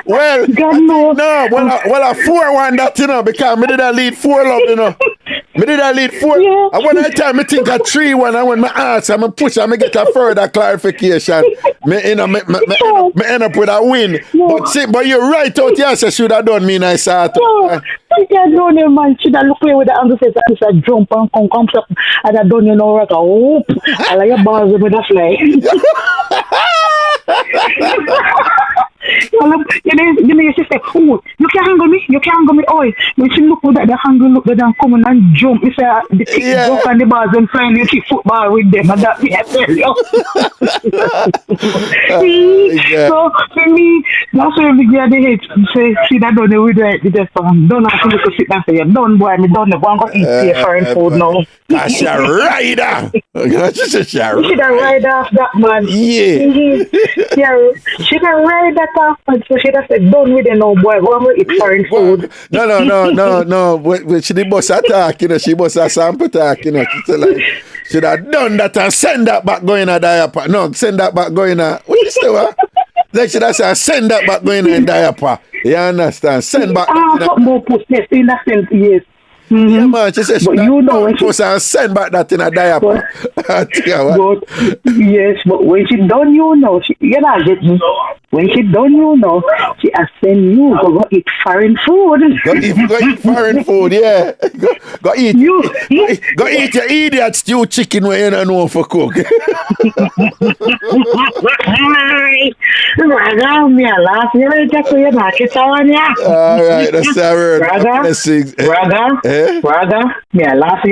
Well, God, no. Well, a 4-1 that, you know, because me did a lead 4 love, you know. Me did a lead 4. Yeah. And when I time me think a 3-1, and when my answer, I push and I get a further clarification. Me end up with a win. Yeah. But you're right out here, so should have done me nice out. Yeah. You can't do it, man. Should have looked away with the angle says that it's a jump and come up and I don't like a whoop. I like your balls with a fly. You know, she say, oh, you can't handle me, oh. When she look at the handle, look at them coming and jump, you say, the kick jump and the bars and flying, you kick football with them, and that me, I tell you. So, for me, that's why we get the hate. Say, see that done with the song. Don't have to look at sit and say, done, boy, me done, I'm going to eat here foreign food now. That's a rider. She should ride off that, man. Yeah. She can ride that off, and so she just said, done with it now, boy, go and eat foreign food. No. When she did bust attack, you know, she bust a sample attack, you know. She said, like, should have done that and send that back going a diaper. No, send that back going a, what you say, what? Like she does say, send that back going in diaper. You understand? Send back. More post in that sense, yes. Mm-hmm. Yeah, man, she said, she send back that in a diaper. Yes, but when she done, you know, when she done, you know, she has send you go eat foreign food. Go eat foreign food, yeah. Go eat. Go eat your idiot stew chicken when you don't know for cook. All right, that's our word. Raga, me I laugh at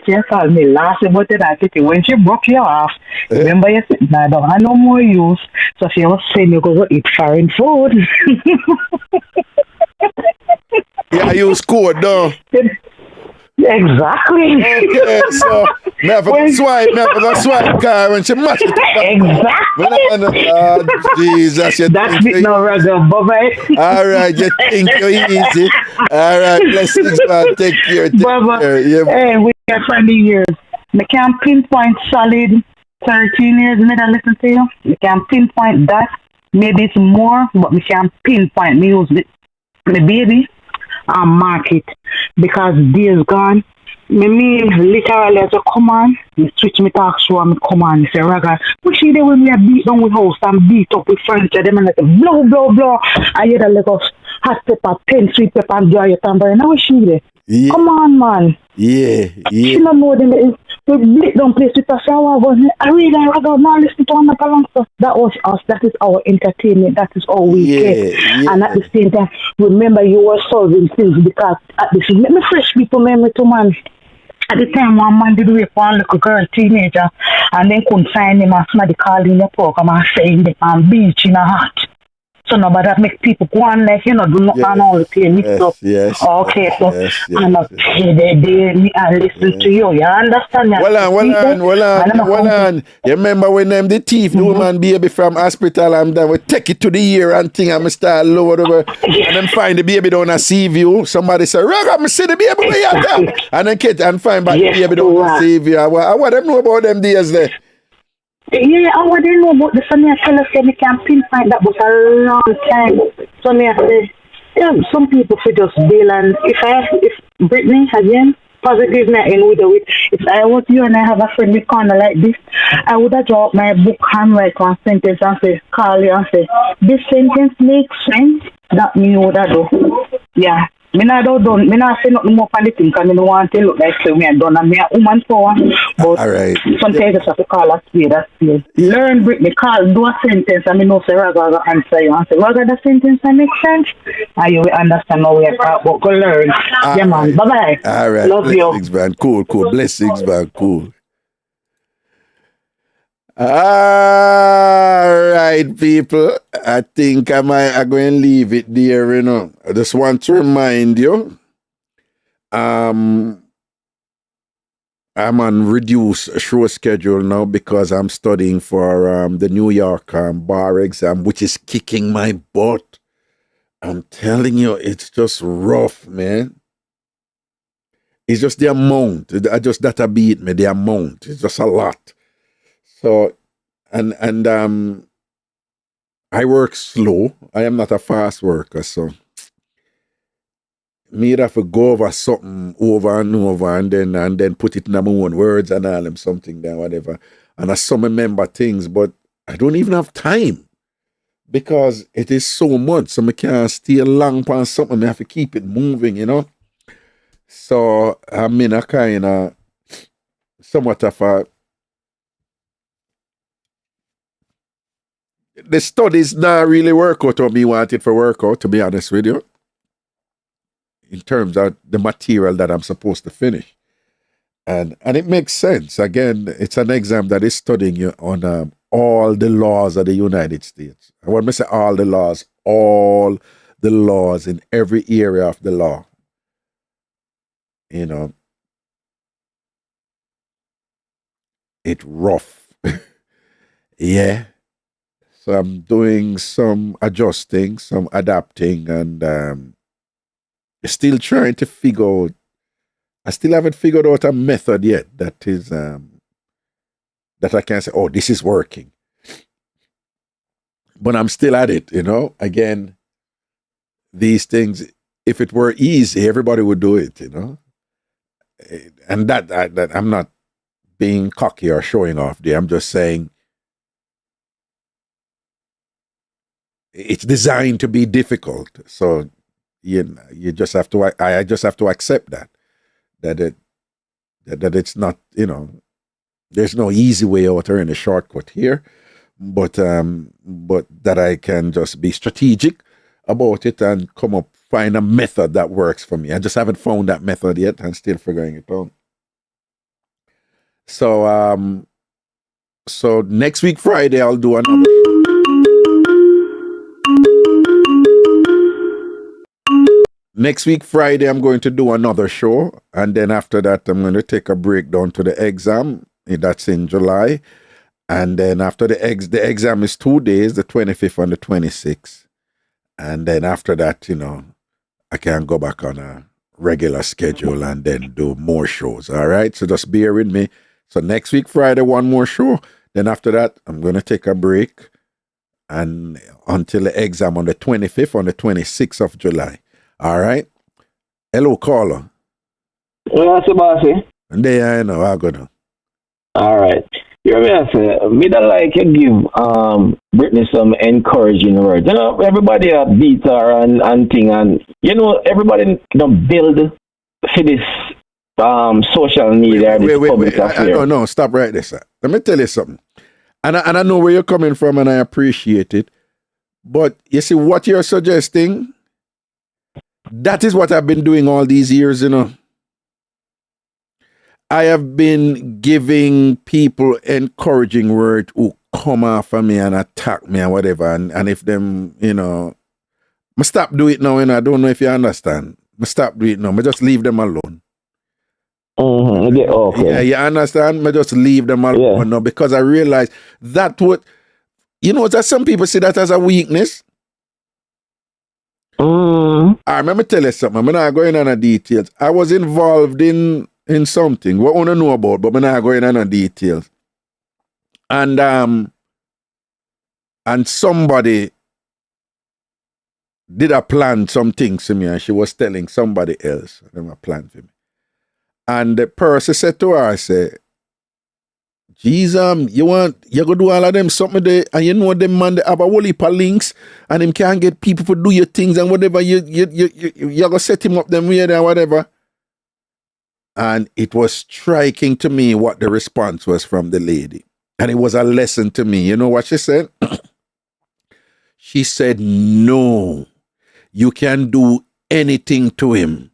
you about it. Me laugh about it. When she broke you off, remember you said, I don't have no more use. So she was saying you go eat foreign food. Yeah, you scored though. Exactly. Okay, so never swipe car when she match it. Exactly. Jesus, that's it now, Raga. Bye-bye. All right, you think you're easy. All right, blessings, man. Take care. Yeah. Hey, we got 20 years. I can't pinpoint solid 13 years. Me that listen to you. You can pinpoint that. Maybe it's more, but we can't pinpoint me use the baby and mark it because days gone. Me mean literally as a come on, me switch me talk show and me come on, say Raga, we see them when we are beat down with house and beat up with furniture, them and like blow, blow, blow. I hear the like of hot pepper, pen, sweet pepper and dry your tambourine. Now we see there. Yeah. Come on, man. Yeah. She don't know them. We beat down place with a shower, but I really Raga, now listen to one of stuff. That was us. That is our entertainment. That is all we get. And at the same time, remember you were solving things because at the same time, fresh people memory to man. At the time, one man did wait for a little girl, teenager, and then couldn't find him and somebody called in the program and saying they on beach in a hut. So nobody that make people go on like, do not and all the play Mixup. Okay, so I'm not they listen to you. You understand? Well on. You remember when them the thief, the woman baby from hospital and then we take it to the ear and thing and we start lower over and then find the baby down a sea view. Somebody say, Raga, me see the baby where you at? And then get and find back the baby down a sea view. What them know about them days there? Yeah, I wouldn't know about the Sonia tell us that we can pinpoint that was a long time. Sonia said, yeah, some people should just bail and if Brittany again positive me in with it. If I was you and I have a friendly corner like this, I would have dropped my book handwrite one sentence and say, call you and say, this sentence makes sense. That me would have do. Yeah. Me not say nothing more for the thing because I don't want to look like me and done and me a woman power. But sometimes you just have to call a spade. Learn Brittany, do a sentence and me know say Raga answer you and say Raga the sentence that makes sense and you will understand how we are talking about. Go learn. Yeah man, bye bye. All right. Love you. Blessings, man. Cool. Blessings, man. Cool. All right, people. I think I'm going to leave it there, I just want to remind you, I'm on reduced show schedule now because I'm studying for the New York bar exam, which is kicking my butt. I'm telling you, it's just rough, man. It's just the amount. That beat me, the amount. It's just a lot. So, and I work slow. I am not a fast worker, so me have to go over something over and over and then put it in my own words and all them something there, whatever. And I some remember things, but I don't even have time because it is so much. So I can't stay long on something. I have to keep it moving, So I'm in a kind of somewhat of a the studies not really work out what me wanted for work out, to be honest with you, in terms of the material that I'm supposed to finish. And it makes sense. Again, it's an exam that is studying you on all the laws of the United States. And when I say all the laws in every area of the law. It's rough. Yeah. So I'm doing some adjusting, some adapting, and still trying to figure out. I still haven't figured out a method yet that is that I can say, oh, this is working. But I'm still at it, Again, these things, if it were easy, everybody would do it, And that I'm not being cocky or showing off there. I'm just saying, it's designed to be difficult, so you just have to. I just have to accept that it's not. There's no easy way out or any shortcut here, but that I can just be strategic about it and find a method that works for me. I just haven't found that method yet. I'm still figuring it out. So next week Friday I'll do another. Next week, Friday, I'm going to do another show. And then after that, I'm going to take a break down to the exam. That's in July. And then after the exam is 2 days, the 25th and the 26th. And then after that, I can go back on a regular schedule and then do more shows. All right? So just bear with me. So next week, Friday, one more show. Then after that, I'm going to take a break and until the exam on the 25th and the 26th of July. All right. Hello, caller. What's the bossy? There I know, I go now. All right. You know what I say? Me don't like you give Britney some encouraging words. You know, everybody beat her and thing, and you know, everybody build for this social media. Wait. No, stop right there, sir. Let me tell you something. And I know where you're coming from, and I appreciate it. But you see, what you're suggesting, that is what I've been doing all these years, you know. I have been giving people encouraging words who come after me and attack me and whatever. And if them, you know, I stop do it now, and I don't know if you understand. I stop do it now. I just leave them alone. Mm-hmm. Yeah, okay. Yeah, you understand? I just leave them alone now, because I realize that what, you know, that some people see that as a weakness. I remember tell you something. I'm not going into details. I was involved in something what I want to know about, but I'm not going into details. And somebody did a plan some things to me, and she was telling somebody else them a plan for me. And the person said to her, I said, Jesus, you go do all of them something there, and you know them man, they have a whole heap of links, and them can't get people to do your things and whatever, you go set him up them way there, whatever. And it was striking to me what the response was from the lady. And it was a lesson to me. You know what she said? She said, no, you can do anything to him,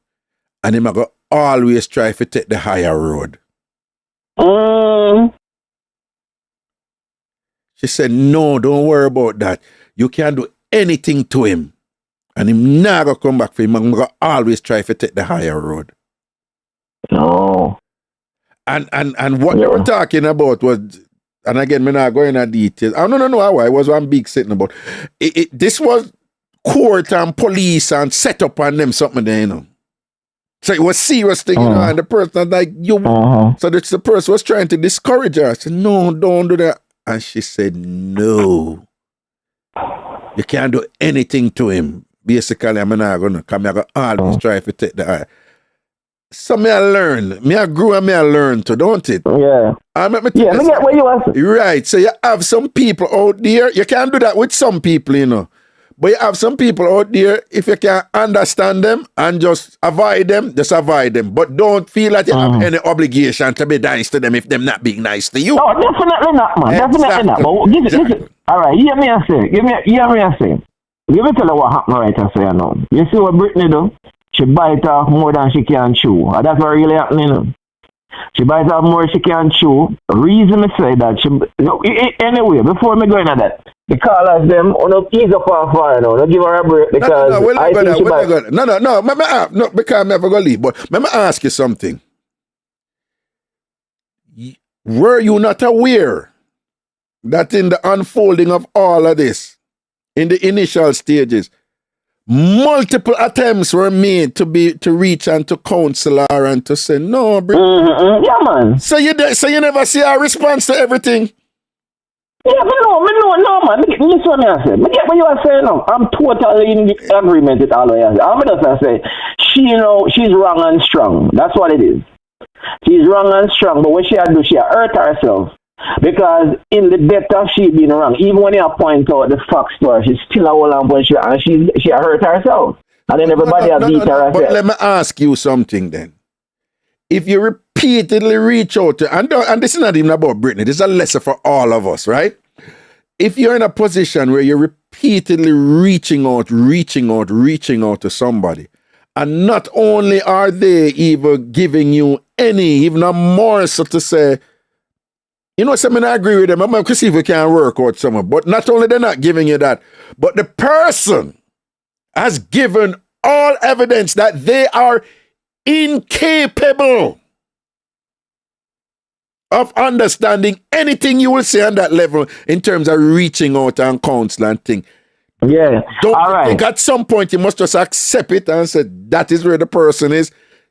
and him go always try to take the higher road. She said, no, don't worry about that. You can do anything to him, and him never come back for him. I'm going to always try to take the higher road. No. And what they were talking about was, and again, I'm not going into details. I don't know how I was one big sitting about. This was court and police and set up on them something there, you know. So it was serious thing, you know, and the person like, you. So the person was trying to discourage her. I said, no, don't do that. And she said, no, you can't do anything to him. Basically, I'm not going to come. I'm going to always try to take the eye. So me I learn. Me I grew and me I learn too, don't it? Yeah. Me get what you want. Right. So you have some people out there, you can't do that with some people, you know. But you have some people out there, if you can understand them and just avoid them, just avoid them. But don't feel like you have any obligation to be nice to them if them not being nice to you. No, definitely not, man. Exactly. Definitely not. But listen. All right, hear me say. Hear me say. Let me tell you what happened right I say now. You see what Britney do? She bite off more than she can chew. That's what really happening. She bites off more than she can chew. Reason me say that anyway, before me go into that, the callers them ease up off fire now. Don't give her a break because I think she bites. No, because I'm never gonna leave. But let me ask you something. Were you not aware that in the unfolding of all of this, in the initial stages, multiple attempts were made to reach and to counsel her and to say no, bro. Yeah, man. So you never see a response to everything. Yeah, no, man. Listen what I say. I get what you are saying now. I'm totally in agreement with all of you. I'm just say she's wrong and strong. That's what it is. She's wrong and strong, but what she do, she hurt herself. Because in the depth of she being wrong, even when you point out the facts to her, she's still a whole and she hurt herself. And then everybody has beat her. But let me ask you something then. If you repeatedly reach out to, and this is not even about Britney, this is a lesson for all of us, right? If you're in a position where you're repeatedly reaching out to somebody, and not only are they even giving you even a morsel to say, you know, I agree with them. I'm going to see if we can work out something. But not only they're not giving you that, but the person has given all evidence that they are incapable of understanding anything you will say on that level in terms of reaching out and counsel and thing. Yeah. Don't think at some point you must just accept it and say that is where the person is.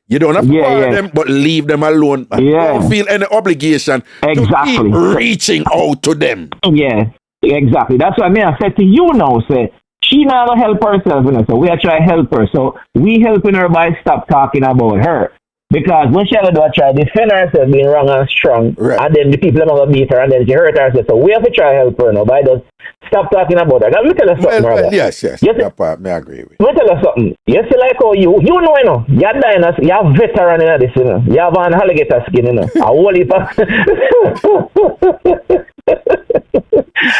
You don't have to call them, but leave them alone. Don't feel any obligation to keep reaching out to them. Yeah, exactly. That's what I said to you now. Say she never help herself, so we are trying to help her. So we helping her by stop talking about her. Because when she had to do a try, defend herself being wrong and strong, right. and then the people are going to beat her, and then she hurt herself. So we have to try help her now, but I just stop talking about her. Now, let me tell her something, well, yes. That part, I agree with. Let me tell her something. You see, like how you know, you're dying, you're veteran in this, you know. You have an alligator skin, you know. A whole heap of...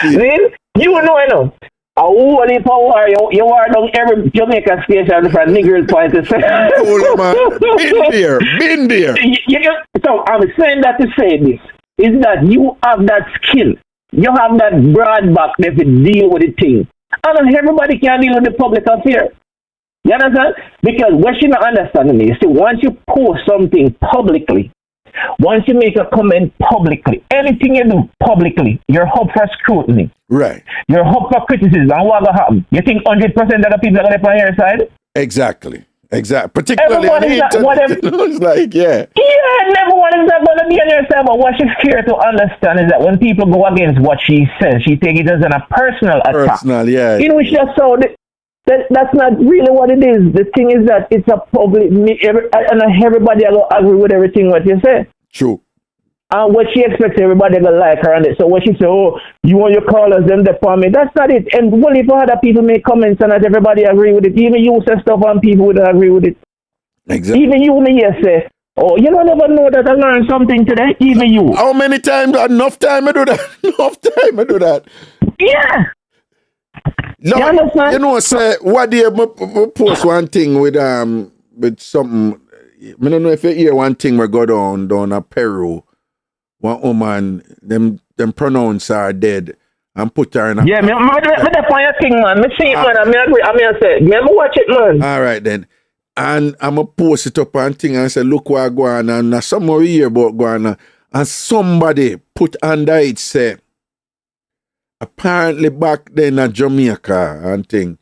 See? You know. A whole heap of war, you are down every Jamaica station for niggers point to say. Oh, man. Been there. So I'm saying that to say this, is that you have that skill. You have that broad back there to deal with the thing. And everybody can deal with the public affair. You understand? Because what she not understanding is, see, once you post something publicly, once you make a comment publicly, anything you do publicly, you're up for scrutiny. Right. You're up for criticism. And what will happen? You think 100% of the people are going to be on your side? Exactly. Particularly everyone is it's like, yeah. Yeah, everyone is not going to be on your side. But what she's scared to understand is that when people go against what she says, she takes it as a personal attack. Yeah. You know, it's just so... That's not really what it is. The thing is that it's a public, and everybody will agree with everything what you say. True. And what she expects everybody to like her on it. So when she say, oh, you want your callers, them the for me, that's not it. And well, if other people make comments and not everybody agree with it, even you say stuff and people would agree with it. Exactly. Even you may say, oh, you don't never know that I learned something today. Even you. How many times? Enough time I do that. Yeah. No, you know, say what do you post one thing with something. I don't know if you hear one thing we go down at Peru. One woman, them pronouns are dead and put her in a... Yeah, me the point thing, man. Me see it, man. I agree. I say, me watch it, man. All right, then. And I'm going to post it up and thing and say, look what going on. And somewhere here about going on. And somebody put under it, say, apparently back then in Jamaica and thing,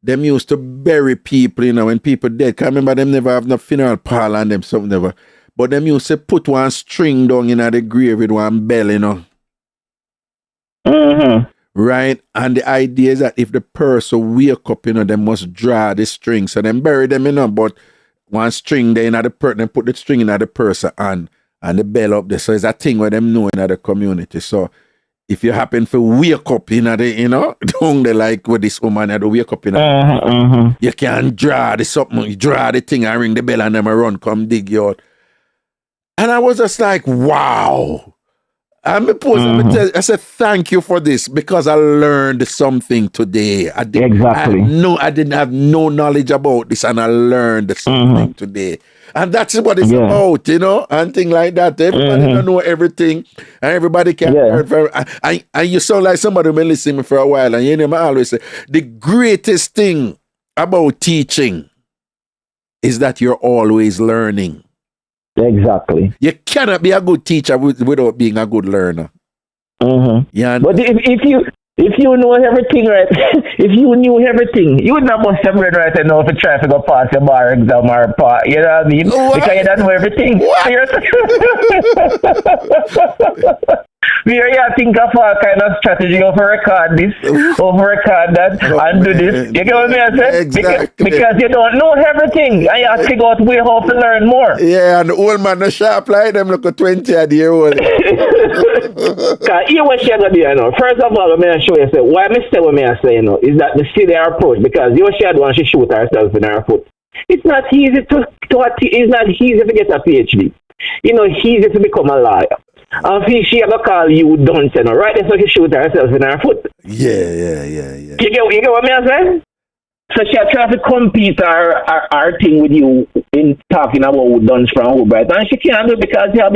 them used to bury people, you know, when people dead. Can't remember them never have no funeral parlor and them something never. But them used to put one string down in the grave with one bell, you know. Mm-hmm. Right? And the idea is that if the person wake up, you know, they must draw the string. So them bury them, you know, but one string there in the person, they put the string in the person and the bell up there. So it's a thing where them know in the community. So if you happen to wake up in the, you know, down there like with this woman had to wake up in the, you can draw the something, you draw the thing and ring the bell and them run, come dig you out. And I was just like, wow. I said, thank you for this because I learned something today. I didn't have no knowledge about this and I learned something today. And that's what it's about, you know, and things like that. Everybody don't know everything and everybody can learn. And you sound like somebody who been listening to me for a while and you know, I always say, the greatest thing about teaching is that you're always learning. Exactly. You cannot be a good teacher without being a good learner. Yeah. But if you know everything, right? If you knew everything, you would not must have read right now if you try to go pass your bar exam or part. You know what I mean? What? Because you don't know everything. Here you think of all kind of strategy over record this, over record that, and do this. You get what I say? Exactly. Because you don't know everything, and you have to figure out way how to learn more. Yeah, and the old man no sharp like them look at 20-year-old. Because here what she gonna do, you know. First of all, I'm gonna show you, say, why I say what I say, you know, is that the see their approach, because you she had one, she shoot herself in her foot. It's not easy it's not easy to get a PhD. You know, it's easy to become a lawyer. She ever call you dunce, you know, right? That's why she shoot herself in her foot. Yeah. You get what I'm saying? So she tried to compete our thing with you in talking about who done from who bright. And she can't do it because you have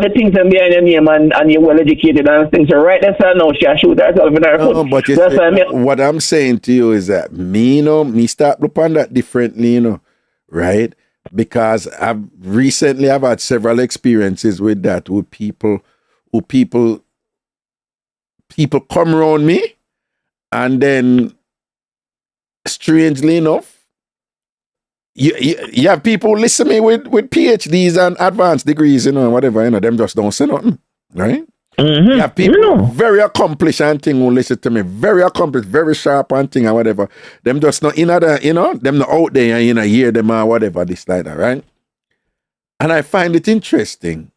the things behind your name and you're well educated and things. So right that's how now she shoot herself in her foot. But what I'm saying to you is that me start looking at that differently, you know, right? Because I've had several experiences with that, with people come around me and then strangely enough, you have people listen to me with PhDs and advanced degrees, you know, whatever, you know, them just don't say nothing, right? You have people very accomplished and thing who listen to me, very accomplished, very sharp and thing and whatever. Them just not in other, you know, them not out there and you know, hear them or whatever, this like that, right? And I find it interesting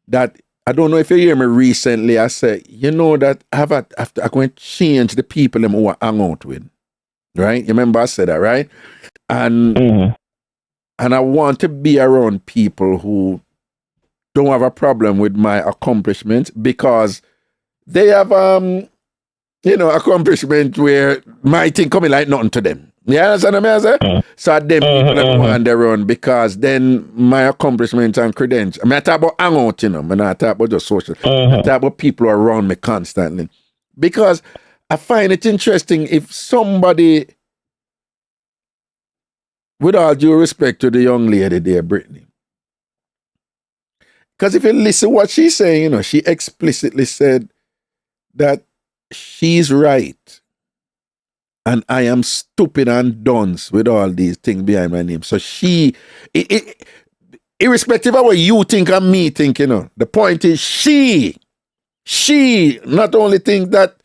that, I don't know if you hear me recently, I say, you know that I'm going to change the people who I hang out with. Right? You remember I said that, right? And and I want to be around people who don't have a problem with my accomplishments because they have accomplishment where my thing coming like nothing to them. You understand what I say? So them people that go on their own because then my accomplishments and credentials. I talk about hang out, I not talk about just social. I talk about people around me constantly. Because I find it interesting if somebody, with all due respect to the young lady there, Brittany, because if you listen what she's saying, she explicitly said that she's right. And I am stupid and dunce with all these things behind my name. So irrespective of what you think and me think, the point is she not only think that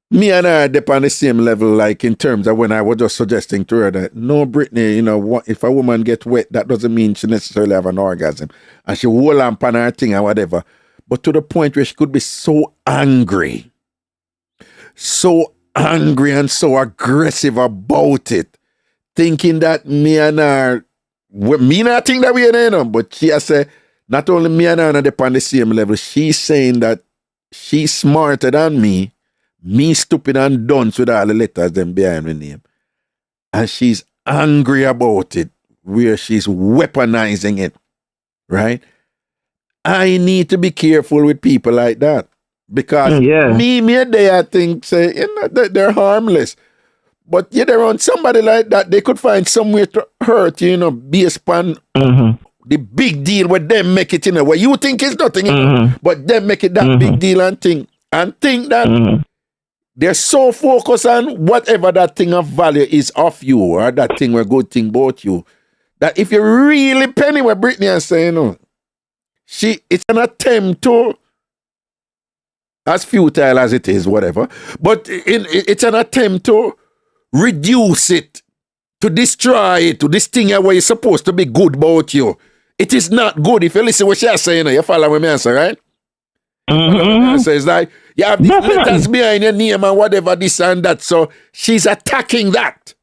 me and her are on the same level, like in terms of when I was just suggesting to her that, no, Brittany, if a woman gets wet, that doesn't mean she necessarily have an orgasm. And she hold on pan her thing or whatever. But to the point where she could be so angry and so aggressive about it, thinking that me and her, me not think that we are but she has said, not only me and her are on the same level, she's saying that she's smarter than me stupid and dunce with all the letters them behind my name. And she's angry about it, where she's weaponizing it, right? I need to be careful with people like that. Because me they I think say they're harmless, but they're on somebody like that, they could find somewhere to hurt based upon the big deal where them make it where you think is nothing, but them make it that big deal and think that they're so focused on whatever that thing of value is of you or that thing or good thing about you that if you really penny what Brittany is saying, it's an attempt to, as futile as it is, whatever. But it's an attempt to reduce it, to destroy it, to this thing where it's supposed to be good about you. It is not good. If you listen what she's saying, you follow what I say, right? So it's like, you have these letters behind your name and whatever, this and that. So she's attacking that.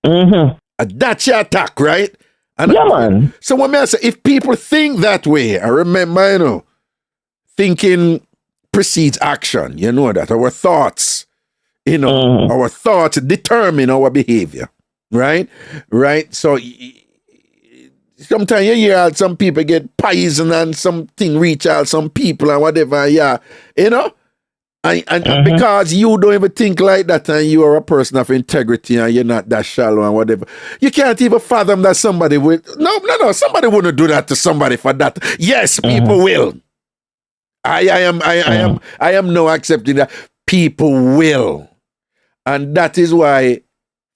That's your attack, right? And man. So when I say, if people think that way, I remember, thinking precedes action, that our thoughts, our thoughts determine our behavior, right? So sometimes you hear some people get poisoned and something reach out some people and whatever, and because you don't even think like that and you are a person of integrity and you're not that shallow and whatever, you can't even fathom that somebody would, no, somebody wouldn't do that to somebody for that. Yes, people will. I am no accepting that. People will. And that is why,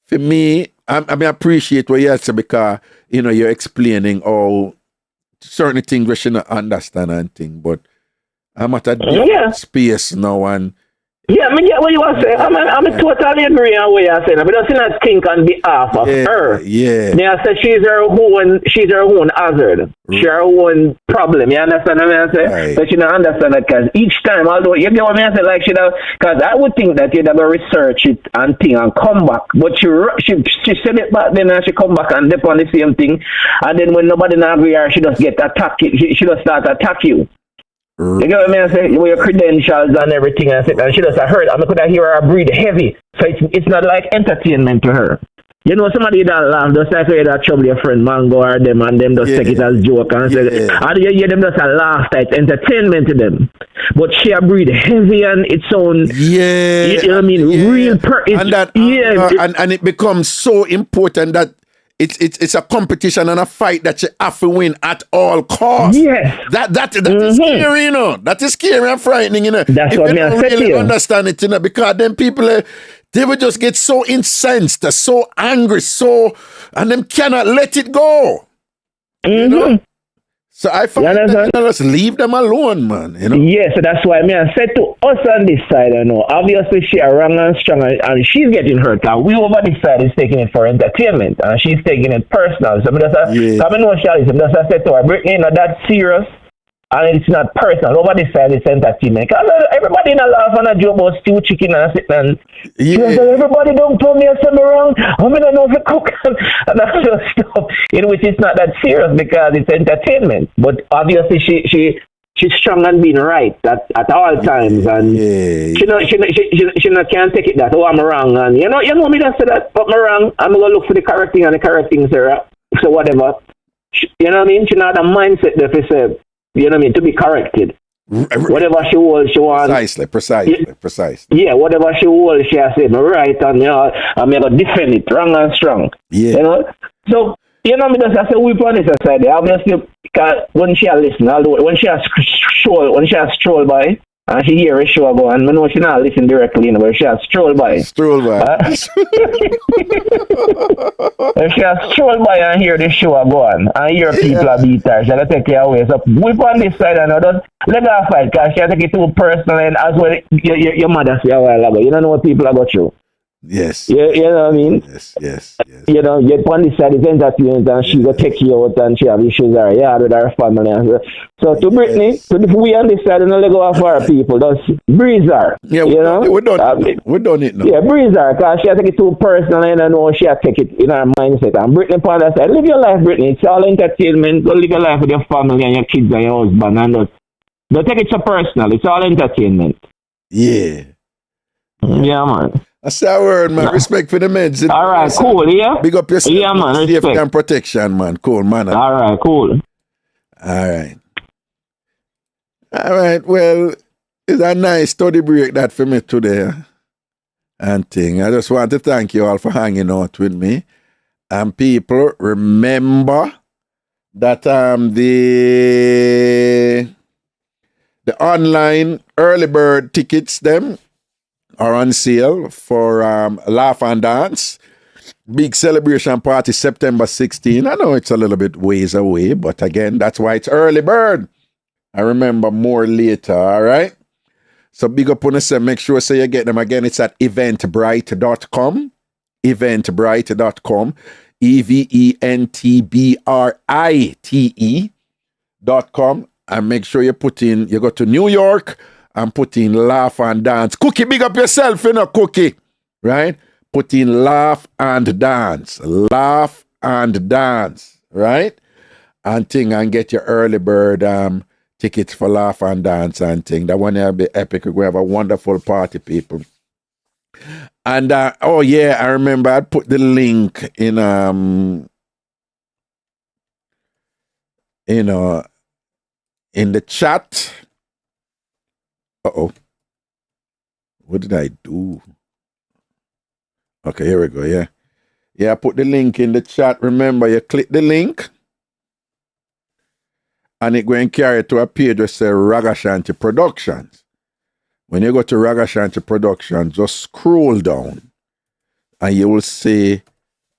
for me, I appreciate what you said because, you're explaining how certain things we should not understand and things, but I'm at a different space now and yeah, I get what you want to say. I'm totally agree on what you're saying. I don't see that think on behalf of her. Yeah. I say she's her own hazard. She's her own problem. You understand what I say? Right. But she don't understand that because each time, although you get what I say, like because I would think that you'd have to research it and thing and come back. But she said it back then and she come back and dip on the same thing. And then when nobody not agree her, she just get attacked. She just start attack you. You get what I say? With your credentials and everything, and she just heard. I could hear her breathe heavy, so it's not like entertainment to her. Somebody that laugh, just like that trouble your friend Mango or them, and them just take it as joke and say, and you hear them just laugh. It's entertainment to them. But she breathe heavy and its own. You know what I mean? Real and it becomes so important that. It's a competition and a fight that you have to win at all costs. Yes. That is scary, That is scary and frightening, That's if what you don't really understand it, because then people, they will just get so incensed, so angry, and them cannot let it go. So I find that just leave them alone, man. You know? Yeah, so that's why I said to us on this side, I know, obviously she are wrong and strong and she's getting hurt. And we over this side is taking it for entertainment and she's taking it personal. So I know she I said to her, Brittany, not that serious. And it's not personal. Over this side, it's entertainment. Because everybody in a laugh and a joke about stew chicken and sit and everybody don't tell me something wrong. I mean, I know if you cook and that sort of stuff. In which it's not that serious because it's entertainment. But obviously, she's strong and being right at all times, and she can't take it that I'm wrong, and you know me that say that I'm wrong. I'm gonna look for the correct thing and the correct thing, so whatever. You know what I mean? She not a mindset that she said. You know what I mean? To be corrected. Whatever she wants. Precisely. Yeah, whatever she wants, she has said, right, and you know, I'm going to defend it, wrong and strong. Yeah. You know? So, you know, because I said, we on this side, obviously, when she has listened, although when she has strolled by, and she hear a show go, and I know she not listen directly, you know, but she has strolled by. If she has strolled by and hear the show go on, and hear people beat her, she'll take her away. So we on this side, and don't let her fight, because she'll take it too personal, and as well, your mother say a while ago, you don't know what people are got through. Yes. You know what I mean? Yes. You know, yet on this side is entertainment and she go take you out and she have issues with her family. So to Brittany, to we on this side and let go of our people, just breeze her. Yeah, you know? We done it now. Yeah, breeze her, because she take it too personal and I know she take it in her mindset. And Brittany on that side, live your life, Brittany. It's all entertainment. Go live your life with your family and your kids and your husband, and don't take it so personal. It's all entertainment. Yeah. Yeah, man. That's our word, man. Respect for the meds. All right, cool, yeah? Big up yourself. Yeah, man. Safety and protection, man. Cool, man. All right, cool. All right, well, it's a nice study break that for me today. And thing. I just want to thank you all for hanging out with me. And people, remember that the online early bird tickets, them, are on sale for Laugh and Dance. Big celebration party September 16. I know it's a little bit ways away, but again, that's why it's early bird. I remember more later, all right? So big up on yourself. Make sure you get them. Again, it's at eventbrite.com. Eventbrite.com. eventbrite.com. And make sure you go to New York and put in Laugh and Dance. Cookie, big up yourself, you know, Cookie. Right? Put in Laugh and Dance. Laugh and Dance. Right? And get your early bird tickets for Laugh and Dance and thing. That one will be epic. We're going to have a wonderful party, people. And, I remember I put the link in, in the chat. Uh-oh. What did I do? Okay, here we go, yeah. Yeah, I put the link in the chat. Remember, you click the link and it going to carry to a page that says Ragashanti Productions. When you go to Ragashanti Productions, just scroll down and you will see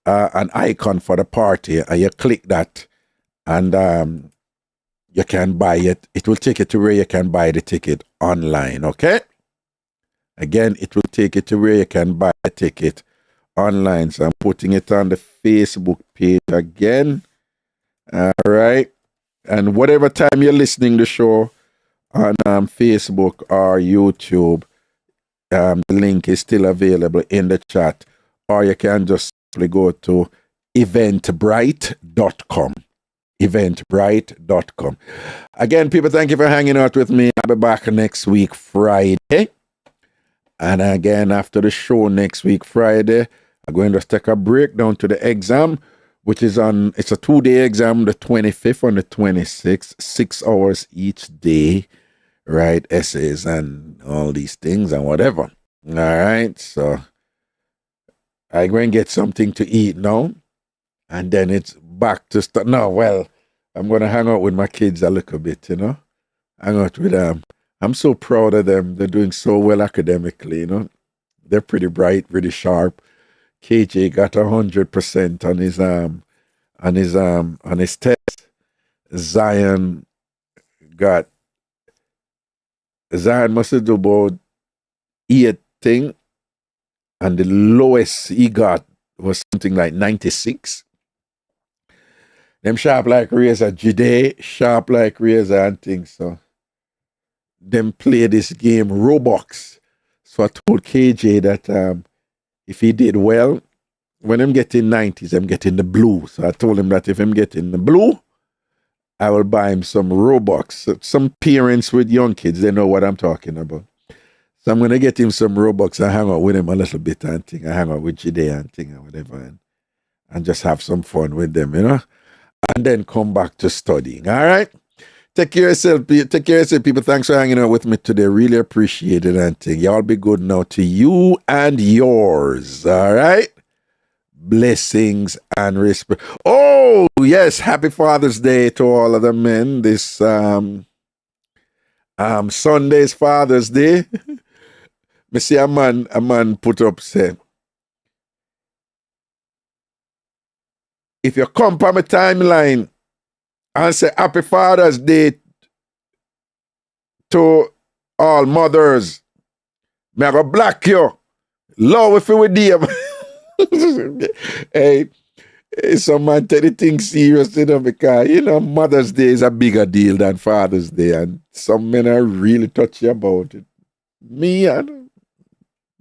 an icon for the party, and you click that and you can buy it. It will take you to where you can buy the ticket online, okay? Again, it will take you to where you can buy the ticket online. So I'm putting it on the Facebook page again. All right. And whatever time you're listening to the show on Facebook or YouTube, the link is still available in the chat. Or you can just simply go to eventbrite.com. eventbrite.com. Again, people, thank you for hanging out with me. I'll be back next week, Friday. And again, after the show next week, Friday, I'm going to take a break down to the exam, which is it's a 2-day exam, the 25th and the 26th, 6 hours each day, right? Essays and all these things and whatever. All right, so I'm going to get something to eat now. And then it's back to start. No, well, I'm going to hang out with my kids a little bit, you know. Hang out with them. I'm so proud of them. They're doing so well academically, you know. They're pretty bright, pretty sharp. KJ got 100% on his test. Zion must have do about 8 thing, and the lowest he got was something like 96. Them sharp like razor, Jide, sharp like razor and things. So them play this game Roblox. So I told KJ that if he did well, when I'm getting 90s, I'm getting the blue. So I told him that if I'm getting the blue, I will buy him some Robux. Some parents with young kids, they know what I'm talking about. So I'm going to get him some Robux and hang out with him a little bit and thing. I hang out with Jide and thing or whatever and just have some fun with them, you know? And then come back to studying, all right? Take care of yourself, people. Thanks for hanging out with me today. Really appreciate it and thing. Y'all be good now to you and yours, all right? Blessings and respect. Oh, yes, happy Father's Day to all of the men. This Sunday's Father's Day. Me see a man put up, say, if you come on my timeline and say happy Father's Day to all mothers, me I go block you. Love if you with them. Hey, some man take the thing serious, you know, because, you know, Mother's Day is a bigger deal than Father's Day, and some men are really touchy about it. Me, I don't.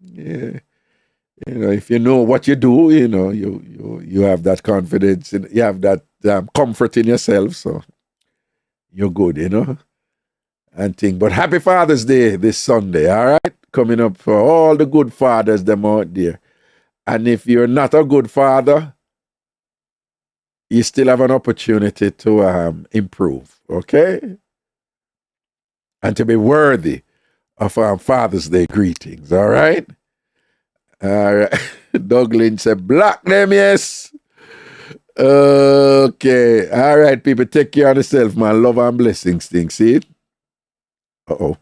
Yeah. You know, if you know what you do, you know, you have that confidence, you have that comfort in yourself, so you're good, you know, and think. But happy Father's Day this Sunday, all right? Coming up for all the good fathers them out there. And if you're not a good father, you still have an opportunity to improve, okay? And to be worthy of Father's Day greetings, all right? All right. Douglas said, block them, yes. Okay. All right, people. Take care of yourself, man. Love and blessings thing. See it? Uh-oh.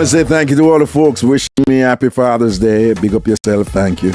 Say thank you to all the folks wishing me happy Father's Day. Big up yourself. Thank you.